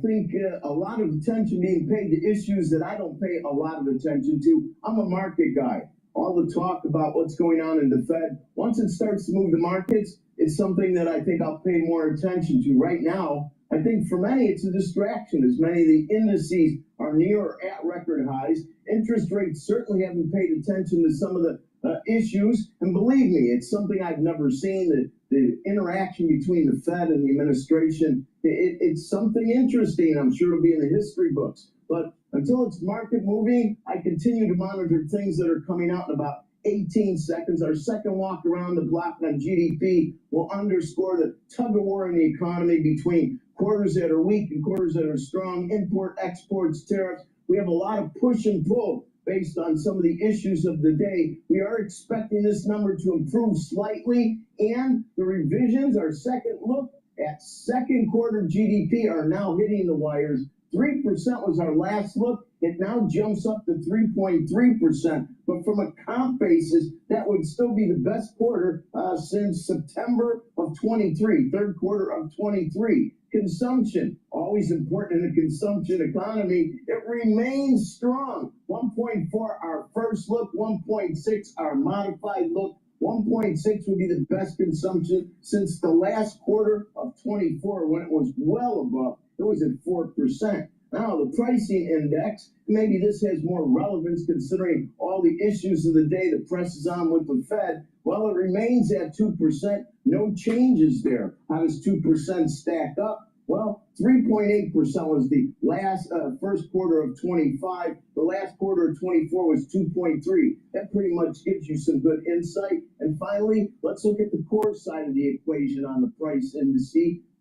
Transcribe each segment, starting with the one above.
think a lot of attention being paid to issues that I don't pay a lot of attention to. I'm a market guy. All the talk about what's going on in the Fed, once it starts to move the markets, it's something that I think I'll pay more attention to. Right now, I think for many it's a distraction, as many of the indices are near or at record highs. Interest rates certainly haven't paid attention to some of the issues, and believe me, it's something I've never seen. The interaction between the Fed and the administration, it's something interesting. I'm sure it'll be in the history books. But until it's market moving, I continue to monitor things that are coming out in about 18 seconds. Our second walk around the block on GDP will underscore the tug of war in the economy between quarters that are weak and quarters that are strong, import, exports, tariffs. We have a lot of push and pull based on some of the issues of the day. We are expecting this number to improve slightly, and the revisions, our second look at second quarter GDP, are now hitting the wires. 3% was our last look. It now jumps up to 3.3%. But from a comp basis, that would still be the best quarter since September of 23, third quarter of 23. Consumption, always important in a consumption economy, it remains strong. 1.4 our first look, 1.6 our modified look. 1.6 would be the best consumption since the last quarter of 24, when it was well above. It was at 4%. Now, the pricing index, maybe this has more relevance considering all the issues of the day the press is on with the Fed. Well, it remains at 2%. No changes there. How does 2% stack up? Well, 3.8% was the last first quarter of 25. The last quarter of 24 was 2.3. That pretty much gives you some good insight. And finally, let's look at the core side of the equation on the price index.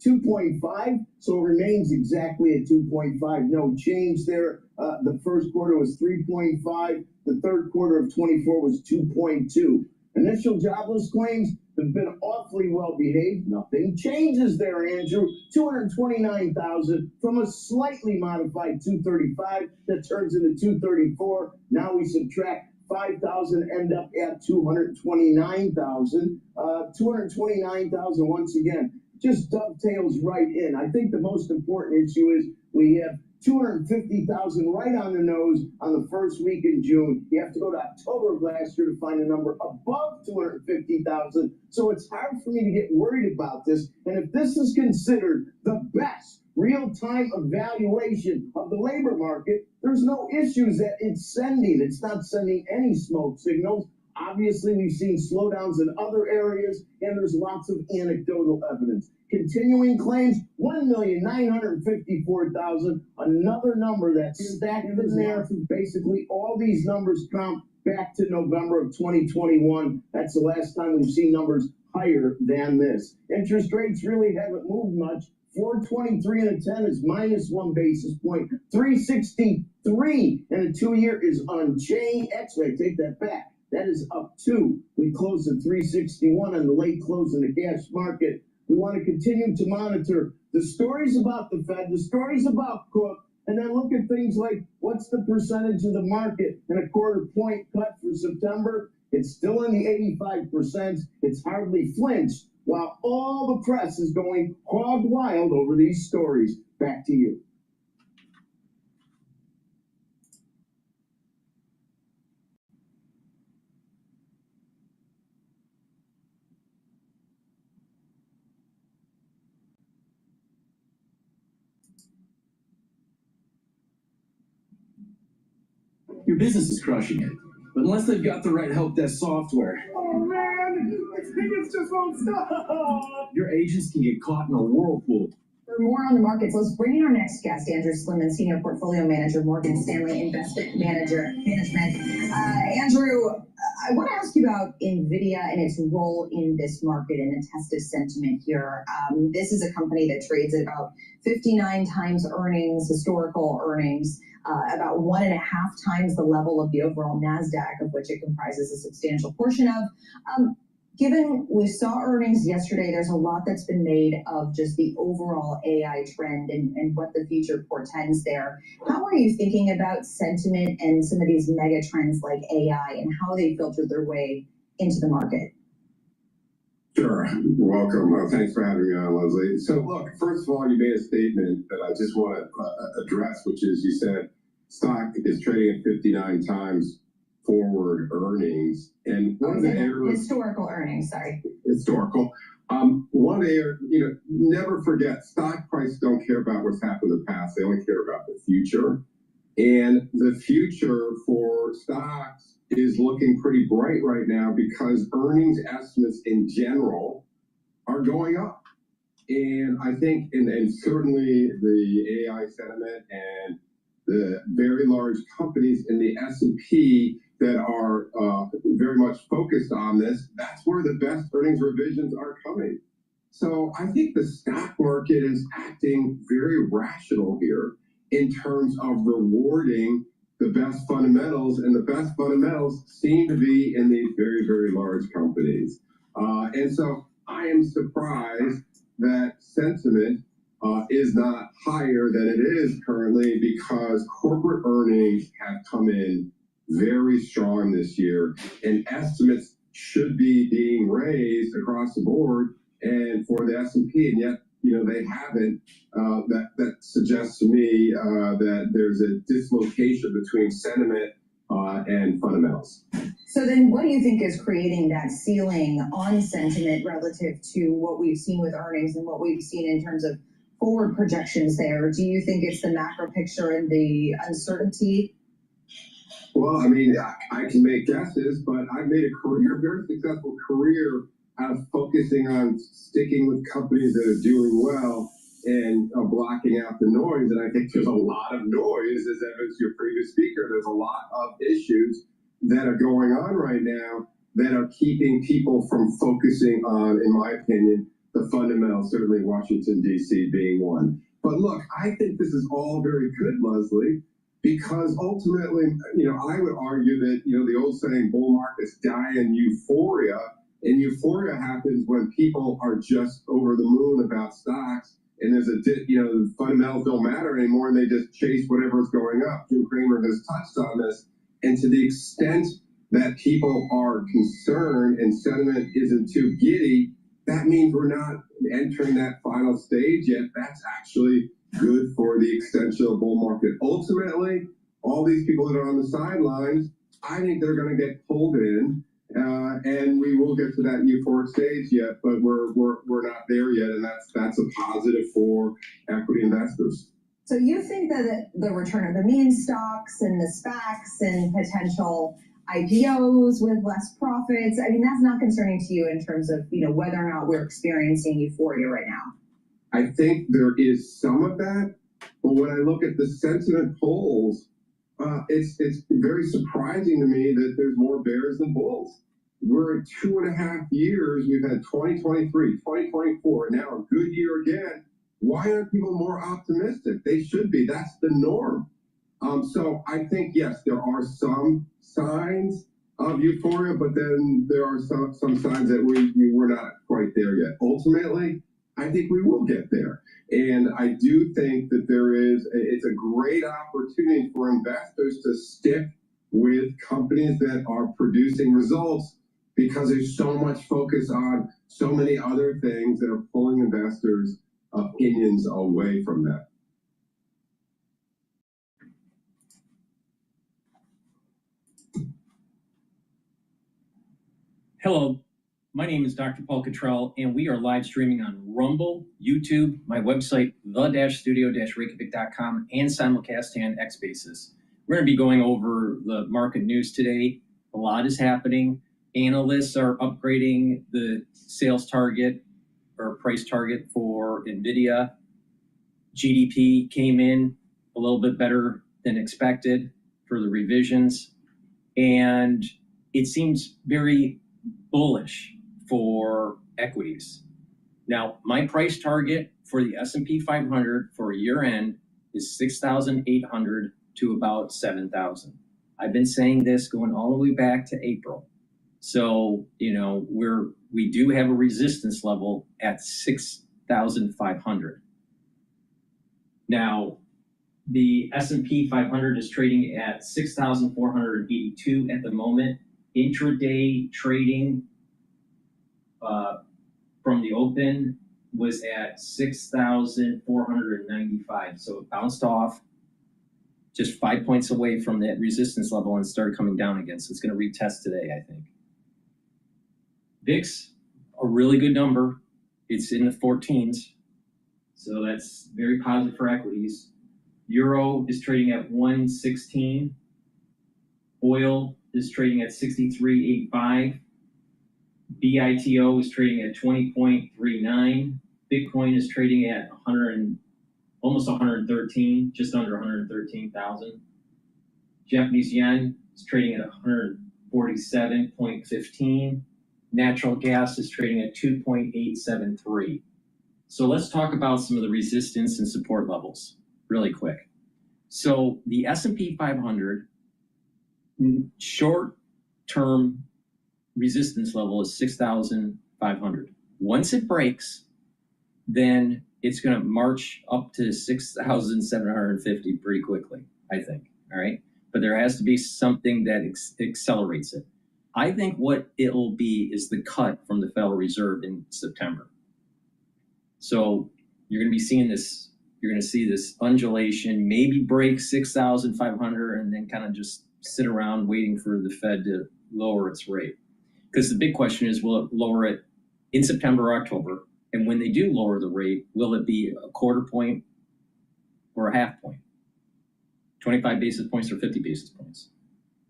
2.5, so it remains exactly at 2.5. No change there. The first quarter was 3.5. The third quarter of 24 was 2.2. Initial jobless claims have been awfully well behaved. Nothing changes there, Andrew. 229,000 from a slightly modified 235 that turns into 234. Now we subtract 5,000, end up at 229,000. 229,000 once again just dovetails right in. I think the most important issue is we have 250,000 right on the nose on the first week in June. You have to go to October of last year to find a number above 250,000. So it's hard for me to get worried about this. And if this is considered the best real-time evaluation of the labor market, there's no issues that it's sending. It's not sending any smoke signals. Obviously, we've seen slowdowns in other areas, and there's lots of anecdotal evidence. Continuing claims, 1,954,000, another number that's stacked in there. Basically, all these numbers count back to November of 2021. That's the last time we've seen numbers higher than this. Interest rates really haven't moved much. 423 and a 10 is minus 1 basis point. 363 and a 2-year is unchanged. Actually, I take that back. That is up 2. We closed at 361 on the late close in the cash market. We want to continue to monitor the stories about the Fed, the stories about Cook, and then look at things like what's the percentage of the market and a quarter point cut for September. It's still in the 85%. It's hardly flinched, while all the press is going hog wild over these stories. Back to you. Your business is crushing it, but unless they've got the right help desk software. Oh man, tickets just won't stop. Your agents can get caught in a whirlpool. For more on the markets, let's bring in our next guest, Andrew Slimman, Senior Portfolio Manager, Morgan Stanley Investment Management. Andrew, I want to ask you about NVIDIA and its role in this market and the test of sentiment here. This is a company that trades at about 59 times earnings, historical earnings, about 1.5 times the level of the overall NASDAQ, of which it comprises a substantial portion of. Given we saw earnings yesterday, there's a lot that's been made of just the overall AI trend and what the future portends there. How are you thinking about sentiment and some of these mega trends like AI and how they filter their way into the market? Sure. You're welcome. Thanks for having me on, Leslie. So, look, first of all, you made a statement that I just want to address, which is you said stock is trading at 59 times forward earnings. And one of the areas. Historical earnings, sorry. Historical. One of the areas, never forget, stock prices don't care about what's happened in the past. They only care about the future. And the future for stocks is looking pretty bright right now because earnings estimates in general are going up. And I think, and certainly the AI sentiment and the very large companies in the S&P that are very much focused on this, that's where the best earnings revisions are coming. So I think the stock market is acting very rational here in terms of rewarding the best fundamentals, and the best fundamentals seem to be in these very, very large companies. And so I am surprised that sentiment is not higher than it is currently because corporate earnings have come in very strong this year, and estimates should be being raised across the board and for the S&P, and yet they haven't. That suggests to me that there's a dislocation between sentiment and fundamentals. So then what do you think is creating that ceiling on sentiment relative to what we've seen with earnings and what we've seen in terms of forward projections there? Do you think it's the macro picture and the uncertainty? Well, I mean, I can make guesses, but I've made a career, very successful career, out of focusing on sticking with companies that are doing well and blocking out the noise. And I think there's a lot of noise, as evidenced your previous speaker. There's a lot of issues that are going on right now that are keeping people from focusing on, in my opinion, the fundamentals, certainly Washington, D.C. being one. But look, I think this is all very good, Leslie, because ultimately, I would argue that, the old saying, bull markets die in euphoria. And euphoria happens when people are just over the moon about stocks, and there's the fundamentals don't matter anymore, and they just chase whatever's going up. Jim Cramer has touched on this, and to the extent that people are concerned and sentiment isn't too giddy, that means we're not entering that final stage yet. That's actually good for the extension of the bull market. Ultimately, all these people that are on the sidelines, I think they're going to get pulled in. And we will get to that euphoric stage yet, but we're not there yet, and that's a positive for equity investors. So you think that the return of the meme stocks and the SPACs and potential IPOs with less profits, I mean, that's not concerning to you in terms of whether or not we're experiencing euphoria right now? I think there is some of that, but when I look at the sentiment polls, it's very surprising to me that there's more bears than bulls. We're at 2.5 years. We've had 2023, 2024, and now a good year again. Why aren't people more optimistic? They should be. That's the norm. So I think, yes, there are some signs of euphoria, but then there are some signs that we're not quite there yet. Ultimately, I think we will get there. And I do think that it's a great opportunity for investors to stick with companies that are producing results, because there's so much focus on so many other things that are pulling investors' opinions away from that. Hello, my name is DrPaulCottrell, and we are live streaming on Rumble, YouTube, my website, the-studio-reykjavik.com, and simulcasting on X Spaces. We're going to be going over the market news today. A lot is happening. Analysts are upgrading the sales target or price target for NVIDIA. GDP came in a little bit better than expected for the revisions, and it seems very bullish for equities. Now, my price target for the S&P 500 for year end is 6,800 to about 7,000. I've been saying this going all the way back to April. So, we do have a resistance level at 6,500. Now, the S&P 500 is trading at 6,482 at the moment. Intraday trading from the open was at 6,495. So it bounced off just 5 points away from that resistance level and started coming down again. So it's going to retest today, I think. VIX, a really good number. It's in the 14s. So that's very positive for equities. Euro is trading at 116. Oil is trading at 63.85. BITO is trading at 20.39. Bitcoin is trading at almost 113, just under 113,000. Japanese yen is trading at 147.15. Natural gas is trading at 2.873. So let's talk about some of the resistance and support levels really quick. So the S&P 500 short-term resistance level is 6,500. Once it breaks, then it's going to march up to 6,750 pretty quickly, I think. All right. But there has to be something that accelerates it. I think what it'll be is the cut from the Federal Reserve in September. So you're going to be seeing this. You're going to see this undulation, maybe break 6,500 and then kind of just sit around waiting for the Fed to lower its rate. Because the big question is, will it lower it in September or October? And when they do lower the rate, will it be a quarter point or a half point? 25 basis points or 50 basis points?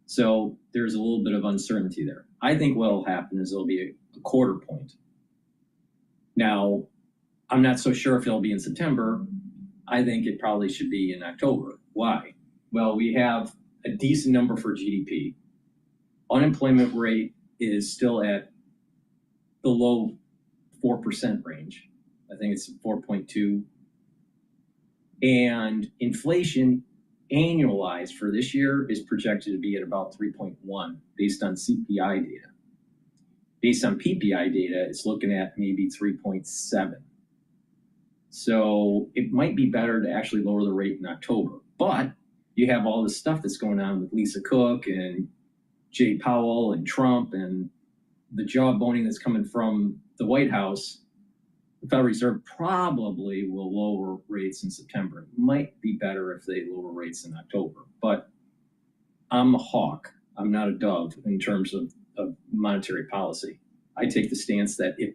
So there's a little bit of uncertainty there. I think what will happen is it'll be a quarter point. Now, I'm not so sure if it'll be in September. I think it probably should be in October. Why? Well, we have a decent number for GDP. Unemployment rate is still at the low 4% range. I think it's 4.2. And inflation annualized for this year is projected to be at about 3.1 based on CPI data. Based on PPI data, it's looking at maybe 3.7. So it might be better to actually lower the rate in October. But you have all this stuff that's going on with Lisa Cook and Jay Powell and Trump and the jawboning that's coming from the White House. The Federal Reserve probably will lower rates in September. It might be better if they lower rates in October. But I'm a hawk. I'm not a dove in terms of monetary policy. I take the stance that if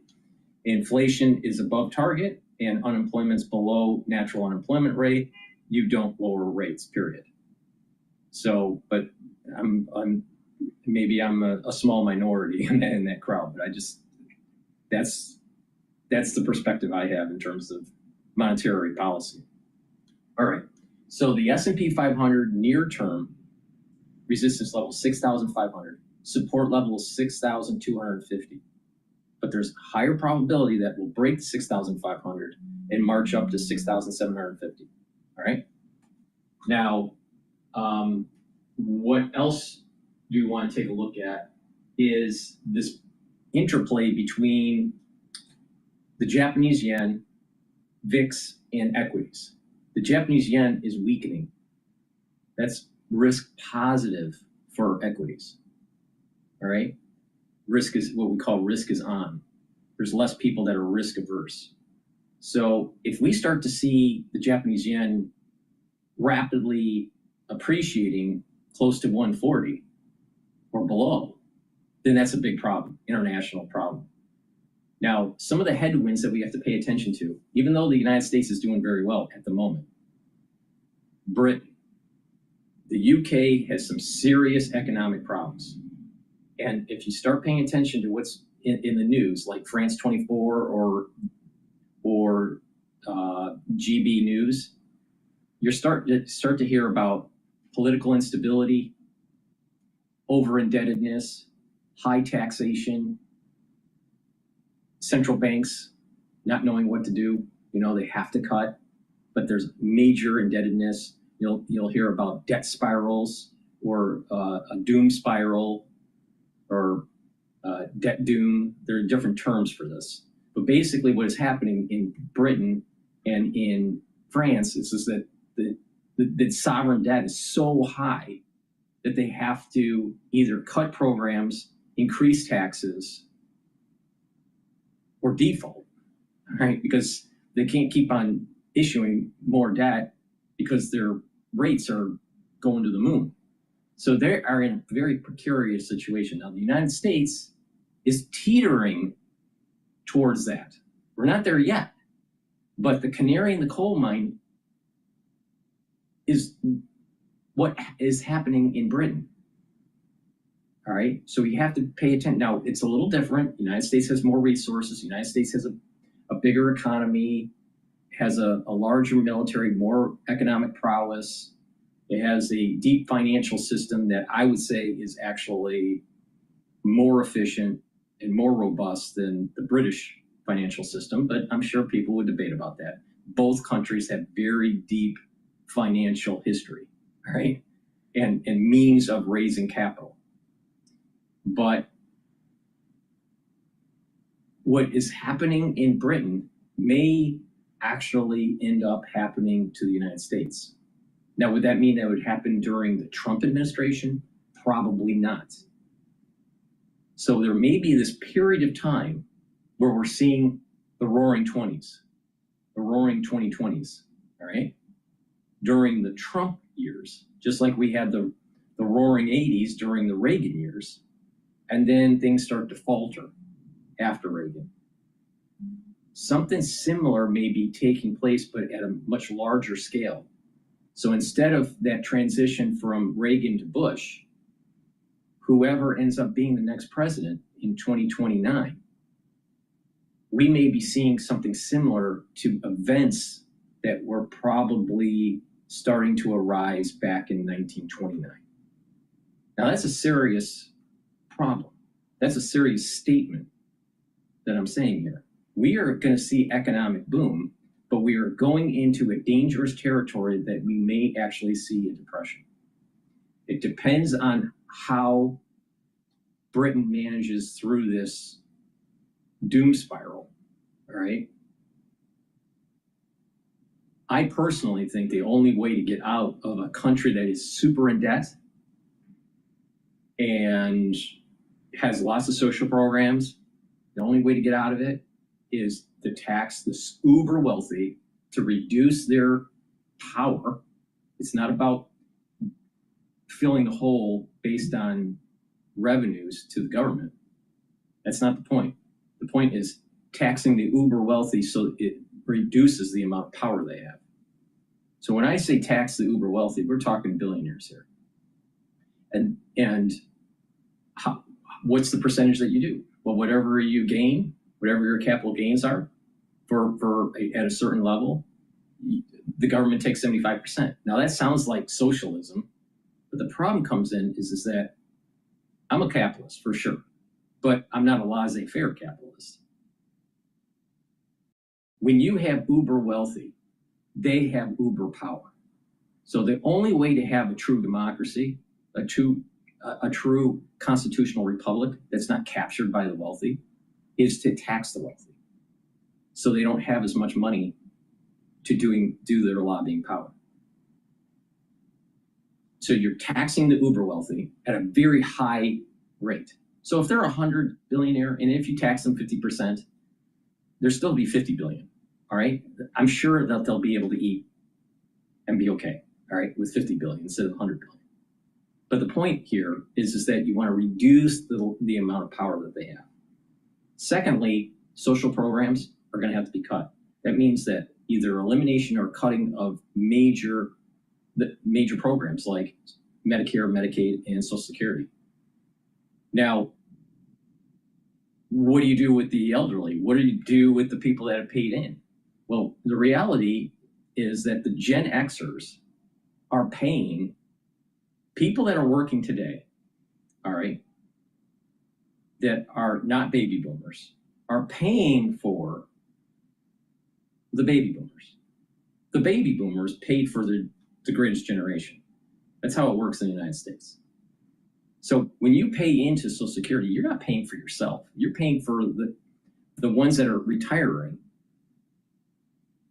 inflation is above target and unemployment's below natural unemployment rate, you don't lower rates, period. So, but maybe I'm a small minority in that crowd, but that's the perspective I have in terms of monetary policy. All right, so the S&P 500 near term resistance level 6,500, support level 6,250. But there's higher probability that we'll break 6,500 and march up to 6,750. All right. Now, what else do you want to take a look at is this interplay between the Japanese yen, VIX, and equities. The Japanese yen is weakening. That's risk positive for equities. All right. Risk is what we call risk is on. There's less people that are risk averse. So if we start to see the Japanese yen rapidly appreciating close to 140 or below, then that's a big problem, international problem. Now, some of the headwinds that we have to pay attention to, even though the United States is doing very well at the moment, Britain, the UK has some serious economic problems. And if you start paying attention to what's in the news, like France 24 or GB News, you're start to hear about political instability, over-indebtedness, high taxation, central banks not knowing what to do. You know, they have to cut, but there's major indebtedness. You'll hear about debt spirals or a doom spiral or debt doom. There are different terms for this. But basically what is happening in Britain and in France is that the sovereign debt is so high that they have to either cut programs, increase taxes, or default, right? Because they can't keep on issuing more debt because their rates are going to the moon. So they are in a very precarious situation. Now, the United States is teetering towards that. We're not there yet, but the canary in the coal mine is what is happening in Britain. All right, so you have to pay attention. Now, it's a little different. The United States has more resources. The United States has a bigger economy, has a larger military, more economic prowess. It has a deep financial system that I would say is actually more efficient and more robust than the British financial system, but I'm sure people would debate about that. Both countries have very deep financial history, right? And means of raising capital. But what is happening in Britain may actually end up happening to the United States. Now, would that mean that would happen during the Trump administration? Probably not. So there may be this period of time where we're seeing the roaring 20s, the roaring 2020s, all right? During the Trump years, just like we had the roaring 80s during the Reagan years, and then things start to falter after Reagan. Something similar may be taking place, but at a much larger scale. So instead of that transition from Reagan to Bush, whoever ends up being the next president in 2029, we may be seeing something similar to events that were probably starting to arise back in 1929. Now, that's a serious problem. That's a serious statement that I'm saying here. We are going to see economic boom, but we are going into a dangerous territory that we may actually see a depression. It depends on how Britain manages through this doom spiral, all right? I personally think the only way to get out of a country that is super in debt and has lots of social programs, the only way to get out of it is to tax the uber wealthy, to reduce their power. It's not about filling the hole based on revenues to the government. That's not the point. The point is taxing the uber wealthy so it reduces the amount of power they have. So when I say tax the uber wealthy, we're talking billionaires here. And what's the percentage that you do? Well, whatever you gain, whatever your capital gains are at a certain level, the government takes 75%. Now that sounds like socialism, but the problem comes in is that I'm a capitalist for sure, but I'm not a laissez-faire capitalist. When you have uber wealthy, they have uber power. So the only way to have a true democracy, a true constitutional republic that's not captured by the wealthy, is to tax the wealthy, so they don't have as much money to do their lobbying power. So you're taxing the uber wealthy at a very high rate. So if they're 100 billionaire, and if you tax them 50%, there'll still be 50 billion. All right, I'm sure that they'll be able to eat and be okay. All right, with 50 billion instead of 100 billion. But the point here is that you want to reduce the amount of power that they have. Secondly, social programs are going to have to be cut. That means that either elimination or cutting of major programs like Medicare, Medicaid, and Social Security. Now, what do you do with the elderly? What do you do with the people that have paid in? Well, the reality is that the Gen Xers are paying people that are working today, all right, that are not baby boomers, are paying for the baby boomers. The baby boomers paid for the greatest generation. That's how it works in the United States. So when you pay into Social Security, you're not paying for yourself. You're paying for the ones that are retiring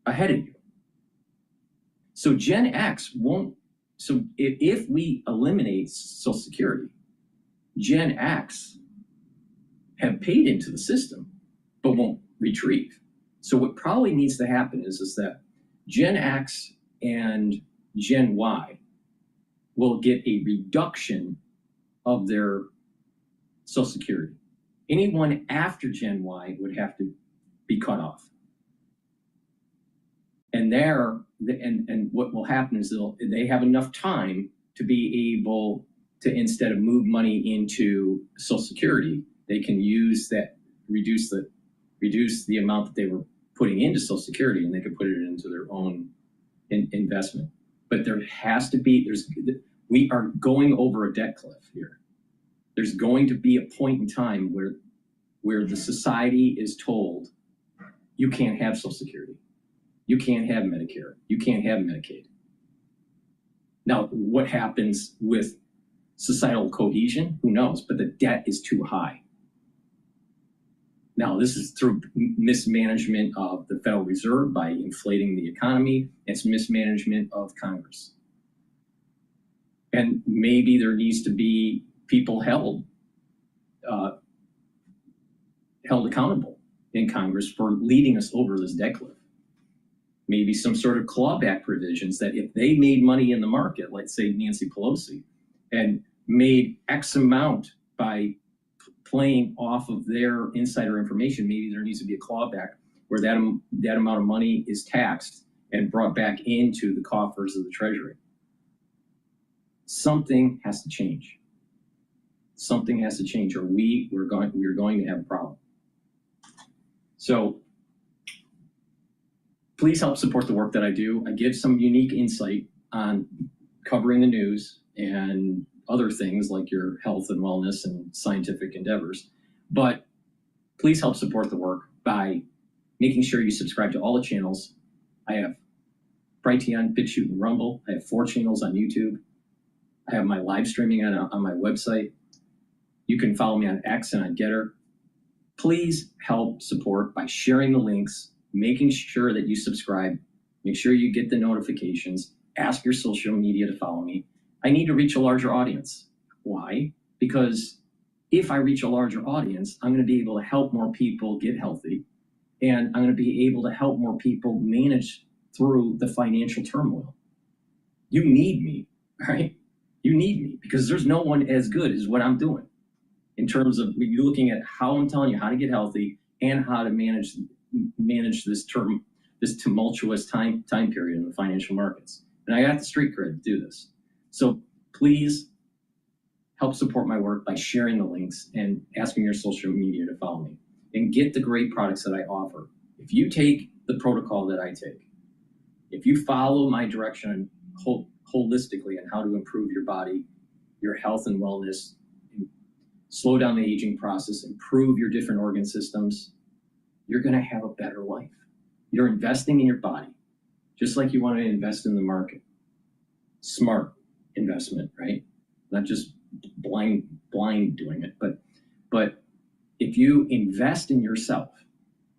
ahead of you. So Gen X won't, so if we eliminate Social Security, Gen X have paid into the system, but retrieve. So what probably needs to happen is that Gen X and Gen Y will get a reduction of their Social Security. Anyone after Gen Y would have to be cut off. And what will happen is they have enough time to be able to, instead of move money into Social Security, they can use that, reduce the amount that they were putting into Social Security, and they could put it into their own investment. But there has to be, we are going over a debt cliff here. There's going to be a point in time where the society is told, you can't have Social Security, you can't have Medicare, you can't have Medicaid. Now, what happens with societal cohesion? Who knows? But the debt is too high. Now, this is through mismanagement of the Federal Reserve by inflating the economy. It's mismanagement of Congress. And maybe there needs to be people held accountable in Congress for leading us over this debt cliff. Maybe some sort of clawback provisions that if they made money in the market, let's say Nancy Pelosi, and made X amount by playing off of their insider information, maybe there needs to be a clawback where that amount of money is taxed and brought back into the coffers of the Treasury. Something has to change. Something has to change, or we're going to have a problem. So please help support the work that I do. I give some unique insight on covering the news and other things like your health and wellness and scientific endeavors. But please help support the work by making sure you subscribe to all the channels. I have Brighteon, Bitchute, and Rumble. I have 4 channels on YouTube. I have my live streaming on my website. You can follow me on X and on GETTR. Please help support by sharing the links, making sure that you subscribe, make sure you get the notifications, ask your social media to follow me. I need to reach a larger audience. Why? Because if I reach a larger audience, I'm going to be able to help more people get healthy, and I'm going to be able to help more people manage through the financial turmoil. You need me, right? You need me, because there's no one as good as what I'm doing in terms of you looking at how I'm telling you how to get healthy and how to manage this tumultuous time period in the financial markets. And I got the street cred to do this. So please help support my work by sharing the links and asking your social media to follow me and get the great products that I offer. If you take the protocol that I take, if you follow my direction holistically on how to improve your body, your health and wellness, slow down the aging process, improve your different organ systems, you're going to have a better life. You're investing in your body, just like you want to invest in the market. Smart investment, right? Not just blind doing it, but if you invest in yourself,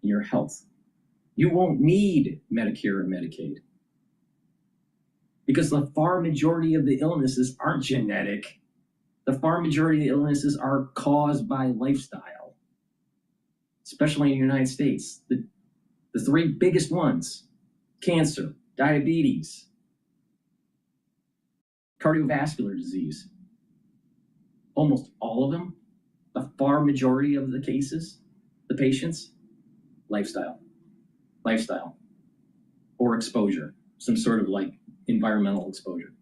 in your health, you won't need Medicare and Medicaid, because the far majority of the illnesses aren't genetic. The far majority of the illnesses are caused by lifestyle, especially in the United States. The 3 biggest ones: cancer, diabetes, cardiovascular disease. Almost all of them, the far majority of the cases, the patients, lifestyle, or exposure, some sort of like environmental exposure.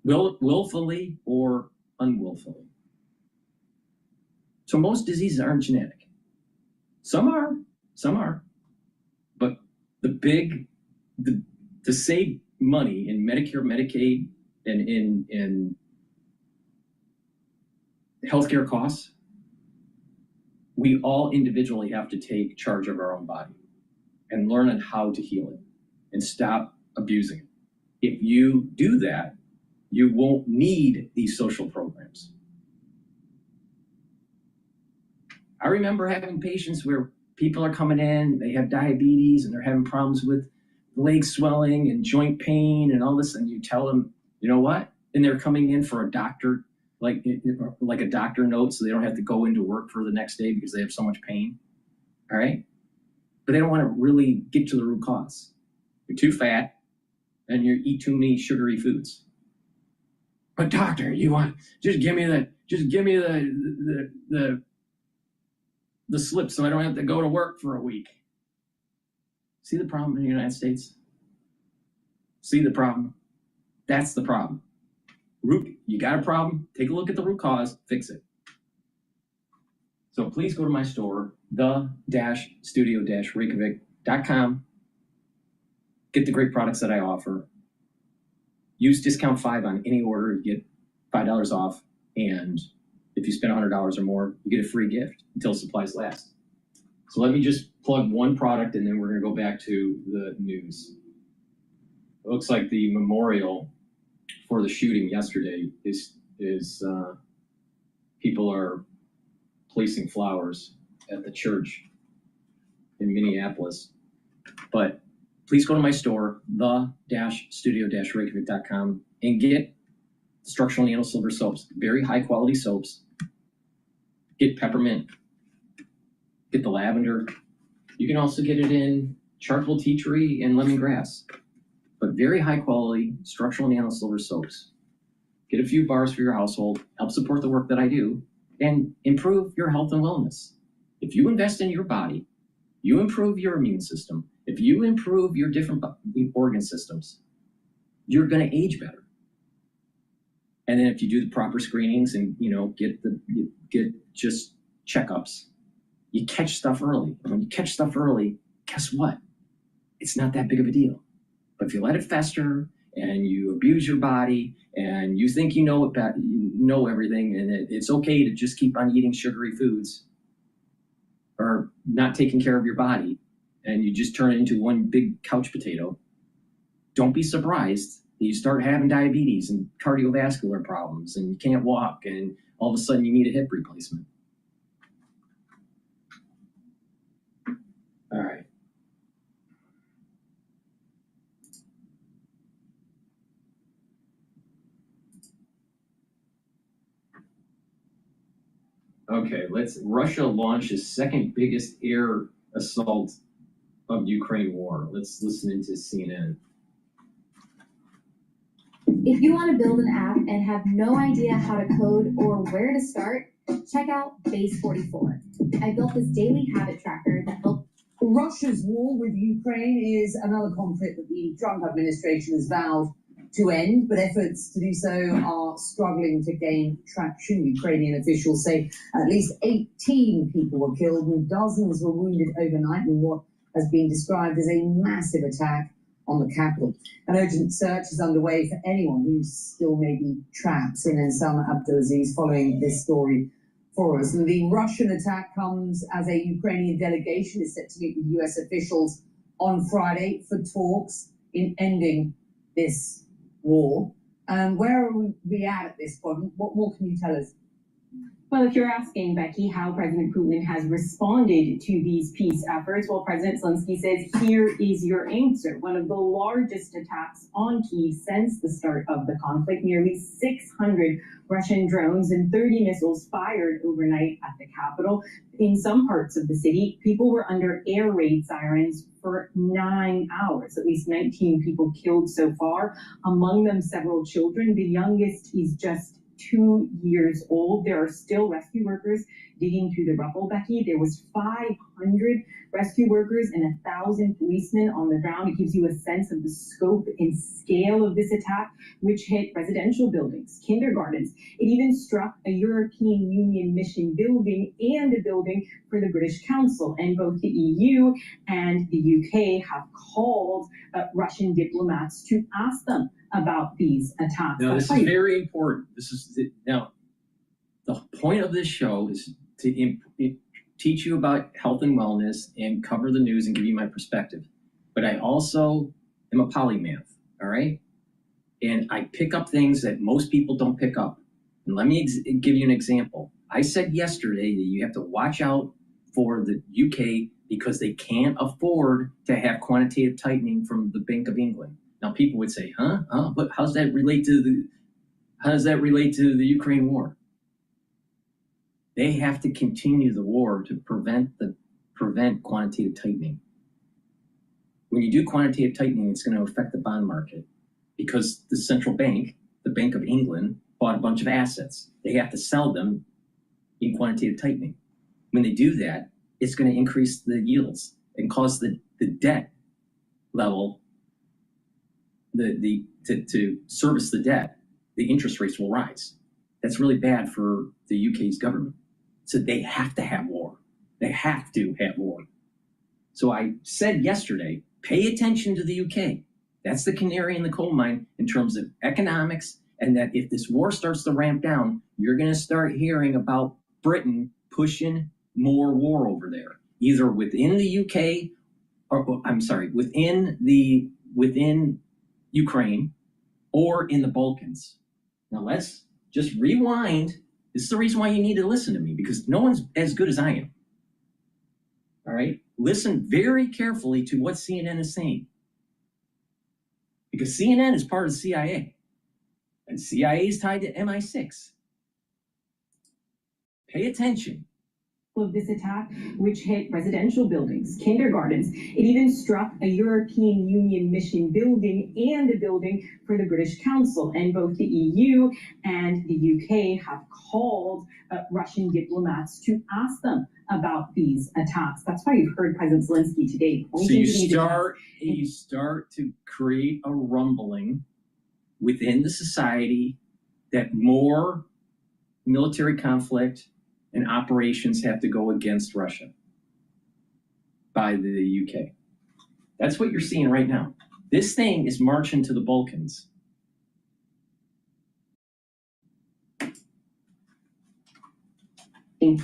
Willfully or unwillfully. So most diseases aren't genetic. Some are, but to save money in Medicare, Medicaid, and in healthcare costs, we all individually have to take charge of our own body and learn on how to heal it and stop abusing it. If you do that, you won't need these social programs. I remember having patients where people are coming in, they have diabetes and they're having problems with leg swelling and joint pain and all this, and you tell them, you know what? And they're coming in for a doctor, like a doctor note, so they don't have to go into work for the next day because they have so much pain. all right? But they don't want to really get to the root cause. You're too fat and you eat too many sugary foods. But doctor, you want, just give me the slip so I don't have to go to work for a week. See the problem in the United States? See the problem? That's the problem. You got a problem, take a look at the root cause, fix it. So please go to my store, the-studio-reykjavik.com. Get the great products that I offer. Use discount 5 on any order, you get $5 off. And if you spend $100 or more, you get a free gift until supplies last. So let me just plug one product and then we're gonna go back to the news. It looks like the memorial for the shooting yesterday is people are placing flowers at the church in Minneapolis. But please go to my store, the-studio-reykjavik.com, and get structural nano silver soaps, very high quality soaps. Get peppermint, get the lavender. You can also get it in charcoal tea tree and lemongrass, but very high quality structural nano silver soaps. Get a few bars for your household, help support the work that I do, and improve your health and wellness. If you invest in your body, you improve your immune system. If you improve your different organ systems, you're going to age better. And then if you do the proper screenings and get just checkups, you catch stuff early. And when you catch stuff early, guess what? It's not that big of a deal. But if you let it fester and you abuse your body and you think you know everything, and it's okay to just keep on eating sugary foods or not taking care of your body, and you just turn it into one big couch potato, don't be surprised that you start having diabetes and cardiovascular problems and you can't walk and all of a sudden you need a hip replacement. All right. Okay, Russia launched its second biggest air assault of Ukraine war. Let's listen into CNN. If you want to build an app and have no idea how to code or where to start, check out Base 44. I built this daily habit tracker that helps. Russia's war with Ukraine is another conflict that the Trump administration has vowed to end, but efforts to do so are struggling to gain traction. Ukrainian officials say at least 18 people were killed and dozens were wounded overnight in what has been described as a massive attack on the capital. An urgent search is underway for anyone who still may be trapped. CNN Sama Abdulaziz following this story for us. And the Russian attack comes as a Ukrainian delegation is set to meet with US officials on Friday for talks in ending this war. Where are we at this point? What more can you tell us? Well, if you're asking, Becky, how President Putin has responded to these peace efforts, well, President Zelensky says, here is your answer. One of the largest attacks on Kyiv since the start of the conflict, nearly 600 Russian drones and 30 missiles fired overnight at the capital. In some parts of the city, people were under air raid sirens for 9 hours. At least 19 people killed so far, among them several children. The youngest is just 2 years old. There are still rescue workers digging through the rubble, Becky. There was 500 rescue workers and 1,000 policemen on the ground. It gives you a sense of the scope and scale of this attack, which hit residential buildings, kindergartens. It even struck a European Union mission building and a building for the British Council. And both the EU and the UK have called Russian diplomats to ask them about these attacks. Now, this is very important. Now, the point of this show is to teach you about health and wellness and cover the news and give you my perspective. But I also am a polymath, all right? And I pick up things that most people don't pick up. And let me give you an example. I said yesterday that you have to watch out for the UK because they can't afford to have quantitative tightening from the Bank of England. Now, people would say, but how does that relate to the Ukraine war? They have to continue the war to prevent the prevent quantitative tightening. When you do quantitative tightening, it's going to affect the bond market because the central bank, the Bank of England, bought a bunch of assets. They have to sell them in quantitative tightening. When they do that, it's going to increase the yields and cause the debt level, to service the debt, the interest rates will rise. That's really bad for the UK's government. So they have to have war. They have to have war. So I said yesterday, pay attention to the UK. That's the canary in the coal mine in terms of economics, and that if this war starts to ramp down, you're going to start hearing about Britain pushing more war over there, either within the UK, or I'm sorry, within Ukraine or in the Balkans. Now let's just rewind. This is the reason why you need to listen to me, because no one's as good as I am. All right? Listen very carefully to what CNN is saying. Because CNN is part of the CIA. And CIA is tied to MI6. Pay attention. Of this attack, which hit residential buildings, kindergartens. It even struck a European Union mission building and a building for the British Council. And both the EU and the UK have called Russian diplomats to ask them about these attacks. That's why you've heard President Zelensky today. So you start to create a rumbling within the society that more military conflict and operations have to go against Russia by the UK. That's what you're seeing right now. This thing is marching to the Balkans.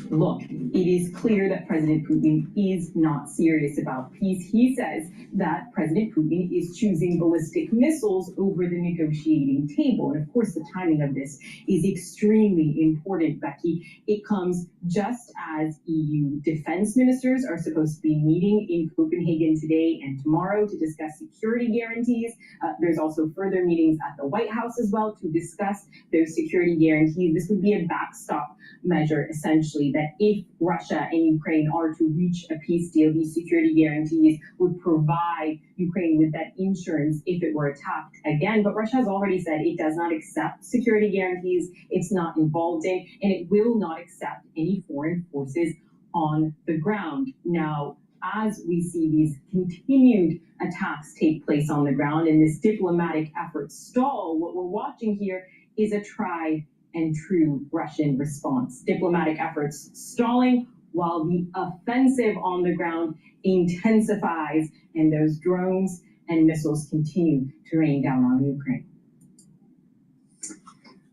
Look, it is clear that President Putin is not serious about peace. He says that President Putin is choosing ballistic missiles over the negotiating table. And of course, the timing of this is extremely important, Becky. It comes just as EU defense ministers are supposed to be meeting in Copenhagen today and tomorrow to discuss security guarantees. There's also further meetings at the White House as well to discuss those security guarantees. This would be a backstop measure, essentially, that if Russia and Ukraine are to reach a peace deal, these security guarantees would provide Ukraine with that insurance if it were attacked again. But Russia has already said it does not accept security guarantees, it's not involved in, and it will not accept any foreign forces on the ground. Now, as we see these continued attacks take place on the ground and this diplomatic effort stall, what we're watching here is a tried and true Russian response. Diplomatic efforts stalling while the offensive on the ground intensifies and those drones and missiles continue to rain down on Ukraine.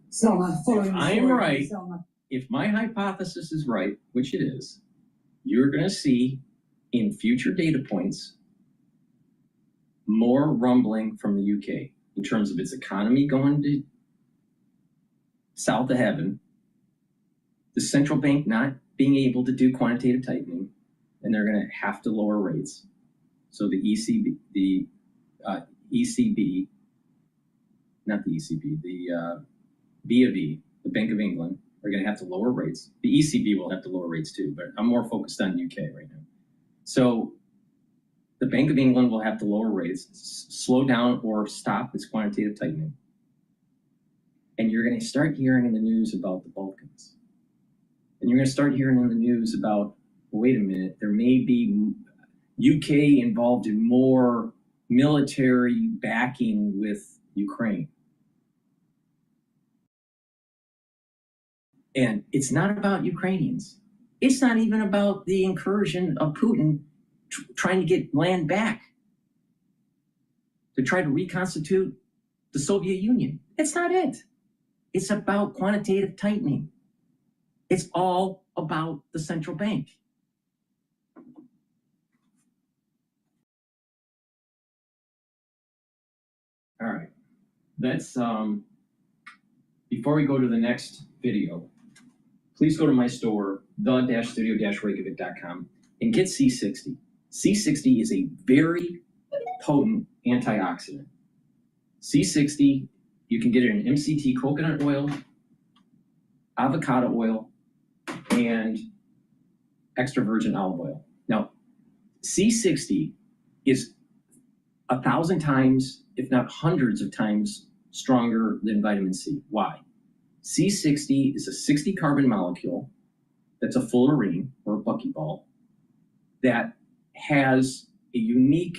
Selma, following I am right. If my hypothesis is right, which it is, you're going to see in future data points more rumbling from the UK in terms of its economy going to south of heaven, the central bank not being able to do quantitative tightening, and they're going to have to lower rates. So the ECB, the BOE, the Bank of England, are going to have to lower rates. The ECB will have to lower rates too, but I'm more focused on the UK right now. So the Bank of England will have to lower rates, slow down or stop its quantitative tightening. And you're going to start hearing in the news about the Balkans. And you're going to start hearing in the news about, well, wait a minute, there may be UK involved in more military backing with Ukraine. And it's not about Ukrainians. It's not even about the incursion of Putin trying to get land back to try to reconstitute the Soviet Union. It's not it. It's about quantitative tightening. It's all about the central bank. All right, that's, before we go to the next video, please go to my store, the-studio-reykjavik.com, and get C60. C60 is a very potent antioxidant. C60, you can get it in MCT coconut oil, avocado oil, and extra virgin olive oil. Now, C60 is 1,000 times, if not hundreds of times, stronger than vitamin C. Why? C60 is a 60 carbon molecule that's a fullerene or a buckyball that has a unique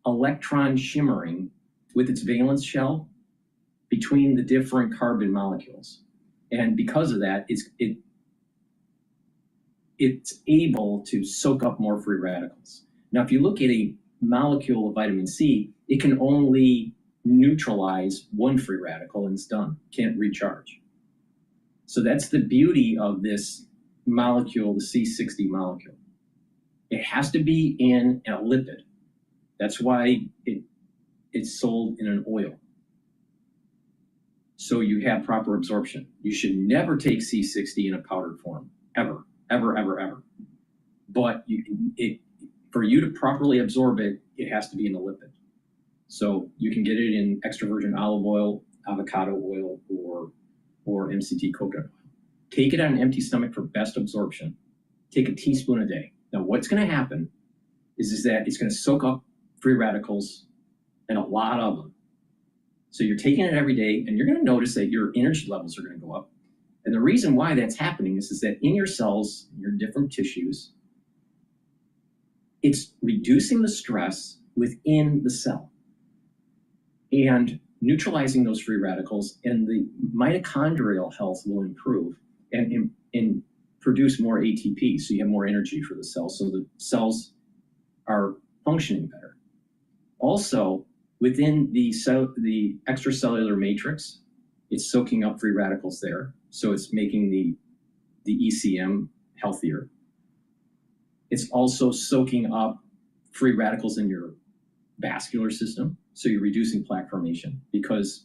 electron shimmering with its valence shell between the different carbon molecules. And because of that, it's able to soak up more free radicals. Now, if you look at a molecule of vitamin C, it can only neutralize one free radical and it's done, can't recharge. So that's the beauty of this molecule, the C60 molecule. It has to be in a lipid. That's why it's sold in an oil. So you have proper absorption. You should never take C60 in a powdered form, ever, ever, ever, ever. But for you to properly absorb it, it has to be in a lipid. So you can get it in extra virgin olive oil, avocado oil, or MCT coconut oil. Take it on an empty stomach for best absorption. Take a teaspoon a day. Now, what's going to happen is that it's going to soak up free radicals and a lot of them. So you're taking it every day, and you're going to notice that your energy levels are going to go up. And the reason why that's happening is that in your cells, your different tissues, it's reducing the stress within the cell and neutralizing those free radicals, and the mitochondrial health will improve and produce more ATP, so you have more energy for the cells, so the cells are functioning better. Also, within the extracellular matrix, it's soaking up free radicals there, so it's making the ECM healthier. It's also soaking up free radicals in your vascular system, so you're reducing plaque formation, because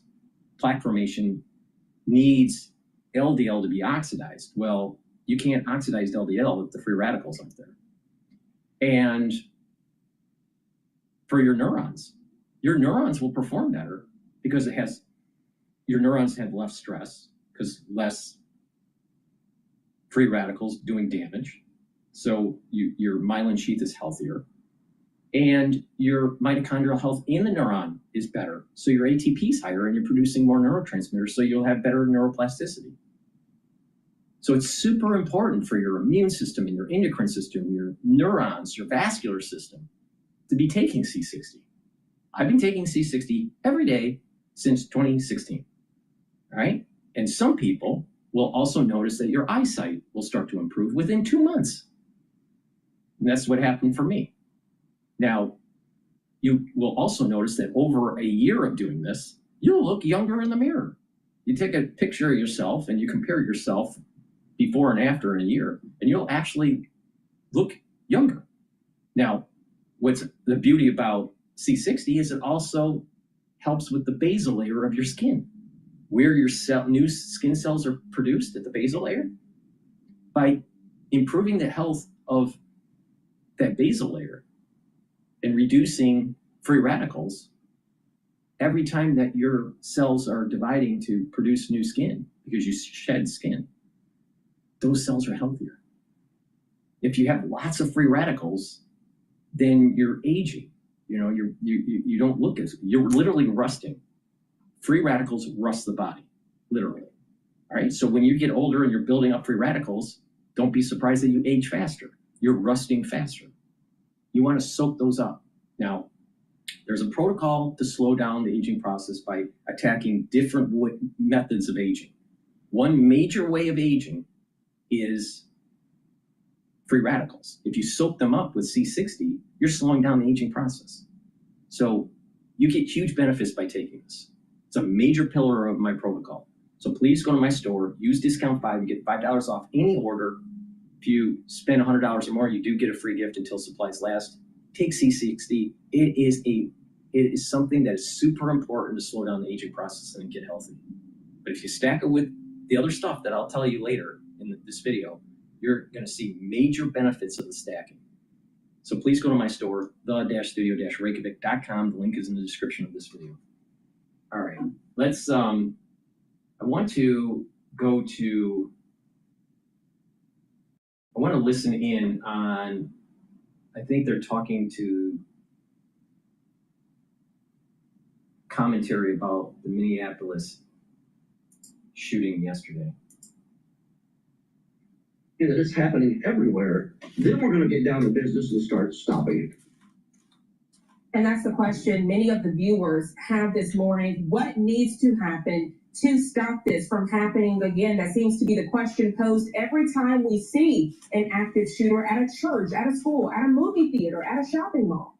plaque formation needs LDL to be oxidized. Well, you can't oxidize LDL if the free radicals aren't there. And for your neurons will perform better because your neurons have less stress, because less free radicals doing damage. So your myelin sheath is healthier, and your mitochondrial health in the neuron is better. So your ATP is higher, and you're producing more neurotransmitters, so you'll have better neuroplasticity. So it's super important for your immune system and your endocrine system, your neurons, your vascular system, to be taking C60. I've been taking C60 every day since 2016, all right? And some people will also notice that your eyesight will start to improve within 2 months. And that's what happened for me. Now, you will also notice that over a year of doing this, you'll look younger in the mirror. You take a picture of yourself and you compare yourself before and after in a year, and you'll actually look younger. Now, what's the beauty about C60 is it also helps with the basal layer of your skin, where your new skin cells are produced at the basal layer. By improving the health of that basal layer and reducing free radicals, every time that your cells are dividing to produce new skin, because you shed skin, those cells are healthier. If you have lots of free radicals, then you're aging. You don't look as, you're literally rusting. Free radicals rust the body, literally. All right, so when you get older and you're building up free radicals, don't be surprised that you age faster. You're rusting faster. You want to soak those up. Now, there's a protocol to slow down the aging process by attacking different methods of aging. One major way of aging is free radicals. If you soak them up with C60, you're slowing down the aging process. So you get huge benefits by taking this. It's a major pillar of my protocol. So please go to my store, use discount 5, you get $5 off any order. If you spend $100 or more, you do get a free gift until supplies last. Take C60. It is something that is super important to slow down the aging process and get healthy. But if you stack it with the other stuff that I'll tell you later in this video, you're going to see major benefits of the stacking. So please go to my store, the-studio-reykjavik.com. The link is in the description of this video. All right, let's, I want to listen in on I think they're talking to commentary about the Minneapolis shooting yesterday. That it's happening everywhere, then we're going to get down to business and start stopping it. And that's the question many of the viewers have this morning. What needs to happen to stop this from happening again? That seems to be the question posed every time we see an active shooter at a church, at a school, at a movie theater, at a shopping mall.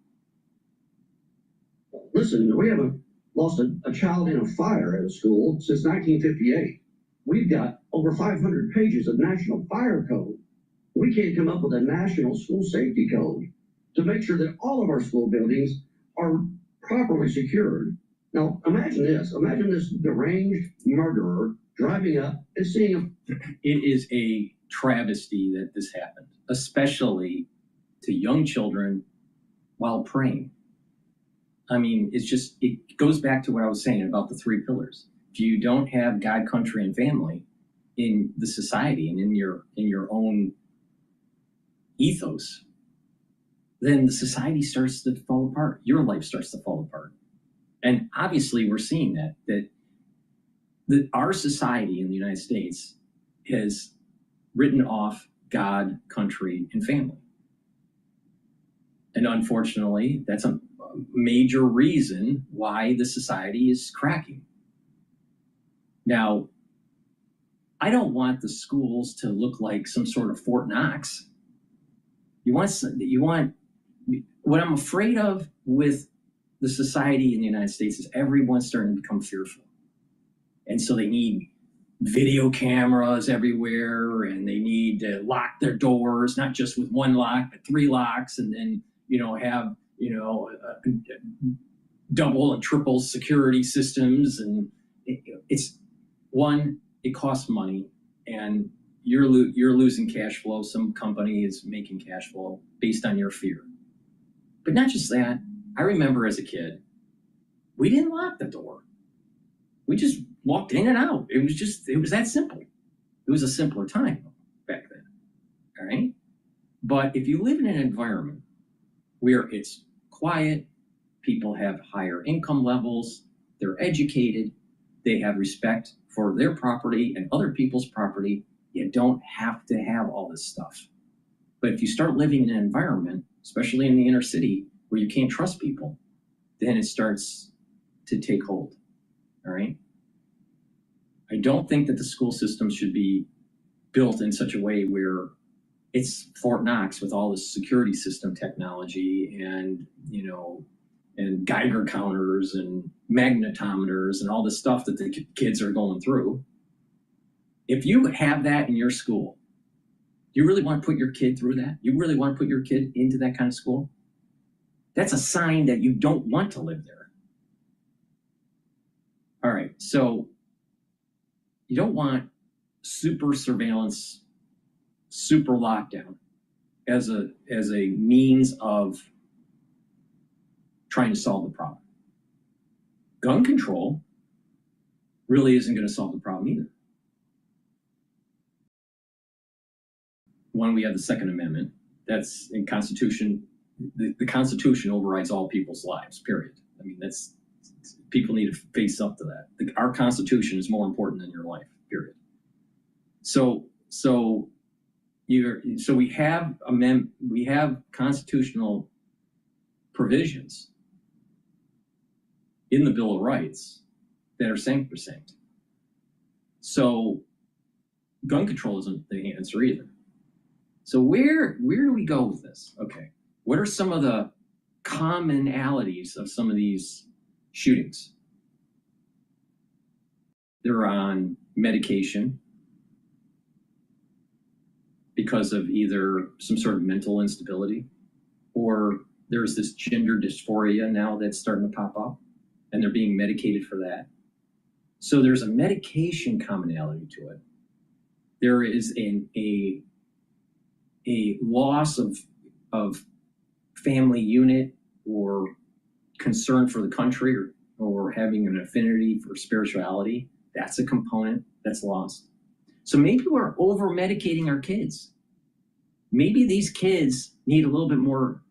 Listen, we haven't lost a child in a fire at a school since 1958. We've got over 500 pages of national fire code. We can't come up with a national school safety code to make sure that all of our school buildings are properly secured. Now, imagine this. Imagine this deranged murderer driving up and seeing him. It is a travesty that this happened, especially to young children while praying. I mean, it goes back to what I was saying about the three pillars. If you don't have God, country, and family in the society and in your own ethos, then the society starts to fall apart. Your life starts to fall apart. And obviously we're seeing that our society in the United States has written off God, country, and family. And unfortunately, that's a major reason why the society is cracking. Now, I don't want the schools to look like some sort of Fort Knox. What I'm afraid of with the society in the United States is everyone's starting to become fearful. And so they need video cameras everywhere, and they need to lock their doors, not just with one lock, but 3 locks, and then, have, double and triple security systems. And it costs money, and you're losing cash flow. Some company is making cash flow based on your fear. But not just that. I remember as a kid, we didn't lock the door. We just walked in and out. It was that simple. It was a simpler time back then. All right. But if you live in an environment where it's quiet, people have higher income levels, they're educated, they have respect for their property and other people's property, you don't have to have all this stuff. But if you start living in an environment, especially in the inner city, where you can't trust people, then it starts to take hold. All right. I don't think that the school system should be built in such a way where it's Fort Knox with all this security system technology and, and Geiger counters and magnetometers and all the stuff that the kids are going through. If you have that in your school, do you really want to put your kid through that? You really want to put your kid into that kind of school? That's a sign that you don't want to live there. All right, so you don't want super surveillance, super lockdown as a means of trying to solve the problem. Gun control really isn't going to solve the problem either. One, we have the Second Amendment. That's in Constitution. The Constitution overrides all people's lives, period. I mean, people need to face up to that. Our Constitution is more important than your life, period. So we have constitutional provisions in the Bill of Rights that are sacrosanct. So gun control isn't the answer either. So where do we go with this? Okay. What are some of the commonalities of some of these shootings? They're on medication because of either some sort of mental instability, or there's this gender dysphoria now that's starting to pop up, and they're being medicated for that. So there's a medication commonality to it. There is a loss of family unit or concern for the country or having an affinity for spirituality. That's a component that's lost. So maybe we're over medicating our kids. maybe these kids need a little bit more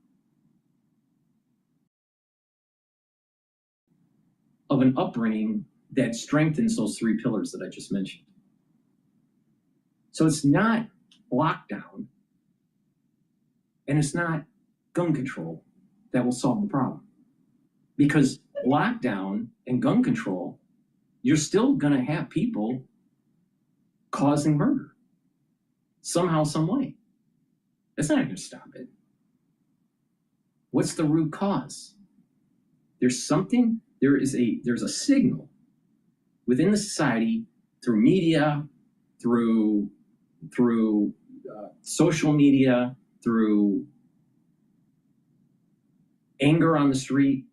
of an upbringing that strengthens those three pillars that I just mentioned. So it's not lockdown and it's not gun control that will solve the problem. Because lockdown and gun control, you're still going to have people causing murder somehow, some way. That's not going to stop it. What's the root cause? There's a signal within the society through media, through social media, through anger on the street,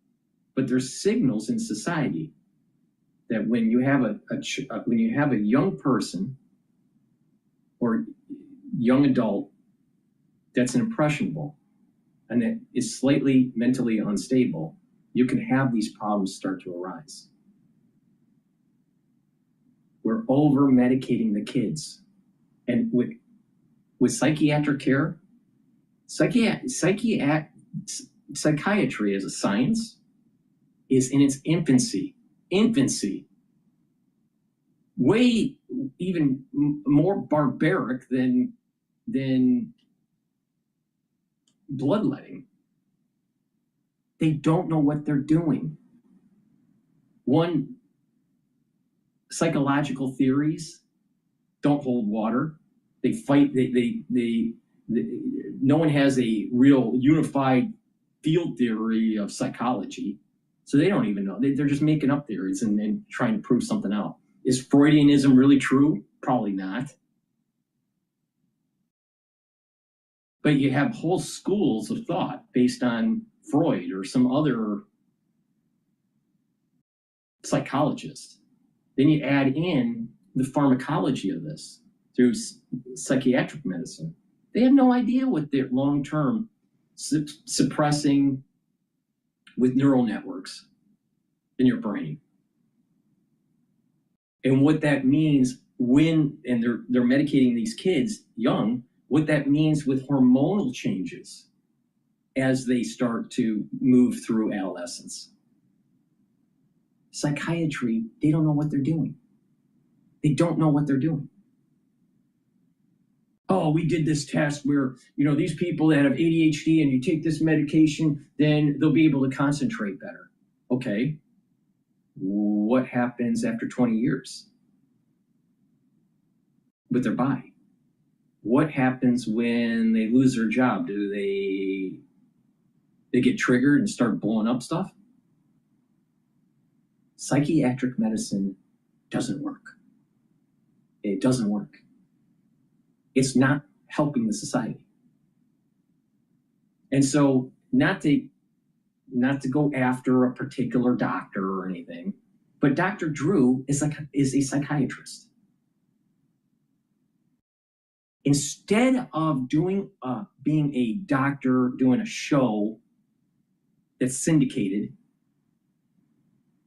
but there's signals in society that when you have a young person or young adult that's impressionable and that is slightly mentally unstable, you can have these problems start to arise. We're over medicating the kids. And with psychiatric care, psychiatry as a science is in its infancy, way even more barbaric than bloodletting. They don't know what they're doing. One, psychological theories don't hold water. They fight. No one has a real unified field theory of psychology, so they don't even know. They're just making up theories and trying to prove something out. Is Freudianism really true? Probably not. But you have whole schools of thought based on Freud or some other psychologist. Then you add in the pharmacology of this through psychiatric medicine. They have no idea what their long-term suppressing with neural networks in your brain. And what that means and they're medicating these kids young, what that means with hormonal changes as they start to move through adolescence. Psychiatry, they don't know what they're doing. They don't know what they're doing. Oh, we did this test where, these people that have ADHD and you take this medication, then they'll be able to concentrate better. Okay. What happens after 20 years with their body? What happens when they lose their job? Do they get triggered and start blowing up stuff? Psychiatric medicine doesn't work. It doesn't work. It's not helping the society. And so not to go after a particular doctor or anything, but Dr. Drew is a psychiatrist. Instead of being a doctor doing a show that's syndicated,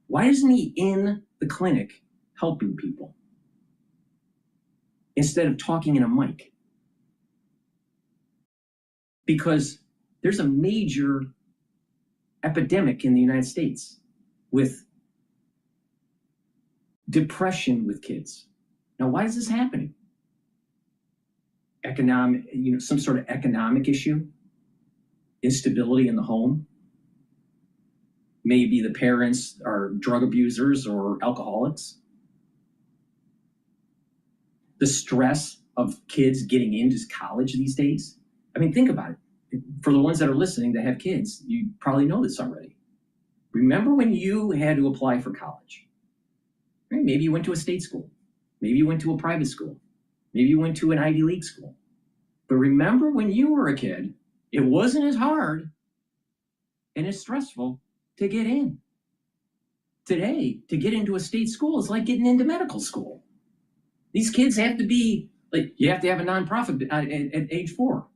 why isn't he in the clinic helping people instead of talking in a mic? Because there's a major epidemic in the United States with depression with kids. Now, why is this happening? Some sort of economic issue, instability in the home. Maybe the parents are drug abusers or alcoholics. The stress of kids getting into college these days. I mean, think about it. For the ones that are listening that have kids, you probably know this already. Remember when you had to apply for college? Right? Maybe you went to a state school. Maybe you went to a private school. Maybe you went to an Ivy League school. But remember when you were a kid, it wasn't as hard and as stressful to get in. Today, to get into a state school is like getting into medical school. These kids have to be, you have to have a nonprofit at age 4.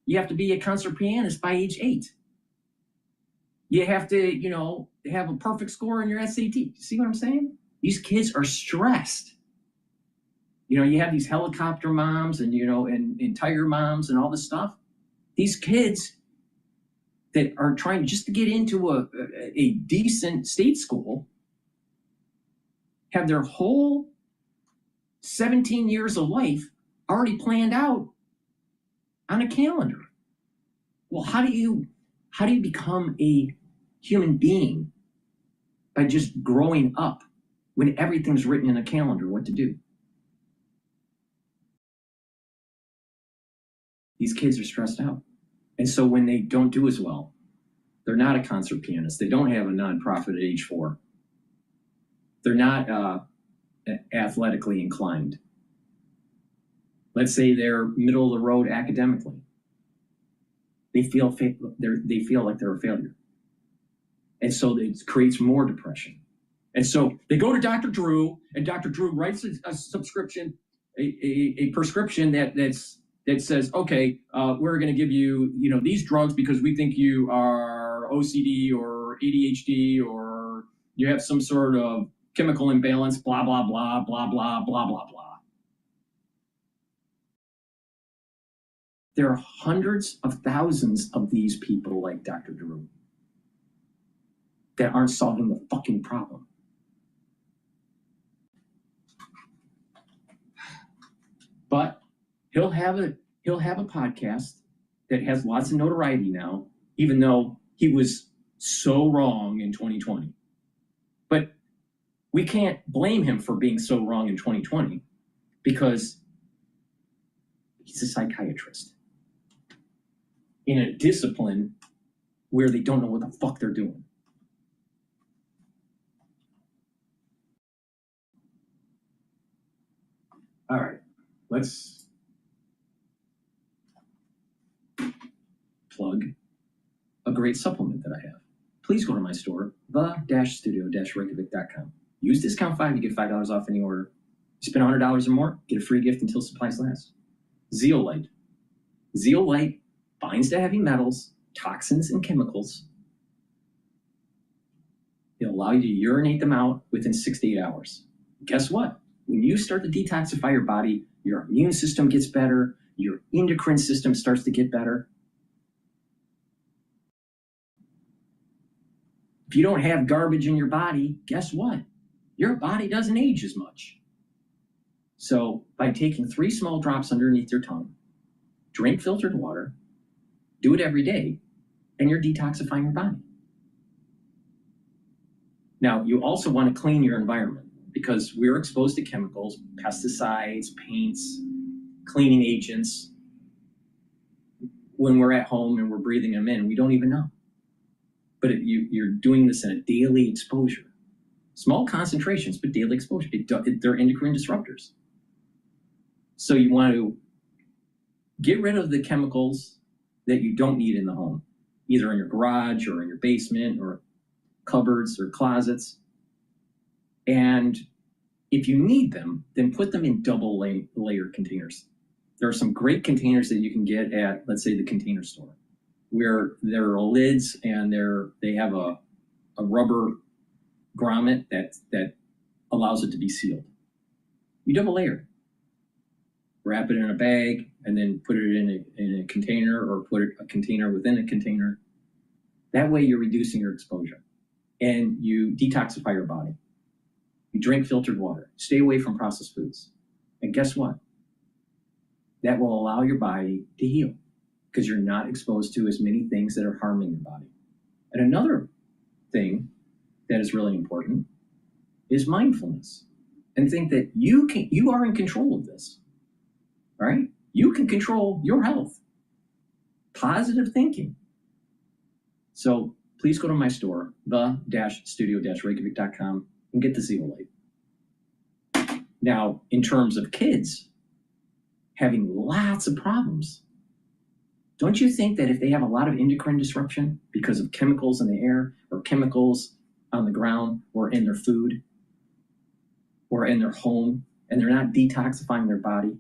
You have to be a concert pianist by age 8. You have to, have a perfect score on your SAT. You see what I'm saying? These kids are stressed. You have these helicopter moms and, and tiger moms and all this stuff. these kids that are trying just to get into a decent state school have their whole 17 years of life already planned out on a calendar. Well, how do you become a human being by just growing up when everything's written in a calendar what to do? These kids are stressed out. And so when they don't do as well, they're not a concert pianist. They don't have a nonprofit at age 4. They're not athletically inclined. Let's say they're middle of the road academically. They feel like they're a failure. And so it creates more depression. And so they go to Dr. Drew, and Dr. Drew writes a subscription, a prescription that says, okay, we're going to give you, these drugs because we think you are OCD or ADHD or you have some sort of chemical imbalance, blah, blah, blah, blah, blah, blah, blah, blah. There are hundreds of thousands of these people like Dr. Drew that aren't solving the fucking problem. But he'll have a podcast that has lots of notoriety now, even though he was so wrong in 2020. But we can't blame him for being so wrong in 2020 because he's a psychiatrist in a discipline where they don't know what the fuck they're doing. All right, let's plug a great supplement that I have. Please go to my store, the-studio-reykjavik.com. Use discount 5 to get $5 off any order. You spend $100 or more, get a free gift until supplies last. Zeolite. Zeolite binds to heavy metals, toxins, and chemicals. It'll allow you to urinate them out within 6 to 8 hours. Guess what? When you start to detoxify your body, your immune system gets better, your endocrine system starts to get better. If you don't have garbage in your body, guess what? Your body doesn't age as much. So by taking 3 small drops underneath your tongue, drink filtered water, do it every day, and you're detoxifying your body. Now, you also want to clean your environment because we're exposed to chemicals, pesticides, paints, cleaning agents. When we're at home and we're breathing them in, we don't even know. But you're doing this in a daily exposure. Small concentrations, but daily exposure. They're endocrine disruptors. So you want to get rid of the chemicals that you don't need in the home, either in your garage or in your basement or cupboards or closets. And if you need them, then put them in double layer containers. There are some great containers that you can get at, let's say, the Container Store, where there are lids and they have a rubber grommet that allows it to be sealed. You double layer, wrap it in a bag, and then put it in a container or put a container within a container. That way you're reducing your exposure and you detoxify your body. You drink filtered water, stay away from processed foods. And guess what? That will allow your body to heal because you're not exposed to as many things that are harming your body. And another thing that is really important is mindfulness, and think that you are in control of this, right? You can control your health. Positive thinking. So please go to my store, the-studio-reykjavik.com, and get the Zeolite. Now, in terms of kids having lots of problems, don't you think that if they have a lot of endocrine disruption because of chemicals in the air or chemicals on the ground or in their food or in their home, and they're not detoxifying their body,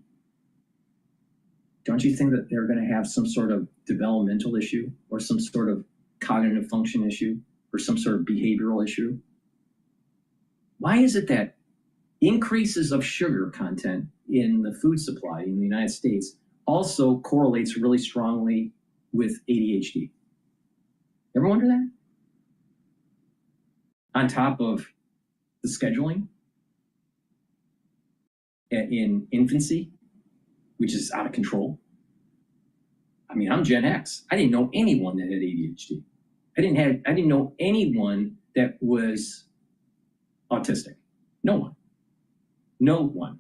don't you think that they're going to have some sort of developmental issue or some sort of cognitive function issue or some sort of behavioral issue? Why is it that increases of sugar content in the food supply in the United States also correlates really strongly with ADHD? Ever wonder that? On top of the scheduling in infancy, which is out of control. I mean, I'm Gen X. I didn't know anyone that had ADHD. I didn't know anyone that was autistic. No one. No one.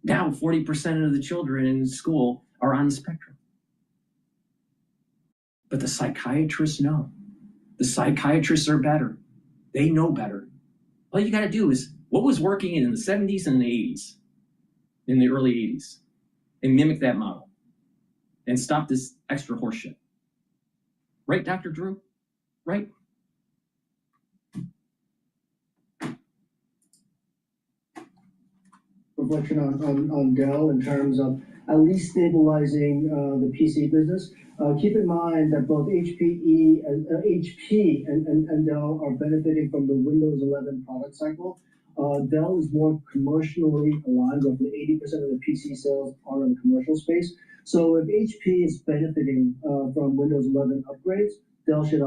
Now 40% of the children in school are on the spectrum. But the psychiatrists know. The psychiatrists are better. They know better. All you got to do is what was working in the 70s and the 80s, in the early 80s, and mimic that model and stop this extra horseshit. Right, Dr. Drew? Right? Reflection on Dell in terms of at least stabilizing the PC business. Keep in mind that both HP and Dell are benefiting from the Windows 11 product cycle. Dell is more commercially aligned. Roughly 80% of the PC sales are in the commercial space. So if HP is benefiting from Windows 11 upgrades, Dell should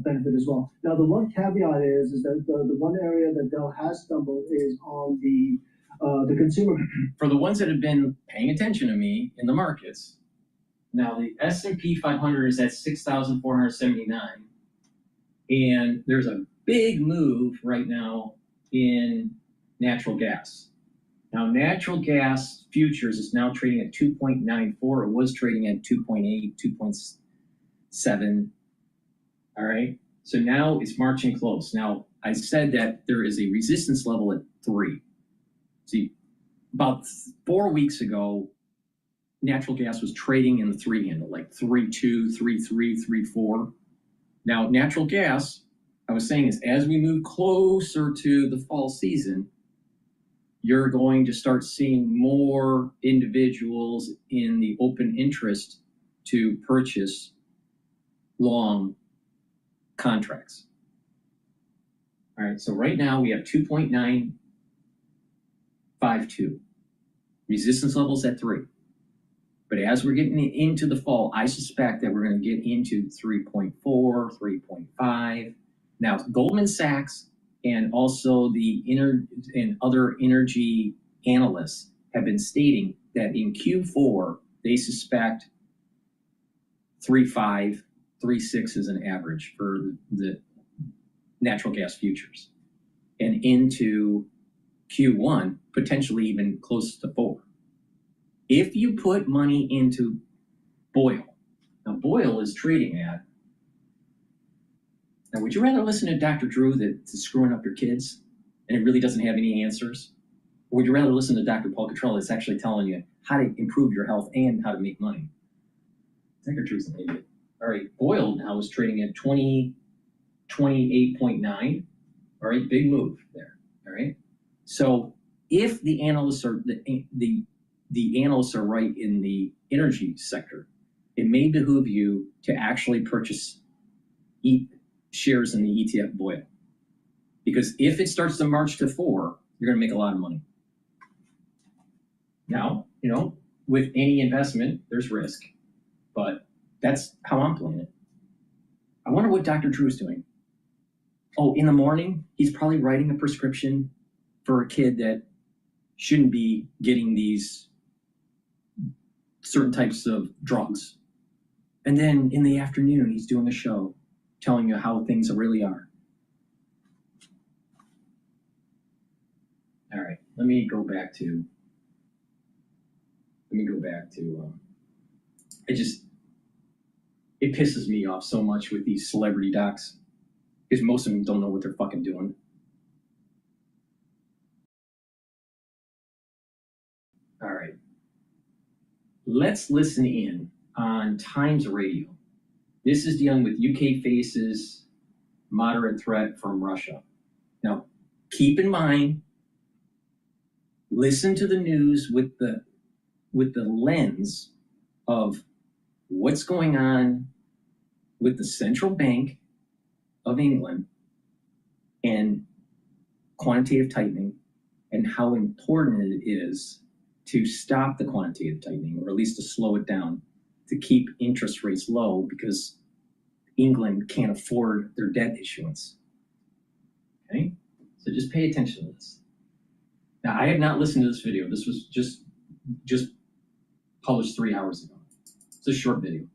benefit as well. Now, the one caveat is that the one area that Dell has stumbled is on the consumer. For the ones that have been paying attention to me in the markets, now the S&P 500 is at 6,479, and there's a big move right now in natural gas. Now, natural gas futures is now trading at 2.94. It was trading at 2.8, 2.7. All right. So now it's marching close. Now, I said that there is a resistance level at 3. See, about 4 weeks ago, natural gas was trading in the 3 handle, like 3.2, 3.3, 3.4. Now, natural gas, I was saying, is as we move closer to the fall season, you're going to start seeing more individuals in the open interest to purchase long contracts. All right, so right now we have 2.952. Resistance levels at 3. But as we're getting into the fall, I suspect that we're going to get into 3.4, 3.5. Now, Goldman Sachs and also the other energy analysts have been stating that in Q4, they suspect 3.5, 3.6 is an average for the natural gas futures. And into Q1, potentially even close to 4. If you put money into Boyle, now Boyle is trading at, now would you rather listen to Dr. Drew that's screwing up your kids and it really doesn't have any answers? Or would you rather listen to Dr. Paul Cottrell that's actually telling you how to improve your health and how to make money? Dr. Drew's an idiot. All right, Boyle now is trading at 28.9. All right, big move there. All right. So if the analysts are the analysts are right in the energy sector, it may behoove you to actually purchase shares in the ETF Boyle. Because if it starts to march to 4, you're going to make a lot of money. Now, you know, with any investment, there's risk, but that's how I'm playing it. I wonder what Dr. Drew is doing. Oh, in the morning, he's probably writing a prescription for a kid that shouldn't be getting these certain types of drugs. And then in the afternoon, he's doing a show telling you how things really are. All right, let me go back to, it pisses me off so much with these celebrity docs because most of them don't know what they're fucking doing. All right. Let's listen in on Times Radio. This is dealing with UK faces moderate threat from Russia. Now, keep in mind, listen to the news with the lens of what's going on with the Central Bank of England and quantitative tightening and how important it is to stop the quantitative tightening, or at least to slow it down. to keep interest rates low because England can't afford their debt issuance. Okay, so just pay attention to this. Now, I have not listened to this video. This was just published 3 hours ago. It's a short video.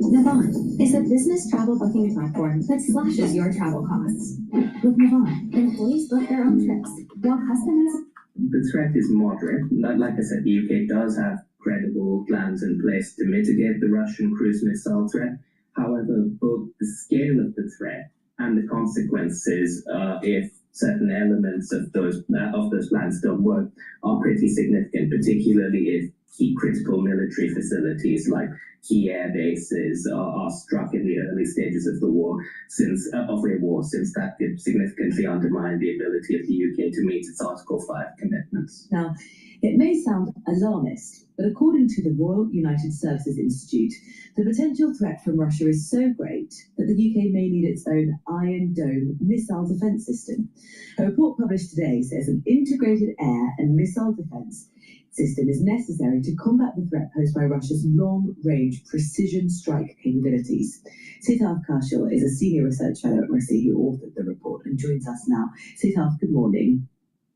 Navan is a business travel booking platform that slashes your travel costs. With Navan, employees book their own trips, while customers... The threat is moderate. Like I said, the UK does have credible plans in place to mitigate the Russian cruise missile threat. However, both the scale of the threat and the consequences, if certain elements of those plans don't work, are pretty significant, particularly if key critical military facilities like key air bases are struck in the early stages of the war, since that could significantly undermine the ability of the UK to meet its Article 5 commitments. Now, it may sound alarmist, but according to the Royal United Services Institute, the potential threat from Russia is so great that the UK may need its own Iron Dome missile defence system. A report published today says an integrated air and missile defence system is necessary to combat the threat posed by Russia's long-range precision strike capabilities. DrPaulCottrell is a senior research fellow at RISI who authored the report and joins us now. DrPaul, good morning.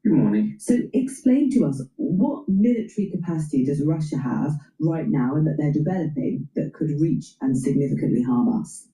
Good morning. So explain to us, what military capacity does Russia have right now and that they're developing that could reach and significantly harm us?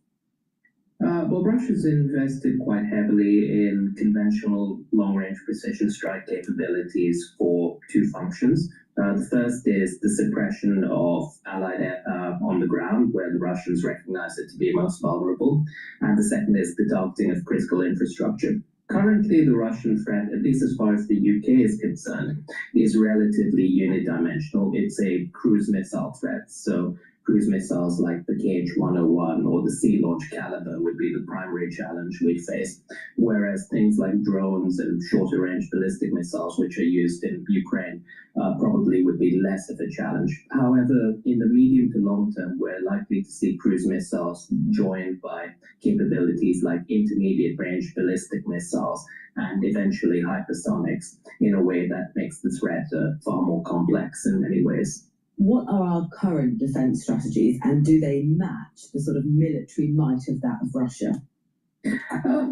Well, Russia's invested quite heavily in conventional long-range precision strike capabilities for two functions. The first is the suppression of Allied air power on the ground, where the Russians recognize it to be most vulnerable. And the second is the targeting of critical infrastructure. Currently, the Russian threat, at least as far as the UK is concerned, is relatively unidimensional. It's a cruise missile threat. So cruise missiles like the KH-101 or the Sea Launch Caliber would be the primary challenge we face, whereas things like drones and shorter-range ballistic missiles, which are used in Ukraine, probably would be less of a challenge. However, in the medium to long term, we're likely to see cruise missiles joined by capabilities like intermediate-range ballistic missiles and eventually hypersonics in a way that makes the threat far more complex in many ways. What are our current defence strategies, and do they match the sort of military might of that of Russia?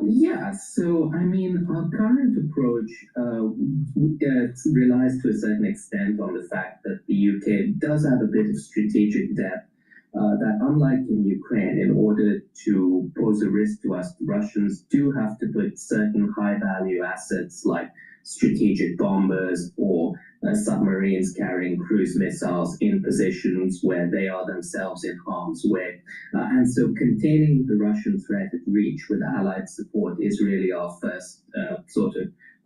Yeah, so I mean, our current approach relies to a certain extent on the fact that the UK does have a bit of strategic depth that, unlike in Ukraine, in order to pose a risk to us, the Russians do have to put certain high-value assets like strategic bombers or submarines carrying cruise missiles in positions where they are themselves in harm's way. And so containing the Russian threat at reach with Allied support is really our first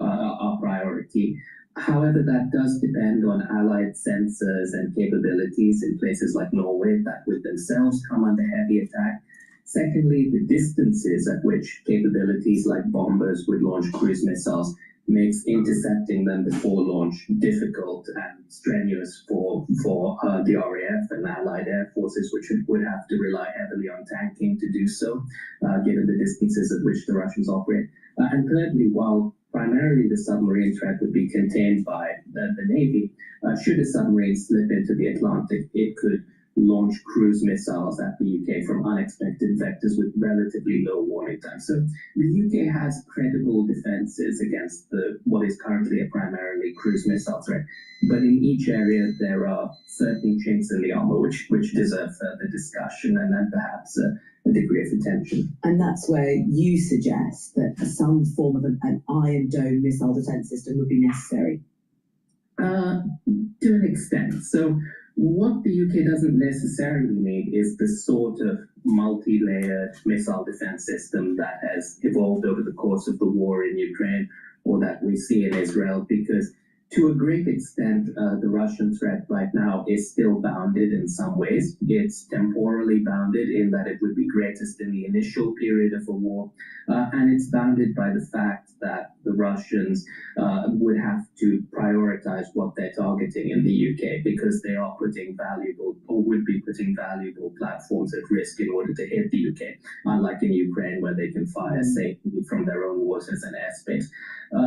our priority. However, that does depend on Allied sensors and capabilities in places like Norway that would themselves come under heavy attack. Secondly, the distances at which capabilities like bombers would launch cruise missiles makes intercepting them before launch difficult and strenuous for the RAF and Allied air forces, which would have to rely heavily on tanking to do so, given the distances at which the Russians operate. And thirdly, while primarily the submarine threat would be contained by the Navy, should a submarine slip into the Atlantic, it could launch cruise missiles at the UK from unexpected vectors with relatively low warning time. So the UK has credible defenses against what is currently a primarily cruise missile threat. But in each area, there are certain chinks in the armor which deserve further discussion and then perhaps a degree of attention. And that's where you suggest that some form of an Iron Dome missile defense system would be necessary. To an extent. So what the UK doesn't necessarily need is the sort of multi-layered missile defense system that has evolved over the course of the war in Ukraine or that we see in Israel, because to a great extent, the Russian threat right now is still bounded in some ways. It's temporally bounded in that it would be greatest in the initial period of a war, and it's bounded by the fact that the Russians would have to prioritize what they're targeting in the UK, because they are putting valuable, or would be putting valuable platforms at risk in order to hit the UK, unlike in Ukraine where they can fire safely from their own waters and airspace.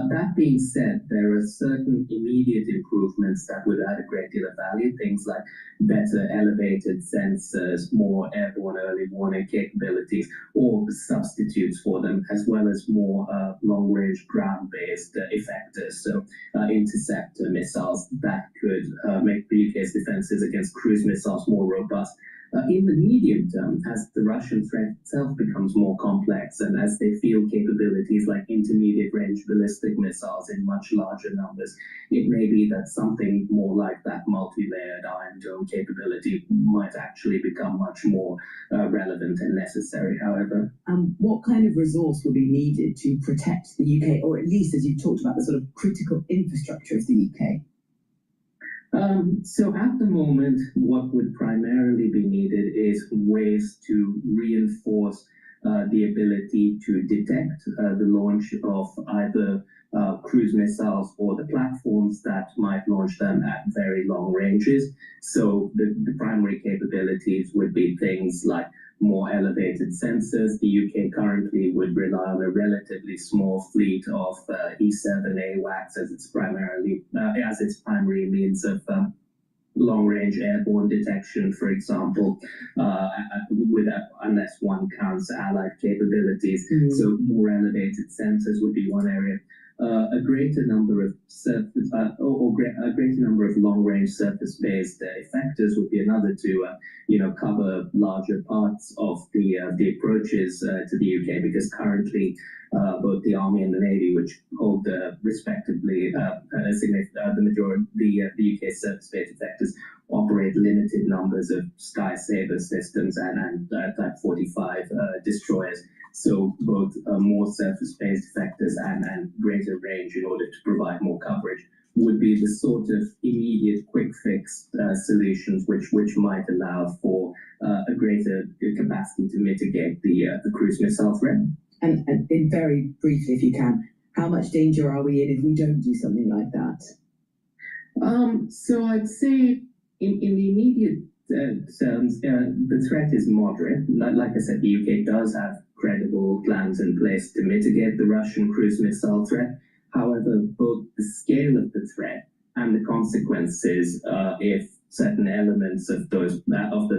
That being said, there are certain immediate improvements that would add a great deal of value, things like better elevated sensors, more airborne early warning capabilities, or substitutes for them, as well as more long-range ground-based effectors, so interceptor missiles that could make the UK's defenses against cruise missiles more robust. In the medium term, as the Russian threat itself becomes more complex and as they field capabilities like intermediate range ballistic missiles in much larger numbers, it may be that something more like that multi-layered Iron Dome capability might actually become much more relevant and necessary, however. What kind of resource will be needed to protect the UK, or at least, as you've talked about, the sort of critical infrastructure of the UK? So at the moment, what would primarily be needed is ways to reinforce the ability to detect the launch of either cruise missiles or the platforms that might launch them at very long ranges. So the primary capabilities would be things like more elevated sensors. The UK currently would rely on a relatively small fleet of E7 AWACS as its primary means of long-range airborne detection, for example, unless one counts allied capabilities. So more elevated sensors would be one area. A greater number of a greater number of long-range surface-based effectors would be another to cover larger parts of the approaches to the UK, because currently both the Army and the Navy, which hold respectively the UK surface-based effectors, operate limited numbers of Sky Saber systems and Type 45 destroyers. So both more surface-based effectors and greater range in order to provide more coverage would be the sort of immediate quick fix solutions which might allow for a greater capacity to mitigate the cruise missile threat. And very briefly, if you can, how much danger are we in if we don't do something like that? So I'd say in the immediate terms, the threat is moderate. Like I said, the UK does have credible plans in place to mitigate the Russian cruise missile threat. However, both the scale of the threat and the consequences, if certain elements of those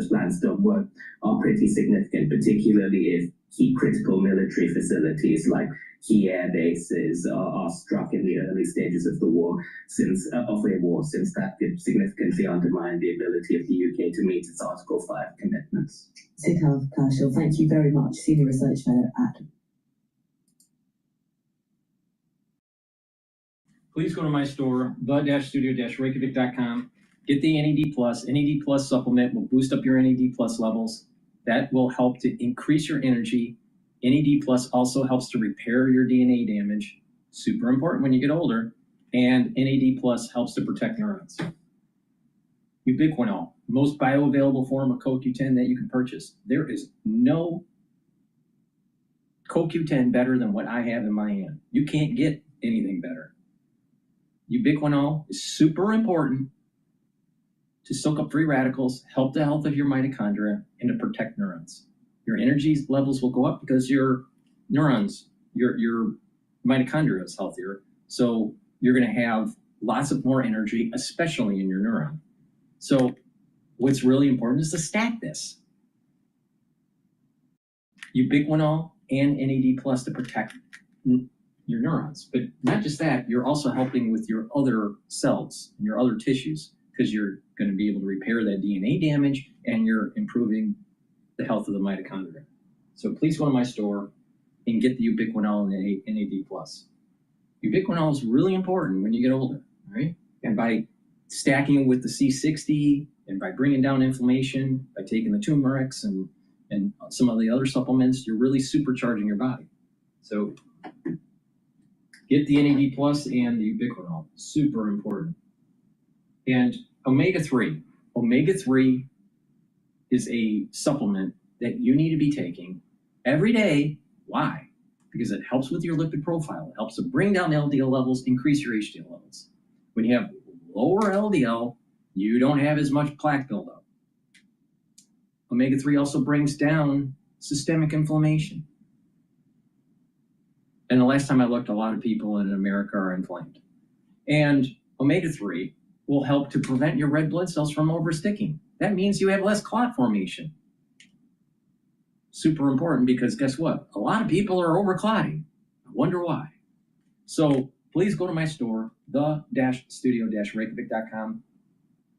plans don't work, are pretty significant, particularly if key critical military facilities like key air bases are struck in the early stages of the war, since that could significantly undermine the ability of the UK to meet its Article 5 commitments. DrPaulCottrell, thank you very much, Senior Research Fellow at. Please go to my store, the-studio-reykjavik.com. Get the NAD+. NAD+ supplement will boost up your NAD+ levels. That will help to increase your energy. NAD+ also helps to repair your DNA damage. Super important when you get older. And NAD+ helps to protect neurons. Ubiquinol, most bioavailable form of CoQ10 that you can purchase. There is no CoQ10 better than what I have in my hand. You can't get anything better. Ubiquinol is super important to soak up free radicals, help the health of your mitochondria, and to protect neurons. Your energy levels will go up because your neurons, your mitochondria is healthier. So you're going to have lots of more energy, especially in your neuron. So what's really important is to stack this. Ubiquinol and NAD+ to protect your neurons. But not just that, you're also helping with your other cells and your other tissues, because you're going to be able to repair that DNA damage and you're improving the health of the mitochondria. So please go to my store and get the Ubiquinol and NAD+. Ubiquinol is really important when you get older, right? And by stacking with the C60 and by bringing down inflammation, by taking the turmerics and some of the other supplements, you're really supercharging your body. So get the NAD+ and the Ubiquinol, super important. And omega-3. Omega-3 is a supplement that you need to be taking every day. Why? Because it helps with your lipid profile. It helps to bring down LDL levels, increase your HDL levels. When you have lower LDL, you don't have as much plaque buildup. Omega-3 also brings down systemic inflammation. And the last time I looked, a lot of people in America are inflamed. And omega-3 will help to prevent your red blood cells from oversticking. That means you have less clot formation. Super important, because guess what? A lot of people are overclotting. I wonder why. So please go to my store, the-studio-reykjavik.com,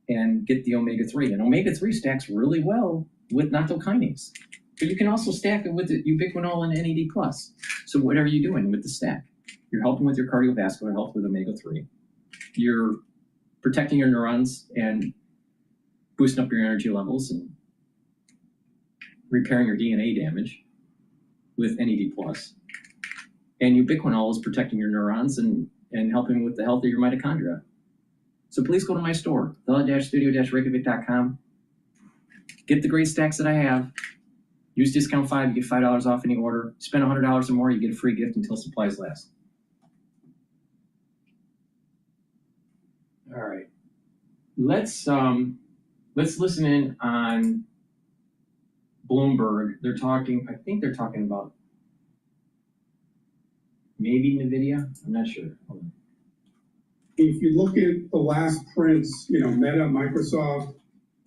and get the omega-3. And omega-3 stacks really well with nattokinase. But you can also stack it with the ubiquinol and NAD+. So what are you doing with the stack? You're helping with your cardiovascular health with omega-3. You're protecting your neurons and boosting up your energy levels and repairing your DNA damage with NAD+. And ubiquinol is protecting your neurons and helping with the health of your mitochondria. So please go to my store, the-studio-reykjavik.com. Get the great stacks that I have. Use discount 5, you get $5 off any order. Spend $100 or more, you get a free gift until supplies last. All right. Let's listen in on Bloomberg. They're talking, I think they're talking about maybe NVIDIA. I'm not sure. If you look at the last prints, Meta, Microsoft,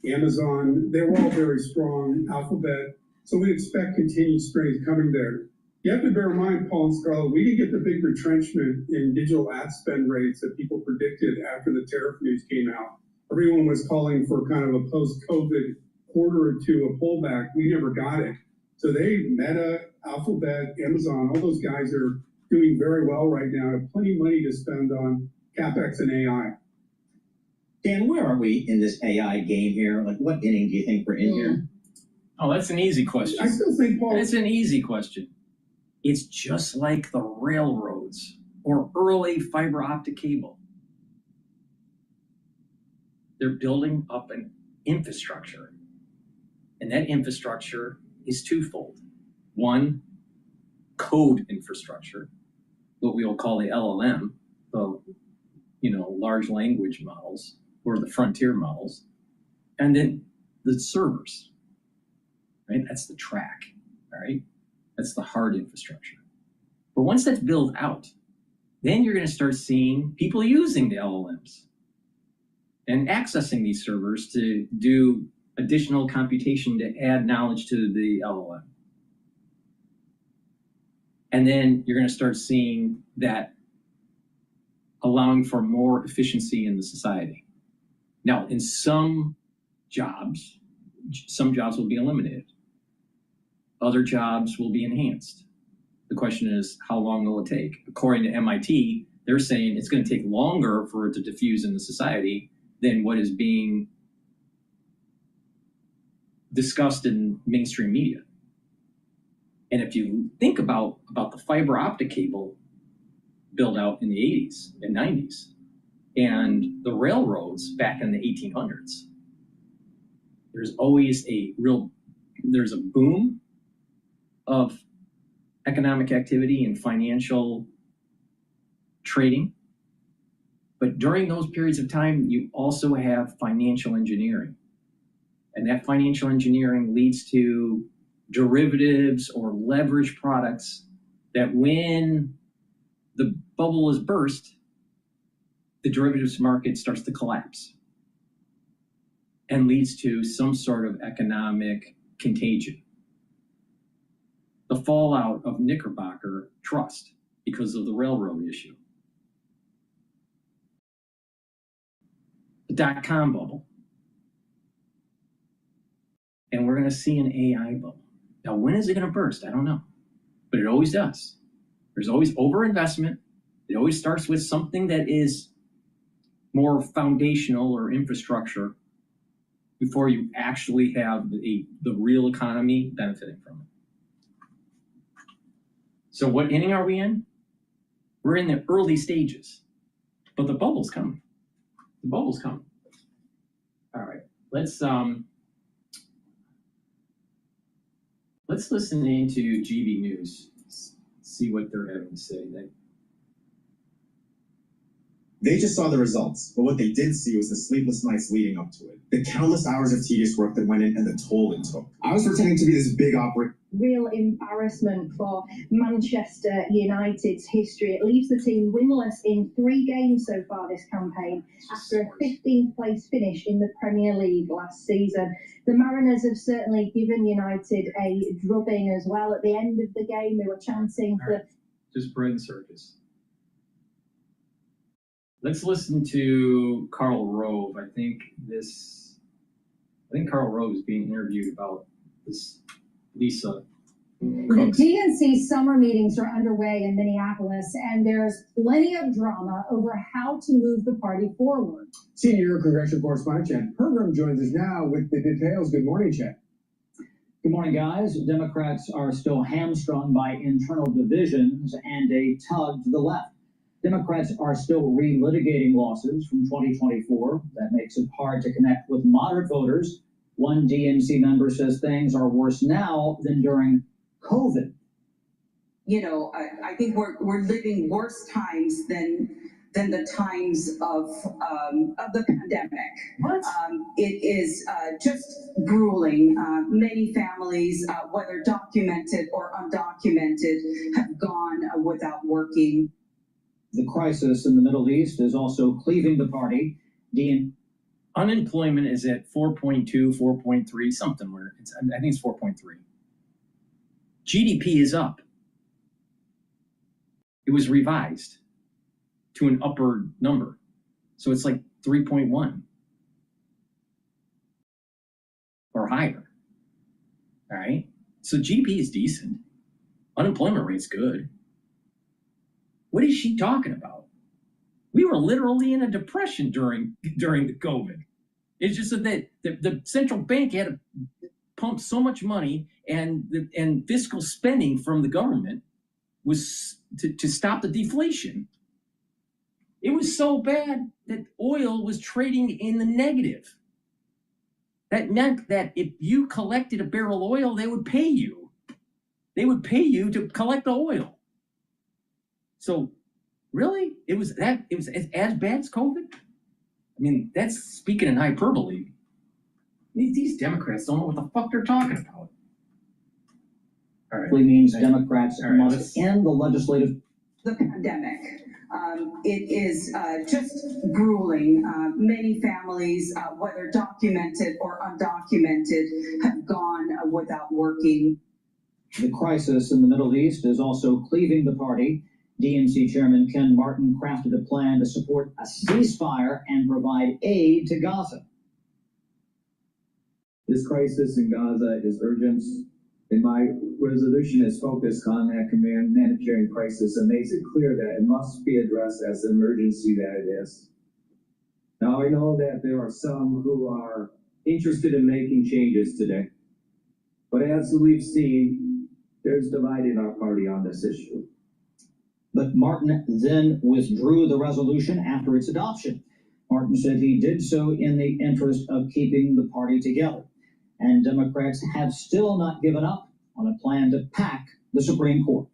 Amazon, they were all very strong, Alphabet. So we expect continued strength coming there. You have to bear in mind, Paul and Scarlett, we didn't get the big retrenchment in digital ad spend rates that people predicted after the tariff news came out. Everyone was calling for kind of a post-COVID quarter or two, a pullback. We never got it. So Meta, Alphabet, Amazon, all those guys are doing very well right now. Have plenty of money to spend on CapEx and AI. Dan, where are we in this AI game here? Like, what inning do you think we're in here? Oh, that's an easy question. I still think, Paul, that's an easy question. It's just like the railroads or early fiber optic cable. They're building up an infrastructure, and that infrastructure is twofold. One, code infrastructure, what we will call the LLM, the large language models or the frontier models, and then the servers, right? That's the track, all right? That's the hard infrastructure. But once that's built out, then you're going to start seeing people using the LLMs and accessing these servers to do additional computation to add knowledge to the LLM. And then you're going to start seeing that allowing for more efficiency in the society. Now, in some jobs will be eliminated. Other jobs will be enhanced. The question is, how long will it take? According to MIT, they're saying it's going to take longer for it to diffuse in the society than what is being discussed in mainstream media. And if you think about the fiber optic cable build out in the 80s and 90s and the railroads back in the 1800s, there's a boom of economic activity and financial trading. But during those periods of time, you also have financial engineering. And that financial engineering leads to derivatives or leverage products that when the bubble is burst, the derivatives market starts to collapse and leads to some sort of economic contagion. The fallout of Knickerbocker Trust because of the railroad issue. The dot-com bubble. And we're going to see an AI bubble. Now, when is it going to burst? I don't know. But it always does. There's always overinvestment. It always starts with something that is more foundational or infrastructure before you actually have the real economy benefiting from it. So what inning are we in? We're in the early stages, but the bubble's coming. The bubble's coming. All right, let's listen into GB News, see what they're having to say. They just saw the results, but what they did see was the sleepless nights leading up to it, the countless hours of tedious work that went in, and the toll it took. I was pretending to be this big operator. Real embarrassment for Manchester United's history. It leaves the team winless in 3 games so far this campaign after a 15th place finish in the Premier League last season. The Mariners have certainly given United a drubbing as well. At the end of the game, they were chanting for... Just bread and circus. Let's listen to Karl Rove. I think Karl Rove is being interviewed about this Lisa Cooks. The DNC summer meetings are underway in Minneapolis, and there's plenty of drama over how to move the party forward. Senior congressional correspondent Chet Pergram joins us now with the details. Good morning, Chet. Good morning, guys. Democrats are still hamstrung by internal divisions and a tug to the left. Democrats are still relitigating losses from 2024. That makes it hard to connect with moderate voters. One DNC member says things are worse now than during COVID. You know, I think we're living worse times than the times of the pandemic. What? It is just grueling. Many families, whether documented or undocumented, have gone without working. The crisis in the Middle East is also cleaving the party. Unemployment is at 4.2, 4.3, something where I think it's 4.3. GDP is up. It was revised to an upper number. So it's like 3.1 or higher. All right. So GDP is decent. Unemployment rate's good. What is she talking about? We were literally in a depression during the COVID. It's just that the central bank had to pump so much money and fiscal spending from the government was to stop the deflation. It was so bad that oil was trading in the negative. That meant that if you collected a barrel of oil, they would pay you. They would pay you to collect the oil. So really, it was as bad as COVID? I mean, that's speaking in hyperbole. These Democrats don't know what the fuck they're talking about. All right. Means Democrats must end the legislative. The pandemic. It is just grueling. Many families, whether documented or undocumented, have gone without working. The crisis in the Middle East is also cleaving the party. DNC Chairman Ken Martin crafted a plan to support a ceasefire and provide aid to Gaza. This crisis in Gaza is urgent, and my resolution is focused on that humanitarian crisis and makes it clear that it must be addressed as the emergency that it is. Now, I know that there are some who are interested in making changes today, but as we've seen, there's divide in our party on this issue. But Martin then withdrew the resolution after its adoption. Martin said he did so in the interest of keeping the party together. And Democrats have still not given up on a plan to pack the Supreme Court.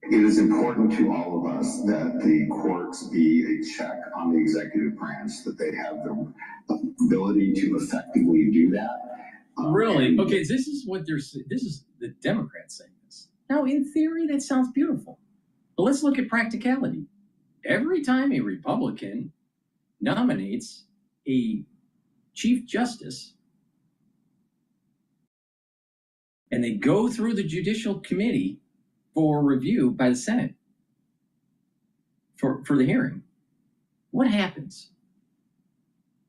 It is important to all of us that the courts be a check on the executive branch, that they have the ability to effectively do that. Really? Okay, this is the Democrats saying this. Now, in theory, that sounds beautiful. But let's look at practicality. Every time a Republican nominates a Chief Justice and they go through the Judicial Committee for review by the Senate for the hearing, what happens?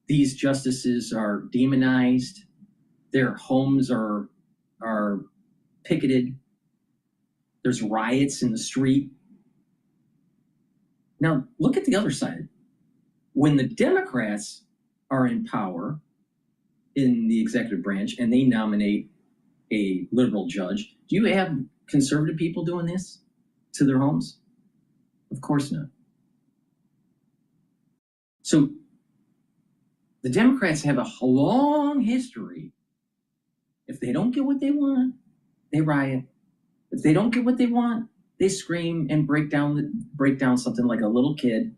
These justices are demonized. Their homes are picketed. There's riots in the street. Now, look at the other side. When the Democrats are in power in the executive branch and they nominate a liberal judge, do you have conservative people doing this to their homes? Of course not. So the Democrats have a long history. If they don't get what they want, they riot. If they don't get what they want, they scream and break down something like a little kid.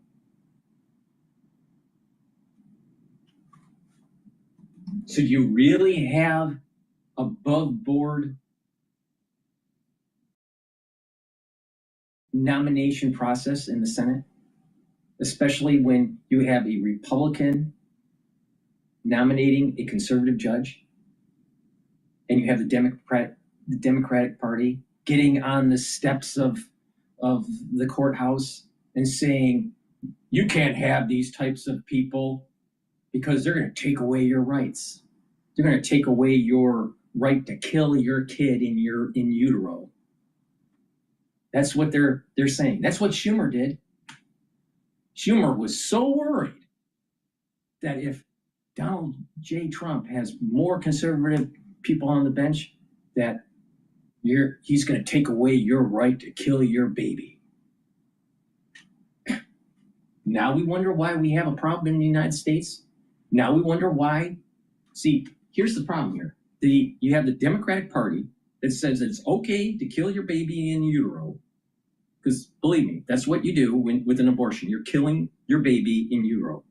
So do you really have above board nomination process in the Senate, especially when you have a Republican nominating a conservative judge, and you have the Democratic Party getting on the steps of the courthouse and saying, you can't have these types of people because they're going to take away your rights. They're going to take away your right to kill your kid in utero. That's what they're saying. That's what Schumer did. Schumer was so worried that if Donald J. Trump has more conservative people on the bench, that he's going to take away your right to kill your baby. Now we wonder why we have a problem in the United States. Now we wonder why. See, here's the problem here. You have the Democratic Party that says it's okay to kill your baby in utero. Because believe me, that's what you do with an abortion. You're killing your baby in utero.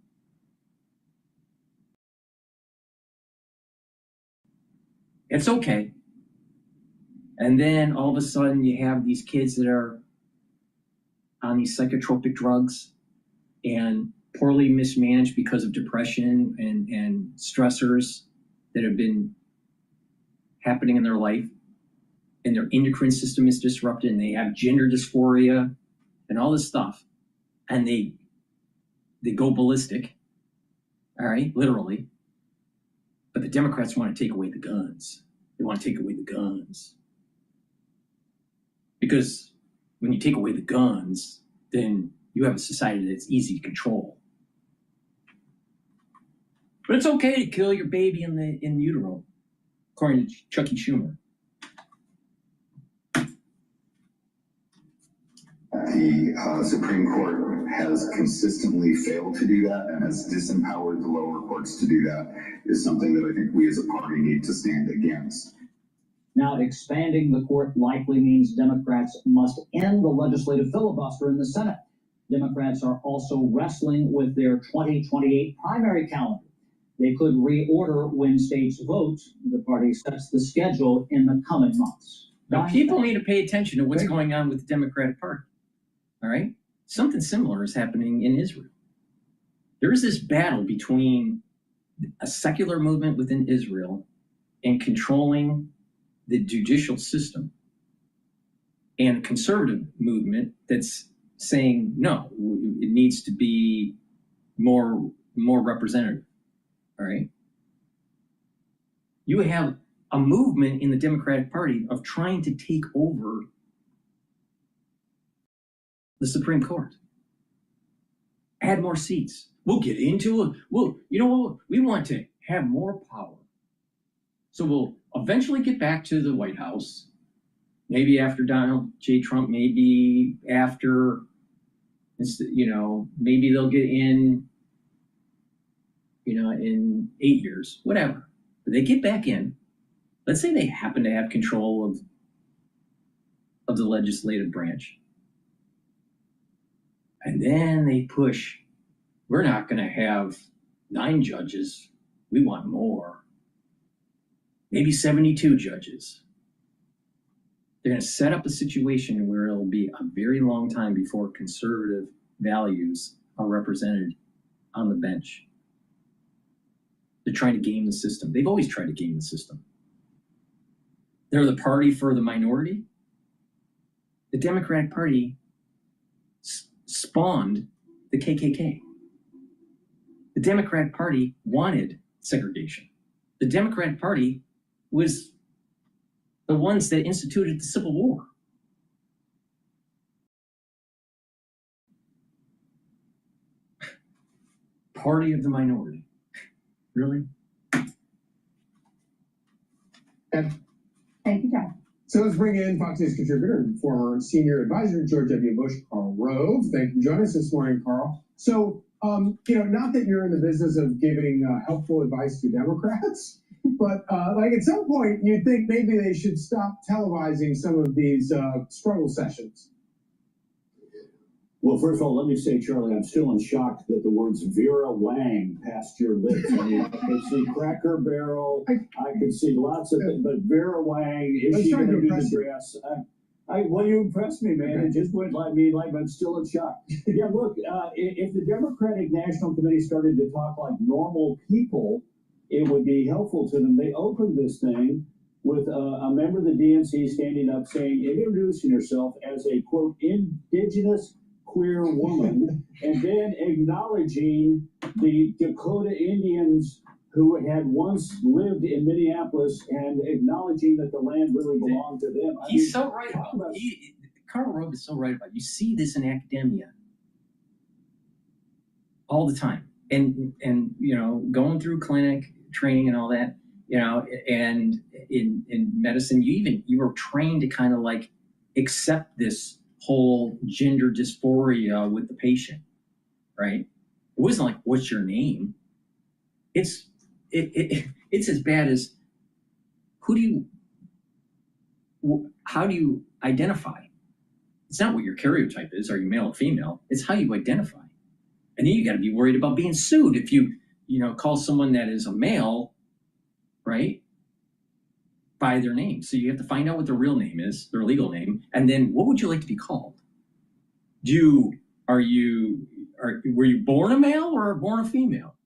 It's okay. And then all of a sudden you have these kids that are on these psychotropic drugs and poorly mismanaged because of depression and stressors that have been happening in their life. And their endocrine system is disrupted, and they have gender dysphoria and all this stuff. And they go ballistic, all right, literally. But the Democrats want to take away the guns. They want to take away the guns. Because when you take away the guns, then you have a society that's easy to control. But it's okay to kill your baby in utero, according to Chucky Schumer. The Supreme Court has consistently failed to do that and has disempowered the lower courts to do that is something that I think we as a party need to stand against. Now, expanding the court likely means Democrats must end the legislative filibuster in the Senate. Democrats are also wrestling with their 2028 primary calendar. They could reorder when states vote. The party sets the schedule in the coming months. Now, people need to pay attention to what's going on with the Democratic Party. All right? Something similar is happening in Israel. There is this battle between a secular movement within Israel and controlling the judicial system and a conservative movement that's saying, no, it needs to be more representative. All right? You have a movement in the Democratic Party of trying to take over the Supreme Court. Add more seats. We'll get into it. We want to have more power. So we'll eventually get back to the White House. Maybe after Donald J. Trump, maybe after, maybe they'll get in, in 8 years, whatever. But they get back in. Let's say they happen to have control of the legislative branch. And then they push, we're not going to have 9 judges. We want more. Maybe 72 judges. They're going to set up a situation where it'll be a very long time before conservative values are represented on the bench. They're trying to game the system. They've always tried to game the system. They're the party for the minority. The Democratic Party spawned the KKK. The Democratic Party wanted segregation. The Democratic Party was the ones that instituted the Civil War. Party of the minority. Really? Thank you, John. So let's bring in Fox News contributor and former senior advisor, George W. Bush, Karl Rove. Thank you for joining us this morning, Karl. So, not that you're in the business of giving helpful advice to Democrats, but at some point, you'd think maybe they should stop televising some of these struggle sessions. Well, first of all, let me say, Charlie, I'm still in shock that the words Vera Wang passed your lips. I mean, I could see Cracker Barrel, I could see lots of things, but Vera Wang, is she going to do the dress? Well, you impressed me, man. It just went like me, like I'm still in shock. Yeah, look, if the Democratic National Committee started to talk like normal people, it would be helpful to them. They opened this thing with a member of the DNC standing up saying, introducing herself as a, quote, indigenous queer woman, and then acknowledging the Dakota Indians who had once lived in Minneapolis and acknowledging that the land really belonged to them. He's so right about Karl Rove is so right about it. You see this in academia all the time, and you know, going through clinic training and all that, you know, and in medicine, you were trained to kind of like accept this whole gender dysphoria with the patient, right? It wasn't like, what's your name? It's as bad as how do you identify? It's not what your karyotype is, are you male or female? It's how you identify. And then you got to be worried about being sued if you call someone that is a male, right, by their name. So you have to find out what their real name is, their legal name, and then what would you like to be called? Were you born a male or born a female?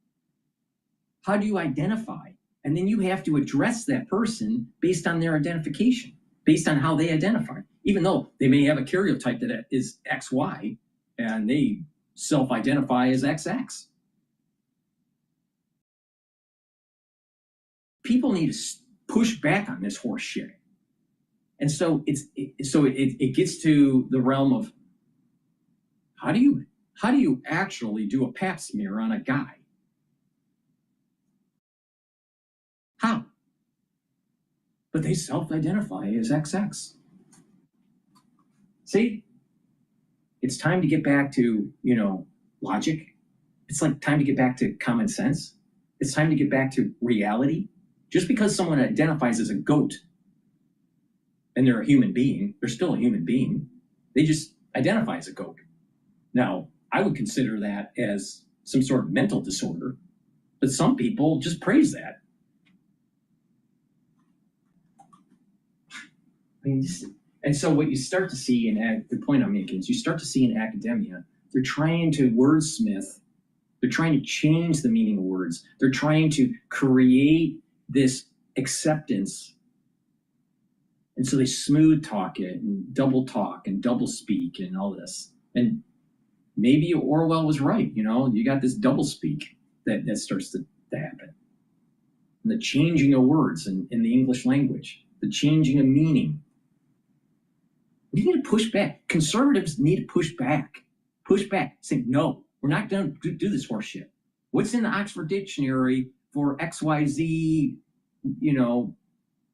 How do you identify? And then you have to address that person based on their identification, based on how they identify, even though they may have a karyotype that is XY and they self-identify as XX. People need to push back on this horse shit. And so it gets to the realm of how do you actually do a pap smear on a guy? How? But they self-identify as XX. See? It's time to get back to, logic. It's like time to get back to common sense. It's time to get back to reality. Just because someone identifies as a goat and they're a human being, they're still a human being. They just identify as a goat. Now, I would consider that as some sort of mental disorder, but some people just praise that. I mean, and so what you start to see the point I'm making is you start to see in academia, they're trying to wordsmith, they're trying to change the meaning of words. They're trying to create this acceptance. And so they smooth talk it and double talk and double speak and all this. And maybe Orwell was right, you got this double speak that starts to happen. And the changing of words in the English language, the changing of meaning. We need to push back. Conservatives need to push back. Push back. Say, no, we're not going to do this horse shit. What's in the Oxford Dictionary for XYZ,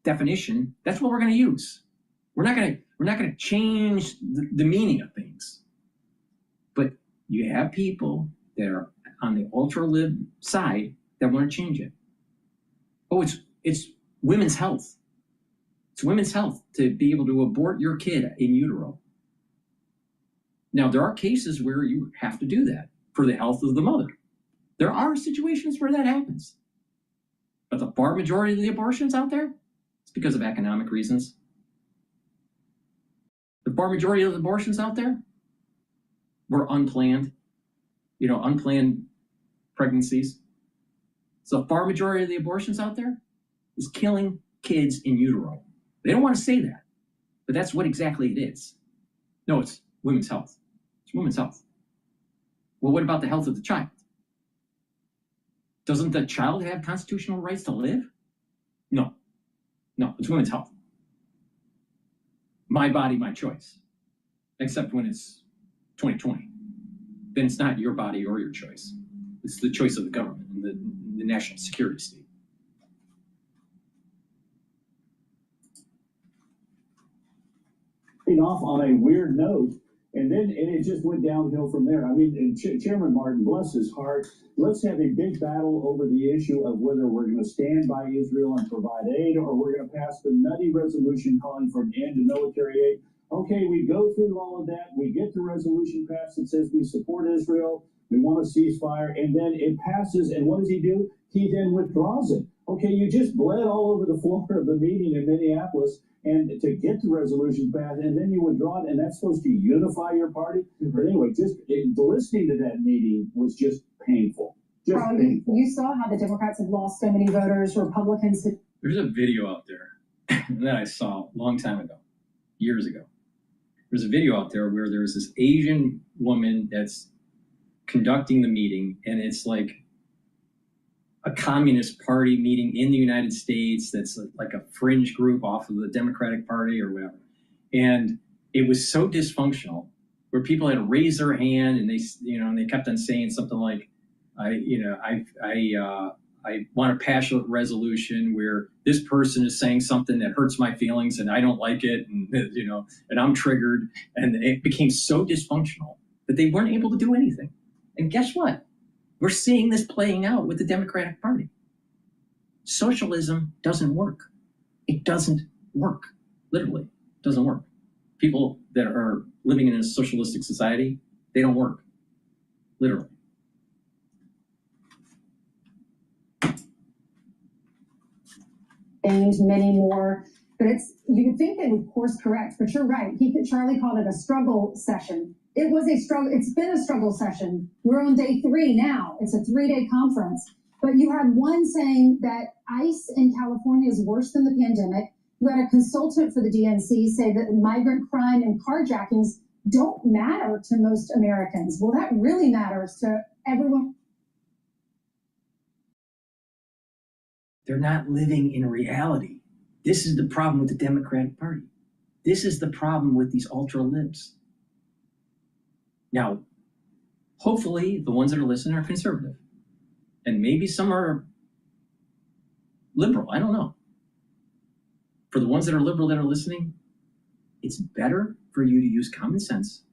definition? That's what we're going to use. We're not going to change the meaning of things. But you have people that are on the ultra-lib side that want to change it. Oh, it's women's health. It's women's health to be able to abort your kid in utero. Now, there are cases where you have to do that for the health of the mother. There are situations where that happens. But the far majority of the abortions out there, it's because of economic reasons. The far majority of the abortions out there were unplanned, unplanned pregnancies. So the far majority of the abortions out there is killing kids in utero. They don't want to say that, but that's what exactly it is. No, it's women's health. It's women's health. Well, what about the health of the child? Doesn't the child have constitutional rights to live? No, it's women's health. My body, my choice. Except when it's 2020. Then it's not your body or your choice. It's the choice of the government and the national security state. Off on a weird note, and it just went downhill from there. I mean, Chairman Martin, bless his heart, let's have a big battle over the issue of whether we're going to stand by Israel and provide aid, or we're going to pass the nutty resolution calling for an end to military aid. Okay, we go through all of that, we get the resolution passed that says we support Israel, we want a ceasefire, and then it passes, and what does he do? He then withdraws it. Okay, you just bled all over the floor of the meeting in Minneapolis and to get the resolution passed, and then you withdraw it, and that's supposed to unify your party? But anyway, listening to that meeting was just painful. Carl, you saw how the Democrats have lost so many voters, Republicans. There's a video out there that I saw a long time ago, years ago. There's a video out there where there's this Asian woman that's conducting the meeting, and it's like a communist party meeting in the United States that's like a fringe group off of the Democratic Party or whatever. And it was so dysfunctional where people had to raise their hand, and they kept on saying something like, I want to pass a resolution where this person is saying something that hurts my feelings and I don't like it, and I'm triggered. And it became so dysfunctional that they weren't able to do anything. And guess what? We're seeing this playing out with the Democratic Party. Socialism doesn't work. It doesn't work. Literally, it doesn't work. People that are living in a socialistic society, they don't work. Literally. Many more, but you would think they would course correct, but you're right. Charlie called it a struggle session. It was a struggle. It's been a struggle session. We're on day 3 now. It's a 3-day conference, but you had one saying that ICE in California is worse than the pandemic. You had a consultant for the DNC say that migrant crime and carjackings don't matter to most Americans. Well, that really matters to everyone. They're not living in reality. This is the problem with the Democratic Party. This is the problem with these ultra libs. Now, hopefully the ones that are listening are conservative. And maybe some are liberal, I don't know. For the ones that are liberal that are listening, it's better for you to use common sense.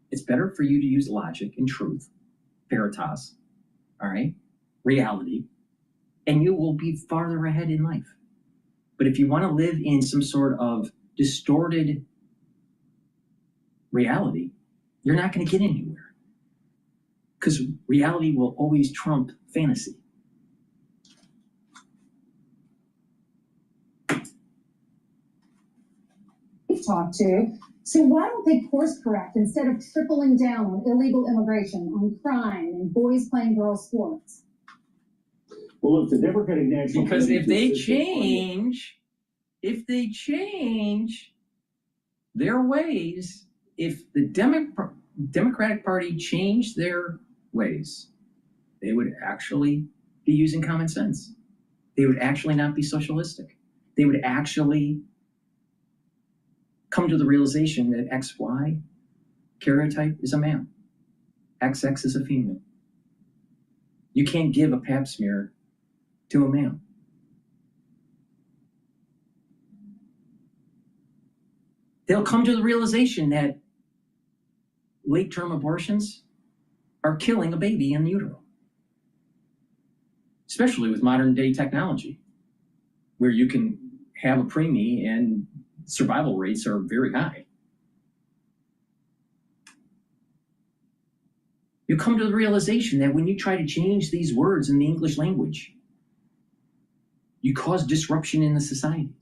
It's better for you to use logic and truth, veritas, all right, reality, and you will be farther ahead in life. But if you want to live in some sort of distorted reality, you're not going to get anywhere. Because reality will always trump fantasy. We've talked to. So why don't they course correct instead of tripling down on illegal immigration, on crime, and boys playing girls sports? Well, look, the Democratic National Because Committee if they change their ways, if the Democratic Party changed their ways, they would actually be using common sense. They would actually not be socialistic. They would actually come to the realization that XY karyotype is a male, XX is a female. You can't give a pap smear to a male. They'll come to the realization that late-term abortions are killing a baby in utero, especially with modern-day technology, where you can have a preemie and survival rates are very high. You come to the realization that when you try to change these words in the English language, you cause disruption in the society.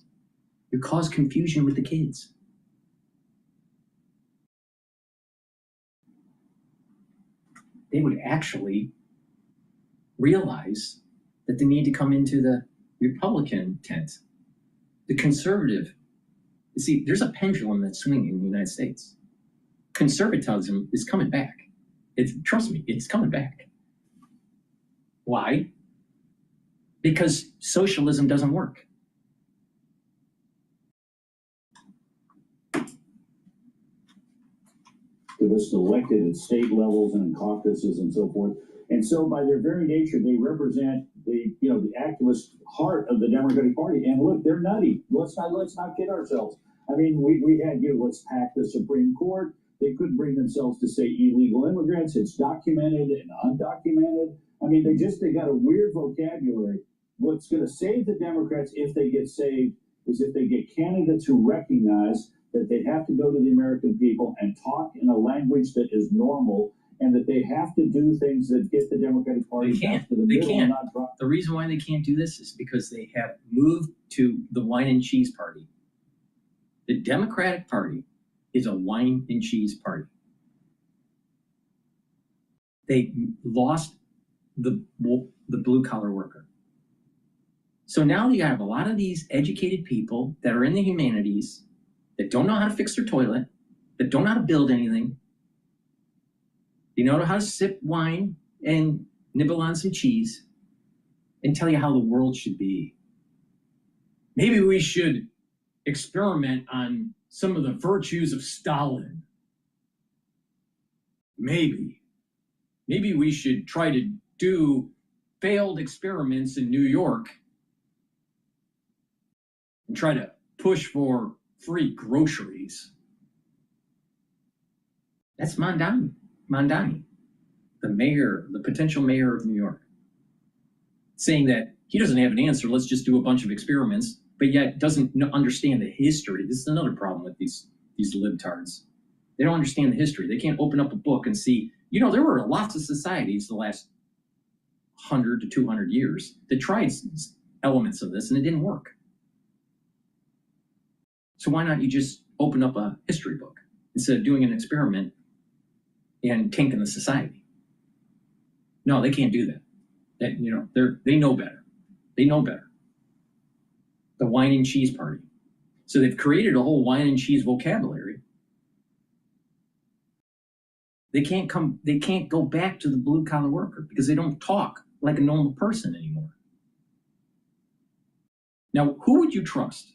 You cause confusion with the kids. They would actually realize that they need to come into the Republican tent, the conservative. You see, there's a pendulum that's swinging in the United States. Conservatism is coming back. Trust me, it's coming back. Why? Because socialism doesn't work. To this elected at state levels and in caucuses and so forth. And so by their very nature, they represent the activist heart of the Democratic Party. And look, they're nutty. Let's not kid ourselves. I mean, we had, let's pack the Supreme Court. They couldn't bring themselves to say illegal immigrants. It's documented and undocumented. I mean, they got a weird vocabulary. What's going to save the Democrats if they get saved is if they get candidates who recognize that they have to go to the American people and talk in a language that is normal, and that they have to do things that get the Democratic Party back to the middle. They can't. Not drop. The reason why they can't do this is because they have moved to the wine and cheese party. The Democratic Party is a wine and cheese party. They lost the blue collar worker. So now you have a lot of these educated people that are in the humanities that don't know how to fix their toilet, that don't know how to build anything. They know how to sip wine and nibble on some cheese and tell you how the world should be. Maybe we should experiment on some of the virtues of Stalin. Maybe we should try to do failed experiments in New York and try to push for free groceries. That's Mondani, the mayor, the potential mayor of New York, saying that he doesn't have an answer. Let's just do a bunch of experiments, but yet doesn't understand the history. This is another problem with these libtards. They don't understand the history. They can't open up a book and see, there were lots of societies the last 100 to 200 years that tried elements of this and it didn't work. So why not you just open up a history book instead of doing an experiment and tanking the society? No, they can't do that. They know better. They know better. The wine and cheese party. So they've created a whole wine and cheese vocabulary. They can't go back to the blue collar worker because they don't talk like a normal person anymore. Now, who would you trust?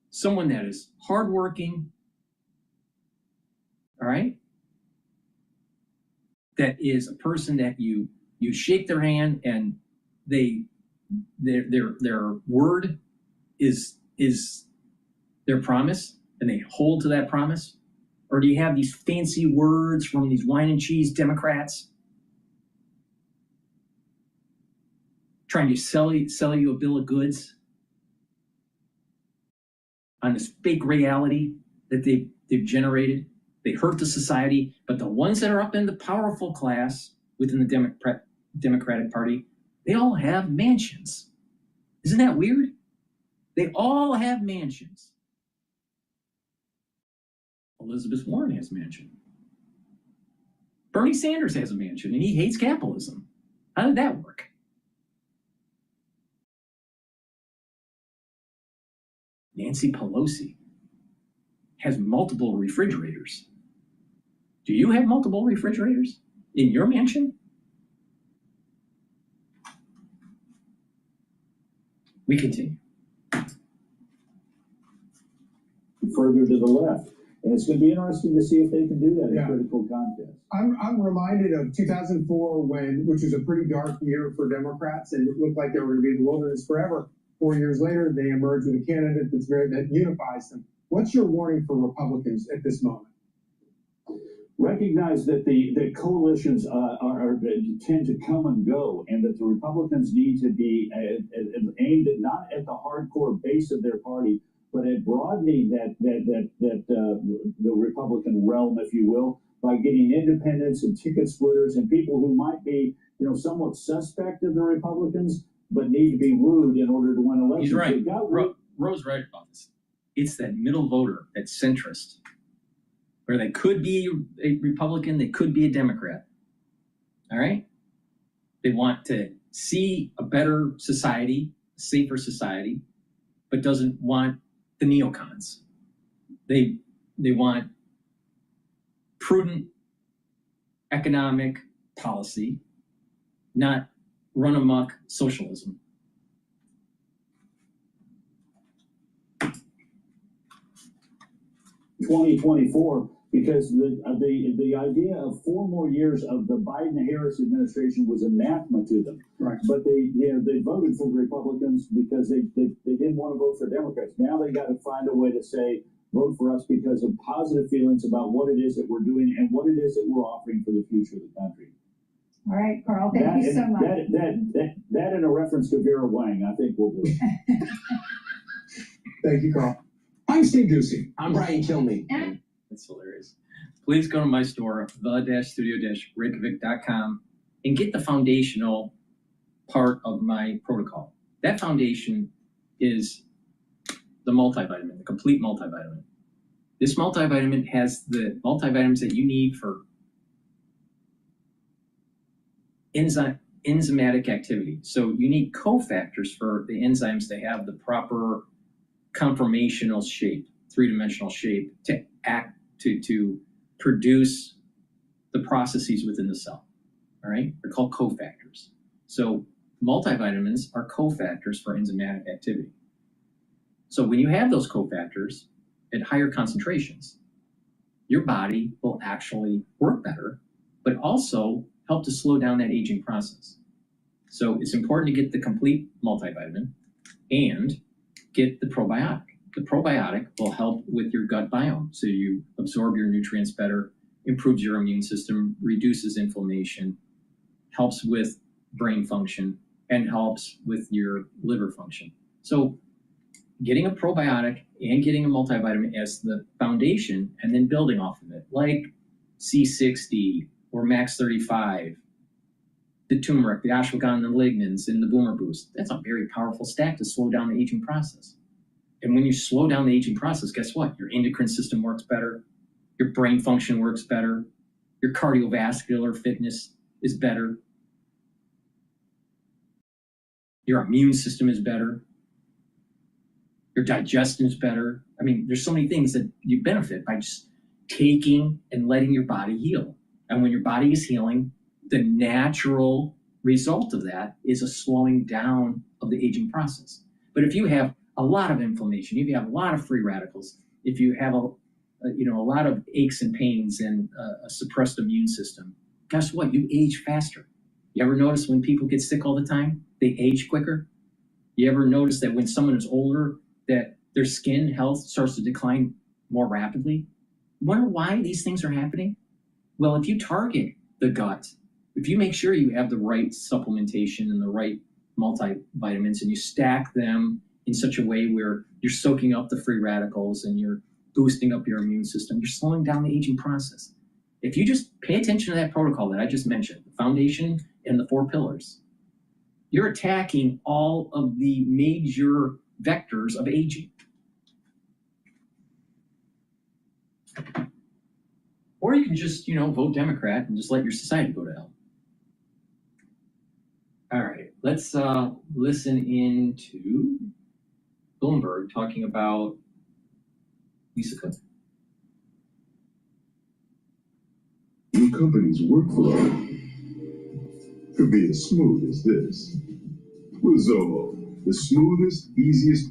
Someone that is hardworking, all right? That is a person that you shake their hand and their word is their promise and they hold to that promise? Or do you have these fancy words from these wine and cheese Democrats trying to sell you a bill of goods on this fake reality that they've generated? They hurt the society, but the ones that are up in the powerful class within the Democratic Party, they all have mansions. Isn't that weird? They all have mansions. Elizabeth Warren has a mansion. Bernie Sanders has a mansion, and he hates capitalism. How did that work? Nancy Pelosi has multiple refrigerators. Do you have multiple refrigerators in your mansion? We continue. Further to the left. And it's going to be interesting to see if they can do that in critical contest. I'm reminded of 2004 which was a pretty dark year for Democrats, and it looked like they were going to be in the wilderness forever. 4 years later, they emerged with a candidate that unifies them. What's your warning for Republicans at this moment? Recognize that the coalitions tend to come and go, and that the Republicans need to be aimed at not at the hardcore base of their party, but at broadening the Republican realm, if you will, by getting independents and ticket splitters and people who might be, somewhat suspect of the Republicans, but need to be wooed in order to win elections. He's right. Roe's right about this. It's that middle voter, that centrist, where they could be a Republican, they could be a Democrat. All right? They want to see a better society, a safer society, but doesn't want the neocons. They want prudent economic policy, not run amok socialism. (2024) because the idea of 4 more years of the Biden-Harris administration was anathema to them. Right. But they voted for the Republicans because they didn't want to vote for Democrats. Now they got to find a way to say, vote for us because of positive feelings about what it is that we're doing and what it is that we're offering for the future of the country. All right, Carl, thank you so much. That and a reference to Vera Wang, I think we'll do it. Thank you, Carl. I'm Steve Ducey. I'm Brian Kilmeade. That's hilarious. Please go to my store, the-studio-reykjavik.com, and get the foundational part of my protocol. That foundation is the multivitamin, the complete multivitamin. This multivitamin has the multivitamins that you need for enzymatic activity. So you need cofactors for the enzymes to have the proper conformational shape, three-dimensional shape, to act to produce the processes within the cell. All right, they're called cofactors. So multivitamins are cofactors for enzymatic activity. So when you have those cofactors at higher concentrations, your body will actually work better, but also help to slow down that aging process. So it's important to get the complete multivitamin and get the probiotic. The probiotic will help with your gut biome, so you absorb your nutrients better, improves your immune system, reduces inflammation, helps with brain function, and helps with your liver function. So getting a probiotic and getting a multivitamin as the foundation, and then building off of it, like C60 or Max 35, the turmeric, the ashwagandha, the lignans, and the boomer boost. That's a very powerful stack to slow down the aging process. And when you slow down the aging process, guess what? Your endocrine system works better, your brain function works better, your cardiovascular fitness is better, your immune system is better, your digestion is better. I mean, there's so many things that you benefit by just taking and letting your body heal. And when your body is healing, the natural result of that is a slowing down of the aging process. But if you have a lot of inflammation, if you have a lot of free radicals, if you have a lot of aches and pains and a suppressed immune system, guess what? You age faster. You ever notice when people get sick all the time, they age quicker? You ever notice that when someone is older, that their skin health starts to decline more rapidly? Wonder why these things are happening? Well, if you target the gut, if you make sure you have the right supplementation and the right multivitamins, and you stack them in such a way where you're soaking up the free radicals and you're boosting up your immune system, you're slowing down the aging process. If you just pay attention to that protocol that I just mentioned, the foundation and the 4 pillars, you're attacking all of the major vectors of aging. Or you can just, vote Democrat and just let your society go to hell. All right, let's listen in to Bloomberg talking about Lisa Cook. Your company's workflow could be as smooth as this. With Zoho, the smoothest, easiest.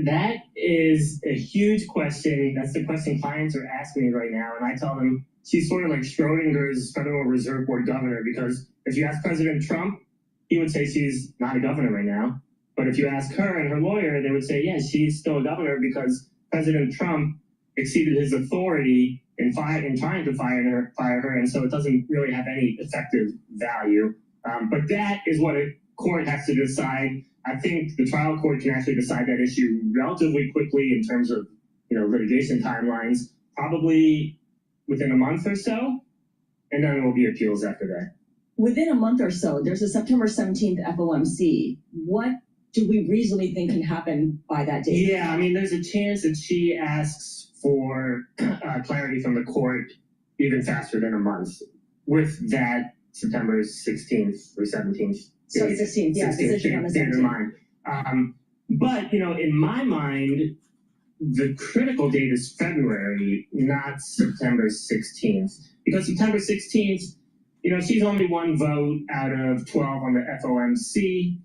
That is a huge question. That's the question clients are asking me right now. And I tell them she's sort of like Schrodinger's Federal Reserve Board governor, because if you ask President Trump, he would say she's not a governor right now. But if you ask her and her lawyer, they would say, yeah, she's still a governor because President Trump exceeded his authority in trying to fire her, and so it doesn't really have any effective value. But that is what a court has to decide. I think the trial court can actually decide that issue relatively quickly in terms of litigation timelines, probably within a month or so, and then there will be appeals after that. Within a month or so, there's a September 17th FOMC. What do we reasonably think can happen by that date? Yeah, I mean, there's a chance that she asks for clarity from the court even faster than a month with that September 16th or 17th. So 16th, yeah, decision on the 17th. But, in my mind, the critical date is February, not September 16th. Because September 16th, she's only one vote out of 12 on the FOMC.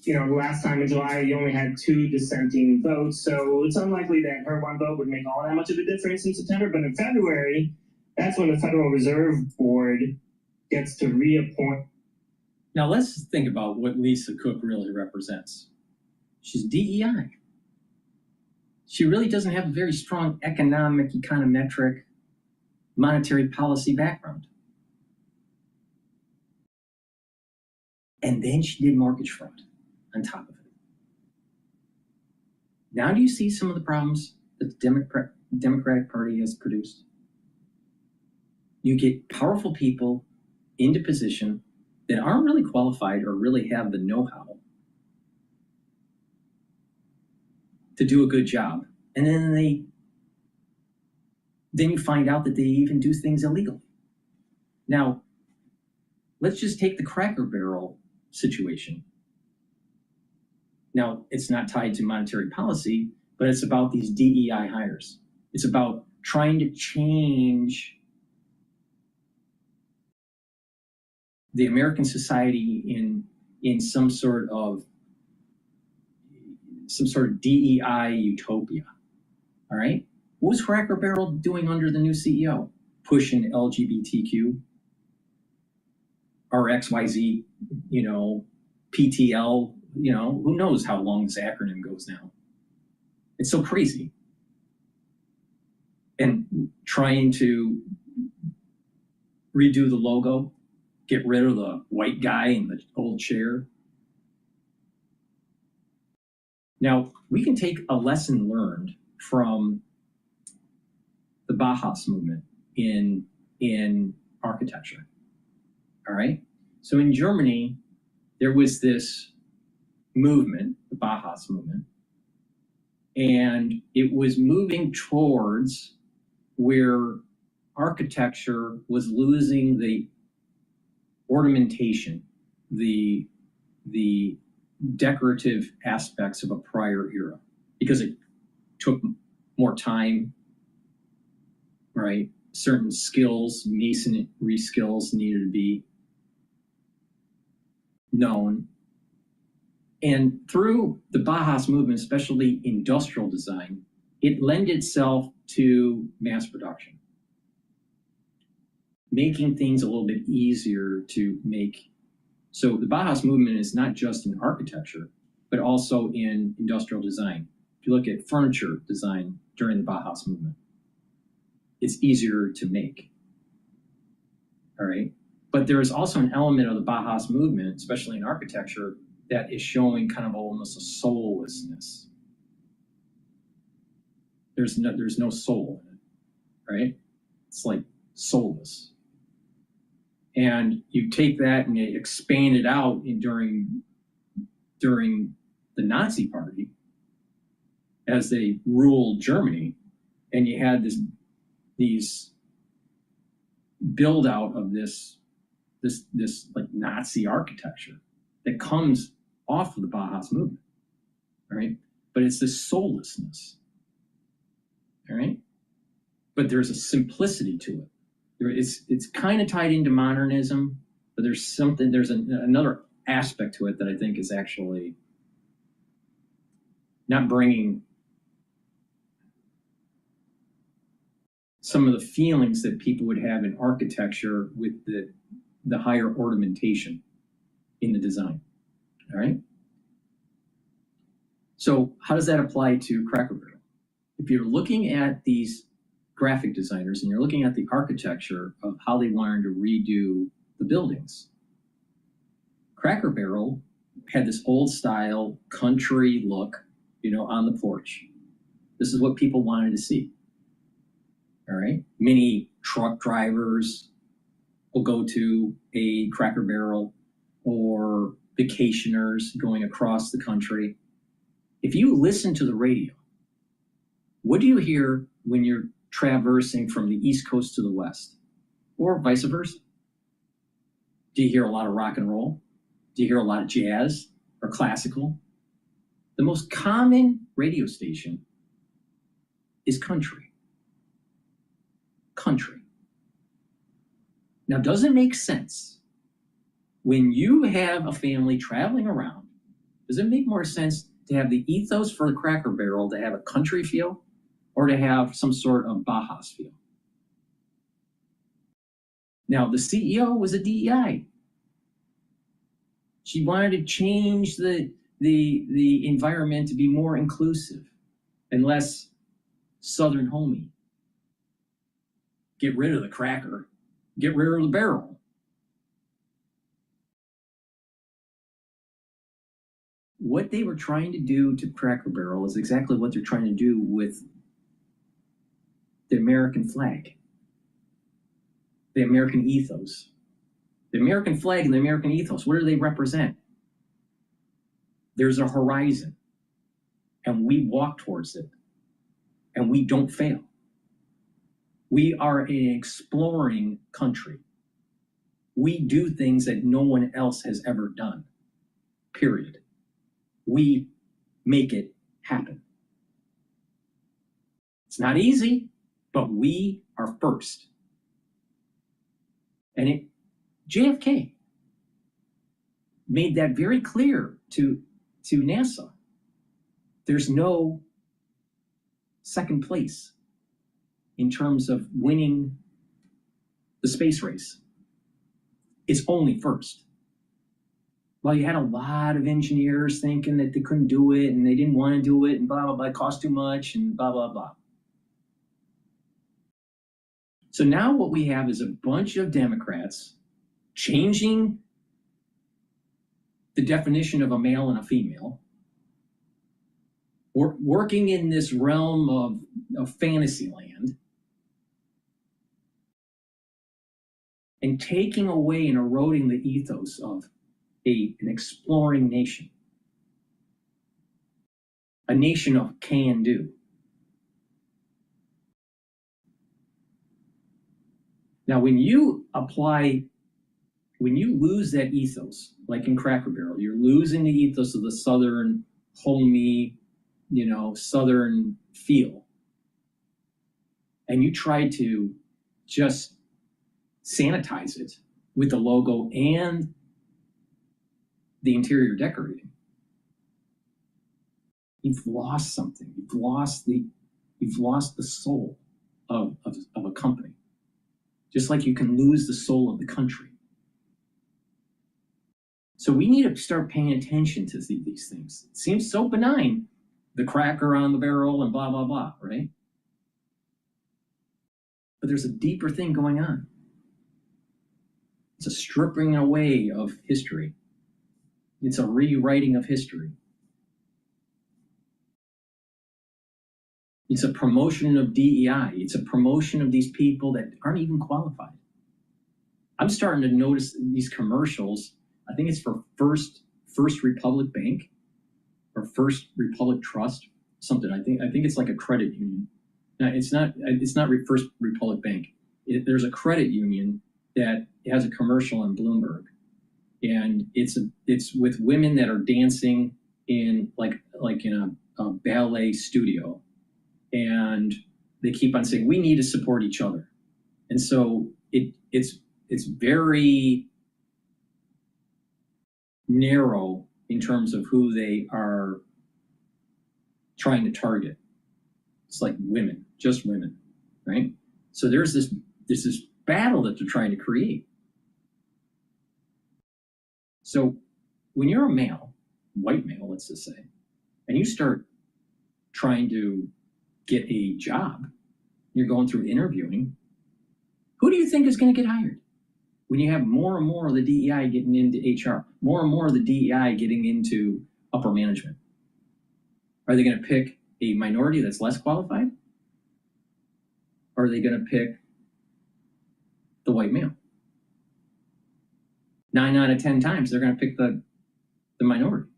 The last time in July, you only had 2 dissenting votes. So it's unlikely that her one vote would make all that much of a difference in September. But in February, that's when the Federal Reserve Board gets to reappoint. Now let's think about what Lisa Cook really represents. She's DEI. She really doesn't have a very strong economic, econometric, monetary policy background. And then she did mortgage fraud on top of it. Now do you see some of the problems that the Democratic Party has produced? You get powerful people into position that aren't really qualified or really have the know-how to do a good job. And then you find out that they even do things illegally. Now, let's just take the Cracker Barrel situation. Now, it's not tied to monetary policy, but it's about these DEI hires. It's about trying to change the American society in some sort of DEI utopia. All right? What was Cracker Barrel doing under the new CEO? Pushing LGBTQ or XYZ, PTL, who knows how long this acronym goes now. It's so crazy. And trying to redo the logo, get rid of the white guy in the old chair. Now, we can take a lesson learned from the Bauhaus movement in architecture. All right? So in Germany, there was this movement, the Bauhaus movement, and it was moving towards where architecture was losing the ornamentation, the decorative aspects of a prior era, because it took more time, right? Certain skills, masonry skills needed to be known. And through the Bauhaus movement, especially industrial design, it lent itself to mass production, making things a little bit easier to make. So the Bauhaus movement is not just in architecture, but also in industrial design. If you look at furniture design during the Bauhaus movement, it's easier to make. All right. But there is also an element of the Bauhaus movement, especially in architecture, that is showing kind of almost a soullessness. There's no soul in it, right? It's like soulless. And you take that and you expand it out during the Nazi Party as they ruled Germany, and you had these build out of this like Nazi architecture that comes off of the Bauhaus movement, right? But it's this soullessness, all right? But there's a simplicity to it. It's kind of tied into modernism, but there's another aspect to it that I think is actually not bringing some of the feelings that people would have in architecture with the higher ornamentation in the design, all right? So how does that apply to Cracker Barrel? If you're looking at these graphic designers and you're looking at the architecture of how they wanted to redo the buildings, Cracker Barrel had this old style country look, on the porch. This is what people wanted to see. All right. Many truck drivers will go to a Cracker Barrel, or vacationers going across the country. If you listen to the radio, what do you hear when you're traversing from the East Coast to the West, or vice versa? Do you hear a lot of rock and roll? Do you hear a lot of jazz or classical? The most common radio station is country. Country. Now, does it make sense when you have a family traveling around? Does it make more sense to have the ethos for the Cracker Barrel to have a country feel, or to have some sort of Bauhaus feel? Now, the CEO was a DEI. She wanted to change the environment to be more inclusive and less Southern homey. Get rid of the cracker, get rid of the barrel. What they were trying to do to Cracker Barrel is exactly what they're trying to do with the American flag, the American ethos. The American flag and the American ethos, what do they represent? There's a horizon, and we walk towards it, and we don't fail. We are an exploring country. We do things that no one else has ever done, period. We make it happen. It's not easy, but we are first. And JFK made that very clear to NASA. There's no second place in terms of winning the space race. It's only first. Well, you had a lot of engineers thinking that they couldn't do it and they didn't want to do it and blah, blah, blah, it cost too much and blah, blah, blah. So now what we have is a bunch of Democrats changing the definition of a male and a female, working in this realm of fantasy land, and taking away and eroding the ethos of an exploring nation, a nation of can do. Now, when you lose that ethos, like in Cracker Barrel, you're losing the ethos of the Southern, homey, Southern feel. And you try to just sanitize it with the logo and the interior decorating. You've lost something. You've lost the soul of a company. Just like you can lose the soul of the country. So we need to start paying attention to these things. It seems so benign, the cracker on the barrel and blah, blah, blah, right? But there's a deeper thing going on. It's a stripping away of history. It's a rewriting of history. It's a promotion of DEI. It's a promotion of these people that aren't even qualified. I'm starting to notice these commercials. I think it's for First Republic Bank or First Republic Trust, something. I think it's like a credit union. No, it's not First Republic Bank. There's a credit union that has a commercial on Bloomberg, and it's with women that are dancing in like in a ballet studio, and they keep on saying we need to support each other, and so it's very narrow in terms of who they are trying to target. It's like women, just women, right? So there's this battle that they're trying to create. So when you're a male, white male, let's just say, and you start trying to get a job, you're going through interviewing, who do you think is going to get hired? When you have more and more of the DEI getting into HR, more and more of the DEI getting into upper management, are they going to pick a minority that's less qualified? Or are they going to pick the white male? 9 out of 10 times, they're going to pick the minority,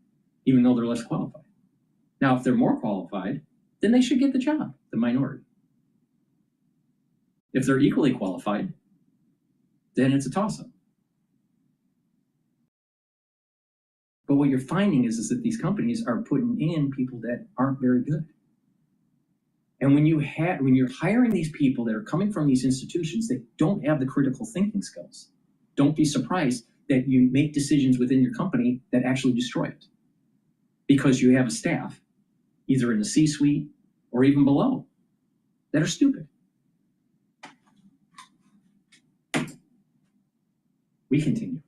even though they're less qualified. Now, if they're more qualified, then they should get the job, the minority. If they're equally qualified, then it's a toss-up. But what you're finding is that these companies are putting in people that aren't very good. And when you're hiring these people that are coming from these institutions that don't have the critical thinking skills, don't be surprised that you make decisions within your company that actually destroy it. Because you have a staff, either in the C-suite or even below, that are stupid. We continue.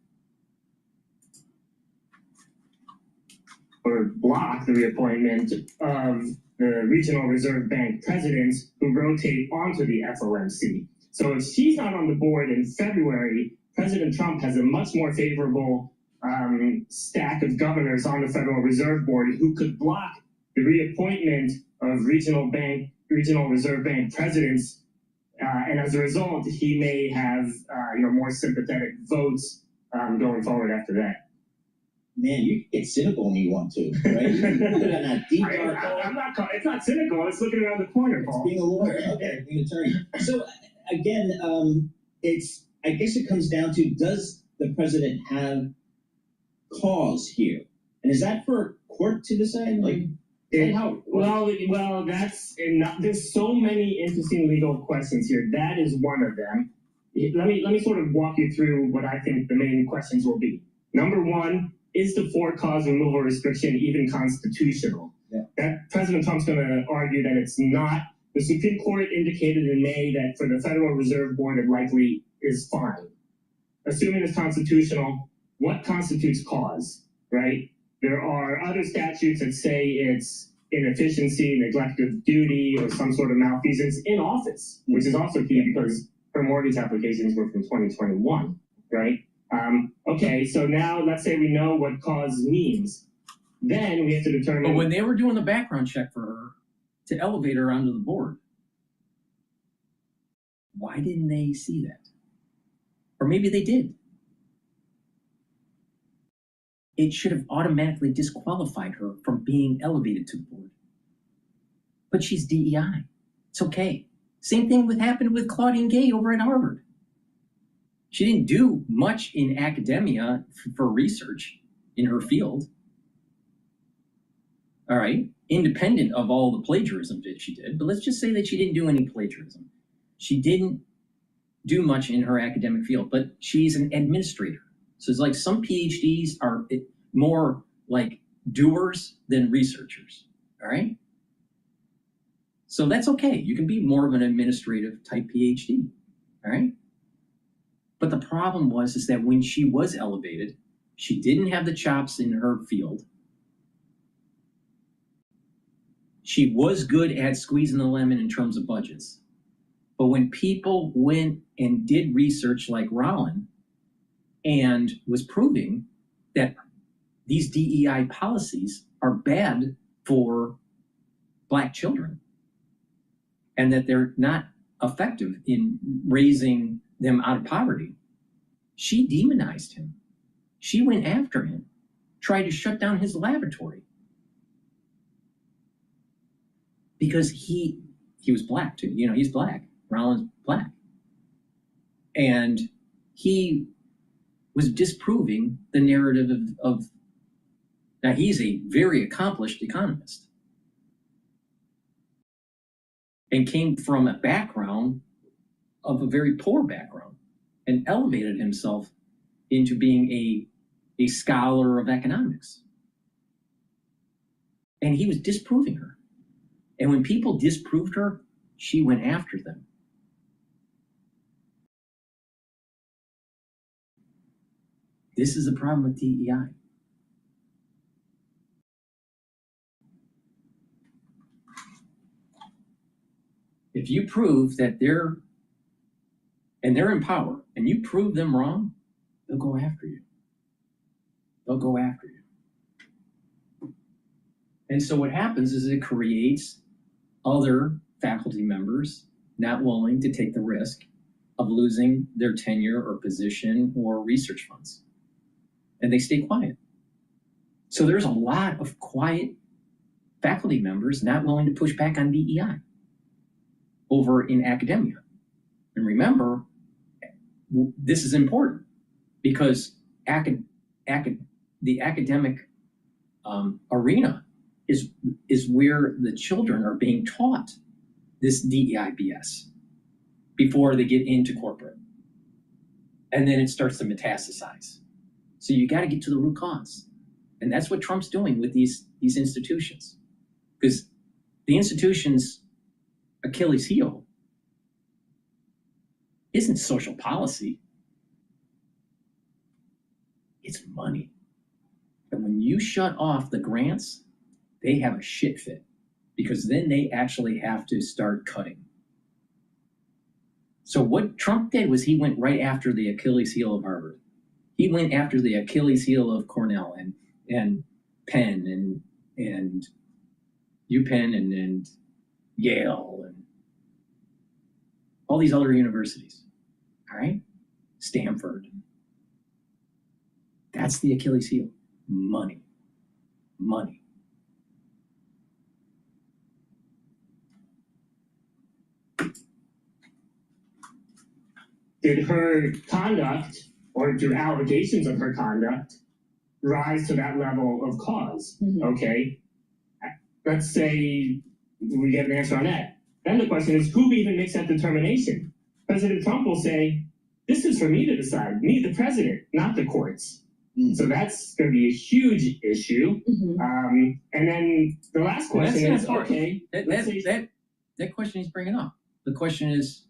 Or block the reappointment of the regional reserve bank presidents who rotate onto the FOMC. So if she's not on the board in February, President Trump has a much more favorable stack of governors on the Federal Reserve Board who could block the reappointment of regional reserve bank presidents And as a result, he may have more sympathetic votes going forward after that. Man, you can get cynical when you want to, right? You can put it on that deep dark hole. It's not cynical. It's looking around the corner, Paul. It's being a lawyer, okay, being an attorney. So again, I guess it comes down to, does the president have cause here, and is that for court to decide? Like, well, there's so many interesting legal questions here. That is one of them. Let me sort of walk you through what I think the main questions will be. Number one, is the for-cause removal restriction even constitutional? Yeah. That President Trump's going to argue that it's not. The Supreme Court indicated in May that for the Federal Reserve Board, it likely is fine. Assuming it's constitutional, what constitutes cause, right? There are other statutes that say it's inefficiency, neglect of duty, or some sort of malfeasance in office, which is also key because her mortgage applications were from 2021, right? Okay, so now let's say we know what cause means. Then we have to determine. But when they were doing the background check for her to elevate her onto the board, why didn't they see that? Or maybe they did. It should have automatically disqualified her from being elevated to the board. But she's DEI. It's okay. Same thing happened with Claudine Gay over at Harvard. She didn't do much in academia for research in her field. All right, independent of all the plagiarism that she did, but let's just say that she didn't do any plagiarism. She didn't do much in her academic field, but she's an administrator. So it's like some PhDs are more like doers than researchers, all right? So that's okay. You can be more of an administrative type PhD, all right? But the problem is that when she was elevated, she didn't have the chops in her field. She was good at squeezing the lemon in terms of budgets. But when people went and did research like Rollin and was proving that these DEI policies are bad for Black children and that they're not effective in raising them out of poverty, she demonized him. She went after him, tried to shut down his laboratory. Because he was Black too. You know, he's Black. Rollin's Black. And he was disproving the narrative of now he's a very accomplished economist and came from a background of a very poor background and elevated himself into being a scholar of economics. And he was disproving her. And when people disproved her, she went after them. This is a problem with DEI. If you prove that they're in power and you prove them wrong, they'll go after you. They'll go after you. And so what happens is it creates other faculty members not willing to take the risk of losing their tenure or position or research funds. And they stay quiet. So there's a lot of quiet faculty members not willing to push back on DEI over in academia. And remember, this is important because the academic arena is where the children are being taught this DEI BS before they get into corporate. And then it starts to metastasize. So you got to get to the root cause. And that's what Trump's doing with these institutions. Because the institution's Achilles heel isn't social policy. It's money. And when you shut off the grants, they have a shit fit because then they actually have to start cutting. So what Trump did was he went right after the Achilles heel of Harvard. He went after the Achilles heel of Cornell and Penn and UPenn and Yale and all these other universities, all right? Stanford. That's the Achilles heel. Money. Money. Did her conduct, or do allegations of her conduct, rise to that level of cause? Okay. Let's say we get an answer on that. Then the question is, who even makes that determination? President Trump will say, this is for me to decide, me, the president, not the courts. So that's going to be a huge issue. And then the last question is, okay. That question he's bringing up. The question is,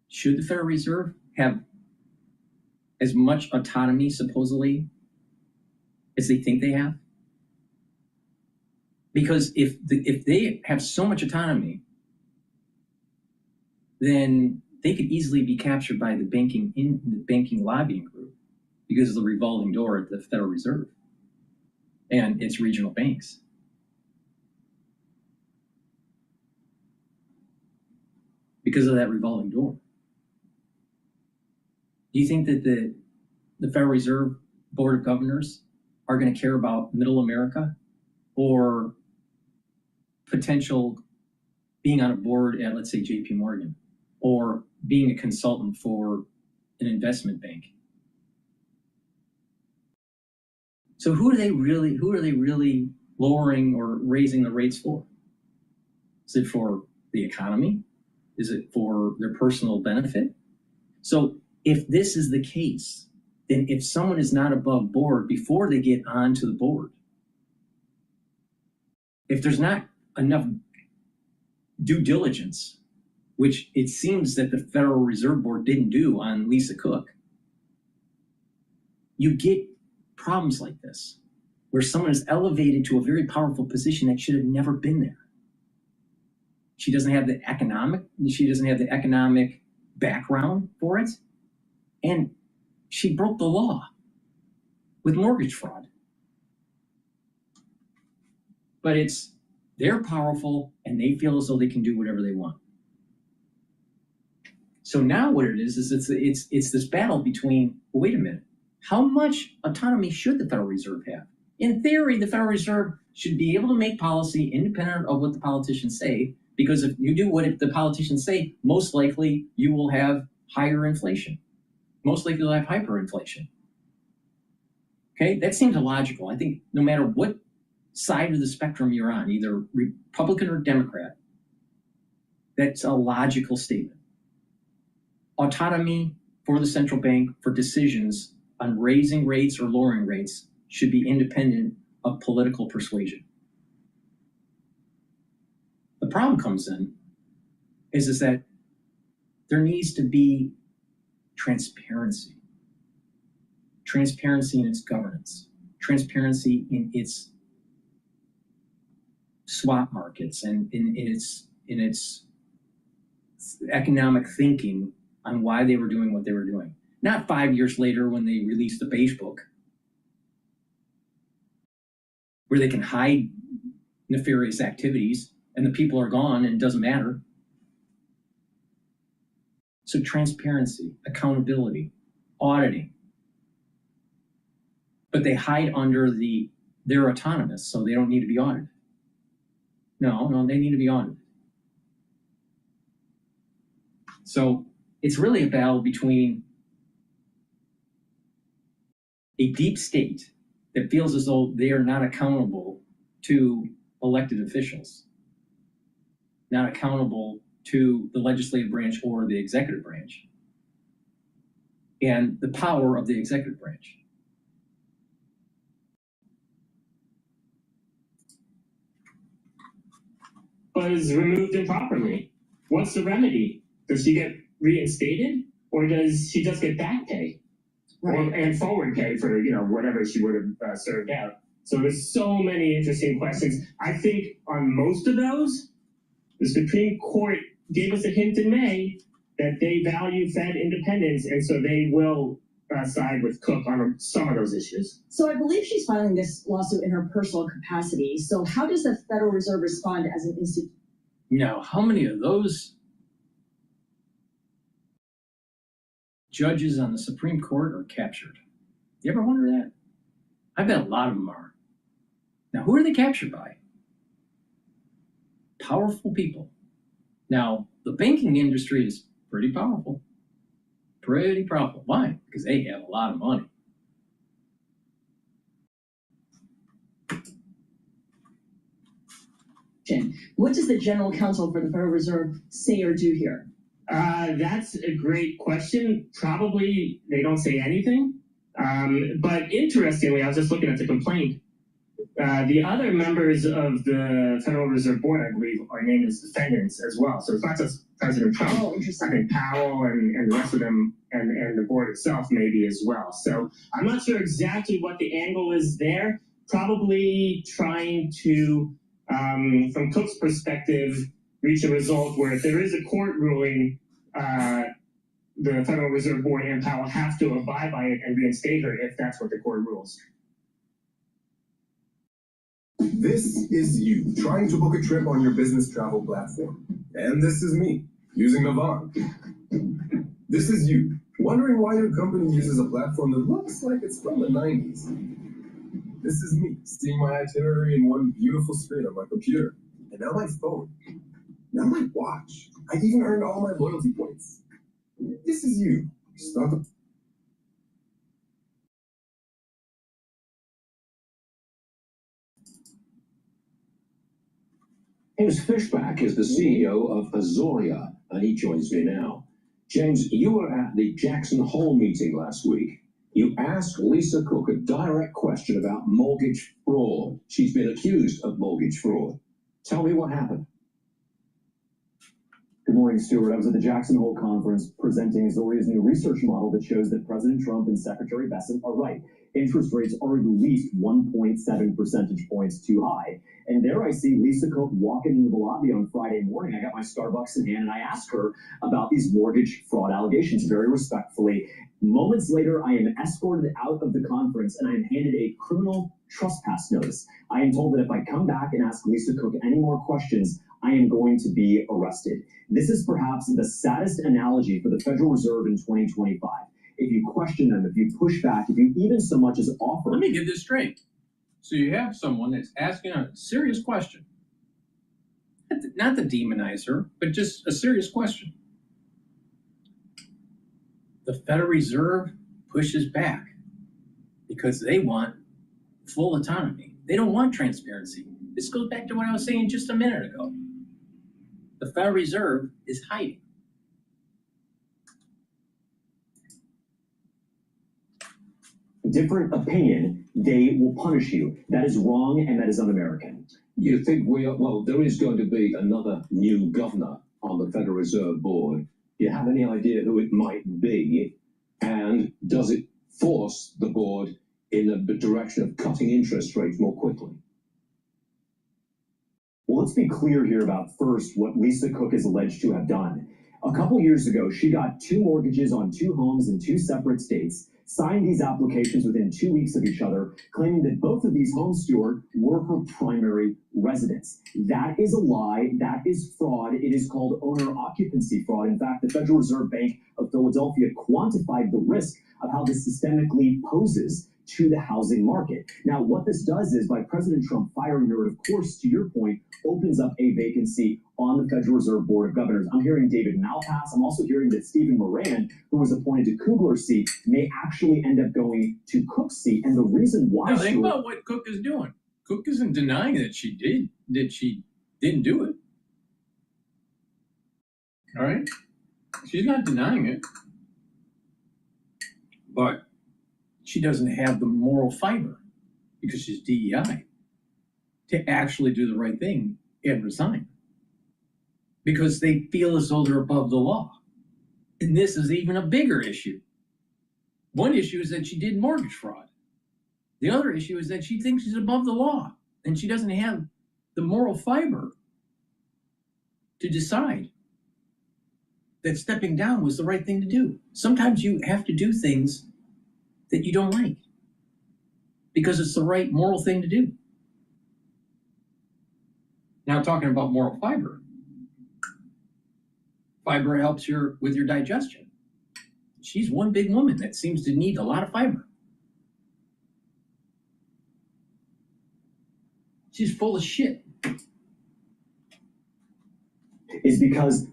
should the Federal Reserve have as much autonomy, supposedly, as they think they have? Because if they have so much autonomy, then they could easily be captured by the banking lobbying group because of the revolving door at the Federal Reserve and its regional banks. Because of that revolving door. Do you think that the Federal Reserve Board of Governors are going to care about middle America or potential being on a board at, let's say, JP Morgan, or being a consultant for an investment bank? So who are they really lowering or raising the rates for? Is it for the economy? Is it for their personal benefit? So if this is the case, then if someone is not above board before they get onto the board, if there's not enough due diligence, which it seems that the Federal Reserve Board didn't do on Lisa Cook, you get problems like this, where someone is elevated to a very powerful position that should have never been there. She doesn't have the economic background for it, and she broke the law with mortgage fraud. But they're powerful and they feel as though they can do whatever they want. So now what it is it's this battle between, well, wait a minute, how much autonomy should the Federal Reserve have? In theory, the Federal Reserve should be able to make policy independent of what the politicians say, because if you do what the politicians say, most likely you will have higher inflation. Most likely you'll have hyperinflation. Okay, that seems illogical. I think no matter what side of the spectrum you're on, either Republican or Democrat, that's a logical statement. Autonomy for the central bank for decisions on raising rates or lowering rates should be independent of political persuasion. The problem comes in is that there needs to be transparency. Transparency in its governance, transparency in its swap markets and in its economic thinking on why they were doing what they were doing. Not 5 years later when they released the Beige Book, where they can hide nefarious activities and the people are gone and it doesn't matter. So transparency, accountability, auditing. But they hide under they're autonomous, so they don't need to be audited. No, they need to be audited. So it's really a battle between a deep state that feels as though they are not accountable to elected officials, not accountable to the legislative branch or the executive branch, and the power of the executive branch. Was removed improperly. What's the remedy? Does she get reinstated, or does she just get back pay? Right. And forward pay for whatever she would have served out? So there's so many interesting questions. I think on most of those, the Supreme Court gave us a hint in May that they value Fed independence, and so they will side with Cook on some of those issues. So I believe she's filing this lawsuit in her personal capacity. So how does the Federal Reserve respond as an institution? Now, how many of those judges on the Supreme Court are captured. You ever wonder that? I bet a lot of them are. Now, who are they captured by? Powerful people. Now, the banking industry is pretty powerful. Pretty powerful. Why? Because they have a lot of money. What does the General Counsel for the Federal Reserve say or do here? That's a great question. Probably they don't say anything. But interestingly, I was just looking at the complaint. The other members of the Federal Reserve Board, I believe, are named as defendants as well. So it's not just President Trump. Oh, interesting. I think Powell and the rest of them and the board itself maybe as well. So I'm not sure exactly what the angle is there. Probably trying to, from Cook's perspective, reach a result where if there is a court ruling, the Federal Reserve Board and Powell have to abide by it and reinstate her if that's what the court rules. This is you trying to book a trip on your business travel platform. And this is me using Navan. This is you wondering why your company uses a platform that looks like it's from the 90s. This is me seeing my itinerary in one beautiful screen on my computer. And now my phone. Now my watch. I even earned all my loyalty points. This is you stuck up. James Fishback is the CEO of Azoria, and he joins me now. James, you were at the Jackson Hole meeting last week. You asked Lisa Cook a direct question about mortgage fraud. She's been accused of mortgage fraud. Tell me what happened. Good morning, Stuart. I was at the Jackson Hole conference presenting Azoria's new research model that shows that President Trump and Secretary Bessent are right. Interest rates are at least 1.7 percentage points too high. And there I see Lisa Cook walking into the lobby on Friday morning. I got my Starbucks in hand and I asked her about these mortgage fraud allegations very respectfully. Moments later, I am escorted out of the conference and I am handed a criminal trespass notice. I am told that if I come back and ask Lisa Cook any more questions, I am going to be arrested. This is perhaps the saddest analogy for the Federal Reserve in 2025. If you question them, if you push back, if you even so much as offer... Let me get this straight. So you have someone that's asking a serious question. Not to demonize her, but just a serious question. The Federal Reserve pushes back because they want full autonomy. They don't want transparency. This goes back to what I was saying just a minute ago. The Federal Reserve is hiding. Different opinion, they will punish you. That is wrong and that is un-American. You think there is going to be another new governor on the Federal Reserve Board. Do you have any idea who it might be? And does it force the board in the direction of cutting interest rates more quickly? Well, let's be clear here about first what Lisa Cook is alleged to have done. A couple years ago, she got 2 mortgages on 2 homes in 2 separate states, signed these applications within 2 weeks of each other, claiming that both of these homes, Stuart, were her primary residence. That is a lie. That is fraud. It is called owner occupancy fraud. In fact, the Federal Reserve Bank of Philadelphia quantified the risk of how this systemically poses to the housing market. Now, what this does is, by President Trump firing her, of course, to your point, opens up a vacancy on the Federal Reserve Board of Governors. I'm hearing David Malpass. I'm also hearing that Stephen Moran, who was appointed to Kugler's seat, may actually end up going to Cook's seat. And the reason why... Now, think about what Cook is doing. Cook isn't denying that she didn't do it. All right? She's not denying it. But she doesn't have the moral fiber, because she's DEI, to actually do the right thing and resign. Because they feel as though they're above the law. And this is even a bigger issue. One issue is that she did mortgage fraud. The other issue is that she thinks she's above the law, and she doesn't have the moral fiber to decide that stepping down was the right thing to do. Sometimes you have to do things that you don't like because it's the right moral thing to do. Now, talking about moral fiber. Fiber helps with your digestion. she's one big woman that seems to need a lot of fiber. She's full of shit. Is because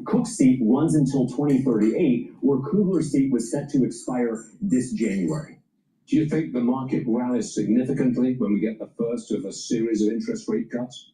Cook's seat runs until 2038, where Kugler's seat was set to expire this January. Do you think the market rallies significantly when we get the first of a series of interest rate cuts?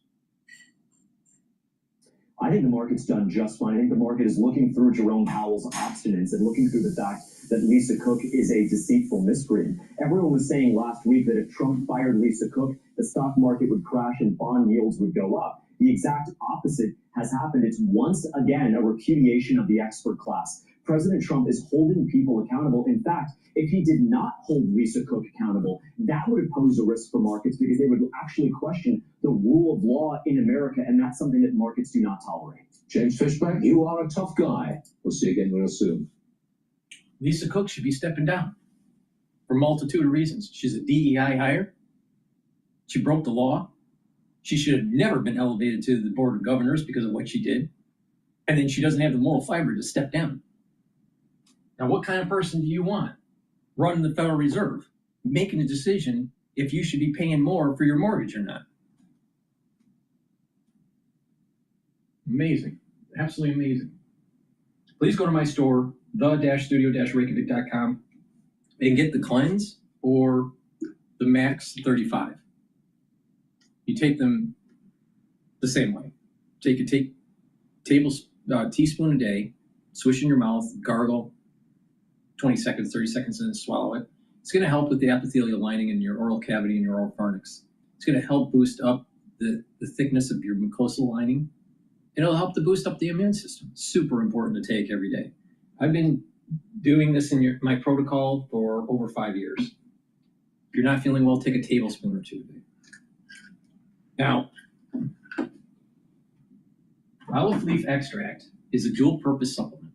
I think the market's done just fine. I think the market is looking through Jerome Powell's obstinance and looking through the fact that Lisa Cook is a deceitful miscreant. Everyone was saying last week that if Trump fired Lisa Cook, the stock market would crash and bond yields would go up. The exact opposite has happened. It's once again a repudiation of the expert class. President Trump is holding people accountable. In fact, if he did not hold Lisa Cook accountable, that would pose a risk for markets because they would actually question the rule of law in America, and that's something that markets do not tolerate. James Fishback, you are a tough guy. We'll see you again real soon. Lisa Cook should be stepping down for a multitude of reasons. She's a DEI hire. She broke the law. She should have never been elevated to the board of governors because of what she did. And then she doesn't have the moral fiber to step down. Now, what kind of person do you want running the Federal Reserve, making a decision if you should be paying more for your mortgage or not? Amazing. Absolutely amazing. Please go to my store, the-studio-reykjavik.com, and get the cleanse or the max 35. You take them the same way. Take a teaspoon a day, swish in your mouth, gargle, 20 seconds, 30 seconds, and then swallow it. It's going to help with the epithelial lining in your oral cavity and your oral pharynx. It's going to help boost up the thickness of your mucosal lining. And it'll help to boost up the immune system. Super important to take every day. I've been doing this in my protocol for over 5 years. If you're not feeling well, take a tablespoon or two a day. Now, olive leaf extract is a dual-purpose supplement.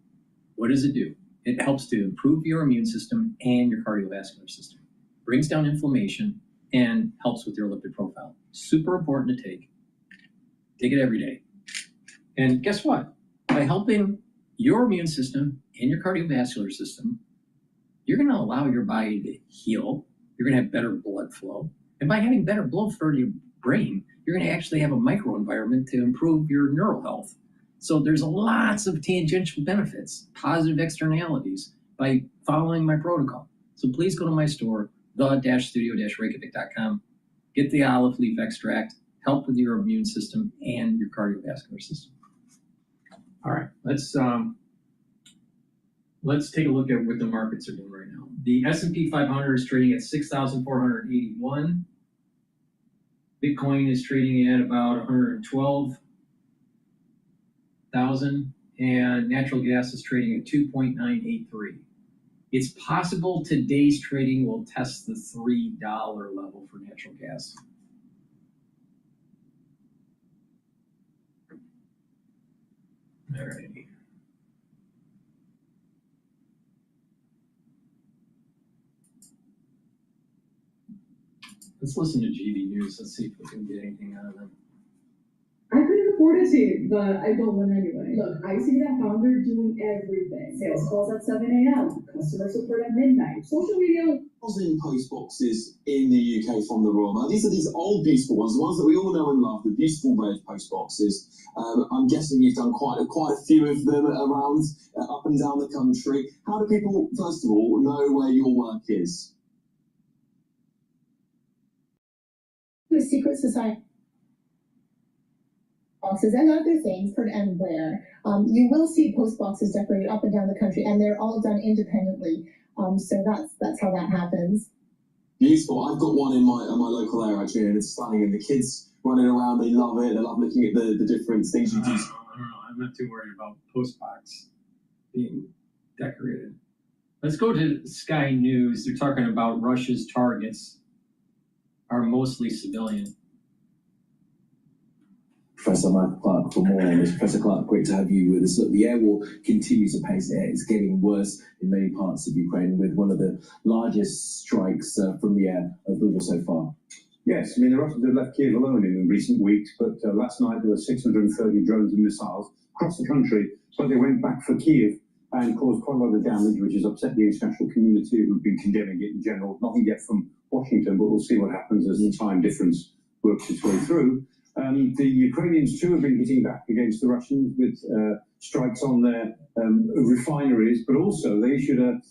What does it do? It helps to improve your immune system and your cardiovascular system. Brings down inflammation and helps with your lipid profile. Super important to take. Take it every day. And guess what? By helping your immune system and your cardiovascular system, you're going to allow your body to heal. You're going to have better blood flow. And by having better blood flow to your brain, you're going to actually have a microenvironment to improve your neural health. So there's lots of tangential benefits, positive externalities by following my protocol. So please go to my store, the-studio-reykjavik.com, get the olive leaf extract, help with your immune system and your cardiovascular system. All right, let's take a look at what the markets are doing right now. The S&P 500 is trading at 6,481. Bitcoin is trading at about 112,000, and natural gas is trading at 2.983. It's possible today's trading will test the $3 level for natural gas. All right. Let's listen to GD News. Let's see if we can get anything out of them. I couldn't afford it to, but I don't win anyway. Look, I see that founder doing everything. Sales calls at 7 a.m., customer support at midnight, social media. In post boxes in the UK from the Royal Mail. These are these old beautiful ones, the ones that we all know and love, the beautiful red post boxes. I'm guessing you've done quite a few of them around up and down the country. How do people, first of all, know where your work is? The secret society boxes and other things for and where you will see post boxes decorated up and down the country, and they're all done independently. So that's how that happens. Beautiful. I've got one in my local area actually, and it's stunning. And the kids running around, they love it. They love looking at the different things you do. I don't know. I'm not too worried about postbox being decorated. Let's go to Sky News. They're talking about Russia's targets are mostly civilian. Professor Michael Clark for more on this. Professor Clark, great to have you with us. Look, the air war continues apace. It's getting worse in many parts of Ukraine, with one of the largest strikes from the air of the war so far. Yes, I mean, the Russians have left Kiev alone in recent weeks, but last night there were 630 drones and missiles across the country, but they went back for Kiev and caused quite a lot of damage, which has upset the international community who've been condemning it in general. Nothing yet from Washington, but we'll see what happens as the time difference works its way through. The Ukrainians too have been hitting back against the Russians with strikes on their refineries, but also they issued an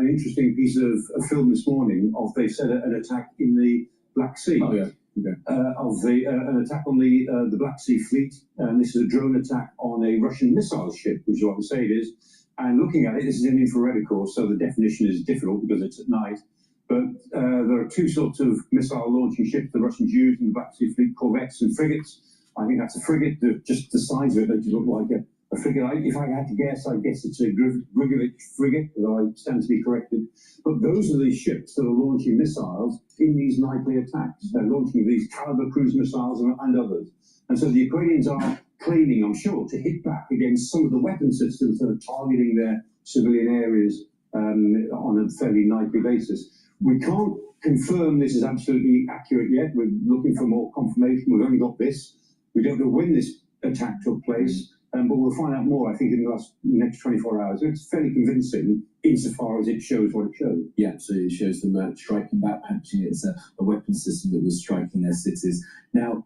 interesting piece of film this morning of, they said, an attack in the Black Sea. Oh, yeah. Okay. An attack on the Black Sea fleet. And this is a drone attack on a Russian missile ship, which is what they say it is. And looking at it, this is an infrared, of course, so the definition is difficult because it's at night. But there are two sorts of missile launching ships the Russians use in the Black Sea fleet, corvettes and frigates. I think that's a frigate. Just the size of it, they just look like a frigate. If I had to guess, I guess it's a Reykjavik frigate, although I stand to be corrected. But those are the ships that are launching missiles in these nightly attacks. They're launching these caliber cruise missiles and others. And so the Ukrainians are claiming, I'm sure, to hit back against some of the weapon systems that are targeting their civilian areas on a fairly nightly basis. We can't confirm this is absolutely accurate yet. We're looking for more confirmation. We've only got this. We don't know when this attack took place, but we'll find out more, I think, in the next 24 hours. It's fairly convincing insofar as it shows what it shows. Yeah, so it shows them striking back, patching it as a weapon system that was striking their cities. Now,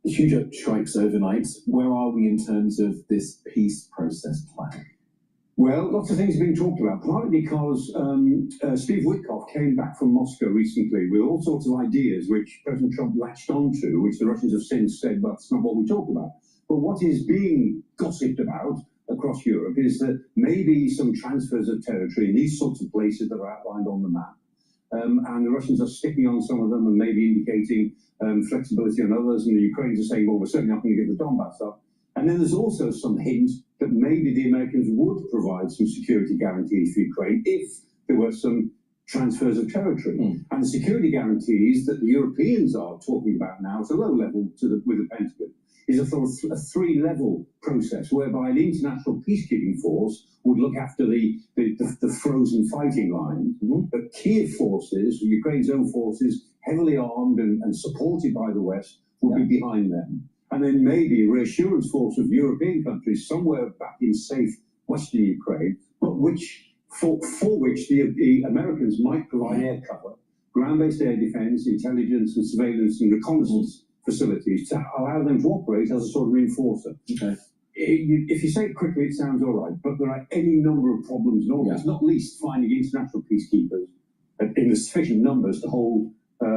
huge strikes overnight. Where are we in terms of this peace process plan? Well, lots of things have been talked about, partly because Steve Witkoff came back from Moscow recently with all sorts of ideas which President Trump latched onto, which the Russians have since said, but that's not what we talked about. But what is being gossiped about across Europe is that maybe some transfers of territory in these sorts of places that are outlined on the map. And the Russians are sticking on some of them and maybe indicating flexibility on others, and the Ukrainians are saying, well, we're certainly not going to give the Donbass up. And then there's also some hint that maybe the Americans would provide some security guarantees for Ukraine if there were some transfers of territory. And the security guarantees that the Europeans are talking about now at a low level with the Pentagon is a three-level process whereby an international peacekeeping force would look after the frozen fighting line. But Kiev forces, Ukraine's own forces, heavily armed and supported by the West, would be behind them. And then maybe a reassurance force of European countries somewhere back in safe Western Ukraine, but for which the Americans might provide air cover, ground-based air defense, intelligence and surveillance and reconnaissance facilities to allow them to operate as a sort of reinforcer. Okay. If you say it quickly, it sounds all right, but there are any number of problems in all this, not least finding international peacekeepers in the sufficient numbers to hold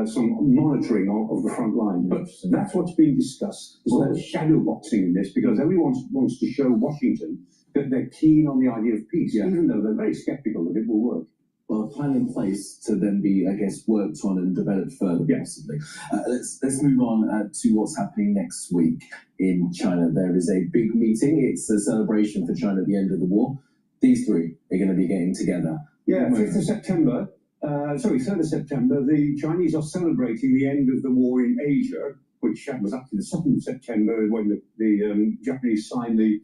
some monitoring of the front line. But that's what's being discussed. There's a lot of shadow boxing in this because everyone wants to show Washington that they're keen on the idea of peace, even though they're very skeptical that it will work. Well, a plan in place to then be, I guess, worked on and developed further, possibly. Let's move on to what's happening next week in China. There is a big meeting. It's a celebration for China at the end of the war. These three are going to be getting together. Yeah, 5th of September. 3rd of September, the Chinese are celebrating the end of the war in Asia, which was up to the 2nd of September when the Japanese signed the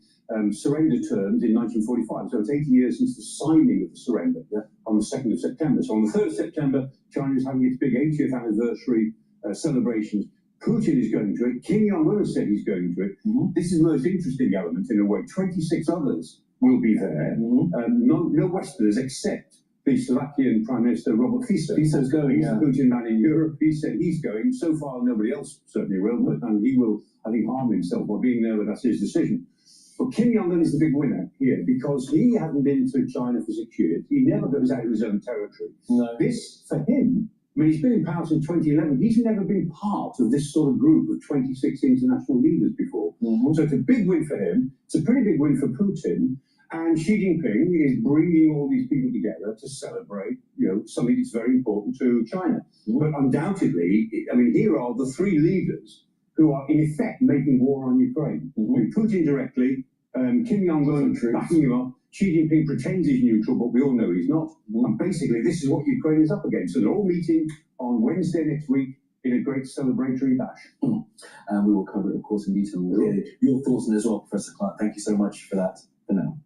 surrender terms in 1945. So it's 80 years since the signing of the surrender on the 2nd of September. So on the 3rd of September, China is having its big 80th anniversary celebrations. Putin is going to it. Kim Jong-un has said he's going to it. This is the most interesting element in a way. 26 others will be there. No Westerners except the Slovakian Prime Minister Robert Fico. Fico's going, He's the Putin man in Europe. He said he's going. So far, nobody else certainly will, but he will, I think, harm himself by being there, but that's his decision. But Kim Jong-un is the big winner here because he hasn't been to China for 6 years. He never goes out of his own territory. This, for him, I mean, he's been in power since 2011. He's never been part of this sort of group of 26 international leaders before. So it's a big win for him. It's a pretty big win for Putin. And Xi Jinping is bringing all these people together to celebrate, something that's very important to China. But undoubtedly, I mean, here are the three leaders who are in effect making war on Ukraine. I mean, Putin directly, Kim Jong-un backing him up, Xi Jinping pretends he's neutral, but we all know he's not. And basically, this is what Ukraine is up against. So they're all meeting on Wednesday next week in a great celebratory bash. And we will cover it, of course, in detail. We'll hear your thoughts on it as well, Professor Clark. Thank you so much for that for now.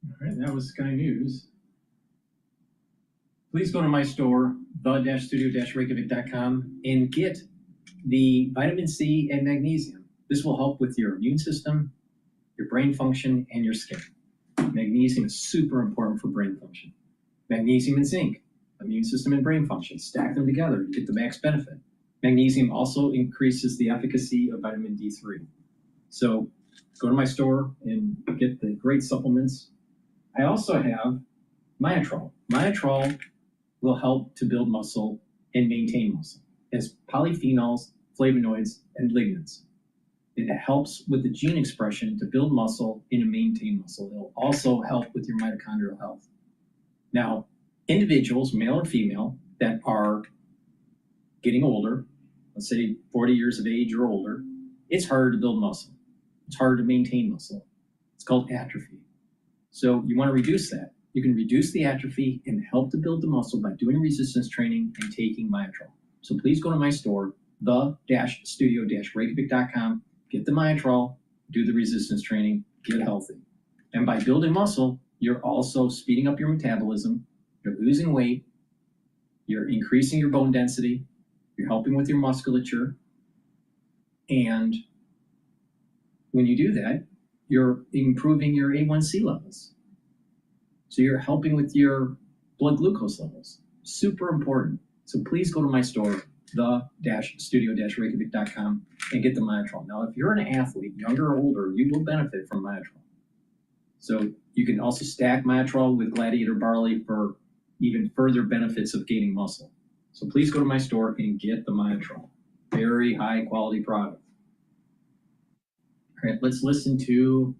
All right, that was Sky News. Please go to my store, the-studio-reykjavik.com, and get the vitamin C and magnesium. This will help with your immune system, your brain function, and your skin. Magnesium is super important for brain function. Magnesium and zinc, immune system and brain function. Stack them together to get the max benefit. Magnesium also increases the efficacy of vitamin D3. So go to my store and get the great supplements. I also have Myotrol. Myotrol will help to build muscle and maintain muscle. It has polyphenols, flavonoids, and lignans. It helps with the gene expression to build muscle and to maintain muscle. It'll also help with your mitochondrial health. Now, individuals, male or female, that are getting older, let's say 40 years of age or older, it's harder to build muscle. It's harder to maintain muscle. It's called atrophy. So you want to reduce that. You can reduce the atrophy and help to build the muscle by doing resistance training and taking Myotrol. So please go to my store, the-studio-reykjavik.com, get the Myotrol, do the resistance training, get healthy. And by building muscle, you're also speeding up your metabolism, you're losing weight, you're increasing your bone density, you're helping with your musculature, and when you do that, you're improving your A1C levels. So you're helping with your blood glucose levels. Super important. So please go to my store, the-studio-reykjavik.com, and get the Myotrol. Now, if you're an athlete, younger or older, you will benefit from Myotrol. So you can also stack Myotrol with Gladiator Barley for even further benefits of gaining muscle. So please go to my store and get the Myotrol. Very high quality product. All right, let's listen to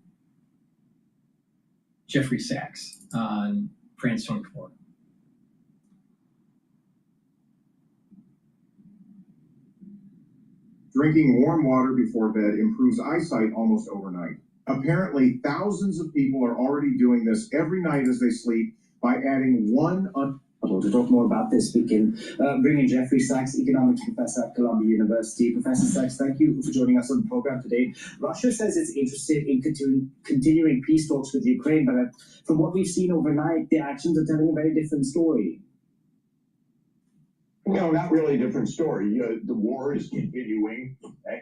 Jeffrey Sachs on France 24. Drinking warm water before bed improves eyesight almost overnight. Apparently, thousands of people are already doing this every night as they sleep by adding one. To talk more about this, we can bring in Jeffrey Sachs, economics professor at Columbia University. Professor Sachs, thank you for joining us on the program today. Russia says it's interested in continuing peace talks with Ukraine, but from what we've seen overnight, the actions are telling a very different story. No, not really a different story. The war is continuing,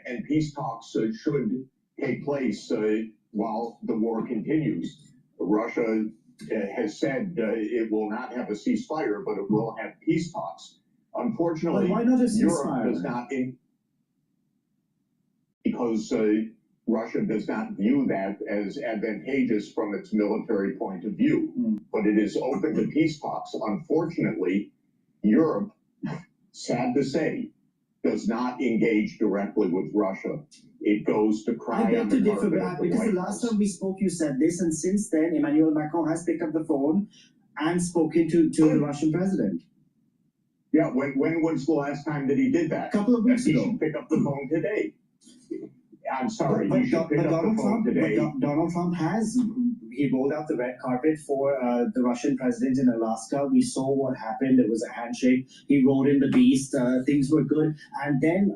and peace talks should take place while the war continues. Russia has said it will not have a ceasefire, but it will have peace talks. Unfortunately, why not a ceasefire? Europe does not, because Russia does not view that as advantageous from its military point of view. But it is open to peace talks. Unfortunately, Europe, sad to say, does not engage directly with Russia. It goes to cry on the carpet of the because White the last House. time we spoke, you said this, and since then, Emmanuel Macron has picked up the phone and spoken to the Russian president. Yeah, when was the last time that he did that? A couple of weeks ago. He should pick up the phone today. I'm sorry, he should pick up the phone today. Donald Trump he rolled out the red carpet for the Russian president in Alaska. We saw what happened. There was a handshake. He rode in the beast. Things were good. And then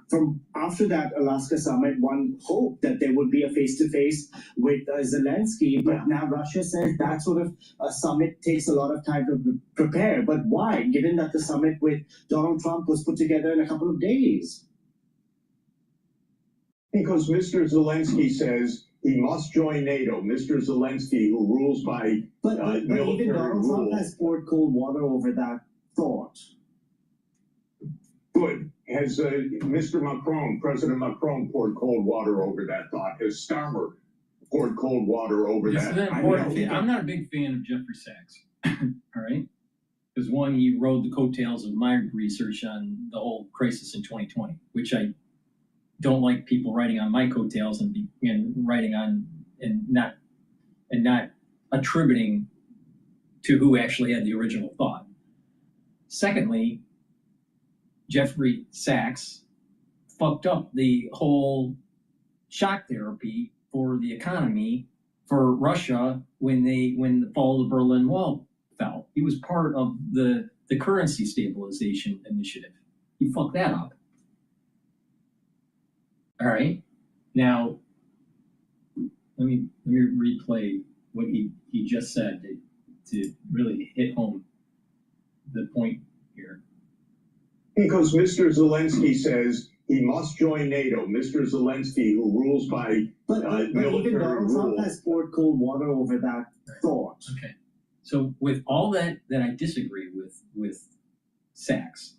from after that Alaska summit, one hoped that there would be a face-to-face with Zelensky. But now Russia says that sort of a summit takes a lot of time to prepare. But why, given that the summit with Donald Trump was put together in a couple of days? Because Mr. Zelensky says he must join NATO. Mr. Zelensky, who rules by But military even Donald rule. Trump has poured cold water over that thought. Good. Has Mr. Macron, President Macron, poured cold water over that thought? Has Starmer poured cold water over This that? is an important thing. I'm not a big fan of Jeffrey Sachs. All right? Because one, he rode the coattails of my research on the whole crisis in 2020, which I don't like people writing on my coattails and writing on and not attributing to who actually had the original thought. Secondly, Jeffrey Sachs fucked up the whole shock therapy for the economy for Russia when the fall of the Berlin Wall fell. He was part of the currency stabilization initiative. He fucked that up. All right. Now, let me replay what he just said to really hit home the point here. Because Mr. Zelensky says He must join NATO. Mr. Zelensky, who rules by But even military Donald Trump rule. has poured cold water over that thought. Okay. So with all that I disagree with Sachs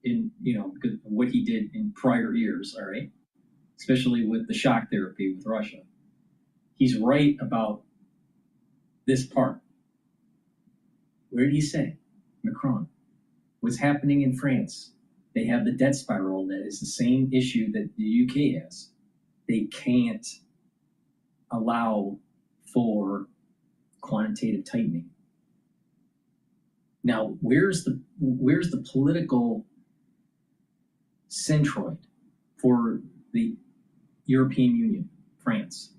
in, because of what he did in prior years, all right, especially with the shock therapy with Russia, he's right about this part. Where did he say? Macron. What's happening in France? They have the debt spiral that is the same issue that the UK has. They can't allow for quantitative tightening. Now, where's the political centroid for the European Union? France.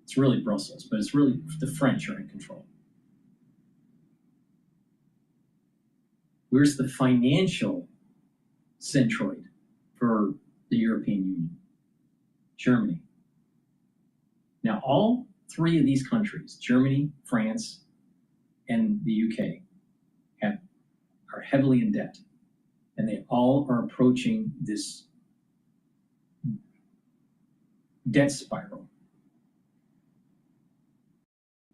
It's really Brussels, but it's really the French are in control. Where's the financial centroid for the European Union? Germany. Now, all three of these countries, Germany, France, and the UK, are heavily in debt. And they all are approaching this debt spiral.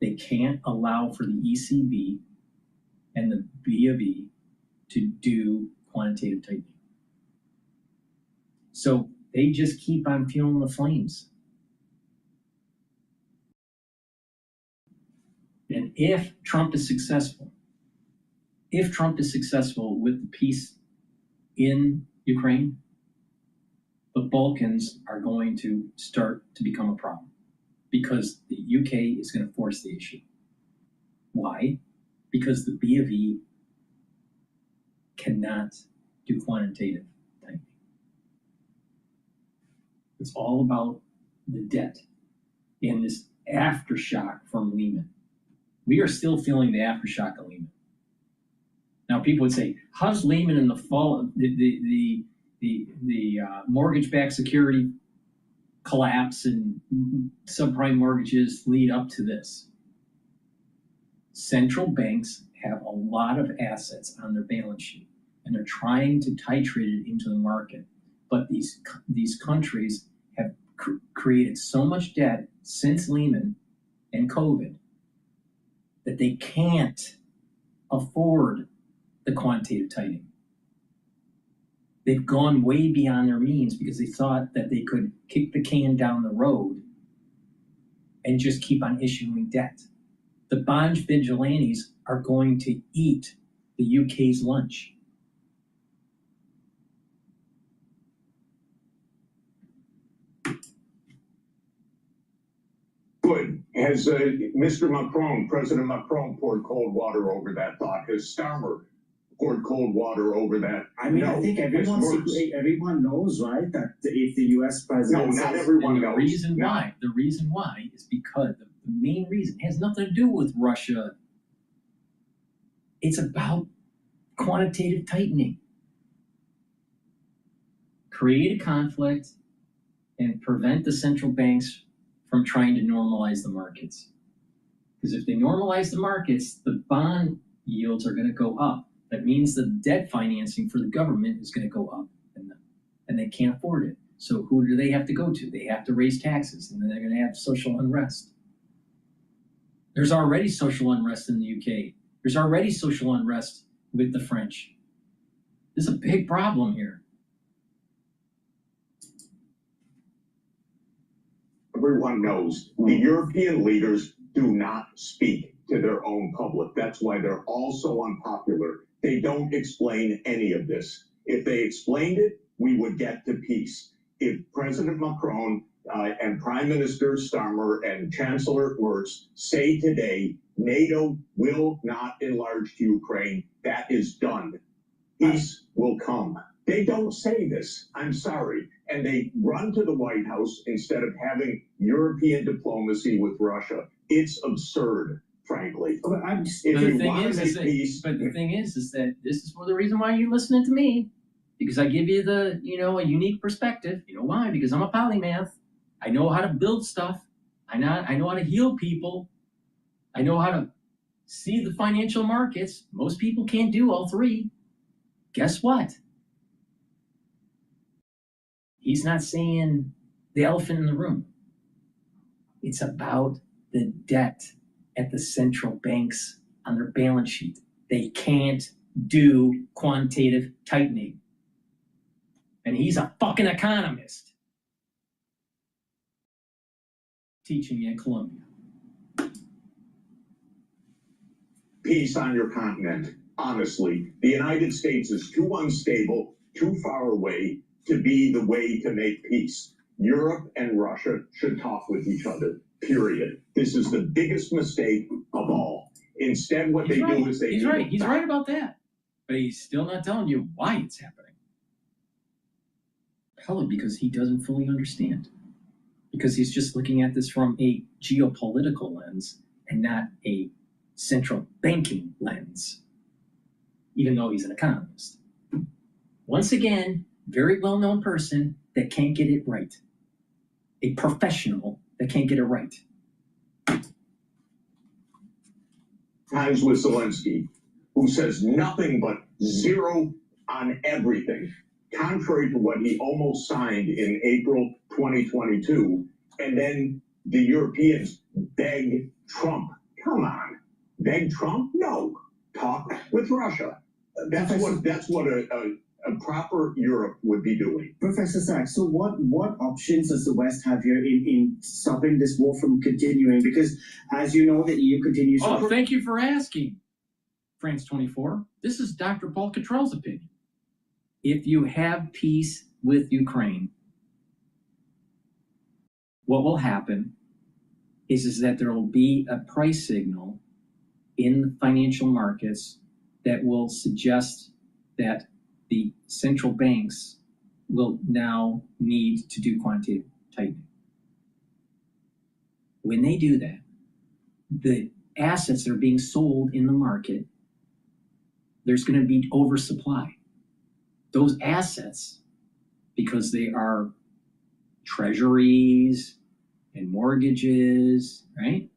They can't allow for the ECB and the B of E to do quantitative tightening. So they just keep on fueling the flames. And if Trump is successful with the peace in Ukraine, the Balkans are going to start to become a problem because the UK is going to force the issue. Why? Because the B of E cannot do quantitative tightening. It's all about the debt and this aftershock from Lehman. We are still feeling the aftershock of Lehman. Now, people would say, how does Lehman and the fall, the mortgage-backed security collapse and subprime mortgages lead up to this? Central banks have a lot of assets on their balance sheet, and they're trying to titrate it into the market. But these countries have created so much debt since Lehman and COVID that they can't afford the quantitative tightening. They've gone way beyond their means because they thought that they could kick the can down the road and just keep on issuing debt. The bond vigilantes are going to eat the UK's lunch. Good. Has Mr. Macron, President Macron, poured cold water over that thought? Has Starmer poured cold water over that? I mean, I think everyone knows, right, that if the U.S. president not everyone knows. The reason why is because the main reason has nothing to do with Russia. It's about quantitative tightening. Create a conflict and prevent the central banks from trying to normalize the markets. Because if they normalize the markets, the bond yields are going to go up. That means the debt financing for the government is going to go up, and they can't afford it. So who do they have to go to? They have to raise taxes, and then they're going to have social unrest. There's already social unrest in the UK. There's already social unrest with the French. There's a big problem here. Everyone knows the European leaders do not speak to their own public. That's why they're all so unpopular. They don't explain any of this. If they explained it, we would get to peace. If President Macron and Prime Minister Starmer and Chancellor Merz say today, NATO will not enlarge to Ukraine, that is done. Peace will come. They don't say this. I'm sorry. And they run to the White House instead of having European diplomacy with Russia. It's absurd, frankly. But the thing is that this is for the reason why you're listening to me, because I give you a unique perspective. You know why? Because I'm a polymath. I know how to build stuff. I know how to heal people. I know how to see the financial markets. Most people can't do all three. Guess what? he's not saying the elephant in the room. It's about the debt at the central banks on their balance sheet. They can't do quantitative tightening. And he's a fucking economist teaching at Columbia. Peace on your continent. Honestly, the United States is too unstable, too far away to be the way to make peace. Europe and Russia should talk with each other, period. This is the biggest mistake of all. Instead, what they do is they... He's right. He's right about that. But he's still not telling you why it's happening. Probably because he doesn't fully understand. Because he's just looking at this from a geopolitical lens and not a central banking lens, even though he's an economist. Once again, very well-known person that can't get it right. A professional that can't get it right. Times with Zelensky, who says nothing but zero on everything, contrary to what he almost signed in April 2022. And then the Europeans beg Trump. Come on. Beg Trump? No. Talk with Russia. That's what a proper Europe would be doing. Professor Sachs, so what options does the West have here in stopping this war from continuing? Because as you know, the EU continues to... Oh, thank you for asking, France 24. This is DrPaulCottrell's opinion. If you have peace with Ukraine, what will happen is that there will be a price signal in the financial markets that will suggest that the central banks will now need to do quantitative tightening. When they do that, the assets that are being sold in the market, there's going to be oversupply. Those assets, because they are treasuries and mortgages, right?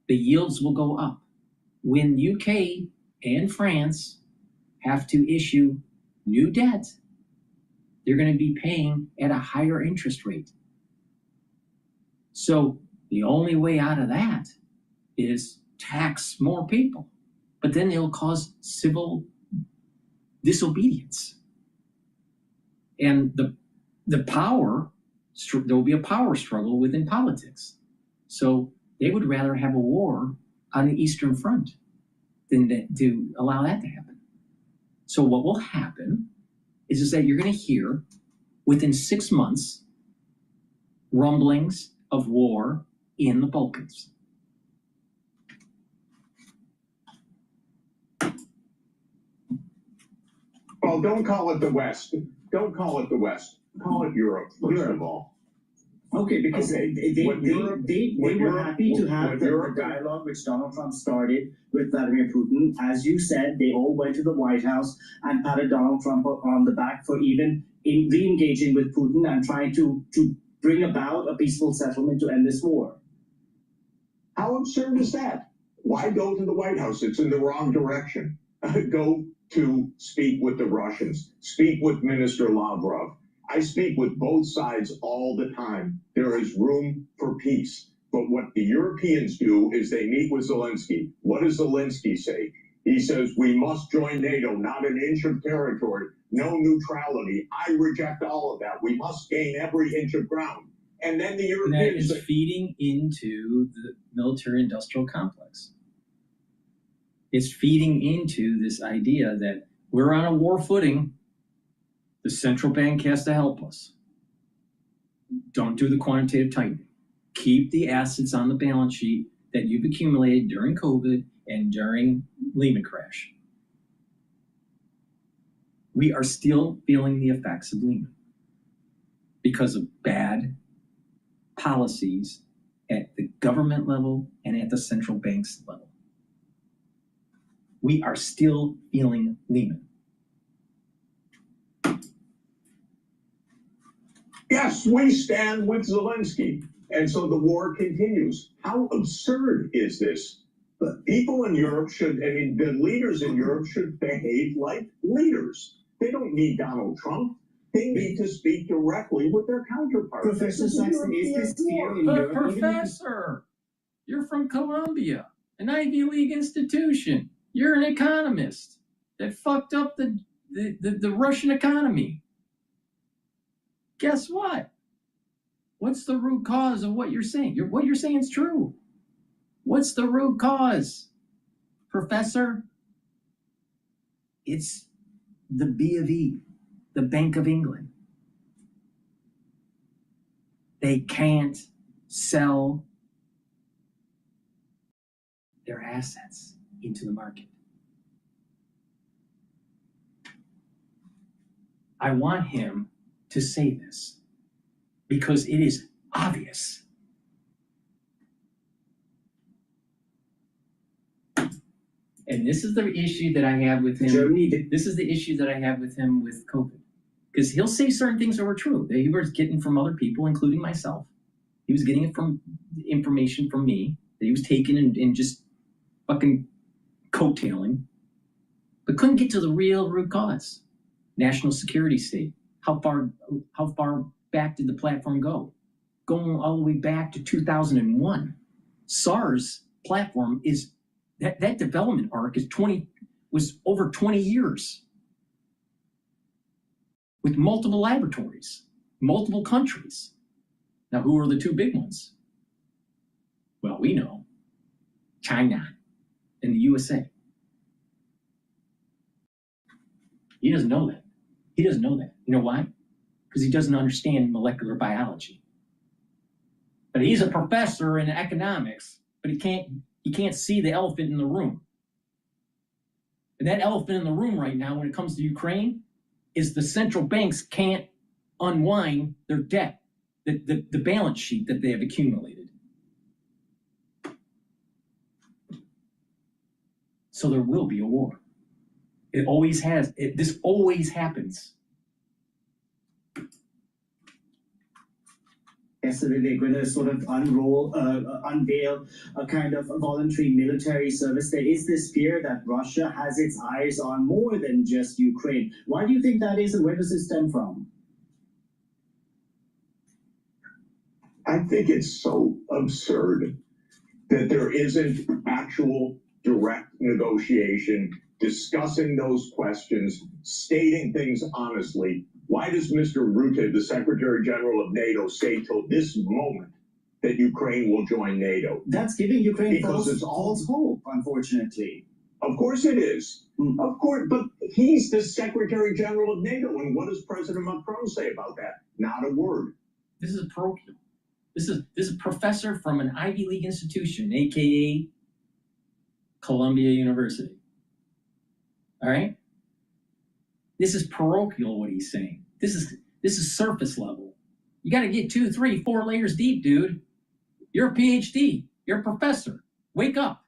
The yields will go up. When UK and France have to issue new debt, they're going to be paying at a higher interest rate. So the only way out of that is tax more people, but then it'll cause civil disobedience. And the power, there will be a power struggle within politics. So they would rather have a war on the Eastern Front than to allow that to happen. So what will happen is that you're going to hear within 6 months rumblings of war in the Balkans. Well, don't call it the West. Don't call it the West. Call it Europe, first of all. Okay, because they were happy to have the dialogue which Donald Trump started with Vladimir Putin. As you said, they all went to the White House and patted Donald Trump on the back for even re-engaging with Putin and trying to bring about a peaceful settlement to end this war. How absurd is that? Why go to the White House? It's in the wrong direction. Go to speak with the Russians. Speak with Minister Lavrov. I speak with both sides all the time. There is room for peace. But what the Europeans do is they meet with Zelensky. What does Zelensky say? He says, we must join NATO, not an inch of territory, no neutrality. I reject all of that. We must gain every inch of ground. And then the Europeans... And that is feeding into the military-industrial complex. It's feeding into this idea that we're on a war footing. The central bank has to help us. Don't do the quantitative tightening. Keep the assets on the balance sheet that you've accumulated during COVID and during Lehman crash. We are still feeling the effects of Lehman because of bad policies at the government level and at the central bank's level. We are still feeling Lehman. Yes, we stand with Zelensky. And so the war continues. How absurd is this? But people in Europe should, the leaders in Europe should behave like leaders. They don't need Donald Trump. They need to speak directly with their counterparts. Professor Saxon, is this fear in But Europe? professor, you're from Columbia, an Ivy League institution. You're an economist that fucked up the Russian economy. Guess what? What's the root cause of what you're saying? What you're saying is true. What's the root cause, Professor? It's the B of E, the Bank of England. They can't sell their assets into the market. I want him to say this because it is obvious. And this is the issue that I have with him. This is the issue that I have with him with COVID. Because he'll say certain things that were true that he was getting from other people, including myself. He was getting it from information from me that he was taking and just fucking coattailing, but couldn't get to the real root cause. National security state. How far back did the platform go? Going all the way back to 2001. SARS platform is that development arc was over 20 years with multiple laboratories, multiple countries. Now, who are the two big ones? Well, we know China and the USA. He doesn't know that. He doesn't know that. You know why? Because he doesn't understand molecular biology. But he's a professor in economics, but he can't see the elephant in the room. And that elephant in the room right now, when it comes to Ukraine, is the central banks can't unwind their debt, the balance sheet that they have accumulated. So there will be a war. It always has. This always happens. Yesterday, they're going to sort of unveil a kind of voluntary military service. There is this fear that Russia has its eyes on more than just Ukraine. Why do you think that is, and where does it stem from? I think it's so absurd that there isn't actual direct negotiation, discussing those questions, stating things honestly. Why does Mr. Rutte, the Secretary General of NATO, say till this moment that Ukraine will join NATO? That's giving Ukraine because false hope, unfortunately. Of course it is. Of course, but he's the Secretary General of NATO, and what does President Macron say about that? Not a word. This is parochial. This is a professor from an Ivy League institution, aka Columbia University. All right? This is parochial, what he's saying. This is surface level. You got to get 2, 3, 4 layers deep, dude. You're a Ph.D. You're a professor. Wake up.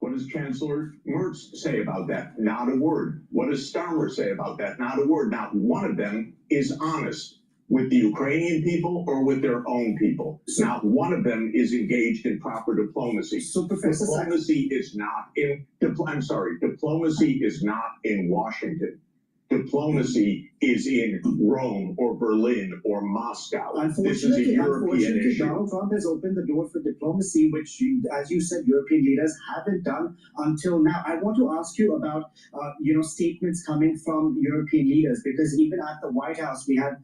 What does Chancellor Merz say about that? Not a word. What does Starmer say about that? Not a word. Not one of them is honest with the Ukrainian people or with their own people. Not one of them is engaged in proper diplomacy. So, Professor diplomacy is not in diplomacy is not in Washington. Diplomacy is in Rome or Berlin or Moscow. This is a European issue. Donald Trump has opened the door for diplomacy, which, as you said, European leaders haven't done until now. I want to ask you about, statements coming from European leaders, because even at the White House, we had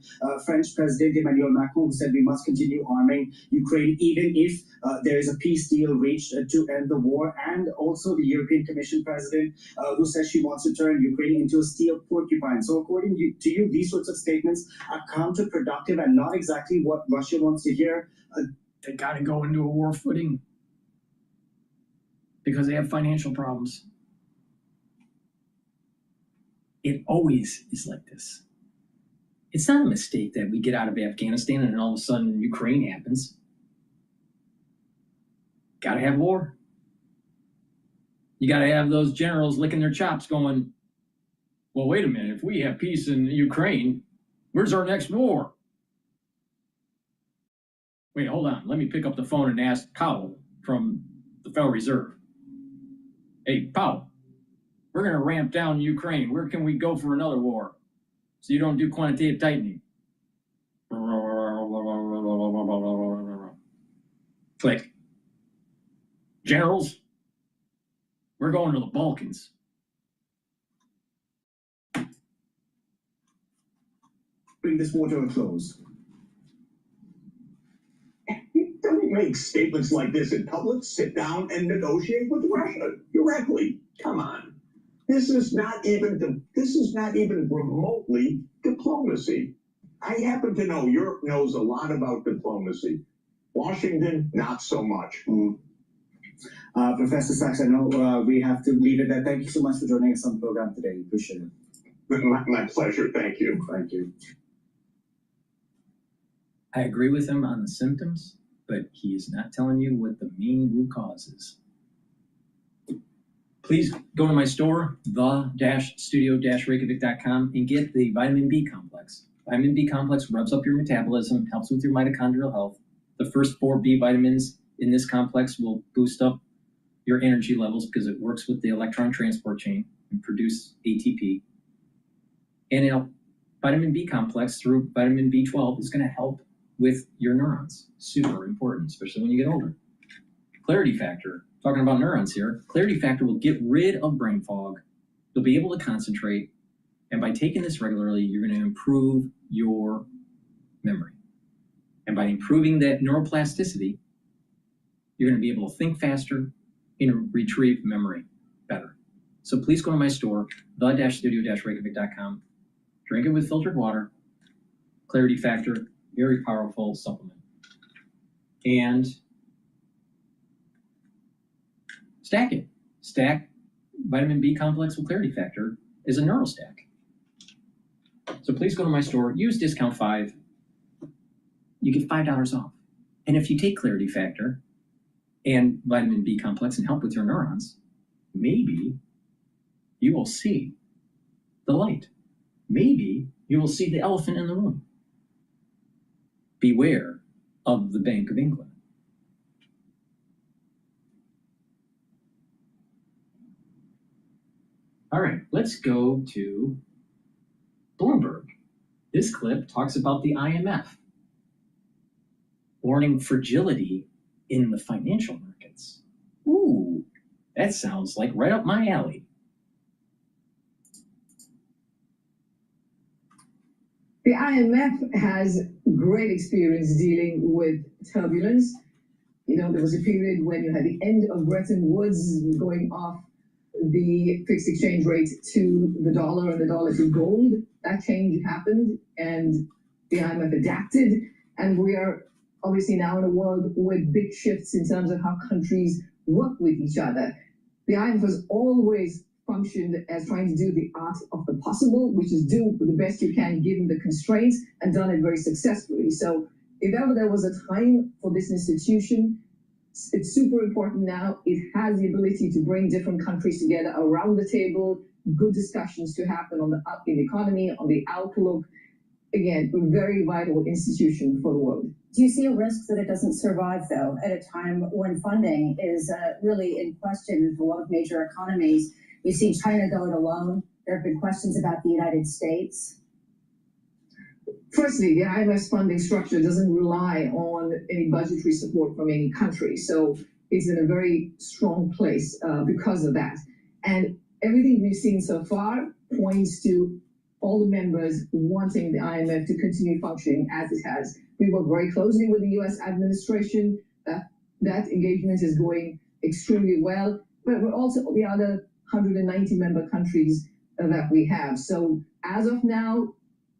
French President Emmanuel Macron who said we must continue arming Ukraine even if there is a peace deal reached to end the war, and also the European Commission President who says she wants to turn Ukraine into a steel porcupine. So according to you, these sorts of statements are counterproductive and not exactly what Russia wants to hear. They got to go into a war footing because they have financial problems. It always is like this. It's not a mistake that we get out of Afghanistan and then all of a sudden Ukraine happens. Got to have war. You got to have those generals licking their chops going, well, wait a minute, if we have peace in Ukraine, where's our next war? Wait, hold on. Let me pick up the phone and ask Powell from the Federal Reserve. Hey, Powell, we're going to ramp down Ukraine. Where can we go for another war? So you don't do quantitative tightening. Click. Generals, we're going to the Balkans. Bring this war to a close. Don't make statements like this in public. Sit down and negotiate with Russia directly. Come on. This is not even remotely diplomacy. I happen to know Europe knows a lot about diplomacy. Washington, not so much. Professor Sachs, I know we have to leave it there. Thank you so much for joining us on the program today. Appreciate it. My pleasure. Thank you. Thank you. I agree with him on the symptoms, but he is not telling you what the main root cause is. Please go to my store, the-studio-reykjavik.com, and get the vitamin B complex. Vitamin B complex revs up your metabolism, helps with your mitochondrial health. The first 4 B vitamins in this complex will boost up your energy levels because it works with the electron transport chain and produce ATP. And vitamin B complex through vitamin B12 is going to help with your neurons. Super important, especially when you get older. Clarity factor, talking about neurons here, clarity factor will get rid of brain fog. You'll be able to concentrate. And by taking this regularly, you're going to improve your memory. And by improving that neuroplasticity, you're going to be able to think faster and retrieve memory better. So please go to my store, the-studio-reykjavik.com. Drink it with filtered water. Clarity factor, very powerful supplement. And stack it. Stack vitamin B complex with clarity factor is a neurostack. So please go to my store, use discount 5. You get $5 off. And if you take clarity factor and vitamin B complex and help with your neurons, maybe you will see the light. Maybe you will see the elephant in the room. Beware of the Bank of England. All right, let's go to Bloomberg. This clip talks about the IMF warning fragility in the financial markets. Ooh, that sounds like right up my alley. The IMF has great experience dealing with turbulence. You know, there was a period when you had the end of Bretton Woods going off the fixed exchange rate to the dollar and the dollar to gold. That change happened and the IMF adapted. And we are obviously now in a world with big shifts in terms of how countries work with each other. The IMF has always functioned as trying to do the art of the possible, which is do the best you can given the constraints, and done it very successfully. So if ever there was a time for this institution, it's super important now. It has the ability to bring different countries together around the table, good discussions to happen on the in the economy, on the outlook. Again, a very vital institution for the world. Do you see a risk that it doesn't survive, though, at a time when funding is really in question for a lot of major economies? We see China go it alone. There have been questions about the United States. Firstly, the IMF's funding structure doesn't rely on any budgetary support from any country. So it's in a very strong place because of that. And everything we've seen so far points to all the members wanting the IMF to continue functioning as it has. We work very closely with the US administration. That engagement is going extremely well. But we're also the other 190 member countries that we have. So as of now,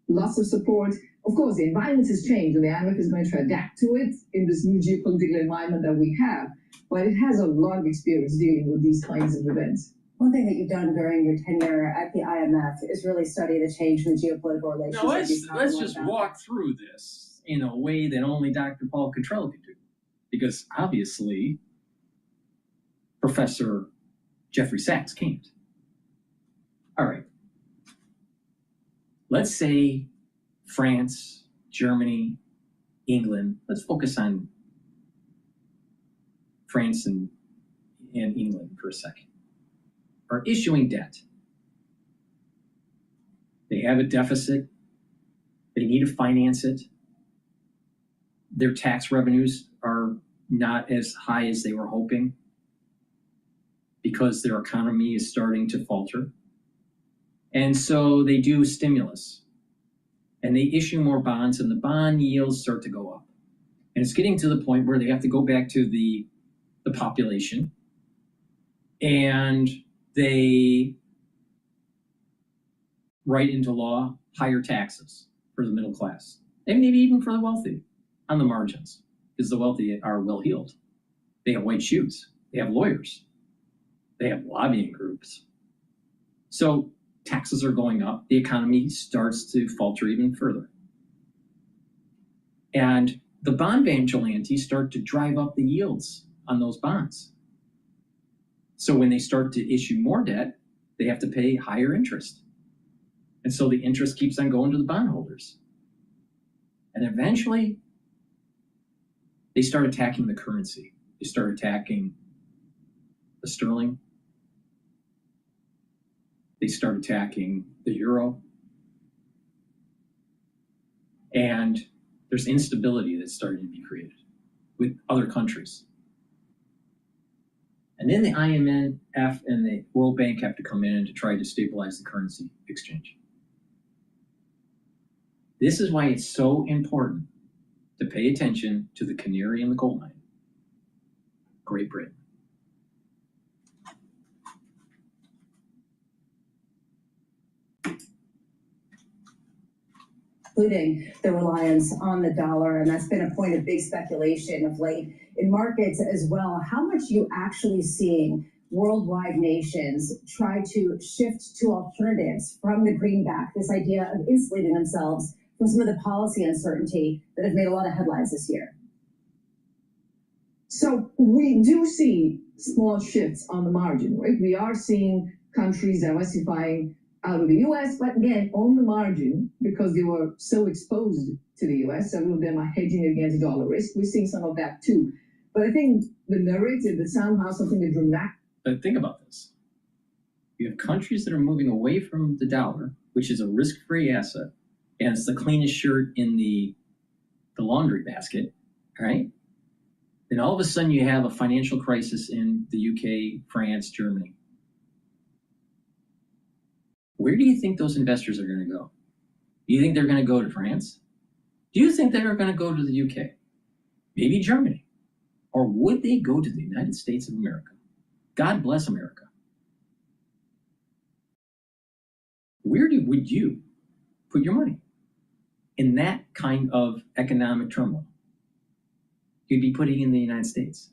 lots of support. Of course, the environment has changed and the IMF is going to adapt to it in this new geopolitical environment that we have. But it has a lot of experience dealing with these kinds of events. One thing that you've done during your tenure at the IMF is really study the change in the geopolitical relations. Now let's just walk through this in a way that only Dr. Paul Cottrell could do. Because obviously, Professor Jeffrey Sachs can't. All right. Let's say France, Germany, England. Let's focus on France and England for a second. are issuing debt. They have a deficit. They need to finance it. Their tax revenues are not as high as they were hoping because their economy is starting to falter. And so they do stimulus and they issue more bonds, and the bond yields start to go up. And it's getting to the point where they have to go back to the population, and they write into law higher taxes for the middle class, and maybe even for the wealthy on the margins, because the wealthy are well-heeled. They have white shoes. They have lawyers. They have lobbying groups. So taxes are going up. The economy starts to falter even further. And the bond vigilantes start to drive up the yields on those bonds. So when they start to issue more debt, they have to pay higher interest. And so the interest keeps on going to the bondholders. And eventually, they start attacking the currency. They start attacking the sterling. They start attacking the euro. And there's instability that's starting to be created with other countries. And then the IMF and the World Bank have to come in to try to stabilize the currency exchange. This is why it's so important to pay attention to the canary in the coal mine, Great Britain. Including the reliance on the dollar, and that's been a point of big speculation of late in markets as well. How much are you actually seeing worldwide nations try to shift to alternatives from the greenback, this idea of insulating themselves from some of the policy uncertainty that has made a lot of headlines this year? So we do see small shifts on the margin, right? We are seeing countries diversifying out of the US, but again, on the margin, because they were so exposed to the US, several of them are hedging against dollar risk. We're seeing some of that too. But I think the narrative that somehow something is dramatic. But think about this. You have countries that are moving away from the dollar, which is a risk-free asset, and it's the cleanest shirt in the laundry basket, right? Then all of a sudden you have a financial crisis in the UK, France, Germany. Where do you think those investors are going to go? Do you think they're going to go to France? Do you think they're going to go to the UK? Maybe Germany? Or would they go to the United States of America? God bless America. Where would you put your money in that kind of economic turmoil? You'd be putting in the United States.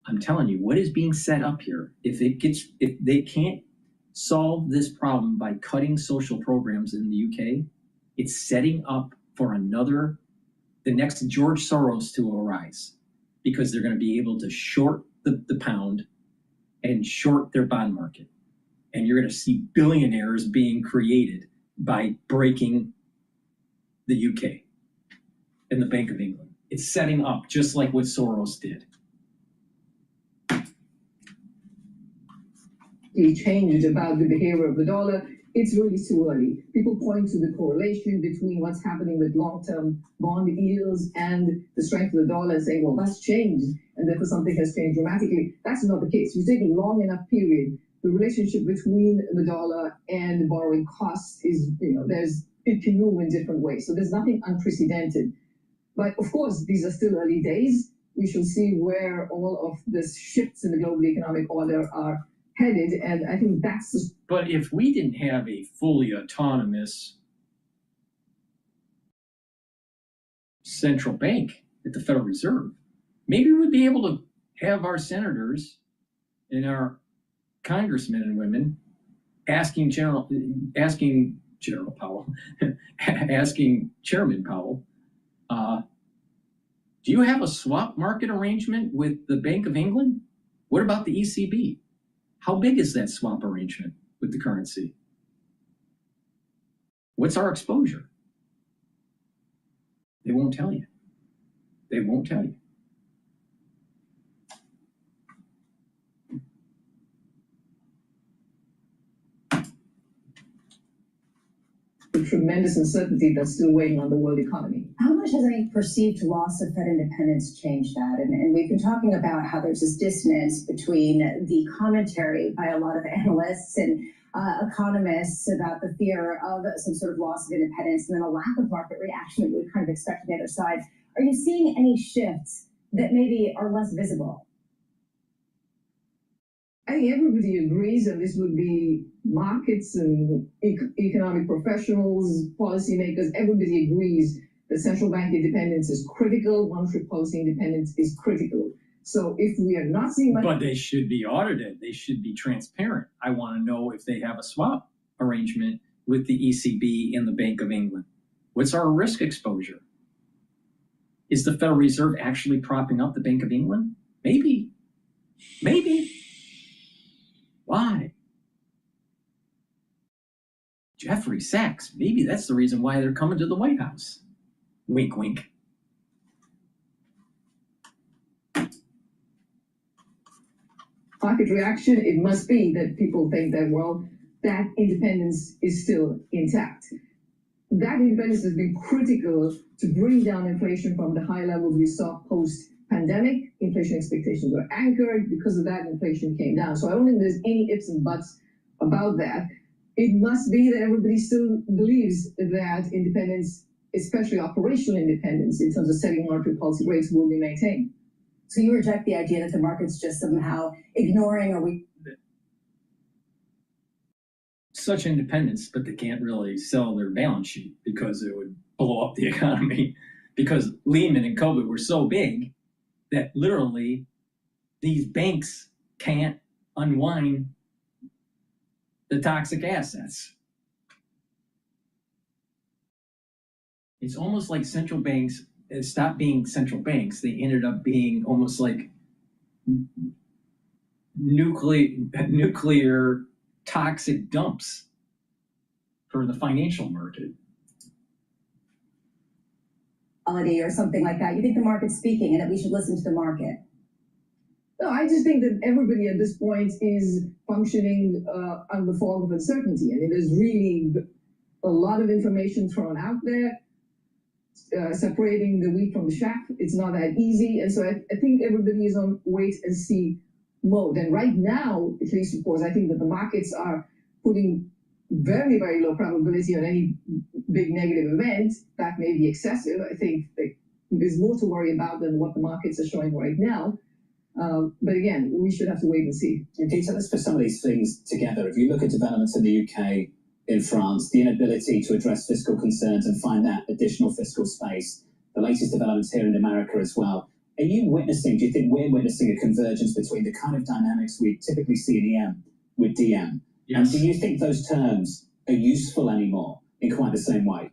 I'm telling you, what is being set up here, if they can't solve this problem by cutting social programs in the UK, it's setting up for the next George Soros to arise, because they're going to be able to short the pound and short their bond market. And you're going to see billionaires being created by breaking the UK and the Bank of England. It's setting up just like what Soros did. Changed about the behavior of the dollar. It's really too early. People point to the correlation between what's happening with long-term bond yields and the strength of the dollar, saying, well, that's changed, and therefore something has changed dramatically. That's not the case. You take a long enough period, the relationship between the dollar and the borrowing costs is, it can move in different ways. So there's nothing unprecedented. But of course, these are still early days. We shall see where all of the shifts in the global economic order are headed, and I think that's. But if we didn't have a fully autonomous central bank at the Federal Reserve, maybe we'd be able to have our senators and our congressmen and women asking Chairman Powell, do you have a swap market arrangement with the Bank of England? What about the ECB? How big is that swap arrangement with the currency? What's our exposure? They won't tell you. They won't tell you. the tremendous uncertainty that's still weighing on the world economy. How much has any perceived loss of Fed independence changed that? And we've been talking about how there's this dissonance between the commentary by a lot of analysts and economists about the fear of some sort of loss of independence and then a lack of market reaction that you would kind of expect on the other side. Are you seeing any shifts that maybe are less visible? I think everybody agrees, and this would be markets and economic professionals, policymakers, everybody agrees that central bank independence is critical, monetary policy independence is critical. So if we are not seeing much... But they should be audited. They should be transparent. I want to know if they have a swap arrangement with the ECB and the Bank of England. What's our risk exposure? Is the Federal Reserve actually propping up the Bank of England? Maybe. Maybe. Why? Jeffrey Sachs, maybe that's the reason why they're coming to the White House. Wink, wink. Market reaction, it must be that people think that, well, that independence is still intact. That independence has been critical to bring down inflation from the high levels we saw post-pandemic. Inflation expectations were anchored. Because of that, inflation came down. So I don't think there's any ifs and buts about that. It must be that everybody still believes that independence, especially operational independence in terms of setting monetary policy rates, will be maintained. So you reject the idea that the market's just somehow ignoring or we... Such independence, but they can't really sell their balance sheet because it would blow up the economy. Because Lehman and COVID were so big that literally these banks can't unwind the toxic assets. It's almost like central banks stopped being central banks. They ended up being almost like nuclear toxic dumps for the financial market. Or something like that. You think the market's speaking and that we should listen to the market? No, I just think that everybody at this point is functioning under the fog of uncertainty. I mean, there's really a lot of information thrown out there. Separating the wheat from the chaff, it's not that easy. And so I think everybody is on wait and see mode. And right now, at least, of course, I think that the markets are putting very, very low probability on any big negative event. That may be excessive. I think there's more to worry about than what the markets are showing right now. But again, we should have to wait and see. GETTR, let's put some of these things together. If you look at developments in the UK, in France, the inability to address fiscal concerns and find that additional fiscal space, the latest developments here in America as well. Are you witnessing, do you think we're witnessing a convergence between the kind of dynamics we typically see in EM with DM? Yes. And do you think those terms are useful anymore in quite the same way?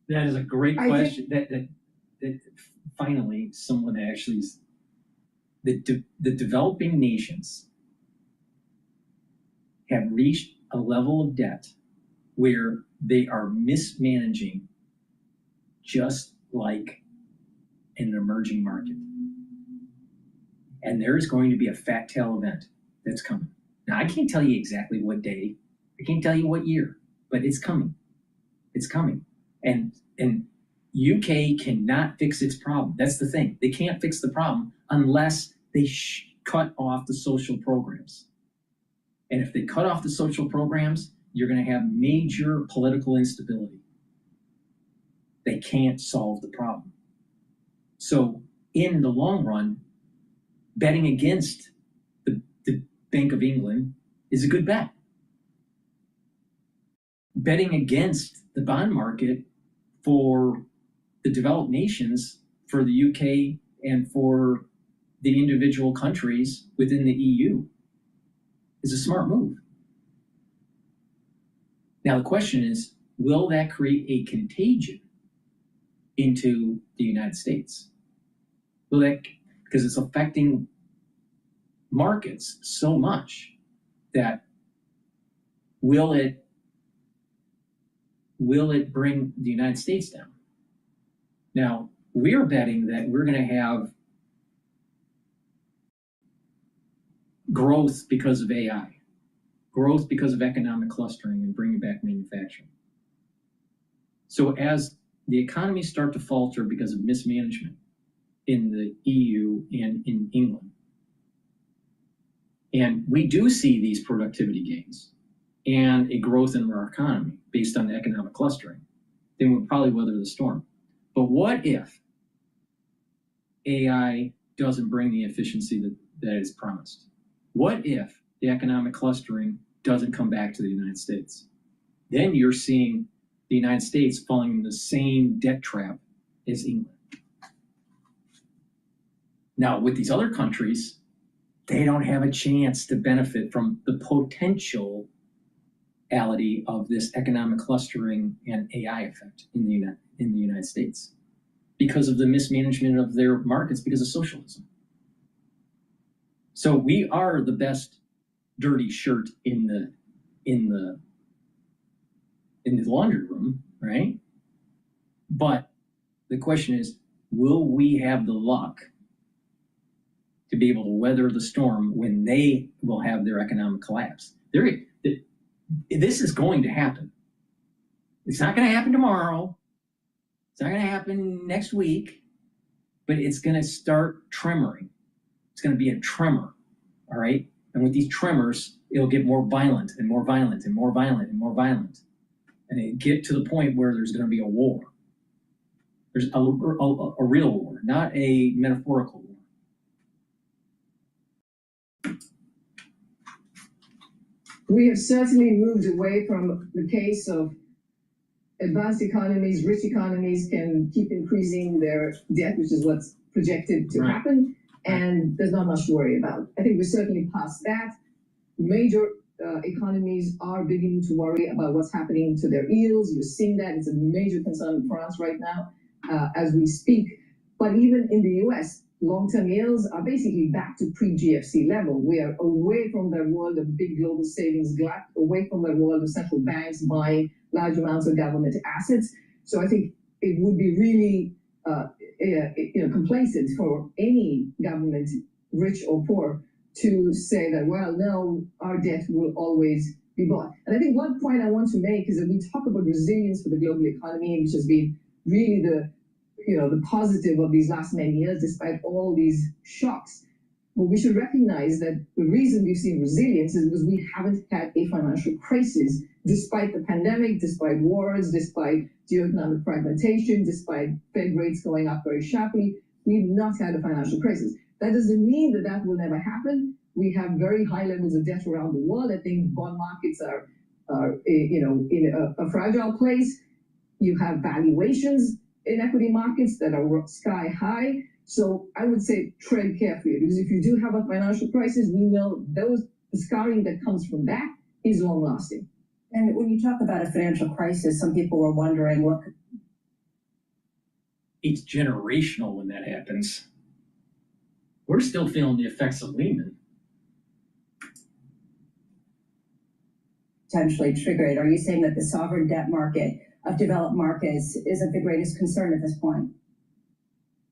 That is a great question. That finally someone actually, the developing nations have reached a level of debt where they are mismanaging just like in an emerging market. And there is going to be a fat tail event that's coming. Now, I can't tell you exactly what day, I can't tell you what year, but it's coming. It's coming. And UK cannot fix its problem. That's the thing. They can't fix the problem unless they cut off the social programs. And if they cut off the social programs, you're going to have major political instability. They can't solve the problem. So in the long run, betting against the Bank of England is a good bet. Betting against the bond market for the developed nations, for the UK and for the individual countries within the EU is a smart move. Now the question is, will that create a contagion into the United States? Will that, because it's affecting markets so much that will it bring the United States down? Now, we're betting that we're going to have growth because of AI, growth because of economic clustering and bringing back manufacturing. So as the economies start to falter because of mismanagement in the EU and in England, and we do see these productivity gains and a growth in our economy based on the economic clustering, then we'll probably weather the storm. But what if AI doesn't bring the efficiency that is promised? What if the economic clustering doesn't come back to the United States? Then you're seeing the United States falling in the same debt trap as England. Now, with these other countries, they don't have a chance to benefit from the potentiality of this economic clustering and AI effect in the United States because of the mismanagement of their markets because of socialism. So we are the best dirty shirt in the laundry room, right? But the question is, will we have the luck to be able to weather the storm when they will have their economic collapse? This is going to happen. It's not going to happen tomorrow. It's not going to happen next week, but it's going to start tremoring. It's going to be a tremor, all right? And with these tremors, it'll get more violent and more violent and more violent and more violent. And it get to the point where there's going to be a war. There's a real war, not a metaphorical war. We have certainly moved away from the case of advanced economies, rich economies can keep increasing their debt, which is what's projected to happen, and there's not much to worry about. I think we're certainly past that. Major economies are beginning to worry about what's happening to their yields. You're seeing that. It's a major concern in France right now as we speak. But even in the US, long-term yields are basically back to pre-GFC level. We are away from the world of big global savings glut, away from the world of central banks buying large amounts of government assets. So I think it would be really complacent for any government, rich or poor, to say that, well, no, our debt will always be bought. And I think one point I want to make is that we talk about resilience for the global economy, which has been really the positive of these last many years, despite all these shocks. But we should recognize that the reason we've seen resilience is because we haven't had a financial crisis, despite the pandemic, despite wars, despite geoeconomic fragmentation, despite Fed rates going up very sharply. We've not had a financial crisis. That doesn't mean that that will never happen. We have very high levels of debt around the world. I think bond markets are in a fragile place. You have valuations in equity markets that are sky high. So I would say tread carefully, because if you do have a financial crisis, we know the scarring that comes from that is long lasting. And when you talk about a financial crisis, some people were wondering what. It's generational when that happens. We're still feeling the effects of Lehman. Potentially trigger it. Are you saying that the sovereign debt market of developed markets isn't the greatest concern at this point?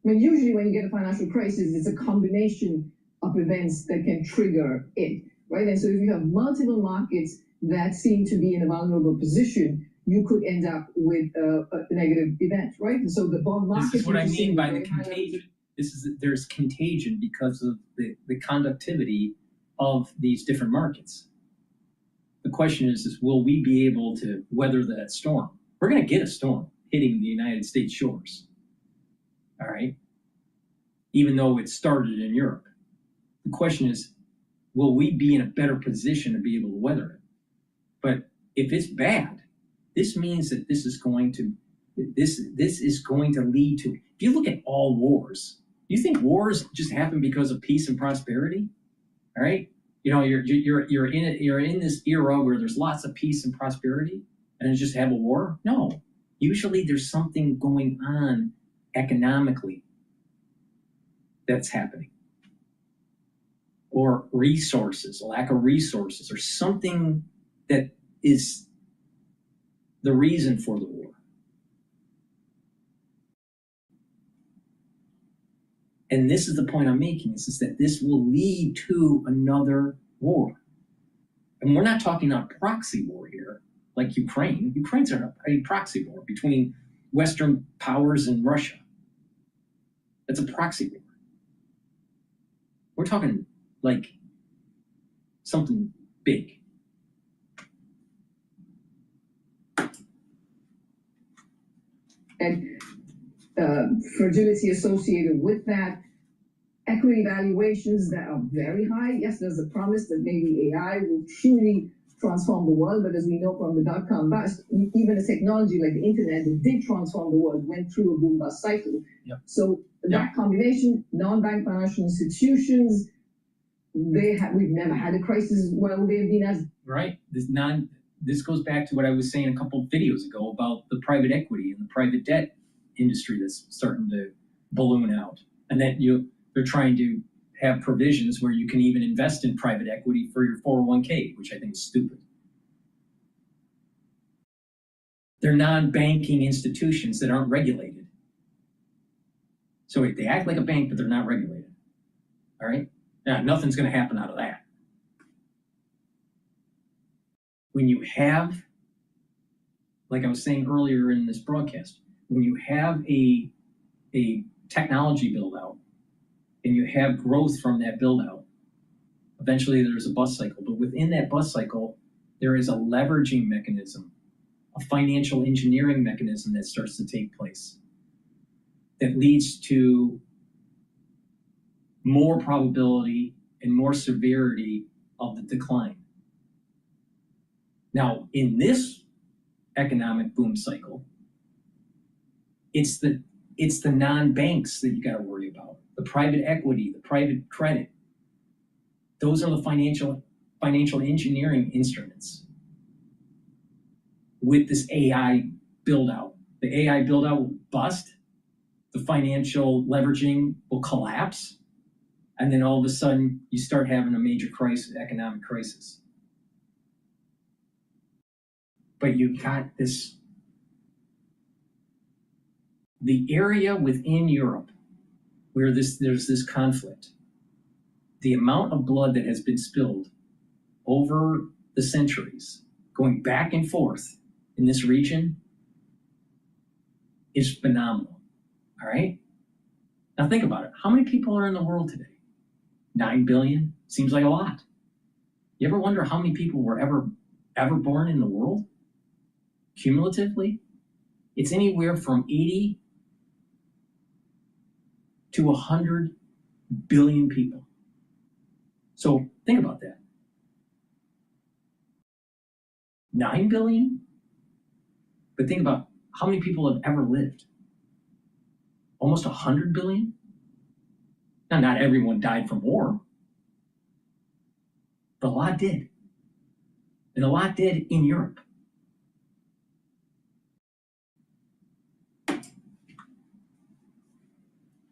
I mean, usually when you get a financial crisis, it's a combination of events that can trigger it, right? And so if you have multiple markets that seem to be in a vulnerable position, you could end up with a negative event, right? And so the bond market. This is what I mean by the contagion. There's contagion because of the conductivity of these different markets. The question is will we be able to weather that storm? We're going to get a storm hitting the United States shores, all right? Even though it started in Europe. The question is, will we be in a better position to be able to weather it? But if it's bad, this means that this is going to lead to, if you look at all wars, you think wars just happen because of peace and prosperity? All right? You know, you're in this era where there's lots of peace and prosperity, and then just have a war? No. Usually there's something going on economically that's happening. Or resources, a lack of resources, or something that is the reason for the war. And this is the point I'm making, is that this will lead to another war. And we're not talking about proxy war here, like Ukraine. Ukraine's a proxy war between Western powers and Russia. That's a proxy war. We're talking like something big. And fragility associated with that, equity valuations that are very high. Yes, there's a promise that maybe AI will truly transform the world, but as we know from the dot-com bust, even a technology like the internet that did transform the world went through a boom-bust cycle. Yep. So that combination, non-bank financial institutions, we've never had a crisis where they've been as right. This goes back to what I was saying a couple of videos ago about the private equity and the private debt industry that's starting to balloon out, and that they're trying to have provisions where you can even invest in private equity for your 401k, which I think is stupid. They're non-banking institutions that aren't regulated. So they act like a bank, but they're not regulated. All right? Now, nothing's going to happen out of that. When you have, like I was saying earlier in this broadcast, when you have a technology build out and you have growth from that build out, eventually there's a bust cycle. But within that bust cycle, there is a leveraging mechanism, a financial engineering mechanism that starts to take place that leads to more probability and more severity of the decline. Now, in this economic boom cycle, it's the non-banks that you got to worry about. The private equity, the private credit. Those are the financial engineering instruments with this AI build out. The AI build out will bust, the financial leveraging will collapse, and then all of a sudden you start having a major crisis, economic crisis. But you got this, the area within Europe where there's this conflict, the amount of blood that has been spilled over the centuries, going back and forth in this region, is phenomenal. All right? Now think about it. How many people are in the world today? 9 billion? Seems like a lot. You ever wonder how many people were ever born in the world? Cumulatively? It's anywhere from 80 to 100 billion people. So think about that. 9 billion? But think about how many people have ever lived. Almost 100 billion? Now, not everyone died from war, but a lot did. And a lot did in Europe.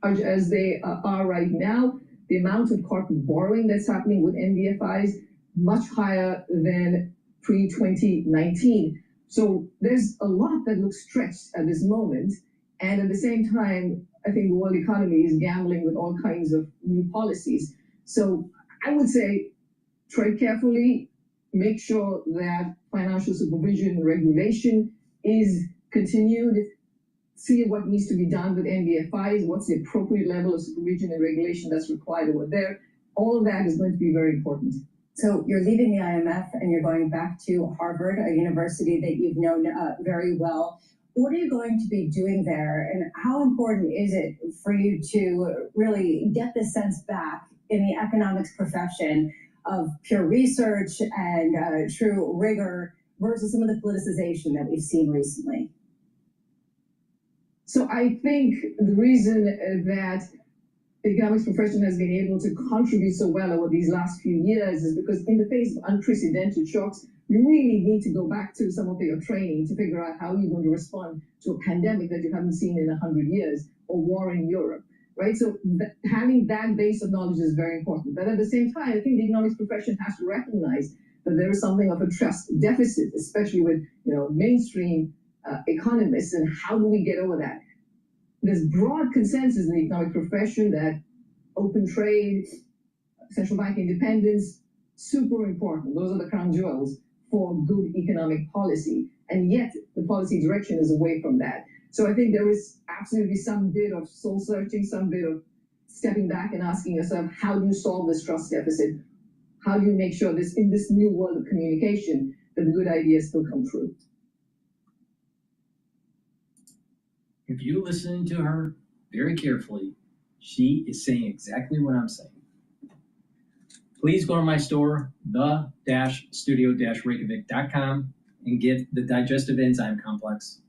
As they are right now, the amount of corporate borrowing that's happening with NBFIs much higher than pre-2019. So there's a lot that looks stretched at this moment. And at the same time, I think the world economy is gambling with all kinds of new policies. So I would say tread carefully, make sure that financial supervision and regulation is continued, see what needs to be done with NBFIs, what's the appropriate level of supervision and regulation that's required over there. All of that is going to be very important. So you're leaving the IMF and you're going back to Harvard, a university that you've known very well. What are you going to be doing there, and how important is it for you to really get the sense back in the economics profession of pure research and true rigor versus some of the politicization that we've seen recently? So I think the reason that the economics profession has been able to contribute so well over these last few years is because in the face of unprecedented shocks, you really need to go back to some of your training to figure out how you're going to respond to a pandemic that you haven't seen in 100 years or war in Europe, right? So having that base of knowledge is very important. But at the same time, I think the economics profession has to recognize that there is something of a trust deficit, especially with mainstream economists, and how do we get over that? There's broad consensus in the economic profession that open trade, central bank independence, super important. Those are the crown jewels for good economic policy. And yet the policy direction is away from that. So I think there is absolutely some bit of soul searching, some bit of stepping back and asking yourself, how do you solve this trust deficit? How do you make sure this, in this new world of communication, that the good ideas still come through? If you listen to her very carefully, she is saying exactly what I'm saying. Please go to my store, the-studio-reykjavik.com, and get the digestive enzyme complex.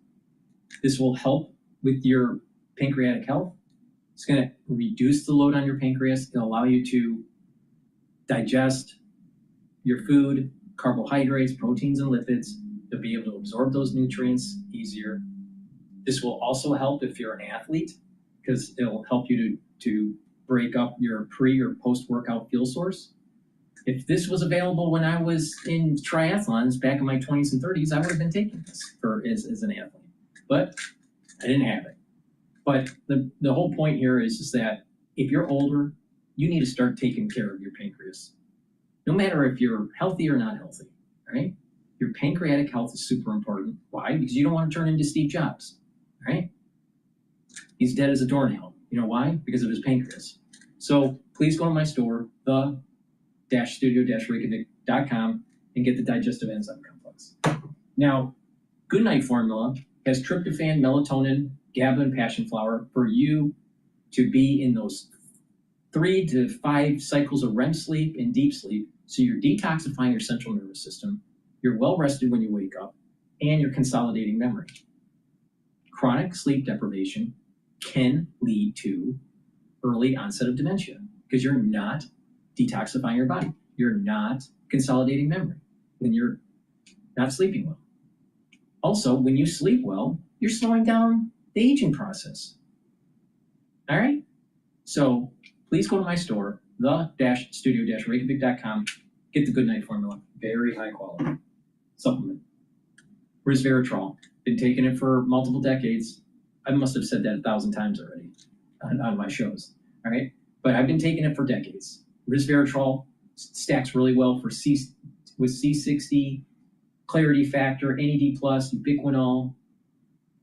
This will help with your pancreatic health. It's going to reduce the load on your pancreas. It'll allow you to digest your food, carbohydrates, proteins, and lipids. You'll be able to absorb those nutrients easier. This will also help if you're an athlete, because it'll help you to break up your pre or post-workout fuel source. If this was available when I was in triathlons back in my 20s and 30s, I would have been taking this as an athlete. But I didn't have it. But the whole point here is just that if you're older, you need to start taking care of your pancreas. No matter if you're healthy or not healthy, right? Your pancreatic health is super important. Why? Because you don't want to turn into Steve Jobs, right? He's dead as a doornail. You know why? Because of his pancreas. So please go to my store, the-studio-reykjavik.com, and get the digestive enzyme complex. Now, Goodnight Formula has tryptophan, melatonin, GABA, and passion flower for you to be in those 3 to 5 cycles of REM sleep and deep sleep. So you're detoxifying your central nervous system, you're well rested when you wake up, and you're consolidating memory. Chronic sleep deprivation can lead to early onset of dementia because you're not detoxifying your body. You're not consolidating memory when you're not sleeping well. Also, when you sleep well, you're slowing down the aging process. All right? So please go to my store, the-studio-reykjavik.com, get the Goodnight Formula, very high quality supplement. Resveratrol, been taking it for multiple decades. I must have said that 1,000 times already on my shows, all right? But I've been taking it for decades. Resveratrol stacks really well for with C60, Clarity Factor, NAD+, ubiquinol,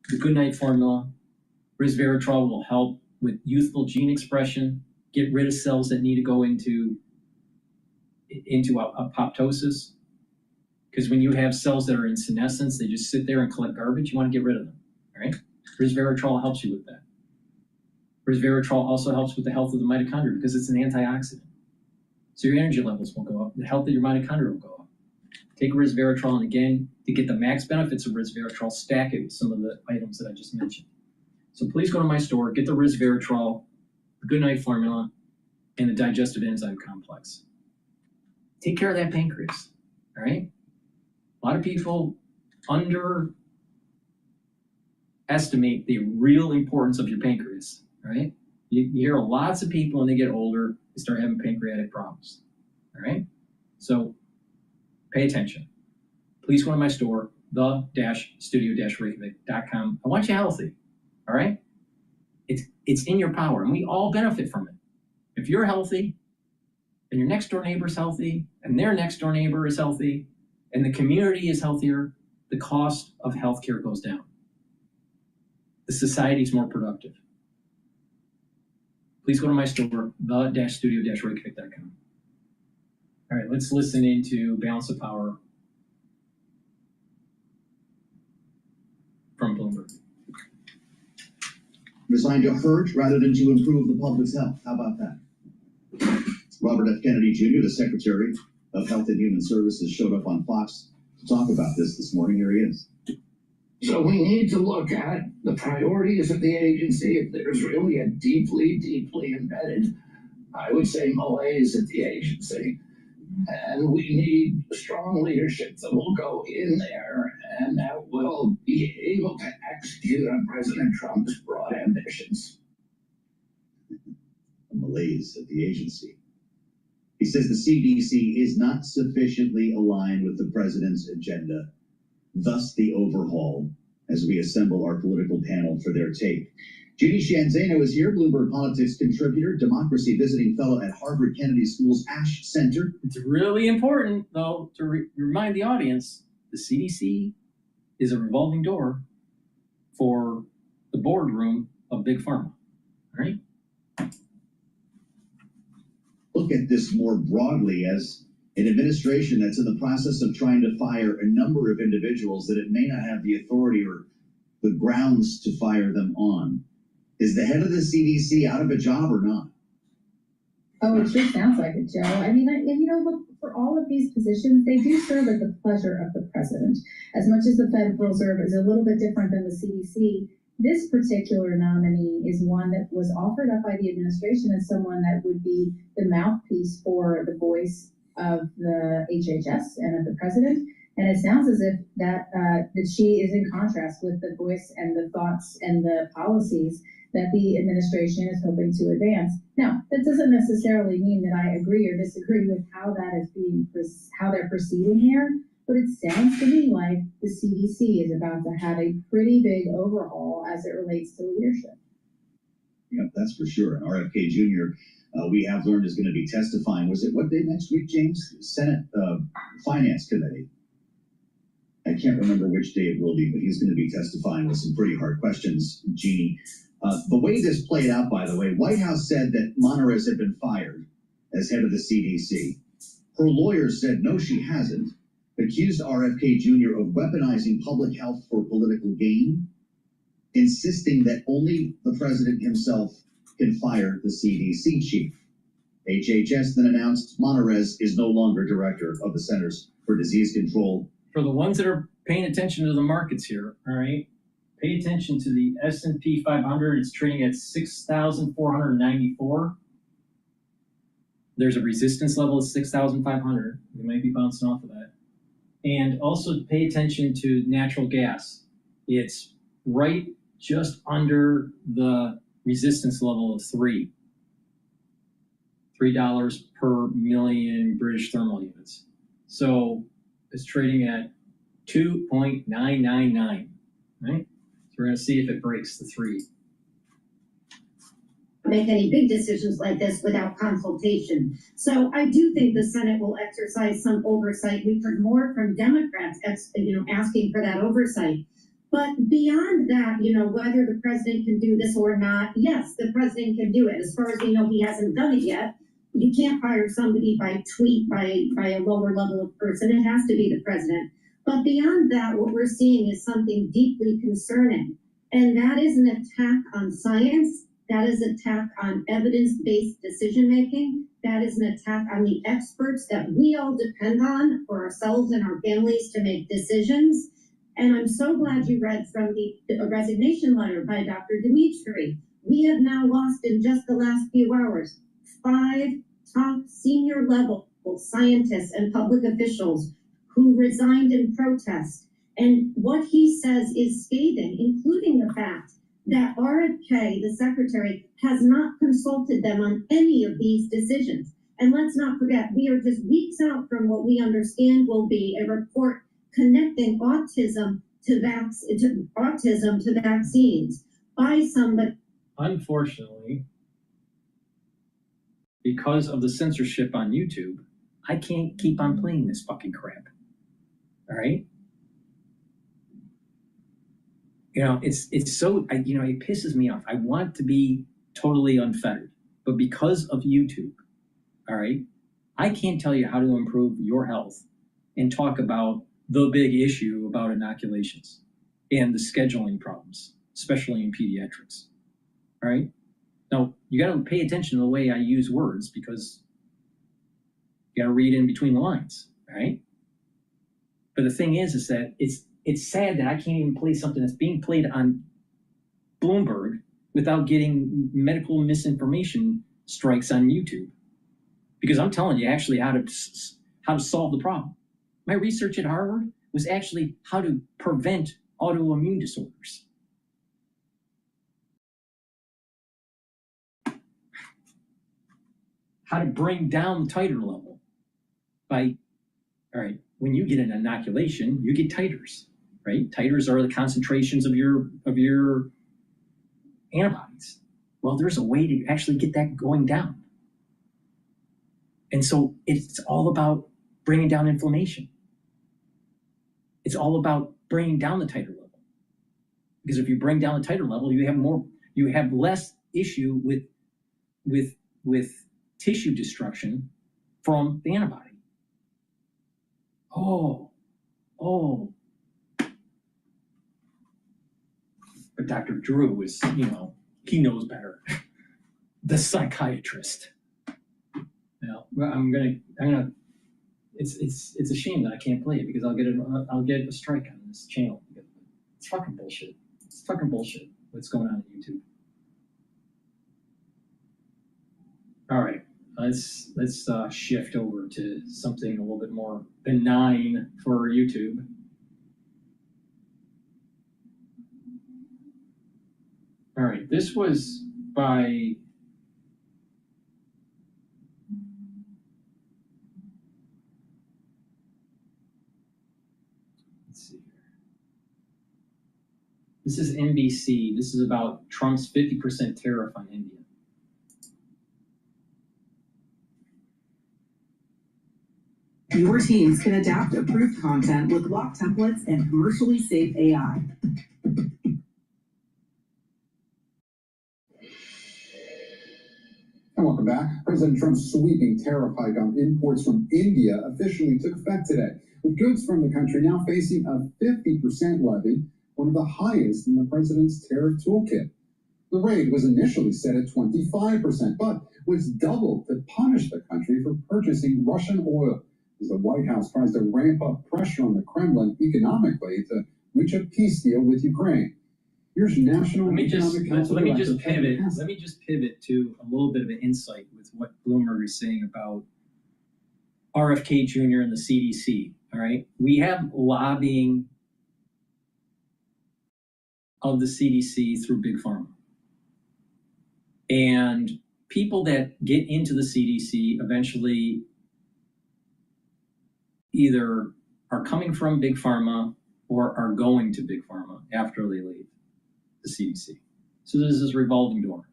the Goodnight Formula. Resveratrol will help with youthful gene expression, get rid of cells that need to go into apoptosis. Because when you have cells that are in senescence, they just sit there and collect garbage. You want to get rid of them, all right? Resveratrol helps you with that. Resveratrol also helps with the health of the mitochondria because it's an antioxidant. So your energy levels will go up. The health of your mitochondria will go up. Take resveratrol, and again, to get the max benefits of resveratrol, stack it with some of the items that I just mentioned. So please go to my store, get the resveratrol, the Goodnight Formula, and the digestive enzyme complex. Take care of that pancreas, all right? A lot of people underestimate the real importance of your pancreas, right? You hear lots of people when they get older, they start having pancreatic problems, all right? So pay attention. Please go to my store, the-studio-reykjavik.com. I want you healthy, all right? It's in your power, and we all benefit from it. If you're healthy, and your next door neighbor is healthy, and their next door neighbor is healthy, and the community is healthier, the cost of healthcare goes down. The society is more productive. Please go to my store, the-studio-reykjavik.com. All right, let's listen into Balance of Power from Bloomberg. Designed to hurt rather than to improve the public's health. How about that? Robert F. Kennedy Jr., the Secretary of Health and Human Services, showed up on Fox to talk about this morning. Here he is. So we need to look at the priorities of the agency. If there's really a deeply, deeply embedded, I would say, malaise at the agency. And we need strong leadership that will go in there and that will be able to execute on President Trump's broad ambitions. A malaise at the agency. He says the CDC is not sufficiently aligned with the president's agenda, thus the overhaul as we assemble our political panel for their take. Judy Shanzano is here, Bloomberg Politics contributor, democracy visiting fellow at Harvard Kennedy School's Ash Center. It's really important, though, to remind the audience, the CDC is a revolving door for the boardroom of Big Pharma, right? Look at this more broadly as an administration that's in the process of trying to fire a number of individuals that it may not have the authority or the grounds to fire them on. Is the head of the CDC out of a job or not? Oh, it sure sounds like it, Joe. I mean, look, for all of these positions, they do serve at the pleasure of the president. As much as the Federal Reserve is a little bit different than the CDC, this particular nominee is one that was offered up by the administration as someone that would be the mouthpiece for the voice of the HHS and of the president. And it sounds as if that she is in contrast with the voice and the thoughts and the policies that the administration is hoping to advance. Now, that doesn't necessarily mean that I agree or disagree with how how they're proceeding here, but it sounds to me like the CDC is about to have a pretty big overhaul as it relates to leadership. Yep, that's for sure. And RFK Jr., we have learned, is going to be testifying. Was it what day next week, James? Senate Finance Committee. I can't remember which day it will be, but he's going to be testifying with some pretty hard questions, Jeannie. The way this played out, by the way, White House said that Monterez had been fired as head of the CDC. Her lawyers said, no, she hasn't. Accused RFK Jr. of weaponizing public health for political gain, insisting that only the president himself can fire the CDC chief. HHS then announced Monterez is no longer director of the Centers for Disease Control. For the ones that are paying attention to the markets here, all right, pay attention to the S&P 500. It's trading at 6,494. There's a resistance level of 6,500. We might be bouncing off of that. And also pay attention to natural gas. It's right just under the resistance level of $3 per million British thermal units. So it's trading at 2.999, right? So we're going to see if it breaks the 3. Make any big decisions like this without consultation. So I do think the Senate will exercise some oversight. We've heard more from Democrats, asking for that oversight. But beyond that, whether the president can do this or not, yes, the president can do it. As far as we know, he hasn't done it yet. You can't fire somebody by tweet by a lower level of person. It has to be the president. But beyond that, what we're seeing is something deeply concerning. And that is an attack on science. That is an attack on evidence-based decision-making. That is an attack on the experts that we all depend on for ourselves and our families to make decisions. And I'm so glad you read from the resignation letter by Dr. Dimitri. We have now lost in just the last few hours 5 top senior level scientists and public officials who resigned in protest. And what he says is scathing, including the fact that RFK, the secretary, has not consulted them on any of these decisions. And let's not forget, we are just weeks out from what we understand will be a report connecting autism to vaccines by somebody. Unfortunately, because of the censorship on YouTube, I can't keep on playing this fucking crap. All right? It's so, it pisses me off. I want to be totally unfettered, but because of YouTube, all right, I can't tell you how to improve your health and talk about the big issue about inoculations and the scheduling problems, especially in pediatrics. All right. Now you got to pay attention to the way I use words because you got to read in between the lines. All right. But the thing is that it's sad that I can't even play something that's being played on Bloomberg without getting medical misinformation strikes on YouTube. Because I'm telling you actually how to solve the problem. My research at Harvard was actually how to prevent autoimmune disorders. How to bring down the titer level by, all right, when you get an inoculation, you get titers, right? Titers are the concentrations of your antibodies. Well, there's a way to actually get that going down. And so it's all about bringing down inflammation. It's all about bringing down the titer level. Because if you bring down the titer level, you have less issue with tissue destruction from the antibody. Oh. But Dr. Drew is, he knows better. The psychiatrist. Now, it's a shame that I can't play it because I'll get a strike on this channel. It's fucking bullshit. It's fucking bullshit what's going on YouTube. All right, let's shift over to something a little bit more benign for YouTube. All right, this was by this is NBC. This is about Trump's 50% tariff on India. Your teams can adapt approved content with lock templates and commercially safe AI. And welcome back. President Trump's sweeping tariff hike on imports from India officially took effect today, with goods from the country now facing a 50% levy, one of the highest in the president's tariff toolkit. The rate was initially set at 25%, but was doubled to punish the country for purchasing Russian oil, as the White House tries to ramp up pressure on the Kremlin economically to reach a peace deal with Ukraine. Here's National Economic Council. Let me just pivot to a little bit of an insight with what Bloomberg is saying about RFK Jr. and the CDC. All right, we have lobbying of the CDC through Big Pharma, and people that get into the CDC eventually either are coming from Big Pharma or are going to Big Pharma after they leave the CDC. So there's this revolving door.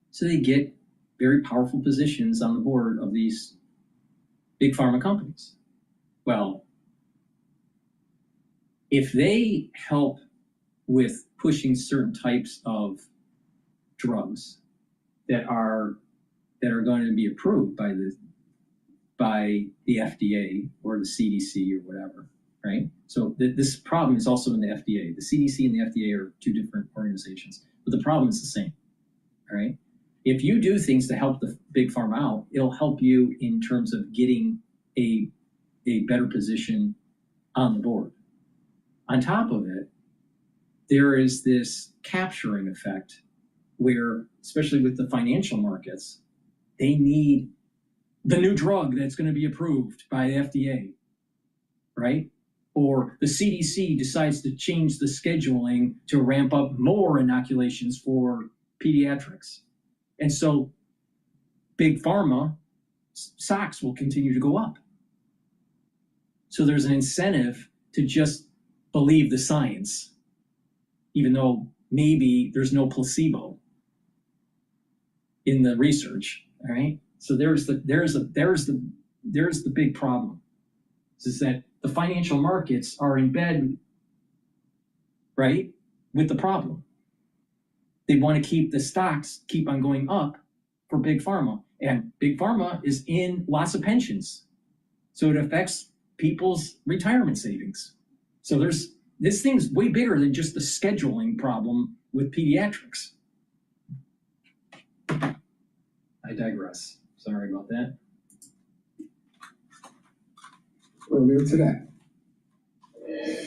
So they get very powerful positions on the board of these Big Pharma companies. Well, if they help with pushing certain types of drugs that are going to be approved by the FDA or the CDC or whatever, right? So this problem is also in the FDA. The CDC and the FDA are two different organizations, but the problem is the same, all right? If you do things to help the Big Pharma out, it'll help you in terms of getting a better position on the board. On top of it, there is this capturing effect where, especially with the financial markets, they need the new drug that's going to be approved by the FDA, right? Or the CDC decides to change the scheduling to ramp up more inoculations for pediatrics. And so Big Pharma stocks will continue to go up. So there's an incentive to just believe the science, even though maybe there's no placebo in the research, all right? So there's the big problem, is that the financial markets are in bed, right, with the problem. They want to keep the stocks keep on going up for Big Pharma, and Big Pharma is in lots of pensions, so it affects people's retirement savings. So this thing's way bigger than just the scheduling problem with pediatrics. I digress. Sorry about that. Earlier today.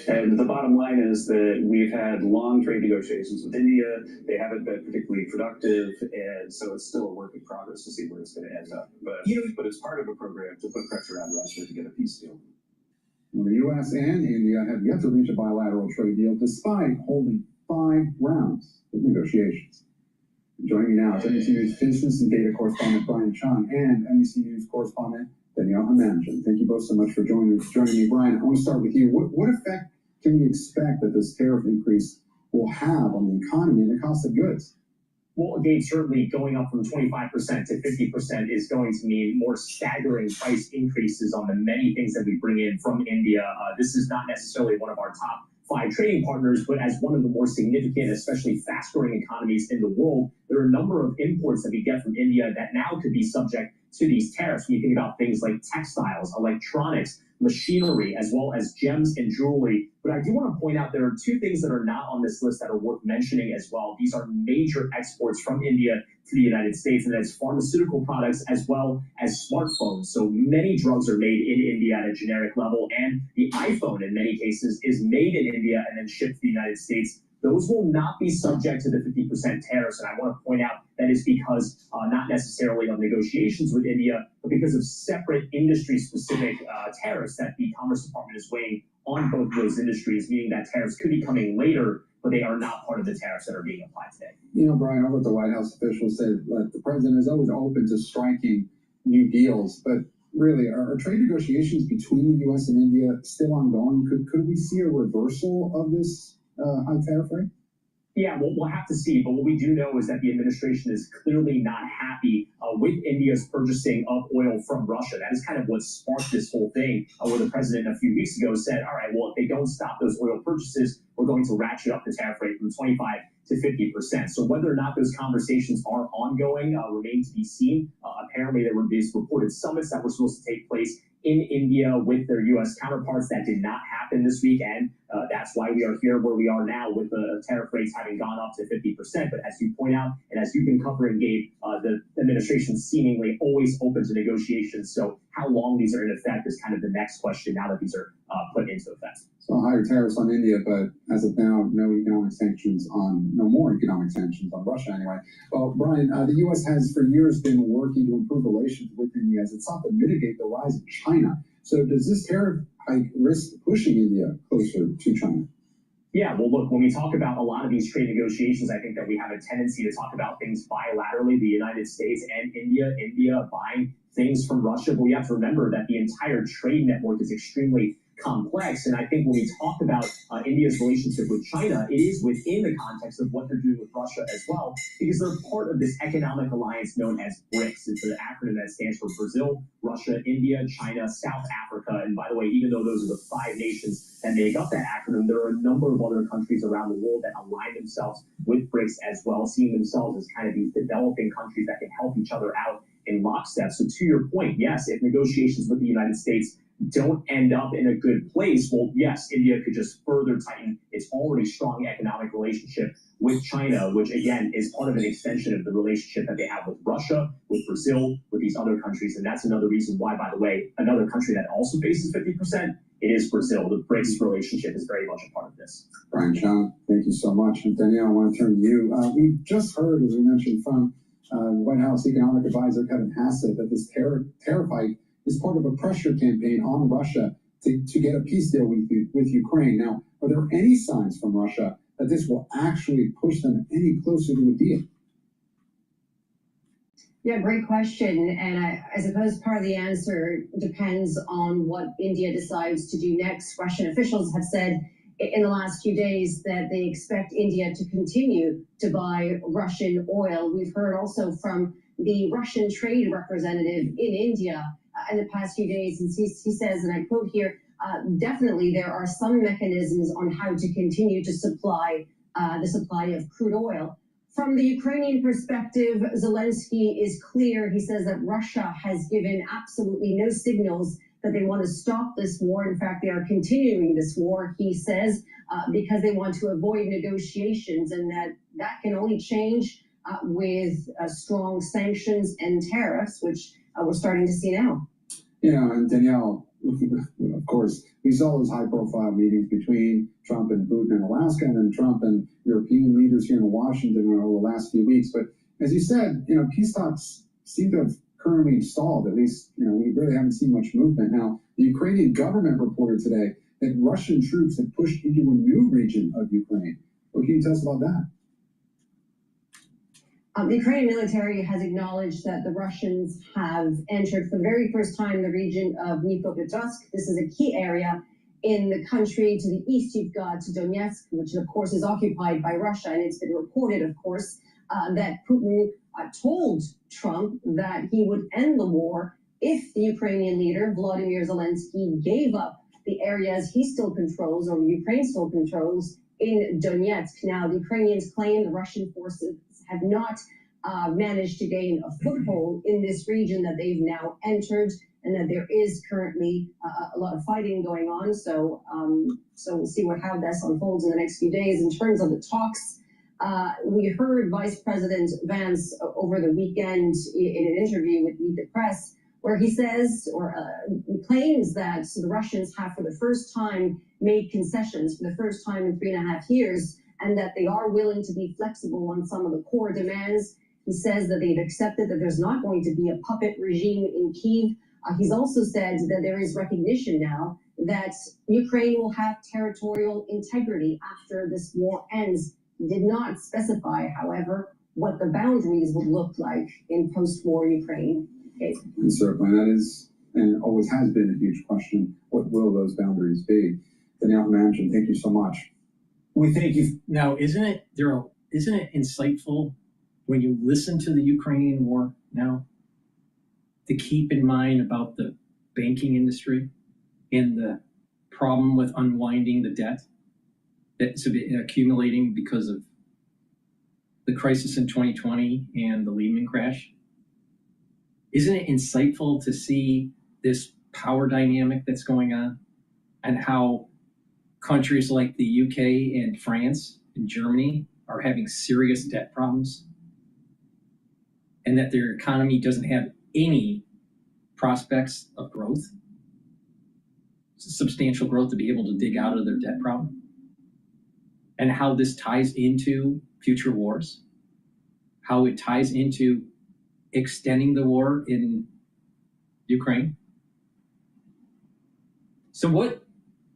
And the bottom line is that we've had long trade negotiations with India. They haven't been particularly productive, and so it's still a work in progress to see where it's going to end up. But it's part of a program to put pressure on Russia to get a peace deal. Well, the U.S. and India have yet to reach a bilateral trade deal despite holding 5 rounds of negotiations. Joining me now is NBC News business and data correspondent Brighteon Channel and NBC News correspondent Danielle Hammanjan. Thank you both so much for joining me. Brian, I want to start with you. What effect can we expect that this tariff increase will have on the economy and the cost of goods? Well, again, certainly going up from 25% to 50% is going to mean more staggering price increases on the many things that we bring in from India. This is not necessarily one of our top 5 trading partners, but as one of the more significant, especially fast-growing economies in the world, there are a number of imports that we get from India that now could be subject to these tariffs. When you think about things like textiles, electronics, machinery, as well as gems and jewelry. But I do want to point out there are 2 things that are not on this list that are worth mentioning as well. These are major exports from India to the United States, and that's pharmaceutical products as well as smartphones. So many drugs are made in India at a generic level, and the iPhone in many cases is made in India and then shipped to the United States. Those will not be subject to the 50% tariffs, and I want to point out that is because not necessarily of negotiations with India, but because of separate industry-specific tariffs that the Commerce Department is weighing on both those industries, meaning that tariffs could be coming later, but they are not part of the tariffs that are being applied today. You know, Brian, over the White House officials said that the president is always open to striking new deals, but really, are trade negotiations between the U.S. and India still ongoing? Could we see a reversal of this high tariff rate? Yeah, well, we'll have to see. But what we do know is that the administration is clearly not happy with India's purchasing of oil from Russia. That is kind of what sparked this whole thing, where the president a few weeks ago said, all right, well, if they don't stop those oil purchases, we're going to ratchet up the tariff rate from 25 to 50%. So whether or not those conversations are ongoing remain to be seen. Apparently, there were these reported summits that were supposed to take place in India with their U.S. counterparts. That did not happen this weekend. That's why we are here where we are now with the tariff rates having gone up to 50%. But as you point out, and as you've been covering, Gabe, the administration seemingly always open to negotiations. So how long these are in effect is kind of the next question now that these are put into effect. So higher tariffs on India, but as of now, no more economic sanctions on Russia anyway. Well, Brian, the U.S. has for years been working to improve relations with India as it sought to mitigate the rise of China. So does this tariff hike risk pushing India closer to China? Yeah, well, look, when we talk about a lot of these trade negotiations, I think that we have a tendency to talk about things bilaterally, the United States and India buying things from Russia. But we have to remember that the entire trade network is extremely complex. And I think when we talk about India's relationship with China, it is within the context of what they're doing with Russia as well, because they're part of this economic alliance known as BRICS. It's an acronym that stands for Brazil, Russia, India, China, South Africa. And by the way, even though those are the 5 nations that make up that acronym, there are a number of other countries around the world that align themselves with BRICS as well, seeing themselves as kind of these developing countries that can help each other out in lockstep. So to your point, yes, if negotiations with the United States don't end up in a good place, well, yes, India could just further tighten its already strong economic relationship with China, which again is part of an extension of the relationship that they have with Russia, with Brazil, with these other countries. And that's another reason why, by the way, another country that also faces 50%, it is Brazil. The BRICS relationship is very much a part of this. Brian, John, thank you so much. And Danielle, I want to turn to you. We just heard, as we mentioned, from White House Economic Advisor Kevin Hassett that this tariff hike is part of a pressure campaign on Russia to get a peace deal with Ukraine. Now, are there any signs from Russia that this will actually push them any closer to a deal? Yeah, great question. And I suppose part of the answer depends on what India decides to do next. Russian officials have said in the last few days that they expect India to continue to buy Russian oil. We've heard also from the Russian trade representative in India in the past few days, and he says, and I quote here, definitely there are some mechanisms on how to continue to supply the supply of crude oil. From the Ukrainian perspective, Zelensky is clear. He says that Russia has given absolutely no signals that they want to stop this war. In fact, they are continuing this war, he says, because they want to avoid negotiations, and that can only change with strong sanctions and tariffs, which we're starting to see now. Yeah, and Danielle, of course, we saw those high-profile meetings between Trump and Putin in Alaska, and then Trump and European leaders here in Washington over the last few weeks. But as you said, peace talks seem to have currently stalled. At least, we really haven't seen much movement. Now, the Ukrainian government reported today that Russian troops have pushed into a new region of Ukraine. What can you tell us about that? The Ukrainian military has acknowledged that the Russians have entered for the very first time the region of Dnipropetrovsk. This is a key area in the country. To the east, you've got Donetsk, which of course is occupied by Russia, and it's been reported, of course, that Putin told Trump that he would end the war if the Ukrainian leader, Volodymyr Zelensky, gave up the areas he still controls, or Ukraine still controls, in Donetsk. Now, the Ukrainians claim the Russian forces have not managed to gain a foothold in this region that they've now entered, and that there is currently a lot of fighting going on. So we'll see how this unfolds in the next few days. In terms of the talks, we heard Vice President Vance over the weekend in an interview with Meet the Press, where he says, or claims that the Russians have for the first time made concessions for the first time in 3.5 years, and that they are willing to be flexible on some of the core demands. He says that they've accepted that there's not going to be a puppet regime in Kyiv. He's also said that there is recognition now that Ukraine will have territorial integrity after this war ends. He did not specify, however, what the boundaries would look like in post-war Ukraine. And certainly that is, and always has been, a huge question. What will those boundaries be? Danielle Manchin, thank you so much. We thank you. Now, isn't it insightful when you listen to the Ukrainian war now to keep in mind about the banking industry and the problem with unwinding the debt that's accumulating because of the crisis in 2020 and the Lehman crash? Isn't it insightful to see this power dynamic that's going on, and how countries like the UK and France and Germany are having serious debt problems, and that their economy doesn't have any prospects of growth, substantial growth, to be able to dig out of their debt problem, and how this ties into future wars, how it ties into extending the war in Ukraine. So what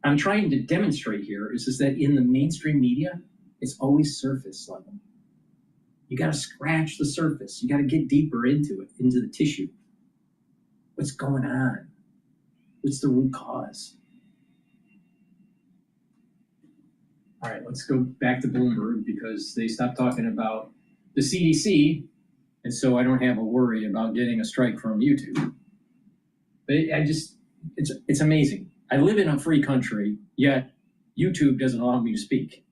I'm trying to demonstrate here is that in the mainstream media, it's always surface level. You got to scratch the surface. You got to get deeper into it, into the tissue. What's going on? What's the root cause? All right, let's go back to Bloomberg, because they stopped talking about the CDC, and so I don't have a worry about getting a strike from YouTube. But it's amazing. I live in a free country, yet YouTube doesn't allow me to speak.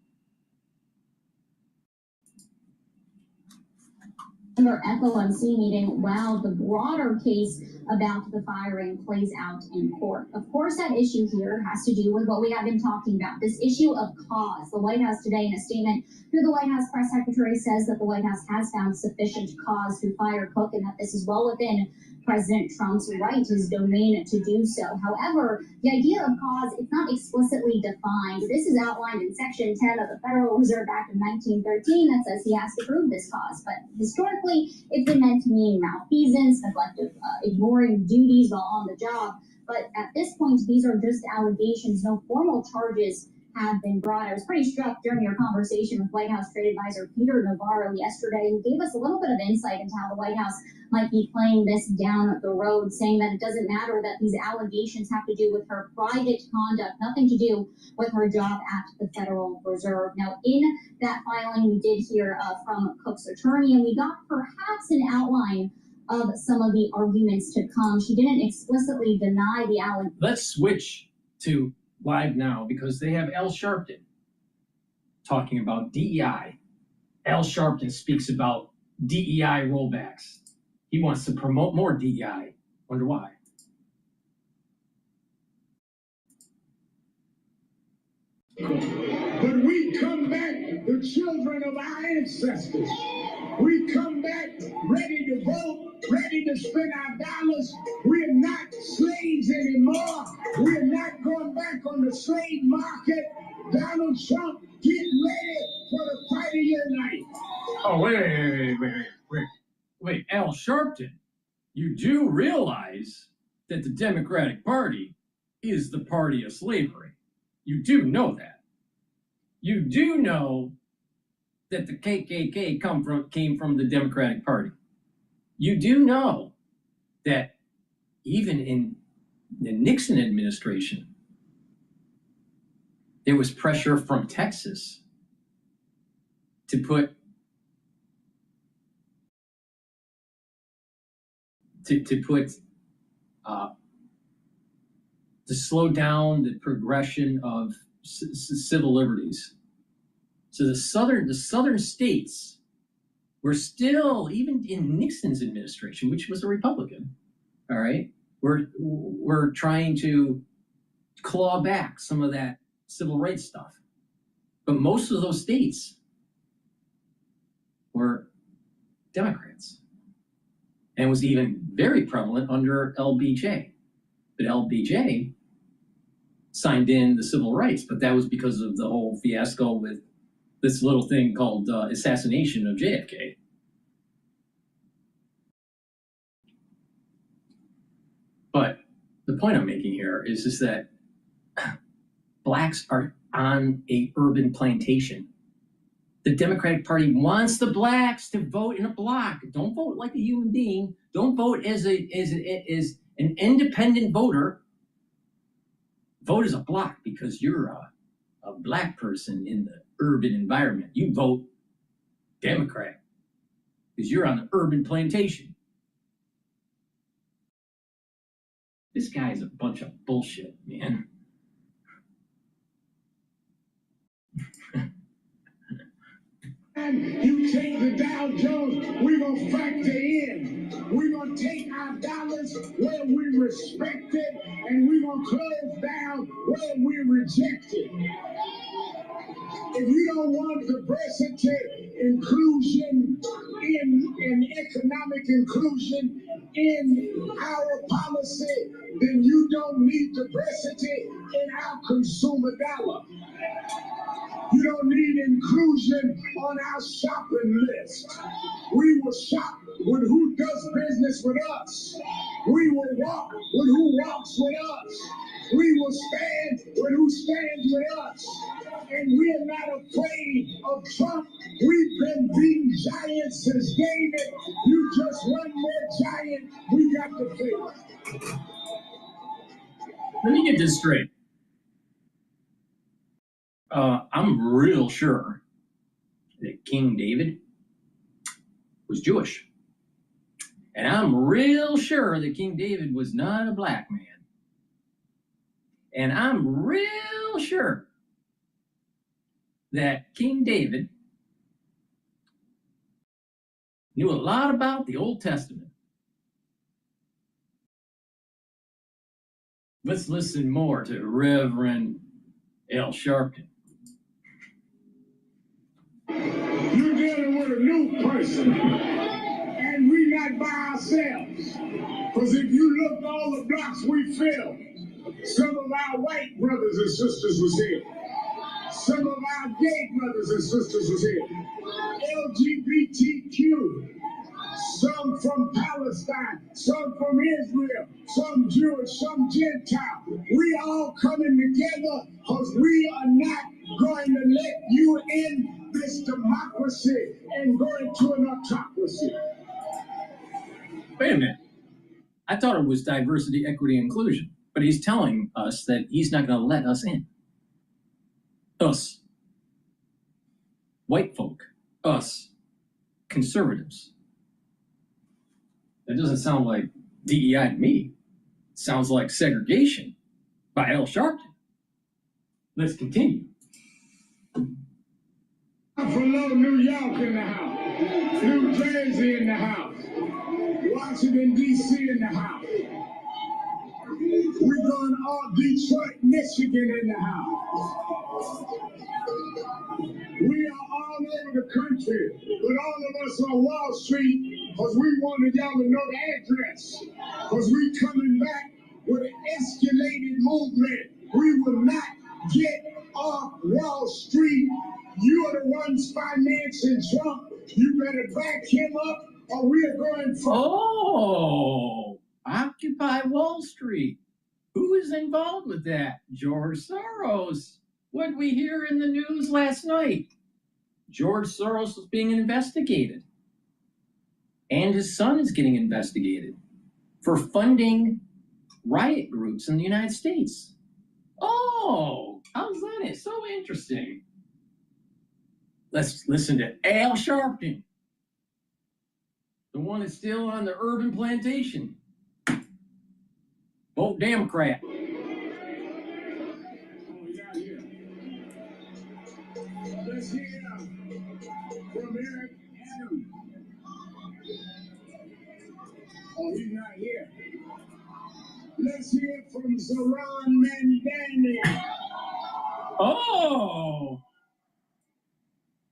Their FOMC meeting while the broader case about the firing plays out in court. Of course, that issue here has to do with what we have been talking about, this issue of cause. The White House today, in a statement through the White House press secretary, says that the White House has found sufficient cause to fire Cook, and that this is well within President Trump's right, his domain, to do so. However, the idea of cause, it's not explicitly defined. This is outlined in Section 10 of the Federal Reserve Act of 1913 that says he has to prove this cause. But historically, it's been meant to mean malfeasance, neglect of ignoring duties while on the job. But at this point, these are just allegations. No formal charges have been brought. I was pretty struck during your conversation with White House Trade Advisor Peter Navarro yesterday, who gave us a little bit of insight into how the White House might be playing this down the road, saying that it doesn't matter, that these allegations have to do with her private conduct, nothing to do with her job at the Federal Reserve. Now, in that filing, we did hear from Cook's attorney, and we got perhaps an outline of some of the arguments to come. She didn't explicitly deny the allegations. Let's switch to live now, because they have Al Sharpton talking about DEI. Al Sharpton speaks about DEI rollbacks. He wants to promote more DEI. Wonder why. But we come back the children of our ancestors. We come back ready to vote, ready to spend our dollars. We're not slaves anymore. We're not going back on the slave market. Donald Trump, get ready for the fight of your life. Oh, wait, Al Sharpton, you do realize that the Democratic Party is the party of slavery. You do know that. You do know that the KKK came from the Democratic Party. You do know that even in the Nixon administration, there was pressure from Texas to put to slow down the progression of civil liberties. So the southern states were still, even in Nixon's administration, which was a Republican, all right, we're trying to claw back some of that civil rights stuff. But most of those states were Democrats. And was even very prevalent under LBJ. But LBJ signed in the civil rights, but that was because of the whole fiasco with this little thing called assassination of JFK. But the point I'm making here is just that blacks are on a urban plantation. The Democratic Party wants the blacks to vote in a block. Don't vote like a human being. Don't vote as an independent voter. Vote as a block because you're a black person in the urban environment. You vote Democrat because you're on the urban plantation. This guy is a bunch of bullshit, man. And you take the Dow Jones, we're going to factor in. We're going to take our dollars where we respect it, and we're going to close down where we reject it. If you don't want diversity, inclusion, in economic inclusion in our policy, then you don't need diversity in our consumer dollar. You don't need inclusion on our shopping list. We will shop with who does business with us. We will walk with who walks with us. We will stand with who stands with us. And we are not afraid of Trump. We've been beating giants since David. You just one more giant we got to face. Let me get this straight. I'm real sure that King David was Jewish. And I'm real sure that King David was not a black man. And I'm real sure that King David knew a lot about the Old Testament. Let's listen more to Reverend Al Sharpton. You're dealing with a new person, and we're not by ourselves. Because if you look all the blocks we filled, some of our white brothers and sisters was here. Some of our gay brothers and sisters was here. LGBTQ. Some from Palestine, some from Israel, some Jewish, some Gentile. We all coming together because we are not going to let you in this democracy and go into an autocracy. Wait a minute. I thought it was diversity, equity, inclusion. But he's telling us that he's not going to let us in. Us. White folk. Us. Conservatives. That doesn't sound like DEI to me. It sounds like segregation by Al Sharpton. Let's continue. Buffalo, New York in the house. New Jersey in the house. Washington, D.C. in the house. We're going all Detroit, Michigan in the house. We are all over the country, but all of us on Wall Street, because we wanted y'all to know the address. Because we coming back with an escalated movement. We will not get off Wall Street. You are the ones financing Trump. You better back him up or we are going for... Oh, Occupy Wall Street. Who is involved with that? George Soros. What did we hear in the news last night? George Soros is being investigated. And his son is getting investigated for funding riot groups in the United States. Oh, how's that? It's so interesting. Let's listen to Al Sharpton. The one that's still on the urban plantation. Vote Democrat. Let's hear from Eric Adams. Oh, he's not here. Let's hear from Zoran Mandani. Oh!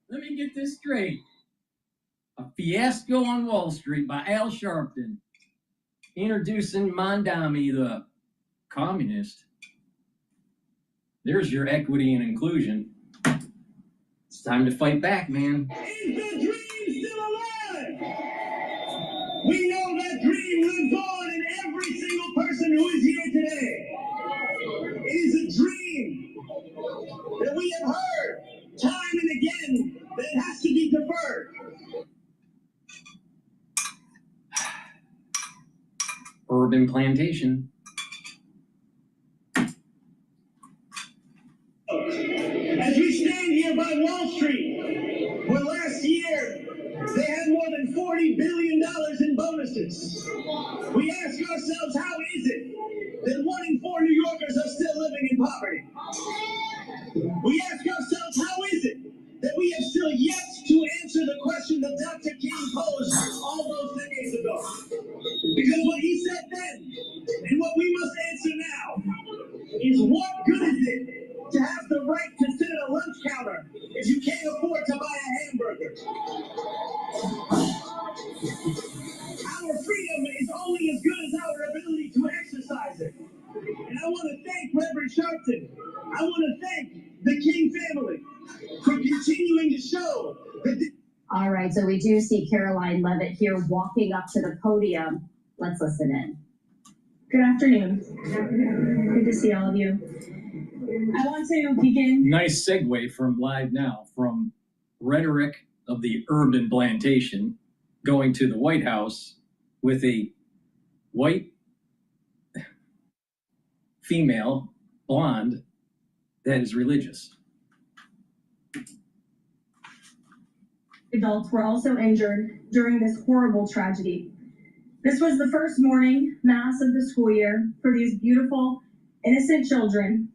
Let me get this straight. A Fiasco on Wall Street by Al Sharpton. Introducing Mandami, the communist. There's your equity and inclusion. It's time to fight back, man. Is the dream still alive? We know that dream lives on in every single person who is here today. It is a dream that we have heard time and again that it has to be deferred. Urban plantation. As we stand here by Wall Street, where last year they had more than $40 billion in bonuses, we ask ourselves, how is it that 1 in 4 New Yorkers are still living in poverty? We ask ourselves, how is it that we have still yet to answer the question that Dr. King posed all those decades ago? Because what he said then, and what we must answer now, is what good is it to have the right to sit at a lunch counter if you can't afford to buy a hamburger? Our freedom is only as good as our ability to exercise it. And I want to thank Reverend Sharpton. I want to thank the King family for continuing to show that. All right, so we do see Caroline Levitt here walking up to the podium. Let's listen in. Good afternoon. Good to see all of you. I want to begin. Nice segue from Live Now, from rhetoric of the urban plantation going to the White House with a white female, blonde, that is religious. Adults were also injured during this horrible tragedy. This was the first morning mass of the school year for these beautiful, innocent children,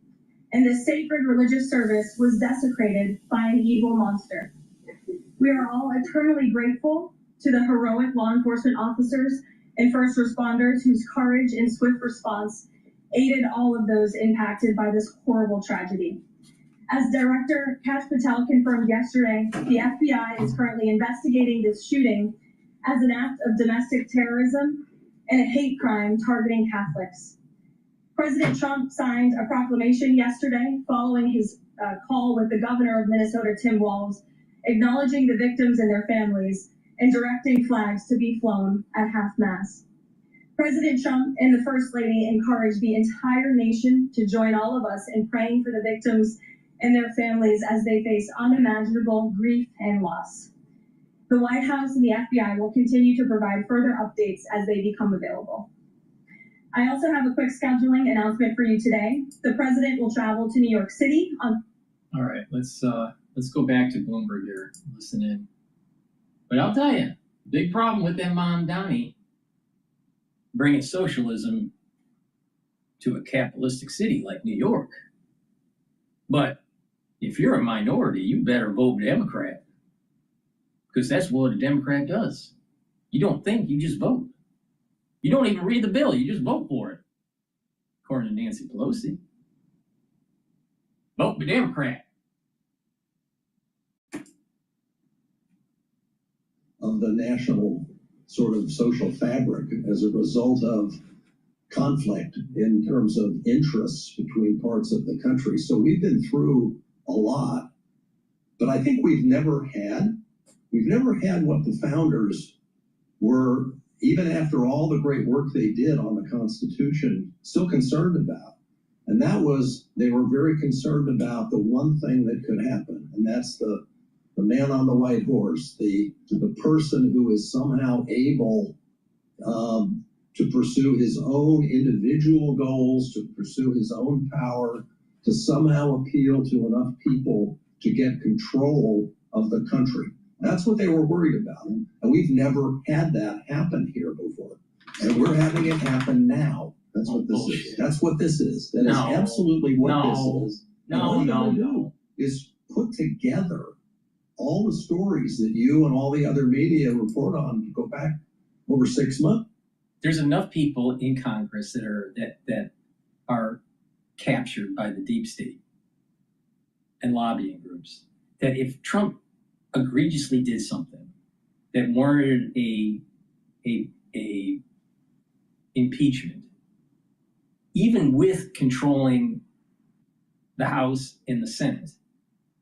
and this sacred religious service was desecrated by an evil monster. We are all eternally grateful to the heroic law enforcement officers and first responders whose courage and swift response aided all of those impacted by this horrible tragedy. As Director Kash Patel confirmed yesterday, the FBI is currently investigating this shooting as an act of domestic terrorism and a hate crime targeting Catholics. President Trump signed a proclamation yesterday following his call with the governor of Minnesota, Tim Walz, acknowledging the victims and their families and directing flags to be flown at half-mast. President Trump and the First Lady encouraged the entire nation to join all of us in praying for the victims and their families as they face unimaginable grief and loss. The White House and the FBI will continue to provide further updates as they become available. I also have a quick scheduling announcement for you today. The president will travel to New York City on. All right, let's go back to Bloomberg here. Listen in. But I'll tell you, big problem with them Mamdani bringing socialism to a capitalistic city like New York. But if you're a minority, you better vote Democrat, because that's what a Democrat does. You don't think, you just vote. You don't even read the bill, you just vote for it, according to Nancy Pelosi. Vote for Democrat. Of the national sort of social fabric as a result of conflict in terms of interests between parts of the country. So we've been through a lot, but I think we've never had what the founders were, even after all the great work they did on the Constitution, still concerned about. And that was, they were very concerned about the one thing that could happen, and that's the man on the white horse, the person who is somehow able to pursue his own individual goals, to pursue his own power, to somehow appeal to enough people to get control of the country. That's what they were worried about. And we've never had that happen here before. And we're having it happen now. That's what this is. That's what this is. That is absolutely what this is. And all you gotta do is put together all the stories that you and all the other media report on to go back over 6 months. There's enough people in Congress that are captured by the deep state and lobbying groups that if Trump egregiously did something that warranted a impeachment, even with controlling the House and the Senate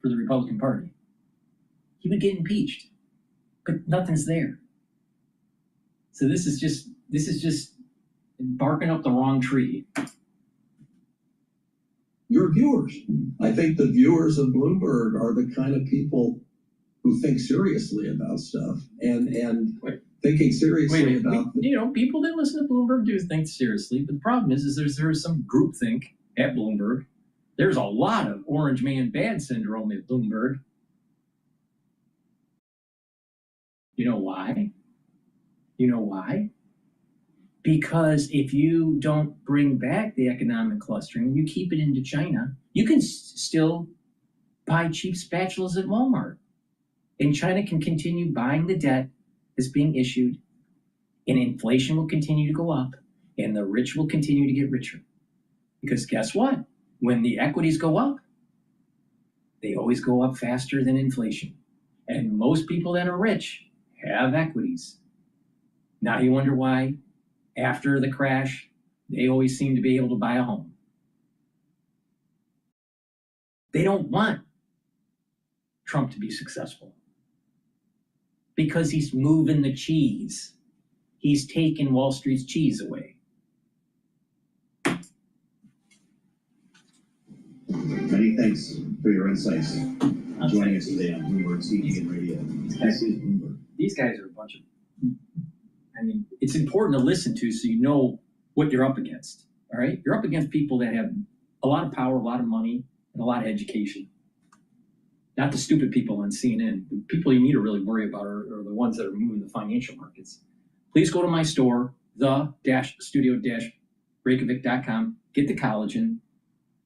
for the Republican Party, he would get impeached. But nothing's there. So this is just barking up the wrong tree. Your viewers. I think the viewers of Bloomberg are the kind of people who think seriously about stuff and thinking seriously about. People that listen to Bloomberg do think seriously, but the problem is there's some groupthink at Bloomberg. There's a lot of orange man bad syndrome at Bloomberg. You know why? Because if you don't bring back the economic clustering and you keep it into China, you can still buy cheap spatulas at Walmart. And China can continue buying the debt that's being issued, and inflation will continue to go up, and the rich will continue to get richer. Because guess what? When the equities go up, they always go up faster than inflation. And most people that are rich have equities. Now you wonder why, after the crash, they always seem to be able to buy a home. They don't want Trump to be successful because he's moving the cheese. He's taking Wall Street's cheese away. Many thanks for your insights. Joining us today on Bloomberg TV and Radio. This is Bloomberg. These guys are a bunch of, it's important to listen to so you know what you're up against, all right? You're up against people that have a lot of power, a lot of money, and a lot of education. Not the stupid people on CNN. The people you need to really worry about are the ones that are moving the financial markets. Please go to my store, the-studio-reykjavik.com. Get the collagen.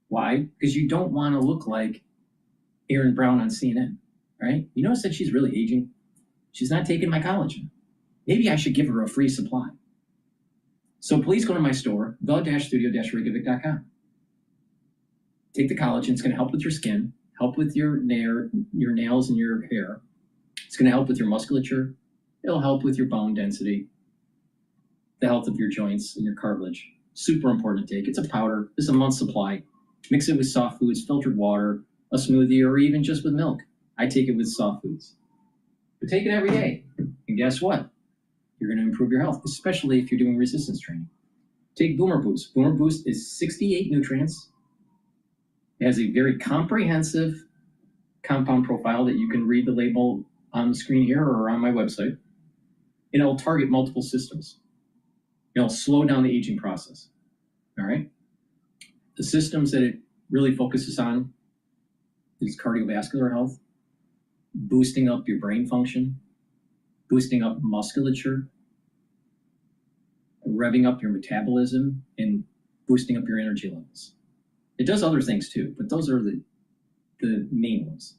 Why? Because you don't want to look like Aaron Brown on CNN, right? You notice that she's really aging? She's not taking my collagen. Maybe I should give her a free supply. So please go to my store, the-studio-reykjavik.com. Take the collagen. It's going to help with your skin, help with your nails and your hair. It's going to help with your musculature. It'll help with your bone density, the health of your joints and your cartilage. Super important to take. It's a powder. It's a month's supply. Mix it with soft foods, filtered water, a smoothie, or even just with milk. I take it with soft foods. But take it every day. And guess what? You're going to improve your health, especially if you're doing resistance training. Take Boomer Boost. Boomer Boost is 68 nutrients. It has a very comprehensive compound profile that you can read the label on the screen here or on my website. And it'll target multiple systems. It'll slow down the aging process. All right? The systems that it really focuses on is cardiovascular health, boosting up your brain function, boosting up musculature, revving up your metabolism, and boosting up your energy levels. It does other things too, but those are the main ones.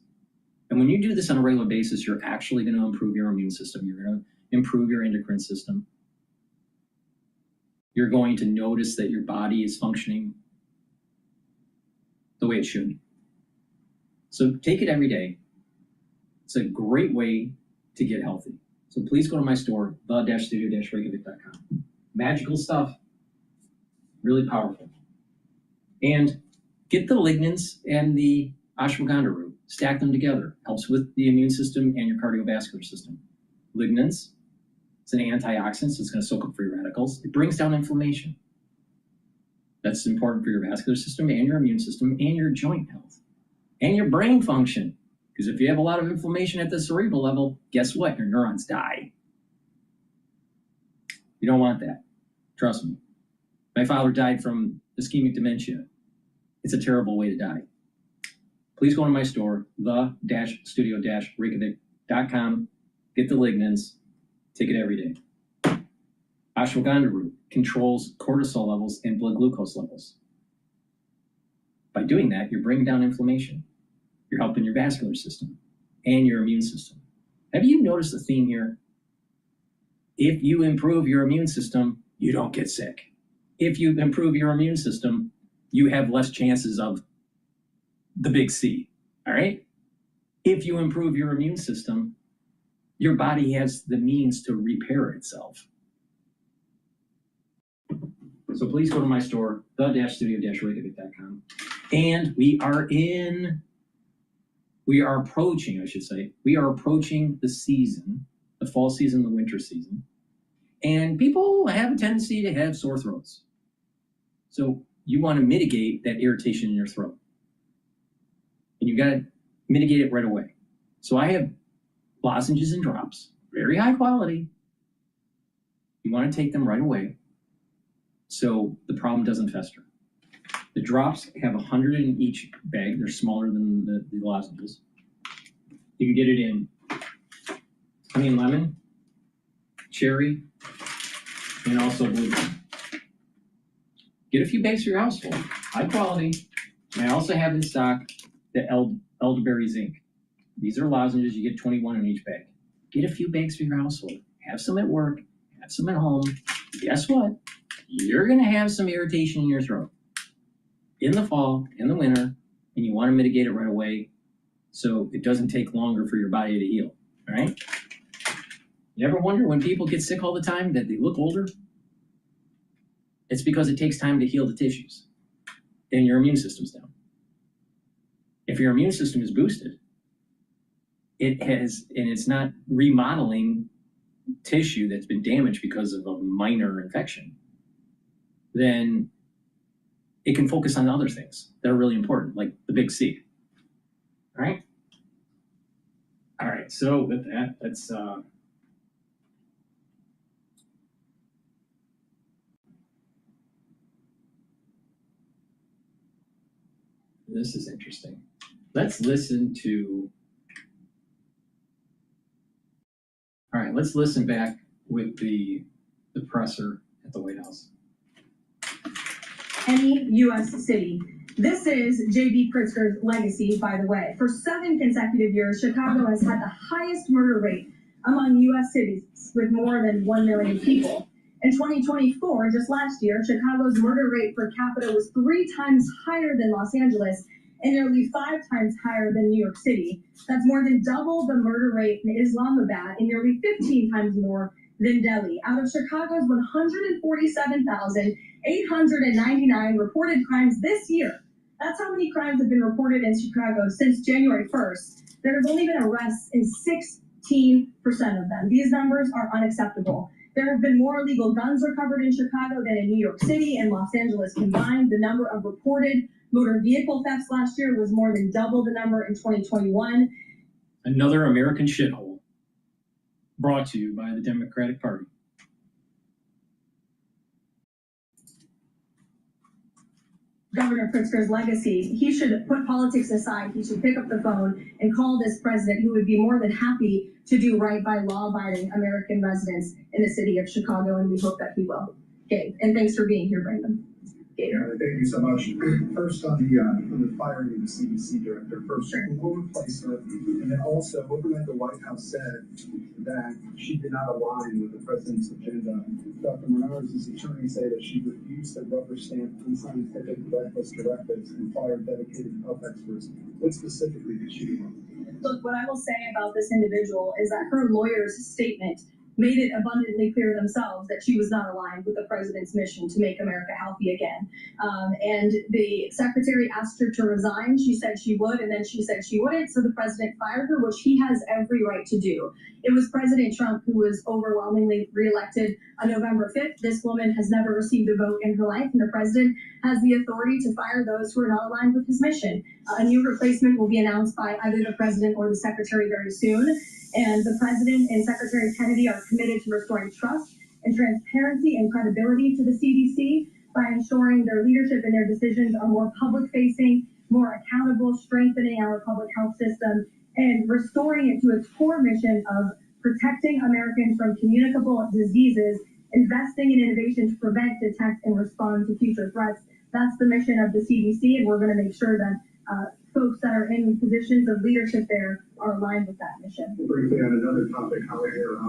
And when you do this on a regular basis, you're actually going to improve your immune system. You're going to improve your endocrine system. You're going to notice that your body is functioning the way it should. So take it every day. It's a great way to get healthy. So please go to my store, the-studio-reykjavik.com. Magical stuff, really powerful. And get the lignans and the ashwagandha root. Stack them together. Helps with the immune system and your cardiovascular system. Lignans, it's an antioxidant, so it's going to soak up free radicals. It brings down inflammation. That's important for your vascular system and your immune system and your joint health and your brain function. Because if you have a lot of inflammation at the cerebral level, guess what? Your neurons die. You don't want that. Trust me. My father died from ischemic dementia. It's a terrible way to die. Please go to my store, the-studio-reykjavik.com. ashwagandha.com. Get the lignans. Take it every day. Ashwagandha root controls cortisol levels and blood glucose levels. By doing that, you're bringing down inflammation. You're helping your vascular system and your immune system. Have you noticed the theme here? If you improve your immune system, you don't get sick. If you improve your immune system, you have less chances of the big C, all right? If you improve your immune system, your body has the means to repair itself. So please go to my store, the-studio-reykjavik.com. And we are approaching the season, the fall season, the winter season. And people have a tendency to have sore throats. So you want to mitigate that irritation in your throat. And you got to mitigate it right away. So I have lozenges and drops, very high quality. You want to take them right away so the problem doesn't fester. The drops have 100 in each bag. They're smaller than the lozenges. You can get it in honey and lemon, cherry, and also blueberry. Get a few bags for your household, high quality. And I also have in stock the elderberry zinc. These are lozenges. You get 21 in each bag. Get a few bags for your household. Have some at work. Have some at home. Guess what? You're going to have some irritation in your throat in the fall, in the winter, and you want to mitigate it right away so it doesn't take longer for your body to heal. All right? You ever wonder when people get sick all the time that they look older? It's because it takes time to heal the tissues and your immune system's down. If your immune system is boosted, it's not remodeling tissue that's been damaged because of a minor infection, then it can focus on other things that are really important, like the big C. All right? All right, so with that, let's this is interesting. Let's listen back with the presser at the White House. Any U.S. city. This is J.B. Pritzker's legacy, by the way. For 7 consecutive years, Chicago has had the highest murder rate among U.S. cities with more than 1 million people. In 2024, just last year, Chicago's murder rate per capita was 3 times higher than Los Angeles and nearly 5 times higher than New York City. That's more than double the murder rate in Islamabad and nearly 15 times more than Delhi. Out of Chicago's 147,899 reported crimes this year, that's how many crimes have been reported in Chicago since January 1st. There have only been arrests in 16% of them. These numbers are unacceptable. There have been more illegal guns recovered in Chicago than in New York City and Los Angeles combined. The number of reported motor vehicle thefts last year was more than double the number in 2021. Another American shithole brought to you by the Democratic Party. Governor Pritzker's legacy, he should put politics aside. He should pick up the phone and call this president, who would be more than happy to do right by law-abiding American residents in the city of Chicago, and we hope that he will. Okay, and thanks for being here, Brandon. Thank you so much. First on the firing of the CDC director, first, who will replace her? And then also, overnight the White House said that she did not align with the president's agenda. Dr. Menard's attorneys say that she refused to rubber stamp unscientific, reckless directives and fired dedicated health experts. What specifically did she do wrong? Look, what I will say about this individual is that her lawyer's statement made it abundantly clear themselves that she was not aligned with the president's mission to make America healthy again. And the secretary asked her to resign. She said she would, and then she said she wouldn't. So the president fired her, which he has every right to do. It was President Trump who was overwhelmingly reelected on November 5th. This woman has never received a vote in her life, and the president has the authority to fire those who are not aligned with his mission. A new replacement will be announced by either the president or the secretary very soon. And the president and Secretary Kennedy are committed to restoring trust and transparency and credibility to the CDC by ensuring their leadership and their decisions are more public-facing, more accountable, strengthening our public health system, and restoring it to its core mission of protecting Americans from communicable diseases, investing in innovation to prevent, detect, and respond to future threats. That's the mission of the CDC, and we're going to make sure that folks that are in positions of leadership there are aligned with that mission. Briefly on another topic, however,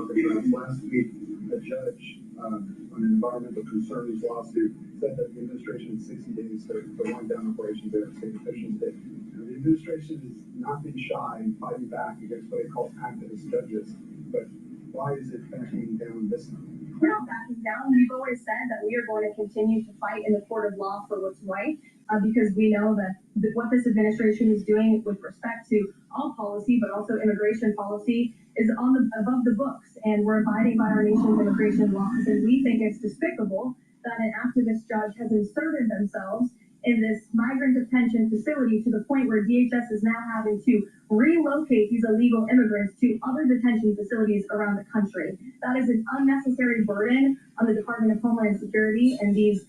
last week, a judge on an environmental concerns lawsuit said that the administration has 60 days to wind down operations there. State officials did. The administration has not been shy in fighting back against what it calls activist judges. But why is it backing down this time? We're not backing down. We've always said that we are going to continue to fight in the court of law for what's right, because we know that what this administration is doing with respect to all policy, but also immigration policy, is above the books, and we're abiding by our nation's immigration laws. And we think it's despicable that an activist judge has inserted themselves in this migrant detention facility to the point where DHS is now having to relocate these illegal immigrants to other detention facilities around the country. That is an unnecessary burden on the Department of Homeland Security and these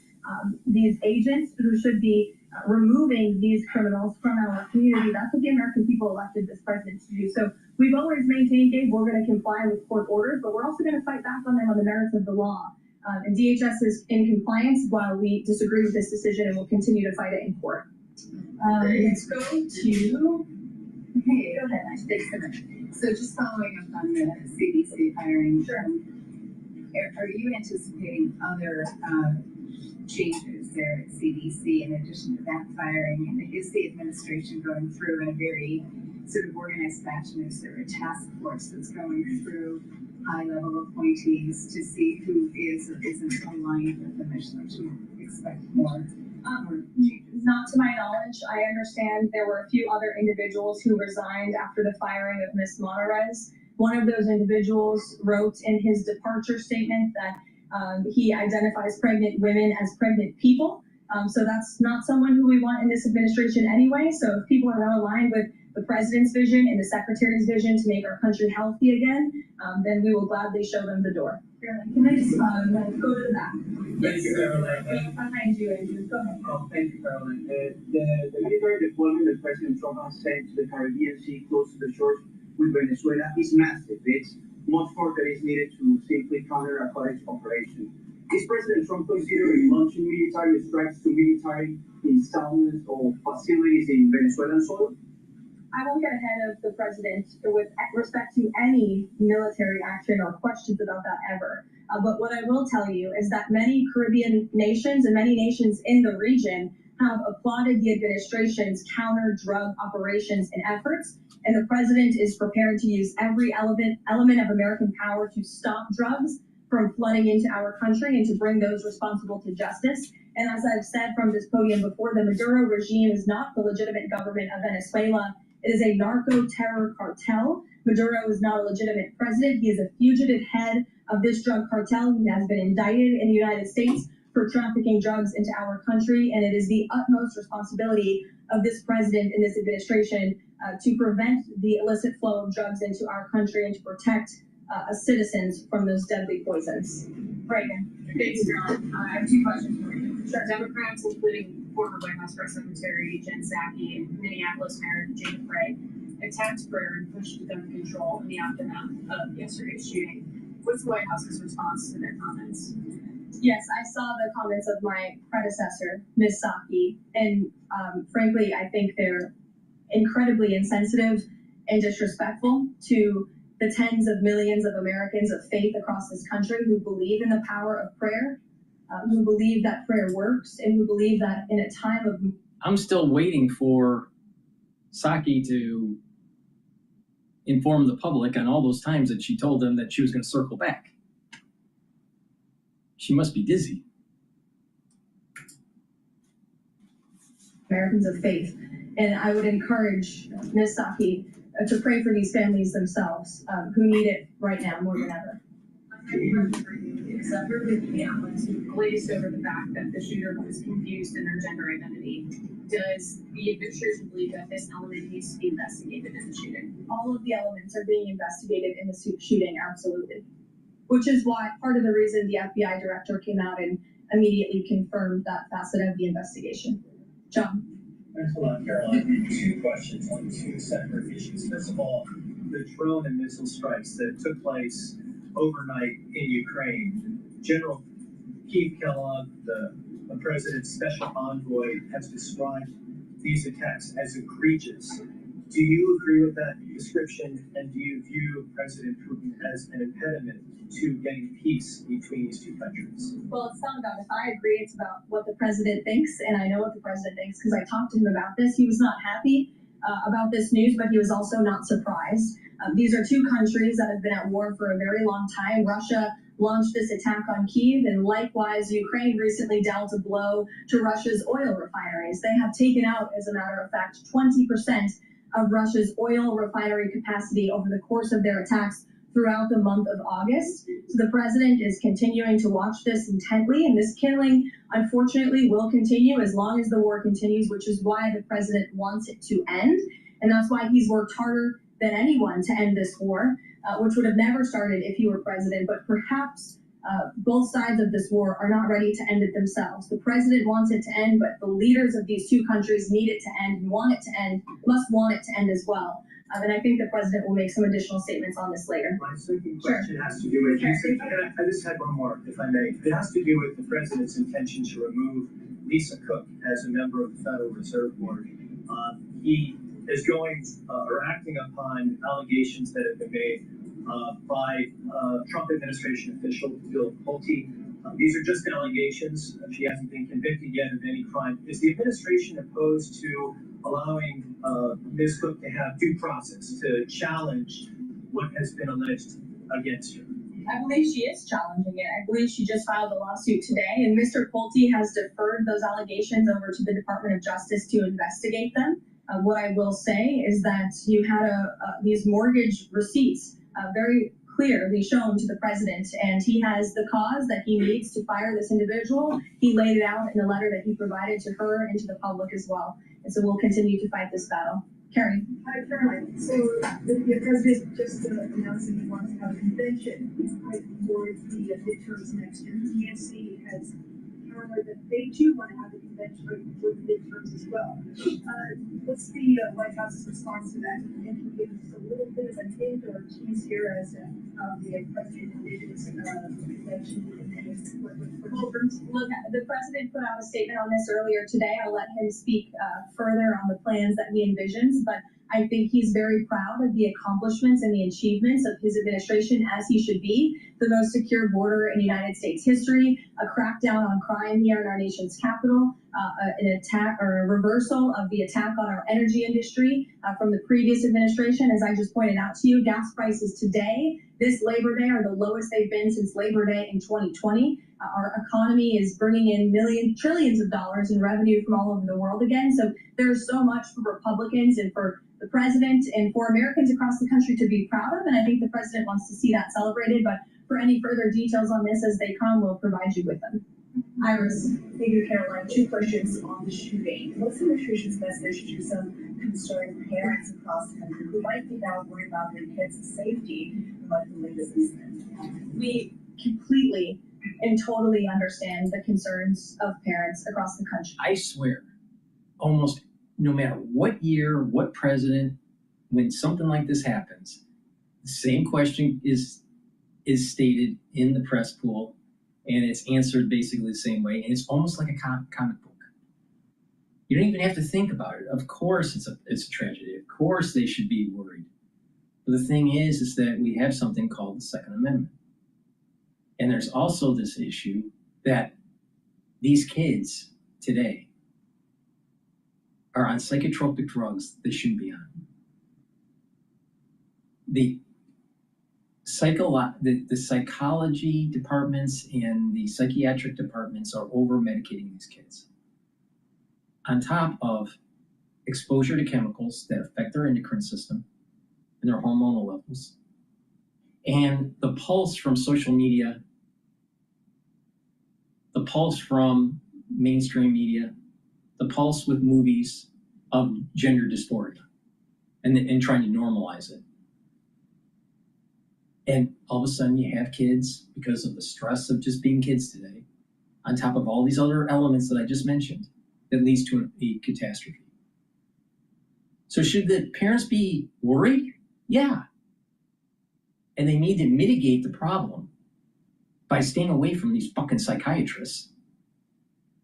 agents who should be removing these criminals from our community. That's what the American people elected this president to do. So we've always maintained, Gabe, we're going to comply with court orders, but we're also going to fight back on them on the merits of the law. And DHS is in compliance while we disagree with this decision, and we'll continue to fight it in court. Let's go to, hey, go ahead, thanks so much. So just following up on the CDC hiring, are you anticipating other changes there at CDC in addition to that firing? And is the administration going through in a very sort of organized fashion? Is there a task force that's going through high-level appointees to see who is or isn't aligned with the mission? Or to expect more changes? Not to my knowledge. I understand there were a few other individuals who resigned after the firing of Ms. Monterez. One of those individuals wrote in his departure statement that he identifies pregnant women as pregnant people. So that's not someone who we want in this administration anyway. So if people are not aligned with the president's vision and the secretary's vision to make our country healthy again, then we will gladly show them the door. Can I just go to the back? Thank you, Caroline. Behind you, Andrew. Go ahead. Oh, thank you, Caroline. The military deployment that President Trump has sent to the Caribbean Sea close to the shores with Venezuela is massive. It's much more that is needed to simply counter a cottage operation. Is President Trump considering launching military strikes to military installments or facilities in Venezuelan soil? I won't get ahead of the president with respect to any military action or questions about that ever. But what I will tell you is that many Caribbean nations and many nations in the region have applauded the administration's counter-drug operations and efforts, and the president is prepared to use every element of American power to stop drugs from flooding into our country and to bring those responsible to justice. And as I've said from this podium before, the Maduro regime is not the legitimate government of Venezuela. It is a narco-terror cartel. Maduro is not a legitimate president. He is a fugitive head of this drug cartel. He has been indicted in the United States for trafficking drugs into our country, and it is the utmost responsibility of this president and this administration to prevent the illicit flow of drugs into our country and to protect citizens from those deadly poisons. Brighteon. Thanks, John. I have two questions for you. Sure. Democrats, including former White House Press Secretary Jen Psaki and Minneapolis Mayor Jane Frey, attacked prayer and pushed gun control in the aftermath of yesterday's shooting. What's the White House's response to their comments? Yes, I saw the comments of my predecessor, Ms. Psaki, and frankly, I think they're incredibly insensitive and disrespectful to the tens of millions of Americans of faith across this country who believe in the power of prayer, who believe that prayer works, and who believe that in a time of... I'm still waiting for Psaki to inform the public on all those times that she told them that she was going to circle back. She must be dizzy. Americans of faith. And I would encourage Ms. Psaki to pray for these families themselves who need it right now more than ever. Minneapolis glazed over the fact that the shooter was confused in their gender identity. Does the administration believe that this element needs to be investigated in the shooting? All of the elements are being investigated in the shooting, absolutely. Which is why part of the reason the FBI director came out and immediately confirmed that facet of the investigation. John. Thanks a lot, Caroline. Two questions on two separate issues. First of all, the drone and missile strikes that took place overnight in Ukraine. General Keith Kellogg, the president's special envoy, has described these attacks as egregious. Do you agree with that description, and do you view President Putin as an impediment to getting peace between these two countries? Well, it's not about if I agree, it's about what the president thinks, and I know what the president thinks because I talked to him about this. He was not happy about this news, but he was also not surprised. These are two countries that have been at war for a very long time. Russia launched this attack on Kyiv, and likewise, Ukraine recently dealt a blow to Russia's oil refineries. They have taken out, as a matter of fact, 20% of Russia's oil refinery capacity over the course of their attacks throughout the month of August. So the president is continuing to watch this intently, and this killing, unfortunately, will continue as long as the war continues, which is why the president wants it to end. And that's why he's worked harder than anyone to end this war, which would have never started if he were president, but perhaps both sides of this war are not ready to end it themselves. The president wants it to end, but the leaders of these two countries need it to end and want it to end, must want it to end as well. And I think the president will make some additional statements on this later. My second question has to do with, I just had one more, if I may. It has to do with the president's intention to remove Lisa Cook as a member of the Federal Reserve Board. He is going or acting upon allegations that have been made by Trump administration official Bill Pulte. These are just allegations. She hasn't been convicted yet of any crime. Is the administration opposed to allowing Ms. Cook to have due process to challenge what has been alleged against her? I believe she is challenging it. I believe she just filed a lawsuit today, and Mr. Pulte has deferred those allegations over to the Department of Justice to investigate them. What I will say is that you had these mortgage receipts very clearly shown to the president, and he has the cause that he needs to fire this individual. He laid it out in a letter that he provided to her and to the public as well. And so we'll continue to fight this battle. Carrie. Hi, Caroline. So the president just announced that he wants to have a convention for the midterms next year. DNC has countered that they too want to have a convention for the midterms as well. What's the White House's response to that? And can you give us a little bit of a hint or a tease here as to how the president envisions convention? Look, the president put out a statement on this earlier today. I'll let him speak further on the plans that he envisions, but I think he's very proud of the accomplishments and the achievements of his administration, as he should be. The most secure border in United States history, a crackdown on crime here in our nation's capital, an attack or a reversal of the attack on our energy industry from the previous administration. As I just pointed out to you, gas prices today, this Labor Day, are the lowest they've been since Labor Day in 2020. Our economy is bringing in trillions of dollars in revenue from all over the world again. So there's so much for Republicans and for the president and for Americans across the country to be proud of. And I think the president wants to see that celebrated. But for any further details on this as they come, we'll provide you with them. Iris. Thank you, Caroline. Two questions on the shooting. What's the administration's message to some concerned parents across the country who might be now worried about their kids' safety in light of the latest incident? We completely and totally understand the concerns of parents across the country. I swear, almost no matter what year, what president, when something like this happens, the same question is stated in the press pool, and it's answered basically the same way, and it's almost like a comic book. You don't even have to think about it. Of course it's a tragedy. Of course they should be worried. But the thing is that we have something called the Second Amendment. And there's also this issue that these kids today are on psychotropic drugs they shouldn't be on. The psychology departments and the psychiatric departments are over-medicating these kids. On top of exposure to chemicals that affect their endocrine system and their hormonal levels, and the pulse from social media, the pulse from mainstream media, the pulse with movies of gender dysphoria, and trying to normalize it. And all of a sudden you have kids, because of the stress of just being kids today, on top of all these other elements that I just mentioned, that leads to a catastrophe. So should the parents be worried? Yeah. And they need to mitigate the problem by staying away from these fucking psychiatrists.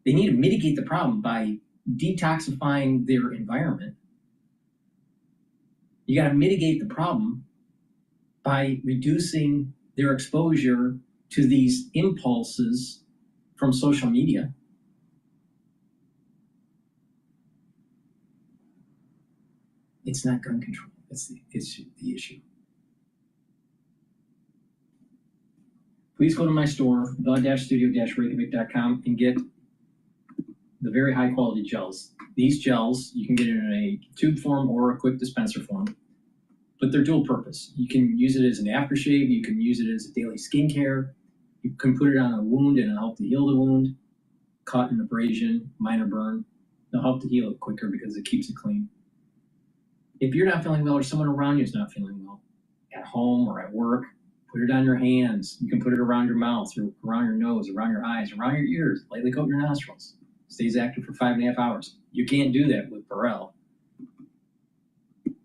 They need to mitigate the problem by detoxifying their environment. You got to mitigate the problem by reducing their exposure to these impulses from social media. It's not gun control. It's the issue. Please go to my store, the-studio-reykjavik.com, and get the very high quality gels. These gels, you can get in a tube form or a quick dispenser form, but they're dual purpose. You can use it as an aftershave. You can use it as a daily skincare. You can put it on a wound and it'll help to heal the wound. Cut, an abrasion, minor burn. It'll help to heal it quicker because it keeps it clean. If you're not feeling well or someone around you is not feeling well, at home or at work, put it on your hands. You can put it around your mouth, around your nose, around your eyes, around your ears. Lightly coat your nostrils. Stays active for 5.5 hours. You can't do that with Pharrell. And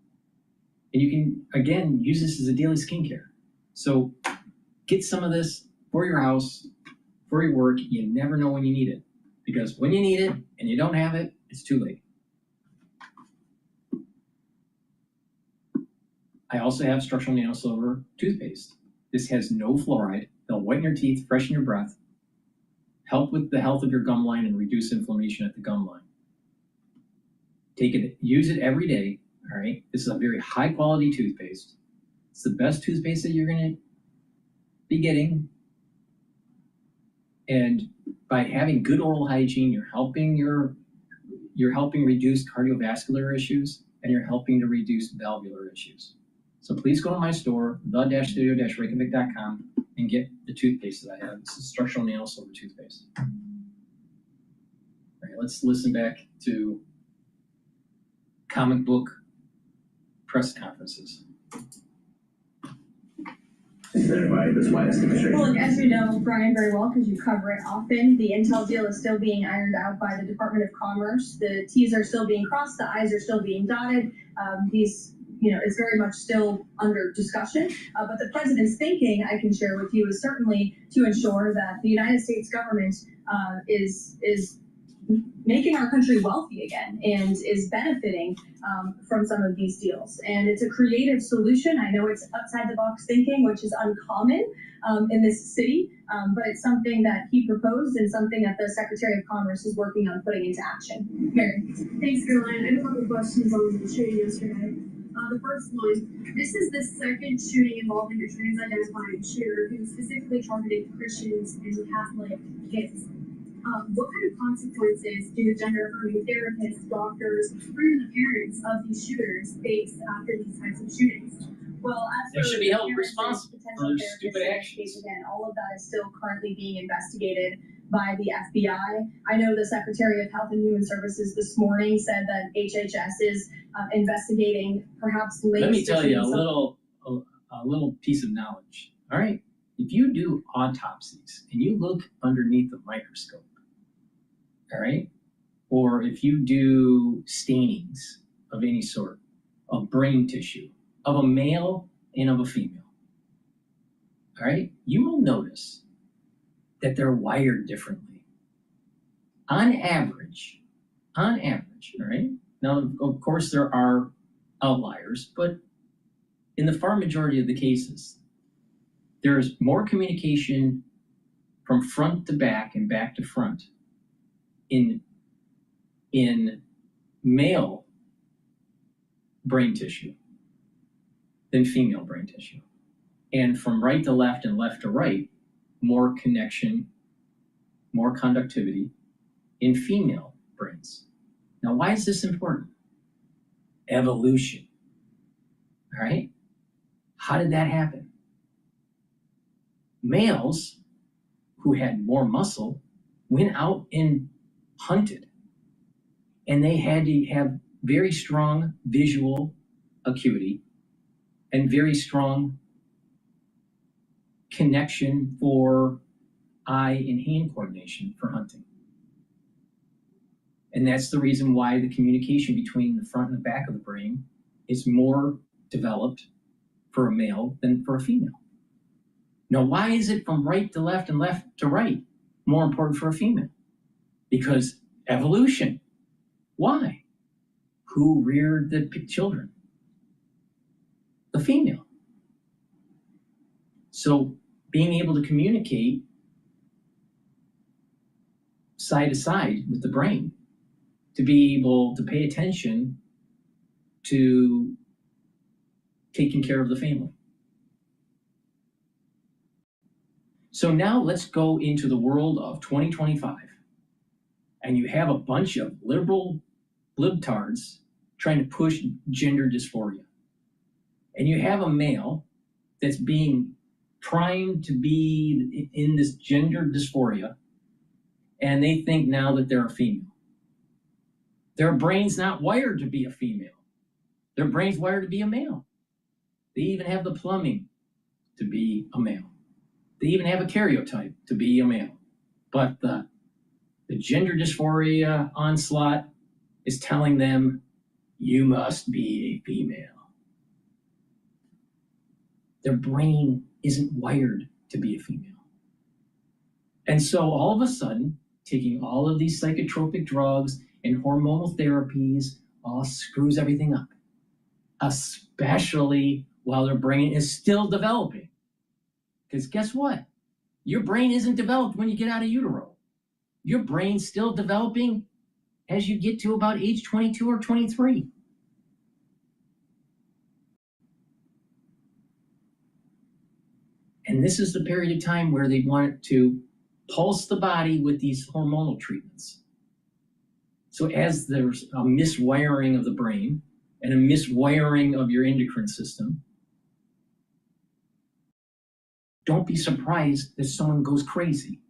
you can, again, use this as a daily skincare. So get some of this for your house, for your work. You never know when you need it. Because when you need it and you don't have it, it's too late. I also have structural nano silver toothpaste. This has no fluoride. They'll whiten your teeth, freshen your breath, help with the health of your gum line, and reduce inflammation at the gum line. Take it, use it every day. All right. This is a very high quality toothpaste. It's the best toothpaste that you're going to be getting. And by having good oral hygiene, you're helping reduce cardiovascular issues, and you're helping to reduce valvular issues. So please go to my store, the-studio-reykjavik.com, and get the toothpaste that I have. This is structural nano silver toothpaste. All right, let's listen back to comic book press conferences. Well, and as you know, Brian, very well, because you cover it often, the Intel deal is still being ironed out by the Department of Commerce. The T's are still being crossed, the I's are still being dotted. It's very much still under discussion. But the president's thinking, I can share with you, is certainly to ensure that the United States government is making our country wealthy again and is benefiting from some of these deals. And it's a creative solution. I know it's outside the box thinking, which is uncommon in this city, but it's something that he proposed and something that the Secretary of Commerce is working on putting into action. Mary. Thanks, Caroline. I have a couple of questions on the shooting yesterday. The first one, this is the second shooting involving a trans-identifying shooter who specifically targeted Christians and Catholic kids. What kind of consequences do gender-affirming therapists, doctors, or even the parents of these shooters face after these types of shootings? Well, they should be held responsible for their stupid actions. Again, all of that is still currently being investigated by the FBI. I know the Secretary of Health and Human Services this morning said that HHS is investigating perhaps links. Let me tell you a little piece of knowledge. All right, if you do autopsies and you look underneath the microscope, all right, or if you do stainings of any sort of brain tissue of a male and of a female, all right, you will notice that they're wired differently. On average, all right? Now, of course, there are outliers, but in the far majority of the cases, there's more communication from front to back and back to front in male brain tissue than female brain tissue. And from right to left and left to right, more connection, more conductivity in female brains. Now, why is this important? Evolution, all right? How did that happen? Males who had more muscle went out and hunted, and they had to have very strong visual acuity and very strong connection for eye and hand coordination for hunting. And that's the reason why the communication between the front and the back of the brain is more developed for a male than for a female. Now, why is it from right to left and left to right more important for a female? Because evolution. Why? Who reared the children? The female. So being able to communicate side to side with the brain, to be able to pay attention to taking care of the family. So now let's go into the world of 2025. And you have a bunch of liberal libtards trying to push gender dysphoria. And you have a male that's being primed to be in this gender dysphoria, and they think now that they're a female. Their brain's not wired to be a female. Their brain's wired to be a male. They even have the plumbing to be a male. They even have a karyotype to be a male. But the gender dysphoria onslaught is telling them, you must be a female. Their brain isn't wired to be a female. And so all of a sudden, taking all of these psychotropic drugs and hormonal therapies all screws everything up, especially while their brain is still developing. Because guess what? Your brain isn't developed when you get out of utero. Your brain's still developing as you get to about age 22 or 23. And this is the period of time where they want to pulse the body with these hormonal treatments. So as there's a miswiring of the brain and a miswiring of your endocrine system, don't be surprised that someone goes crazy.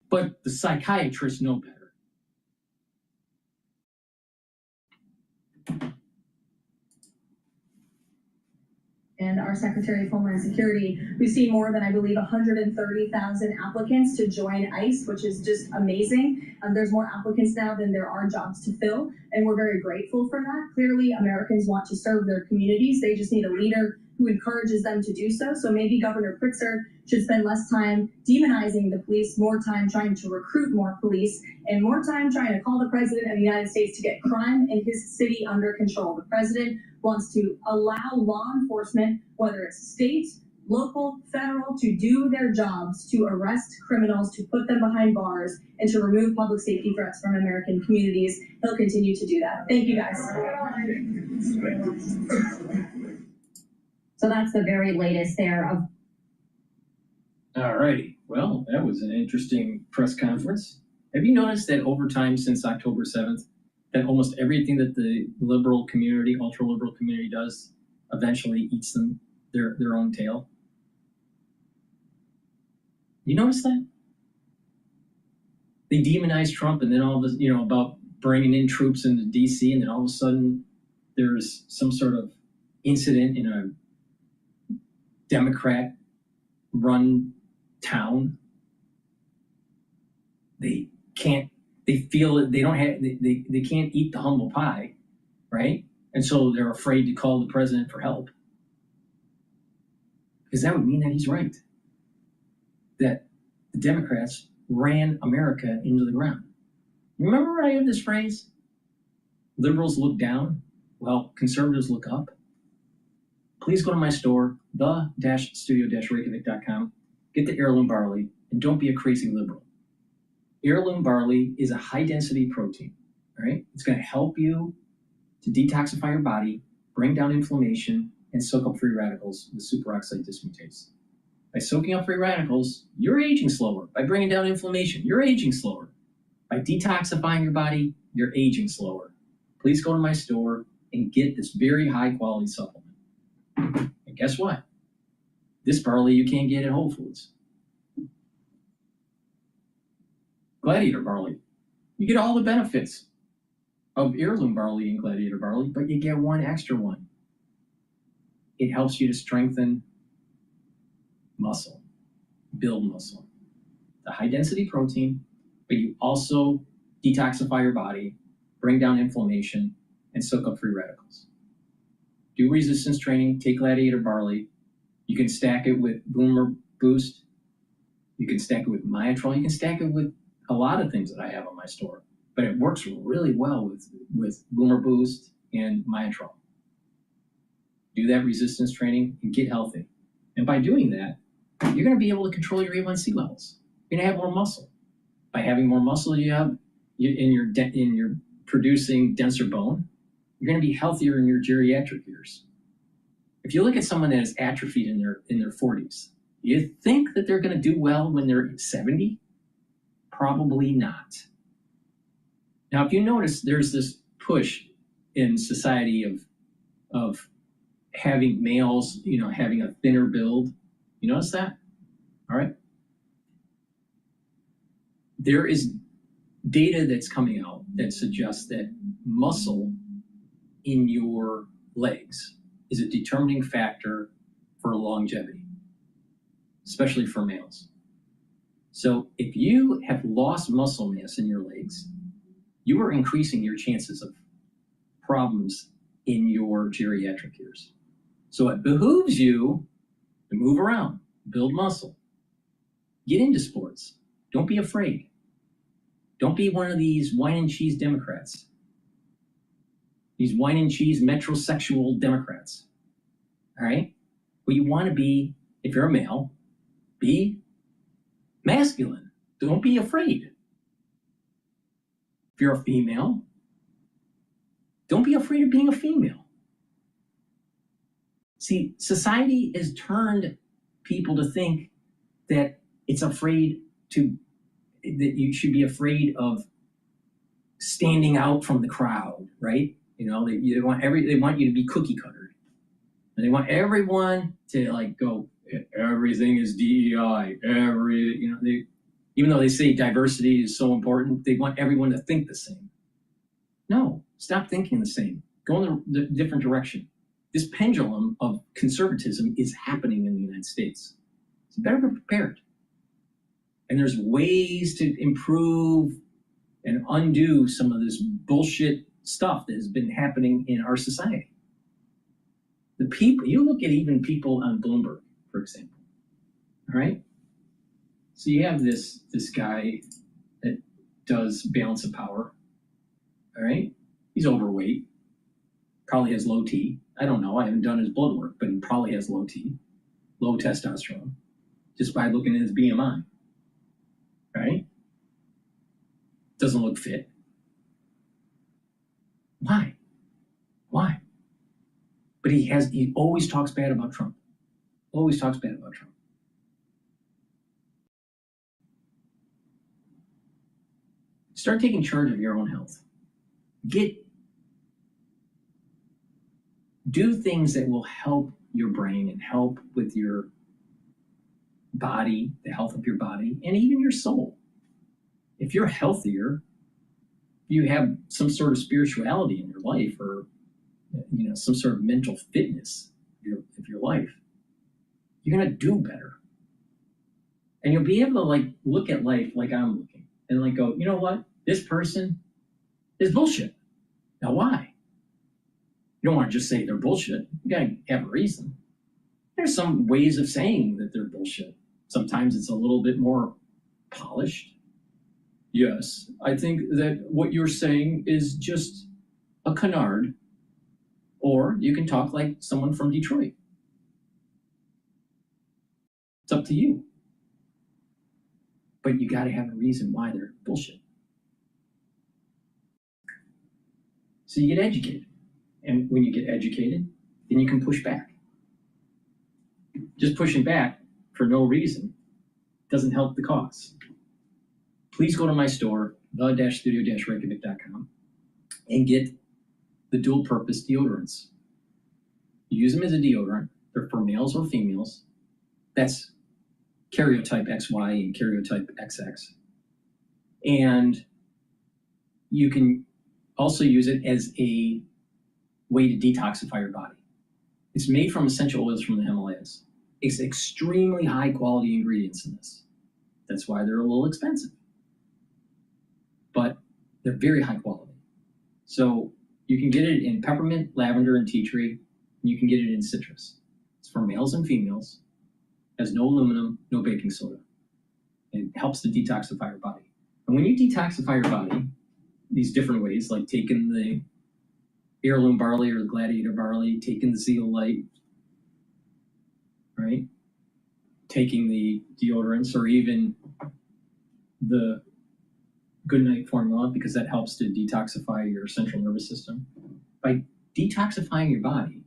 But the psychiatrists know better. And our Secretary of Homeland Security, we've seen more than, I believe, 130,000 applicants to join ICE, which is just amazing. There's more applicants now than there are jobs to fill, and we're very grateful for that. Clearly, Americans want to serve their communities. They just need a leader who encourages them to do so. So maybe Governor Pritzker should spend less time demonizing the police, more time trying to recruit more police, and more time trying to call the President of the United States to get crime in his city under control. The President wants to allow law enforcement, whether it's state, local, federal, to do their jobs, to arrest criminals, to put them behind bars, and to remove public safety threats from American communities. He'll continue to do that. Thank you, guys. So that's the very latest there of. All righty. Well, that was an interesting press conference. Have you noticed that over time since October 7th, that almost everything that the liberal community, ultra-liberal community does eventually eats them their own tail? You notice that? They demonize Trump, and then all of this, about bringing in troops into DC, and then all of a sudden there's some sort of incident in a Democrat-run town. They feel that they don't have, they can't eat the humble pie, right? And so they're afraid to call the president for help. Because that would mean that he's right. That the Democrats ran America into the ground. Remember I have this phrase? Liberals look down, well, conservatives look up. Please go to my store, the-studio-reykjavik.com, get the heirloom barley, and don't be a crazy liberal. Heirloom barley is a high-density protein, all right? It's going to help you to detoxify your body, bring down inflammation, and soak up free radicals with superoxide dismutase. By soaking up free radicals, you're aging slower. By bringing down inflammation, you're aging slower. By detoxifying your body, you're aging slower. Please go to my store and get this very high-quality supplement. And guess what? This barley you can't get at Whole Foods. Gladiator barley. You get all the benefits of heirloom barley and gladiator barley, but you get one extra one. It helps you to strengthen muscle, build muscle. The high density protein but you also detoxify your body, bring down inflammation, and soak up free radicals. Do resistance training, take Gladiator Barley. You can stack it with Boomer Boost. You can stack it with Myotrol. You can stack it with a lot of things that I have on my store, but it works really well with Boomer Boost and Myotrol. Do that resistance training and get healthy. And by doing that, you're going to be able to control your A1C levels. You're going to have more muscle. By having more muscle, you're producing denser bone. You're going to be healthier in your geriatric years. If you look at someone that is atrophied in their 40s, you think that they're going to do well when they're 70? Probably not. Now, if you notice, there's this push in society of having males, having a thinner build. You notice that? All right. There is data that's coming out that suggests that muscle in your legs is a determining factor for longevity, especially for males. So if you have lost muscle mass in your legs, you are increasing your chances of problems in your geriatric years. So it behooves you to move around, build muscle, get into sports. Don't be afraid. Don't be one of these wine and cheese Democrats. These wine and cheese metrosexual Democrats. All right? What you want to be, if you're a male, be masculine. Don't be afraid. If you're a female, don't be afraid of being a female. See, society has turned people to think that that you should be afraid of standing out from the crowd, right? They want you to be cookie cuttered. And they want everyone to go, everything is DEI, even though they say diversity is so important, they want everyone to think the same. No, stop thinking the same. Go in the different direction. This pendulum of conservatism is happening in the United States. So better be prepared. And there's ways to improve and undo some of this bullshit stuff that has been happening in our society. The people, you look at even people on Bloomberg, for example, all right? So you have this guy that does balance of power, all right? He's overweight, probably has low T. I don't know, I haven't done his blood work, but he probably has low T, low testosterone, just by looking at his BMI, right? Doesn't look fit. Why? But he always talks bad about Trump. Always talks bad about Trump. Start taking charge of your own health. Do things that will help your brain and help with your body, the health of your body, and even your soul. If you're healthier, you have some sort of spirituality in your life, or some sort of mental fitness of your life, you're gonna do better. And you'll be able to look at life like I'm looking and go, you know what? This person is bullshit. Now why? You don't want to just say they're bullshit. You gotta have a reason. There's some ways of saying that they're bullshit. Sometimes it's a little bit more polished. Yes, I think that what you're saying is just a canard. Or you can talk like someone from Detroit. It's up to you. But you got to have a reason why they're bullshit. So you get educated. And when you get educated, then you can push back. Just pushing back for no reason doesn't help the cause. Please go to my store, the-studio-reykjavik.com, and get the dual purpose deodorants. You use them as a deodorant. They're for males or females. That's karyotype XY and karyotype XX. And you can also use it as a way to detoxify your body. It's made from essential oils from the Himalayas. It's extremely high quality ingredients in this. That's why they're a little expensive. but they're very high quality. So you can get it in peppermint, lavender, and tea tree, and you can get it in citrus. It's for males and females, has no aluminum, no baking soda. It helps to detoxify your body. And when you detoxify your body, these different ways, like taking the heirloom barley or the gladiator barley, taking the zeolite, right? Taking the deodorants or even the Goodnight formula, because that helps to detoxify your central nervous system. By detoxifying your body,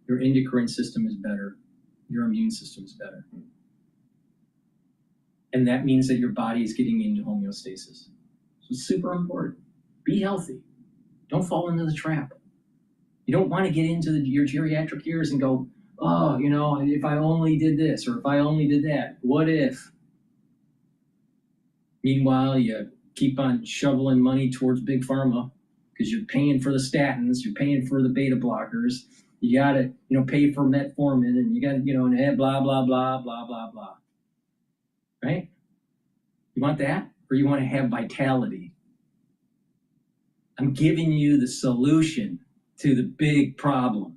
your endocrine system is better, your immune system is better. And that means that your body is getting into homeostasis. So it's super important. Be healthy. Don't fall into the trap. You don't want to get into your geriatric years and go, oh, you know, if I only did this or if I only did that, what if? Meanwhile, you keep on shoveling money towards big pharma because you're paying for the statins, you're paying for the beta blockers, you got to, you know, pay for metformin, and you got to, you know, and blah, blah, blah, blah, blah, blah. Right? You want that? Or you want to have vitality? I'm giving you the solution to the big problem.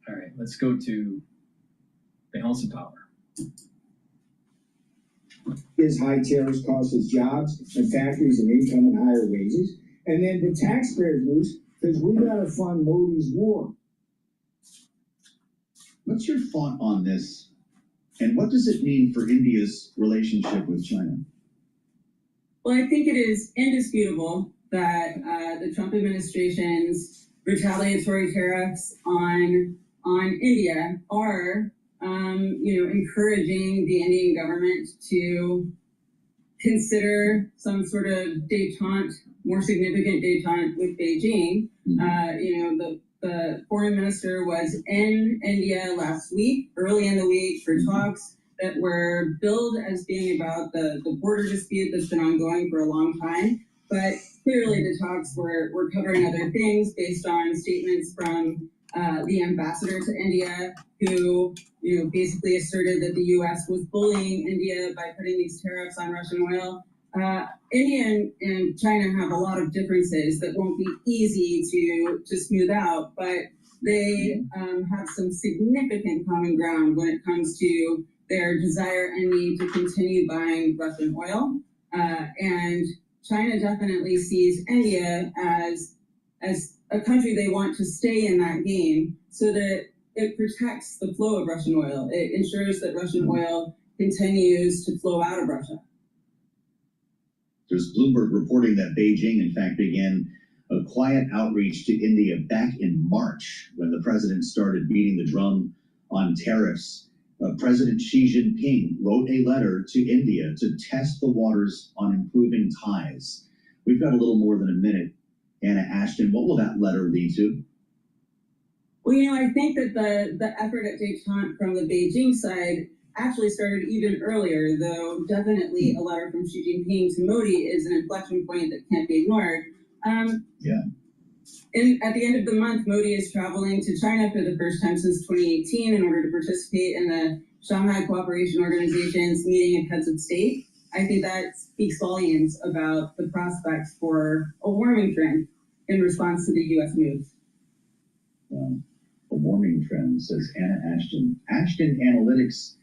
All right, let's go to balance of power. His high tariffs cost us jobs and factories and income and higher wages. And then the taxpayers lose because we got to fund Modi's war. What's your thought on this? And what does it mean for India's relationship with China? Well, I think it is indisputable that the Trump administration's retaliatory tariffs on India are, encouraging the Indian government to consider some sort of détente, more significant détente with Beijing. The foreign minister was in India last week, early in the week, for talks that were billed as being about the border dispute that's been ongoing for a long time. But clearly the talks were covering other things based on statements from the ambassador to India, who basically asserted that the U.S. was bullying India by putting these tariffs on Russian oil. India and China have a lot of differences that won't be easy to smooth out, but they have some significant common ground when it comes to their desire and need to continue buying Russian oil. And China definitely sees India as a country they want to stay in that game so that it protects the flow of Russian oil. It ensures that Russian oil continues to flow out of Russia. There's Bloomberg reporting that Beijing, in fact, began a quiet outreach to India back in March when the president started beating the drum on tariffs. President Xi Jinping wrote a letter to India to test the waters on improving ties. We've got a little more than a minute. Anna Ashton, what will that letter lead to? Well, I think that the effort at détente from the Beijing side actually started even earlier, though definitely a letter from Xi Jinping to Modi is an inflection point that can't be ignored. At the end of the month, Modi is traveling to China for the first time since 2018 in order to participate in the Shanghai Cooperation Organization's meeting of heads of state. I think that speaks volumes about the prospects for a warming trend in response to the U.S. moves. A warming trend, says Anna Ashton. Ashton Analytics,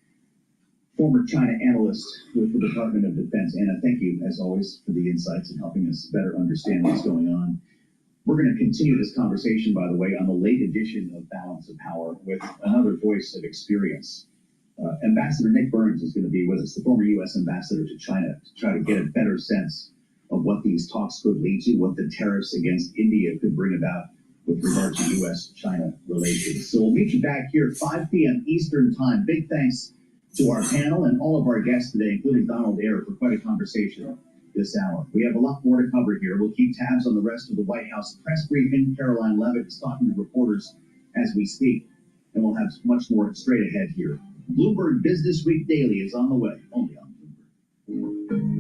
former China analyst with the Department of Defense. Anna, thank you, as always, for the insights and helping us better understand what's going on. We're going to continue this conversation, by the way, on the late edition of Balance of Power with another voice of experience. Ambassador Nick Burns is going to be with us, the former U.S. ambassador to China, to try to get a better sense of what these talks could lead to, what the tariffs against India could bring about with regard to U.S.-China relations. So we'll meet you back here at 5 p.m. Eastern Time. Big thanks to our panel and all of our guests today, including Donald Eyre, for quite a conversation this hour. We have a lot more to cover here. We'll keep tabs on the rest of the White House press briefing. Caroline Levitt is talking to reporters as we speak, and we'll have much more straight ahead here. Bloomberg Business Week Daily is on the way, only on Bloomberg.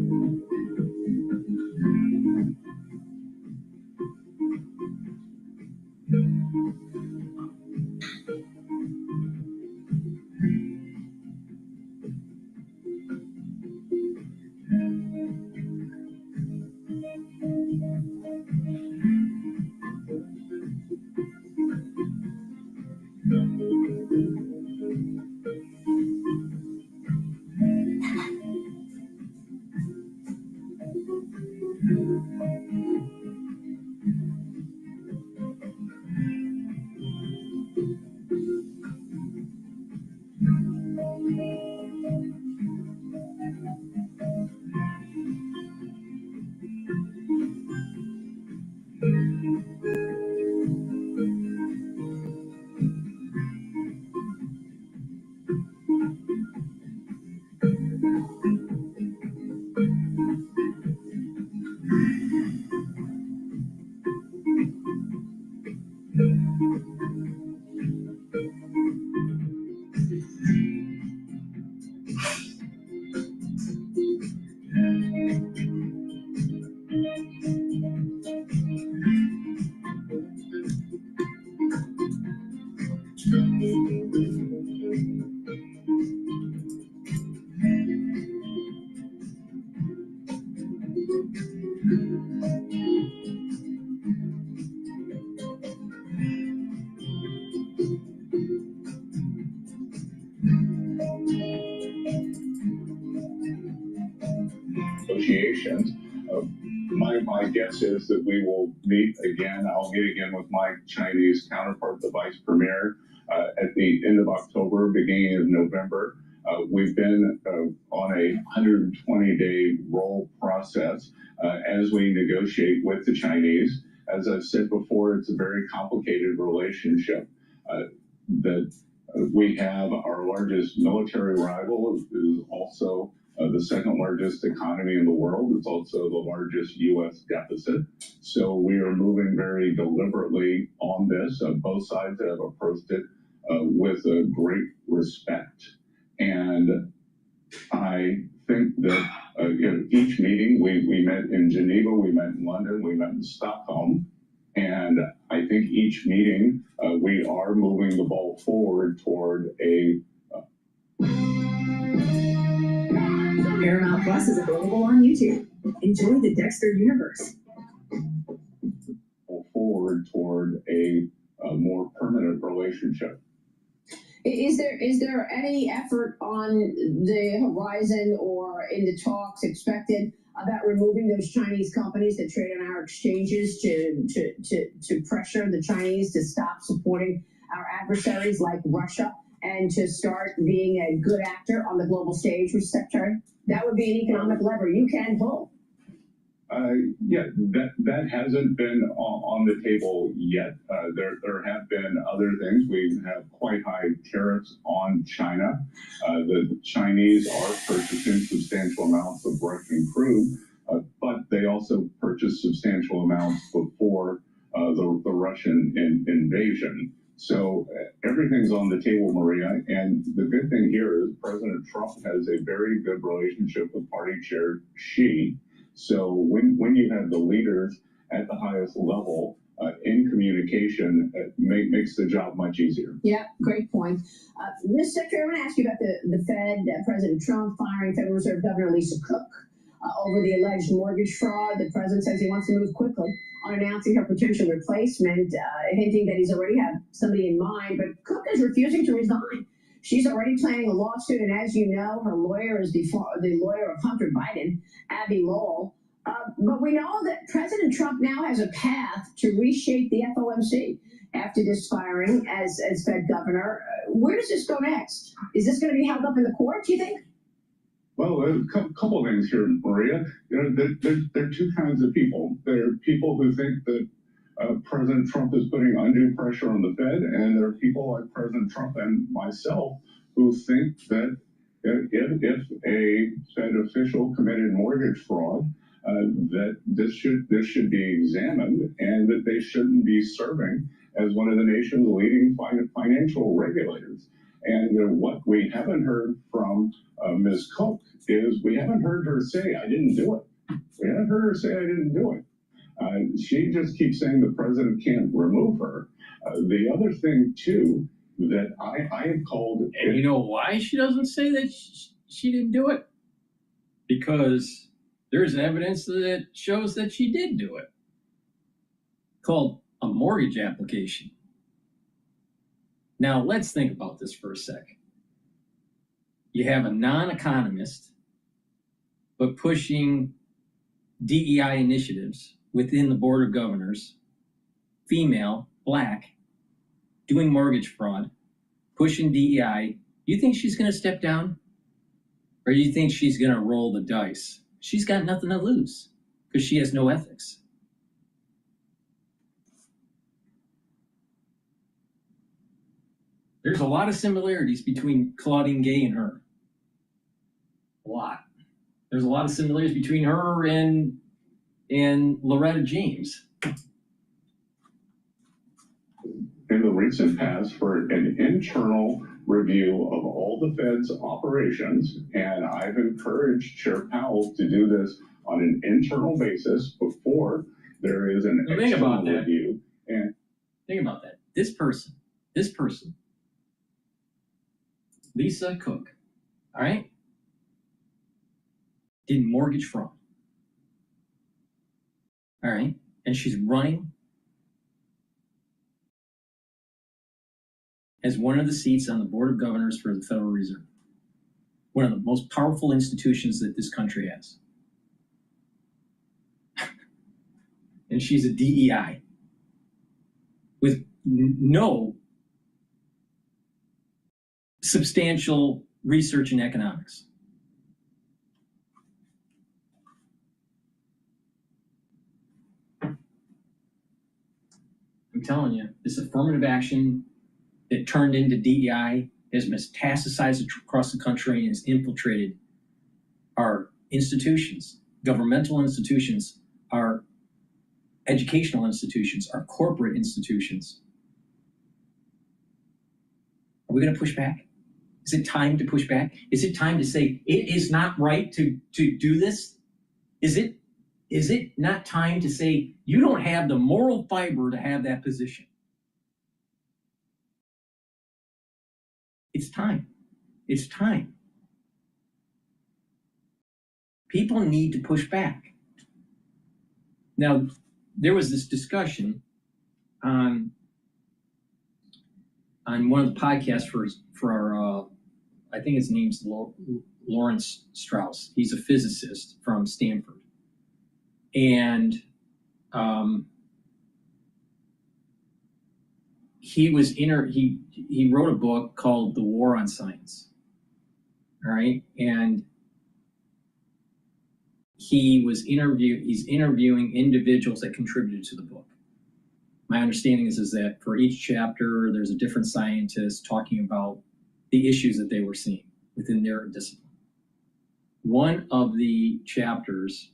negotiations. My guess is that we will meet again. I'll meet again with my Chinese counterpart, the vice premier, at the end of October, beginning of November. We've been on a 120-day roll process as we negotiate with the Chinese. As I've said before, it's a very complicated relationship. That we have our largest military rival is also the second largest economy in the world. It's also the largest U.S. deficit. So we are moving very deliberately on this. Both sides have approached it with a great respect. And I think that each meeting, we met in Geneva, we met in London, we met in Stockholm. And I think each meeting, we are moving the ball forward toward a Paramount Plus is available on YouTube. Enjoy the Dexter universe. Forward toward a more permanent relationship. Is there any effort on the horizon or in the talks expected about removing those Chinese companies that trade on our exchanges to pressure the Chinese to stop supporting our adversaries like Russia and to start being a good actor on the global stage with Secretary? That would be an economic lever you can pull. Yeah, that hasn't been on the table yet. There have been other things. We have quite high tariffs on China. The Chinese are purchasing substantial amounts of Russian crude, but they also purchased substantial amounts before the Russian invasion. So everything's on the table, Maria. And the good thing here is President Trump has a very good relationship with Party Chair Xi. So when you have the leaders at the highest level in communication, it makes the job much easier. Yeah, great point. Ms. Secretary, I want to ask you about the Fed, President Trump firing Federal Reserve Governor Lisa Cook over the alleged mortgage fraud. The president says he wants to move quickly on announcing her potential replacement, hinting that he's already had somebody in mind. But Cook is refusing to resign. She's already planning a lawsuit, and as you know, her lawyer is the lawyer of Hunter Biden, Abby Lowell. But we know that President Trump now has a path to reshape the FOMC after this firing as Fed governor. Where does this go next? Is this going to be held up in the court, do you think? Well, a couple of things here, Maria. There are two kinds of people. There are people who think that President Trump is putting undue pressure on the Fed, and there are people like President Trump and myself who think that if a Fed official committed mortgage fraud, that this should be examined, and that they shouldn't be serving as one of the nation's leading financial regulators. And what we haven't heard from Ms. Cook is we haven't heard her say, I didn't do it. We haven't heard her say, I didn't do it. She just keeps saying the president can't remove her. The other thing, too, that I have called... And you know why she doesn't say that she didn't do it? Because there's evidence that shows that she did do it. Called a mortgage application. Now, let's think about this for a sec. You have a non-economist, but pushing DEI initiatives within the Board of Governors, female, black, doing mortgage fraud, pushing DEI. You think she's going to step down? Or you think she's going to roll the dice? She's got nothing to lose because she has no ethics. There's a lot of similarities between Claudine Gay and her. A lot. There's a lot of similarities between her and Loretta James. In the recent past, for an internal review of all the Fed's operations, and I've encouraged Chair Powell to do this on an internal basis before there is an external review. And think about that. This person, Lisa Cook, all right, did mortgage fraud. All right, and she's running as one of the seats on the Board of Governors for the Federal Reserve, one of the most powerful institutions that this country has. and she's a DEI with no substantial research in economics. I'm telling you, this affirmative action that turned into DEI has metastasized across the country and has infiltrated our institutions, governmental institutions, our educational institutions, our corporate institutions. Are we going to push back? Is it time to push back? Is it time to say it is not right to do this? Is it not time to say you don't have the moral fiber to have that position? It's time. It's time. People need to push back. Now, there was this discussion on one of the podcasts for our, I think his name's Lawrence Strauss. He's a physicist from Stanford. And he wrote a book called The War on Science. All right. And he's interviewing individuals that contributed to the book. My understanding is that for each chapter, there's a different scientist talking about the issues that they were seeing within their discipline. One of the chapters,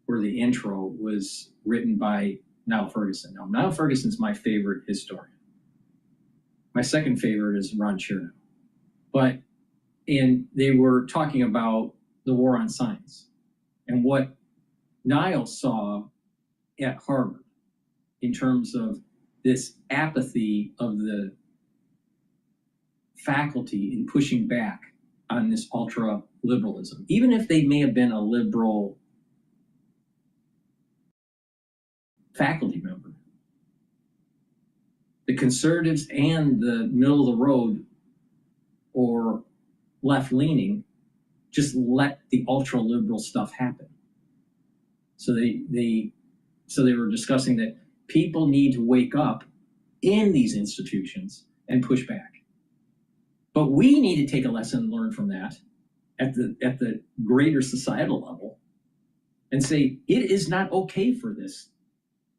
or the intro, was written by Niall Ferguson. Now, Niall Ferguson's my favorite historian. My second favorite is Ron Chernow. And they were talking about the war on science and what Niall saw at Harvard in terms of this apathy of the faculty in pushing back on this ultra-liberalism, even if they may have been a liberal faculty member. The conservatives and the middle of the road or left-leaning just let the ultra-liberal stuff happen. So they were discussing that people need to wake up in these institutions and push back. But we need to take a lesson learned from that at the greater societal level and say, it is not okay for this.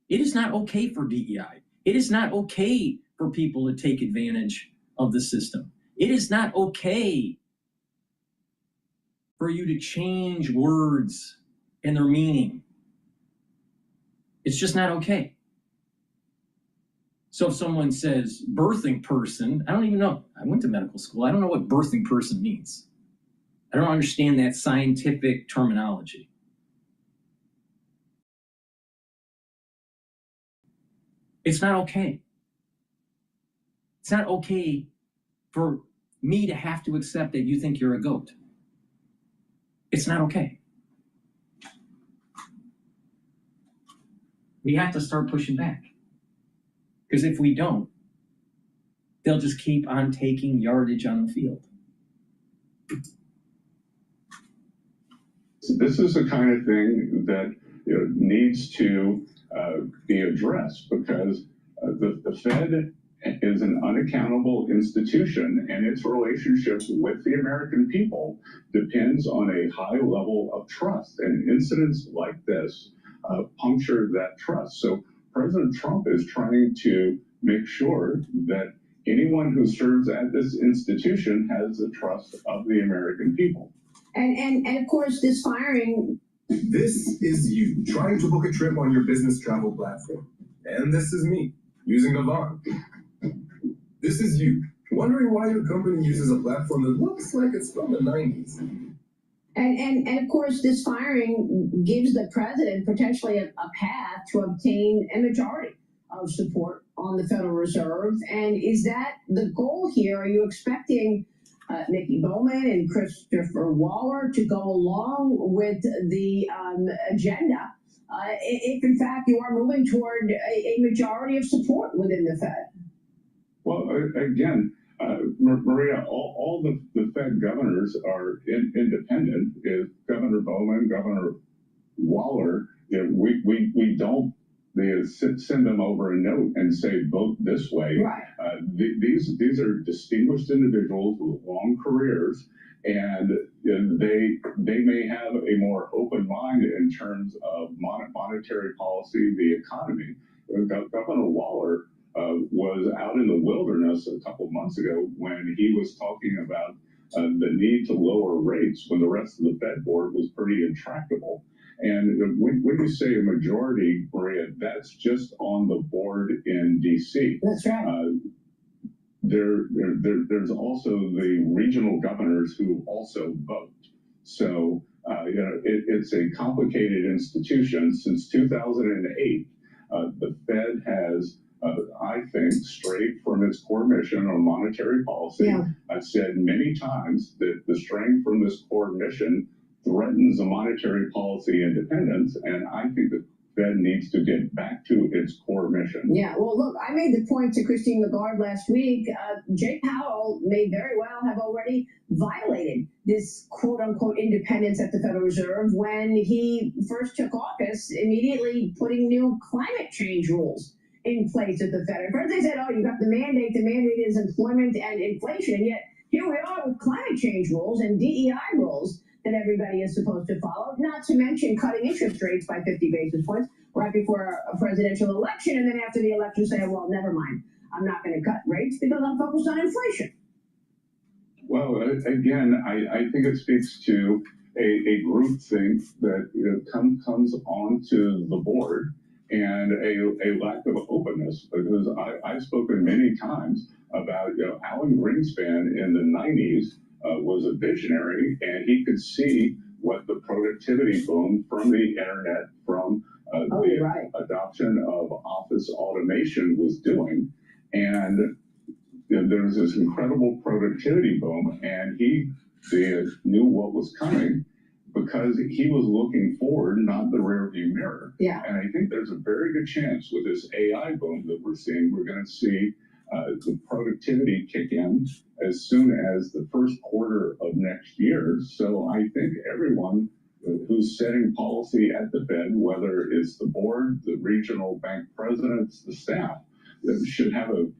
It is not okay for DEI. It is not okay for people to take advantage of the system. It is not okay for you to change words and their meaning. It's just not okay. So if someone says birthing person, I don't even know. I went to medical school. I don't know what birthing person means. I don't understand that scientific terminology. It's not okay. It's not okay for me to have to accept that you think you're a goat. It's not okay. We have to start pushing back. Because if we don't, they'll just keep on taking yardage on the field. So this is the kind of thing that needs to be addressed, because the Fed is an unaccountable institution, and its relationship with the American people depends on a high level of trust. And incidents like this puncture that trust. So President Trump is trying to make sure that anyone who serves at this institution has the trust of the American people. And of course, this firing. This is you trying to book a trip on your business travel platform. And this is me using Navan. This is you wondering why your company uses a platform that looks like it's from the 90s. And of course, this firing gives the president potentially a path to obtain a majority of support on the Federal Reserve. And is that the goal here? Are you expecting Nikki Bowman and Christopher Waller to go along with the agenda if, in fact, you are moving toward a majority of support within the Fed? Well, again, Maria, all the Fed governors are independent. Is Governor Bowman, Governor Waller, we don't send them over a note and say vote this way. Right. These are distinguished individuals with long careers, and they may have a more open mind in terms of monetary policy, the economy. Governor Waller was out in the wilderness a couple of months ago when he was talking about the need to lower rates when the rest of the Fed board was pretty intractable. And when you say a majority, Maria, that's just on the board in D.C. That's right. There's also the regional governors who also vote. So it's a complicated institution. Since 2008, the Fed has, I think, strayed from its core mission on monetary policy. Yeah. I've said many times that the straying from this core mission threatens the monetary policy independence, and I think the Fed needs to get back to its core mission. Yeah, well, look, I made the point to Christine Lagarde last week. Jay Powell may very well have already violated this quote-unquote independence at the Federal Reserve when he first took office, immediately putting new climate change rules in place at the Fed. At first they said, oh, you got the mandate is employment and inflation, and yet here we are with climate change rules and DEI rules that everybody is supposed to follow, not to mention cutting interest rates by 50 basis points right before a presidential election, and then after the election say, well, never mind, I'm not going to cut rates because I'm focused on inflation. Well, again, I think it speaks to a groupthink that comes onto the board and a lack of openness, because I've spoken many times about Alan Greenspan in the 90s was a visionary, and he could see what the productivity boom from the internet, from the adoption of office automation was doing. And there was this incredible productivity boom, and he knew what was coming because he was looking forward, not the rearview mirror. Yeah. And I think there's a very good chance with this AI boom that we're seeing, we're going to see the productivity kick in as soon as the first quarter of next year. So I think everyone who's setting policy at the Fed, whether it's the board, the regional bank presidents, the staff, should have a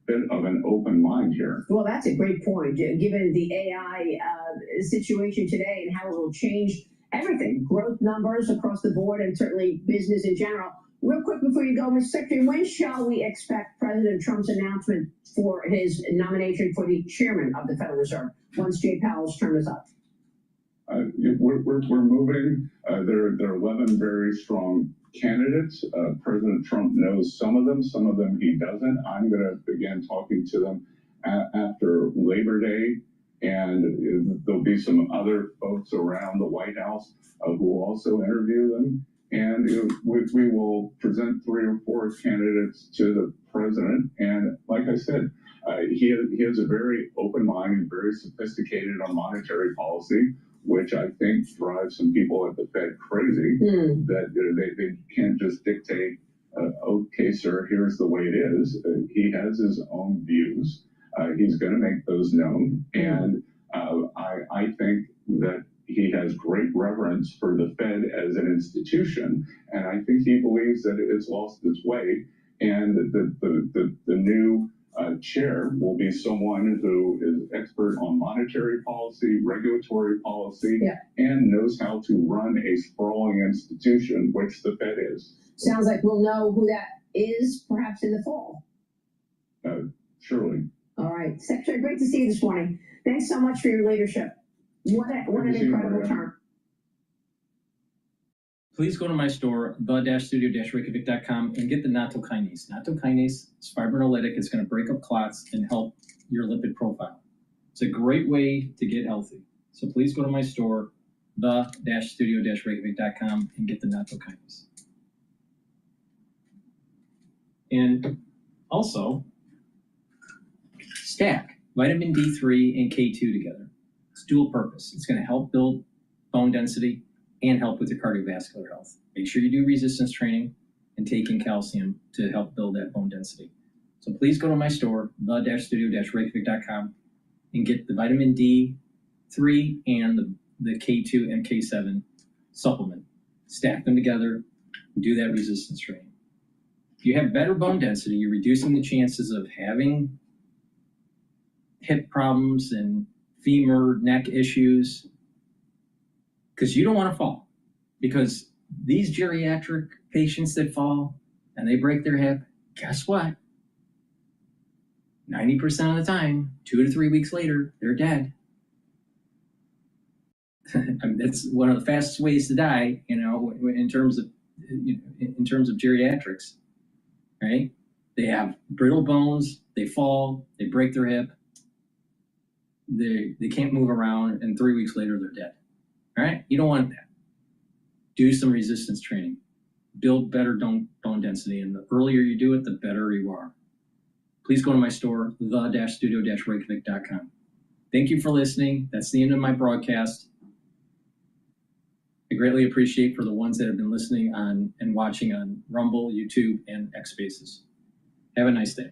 bit of an open mind here. Well, that's a great point, given the AI situation today and how it will change everything, growth numbers across the board and certainly business in general. Real quick before you go, Mr. Secretary, when shall we expect President Trump's announcement for his nomination for the chairman of the Federal Reserve once Jay Powell's term is up? We're moving. There are 11 very strong candidates. President Trump knows some of them he doesn't. I'm going to begin talking to them after Labor Day, and there'll be some other folks around the White House who will also interview them. And we will present 3 or 4 candidates to the president. And like I said, he has a very open mind and very sophisticated on monetary policy, which I think drives some people at the Fed crazy, that they can't just dictate, okay, sir, here's the way it is. He has his own views. He's going to make those known. And I think that he has great reverence for the Fed as an institution, and I think he believes that it's lost its way, and the new chair will be someone who is expert on monetary policy, regulatory policy, and knows how to run a sprawling institution, which the Fed is. Sounds like we'll know who that is perhaps in the fall. Surely. All right. Secretary, great to see you this morning. Thanks so much for your leadership. What an incredible term. Please go to my store, the-studio-reykjavik.com, and get the nattokinase. Nattokinase is fibrinolytic. It's going to break up clots and help your lipid profile. It's a great way to get healthy. So please go to my store, the-studio-reykjavik.com, and get the nattokinase. And also, stack vitamin D3 and K2 together. It's dual purpose. It's going to help build bone density and help with your cardiovascular health. Make sure you do resistance training and taking calcium to help build that bone density. So please go to my store, the-studio-reykjavik.com, and get the vitamin D3 and the K2 and K7 supplement. stack them together, and do that resistance training. If you have better bone density, you're reducing the chances of having hip problems and femur, neck issues, because you don't want to fall. Because these geriatric patients that fall and they break their hip, guess what? 90% of the time, 2 to 3 weeks later, they're dead. I mean, that's one of the fastest ways to die, you know, in terms of geriatrics, right? They have brittle bones, they fall, they break their hip, they can't move around, and 3 weeks later they're dead. All right, you don't want that. Do some resistance training, build better bone density, and the earlier you do it, the better you are. Please go to my store, the-studio-reykjavik.com. Thank you for listening. That's the end of my broadcast. I greatly appreciate for the ones that have been listening on and watching on Rumble, YouTube, and X Spaces. Have a nice day.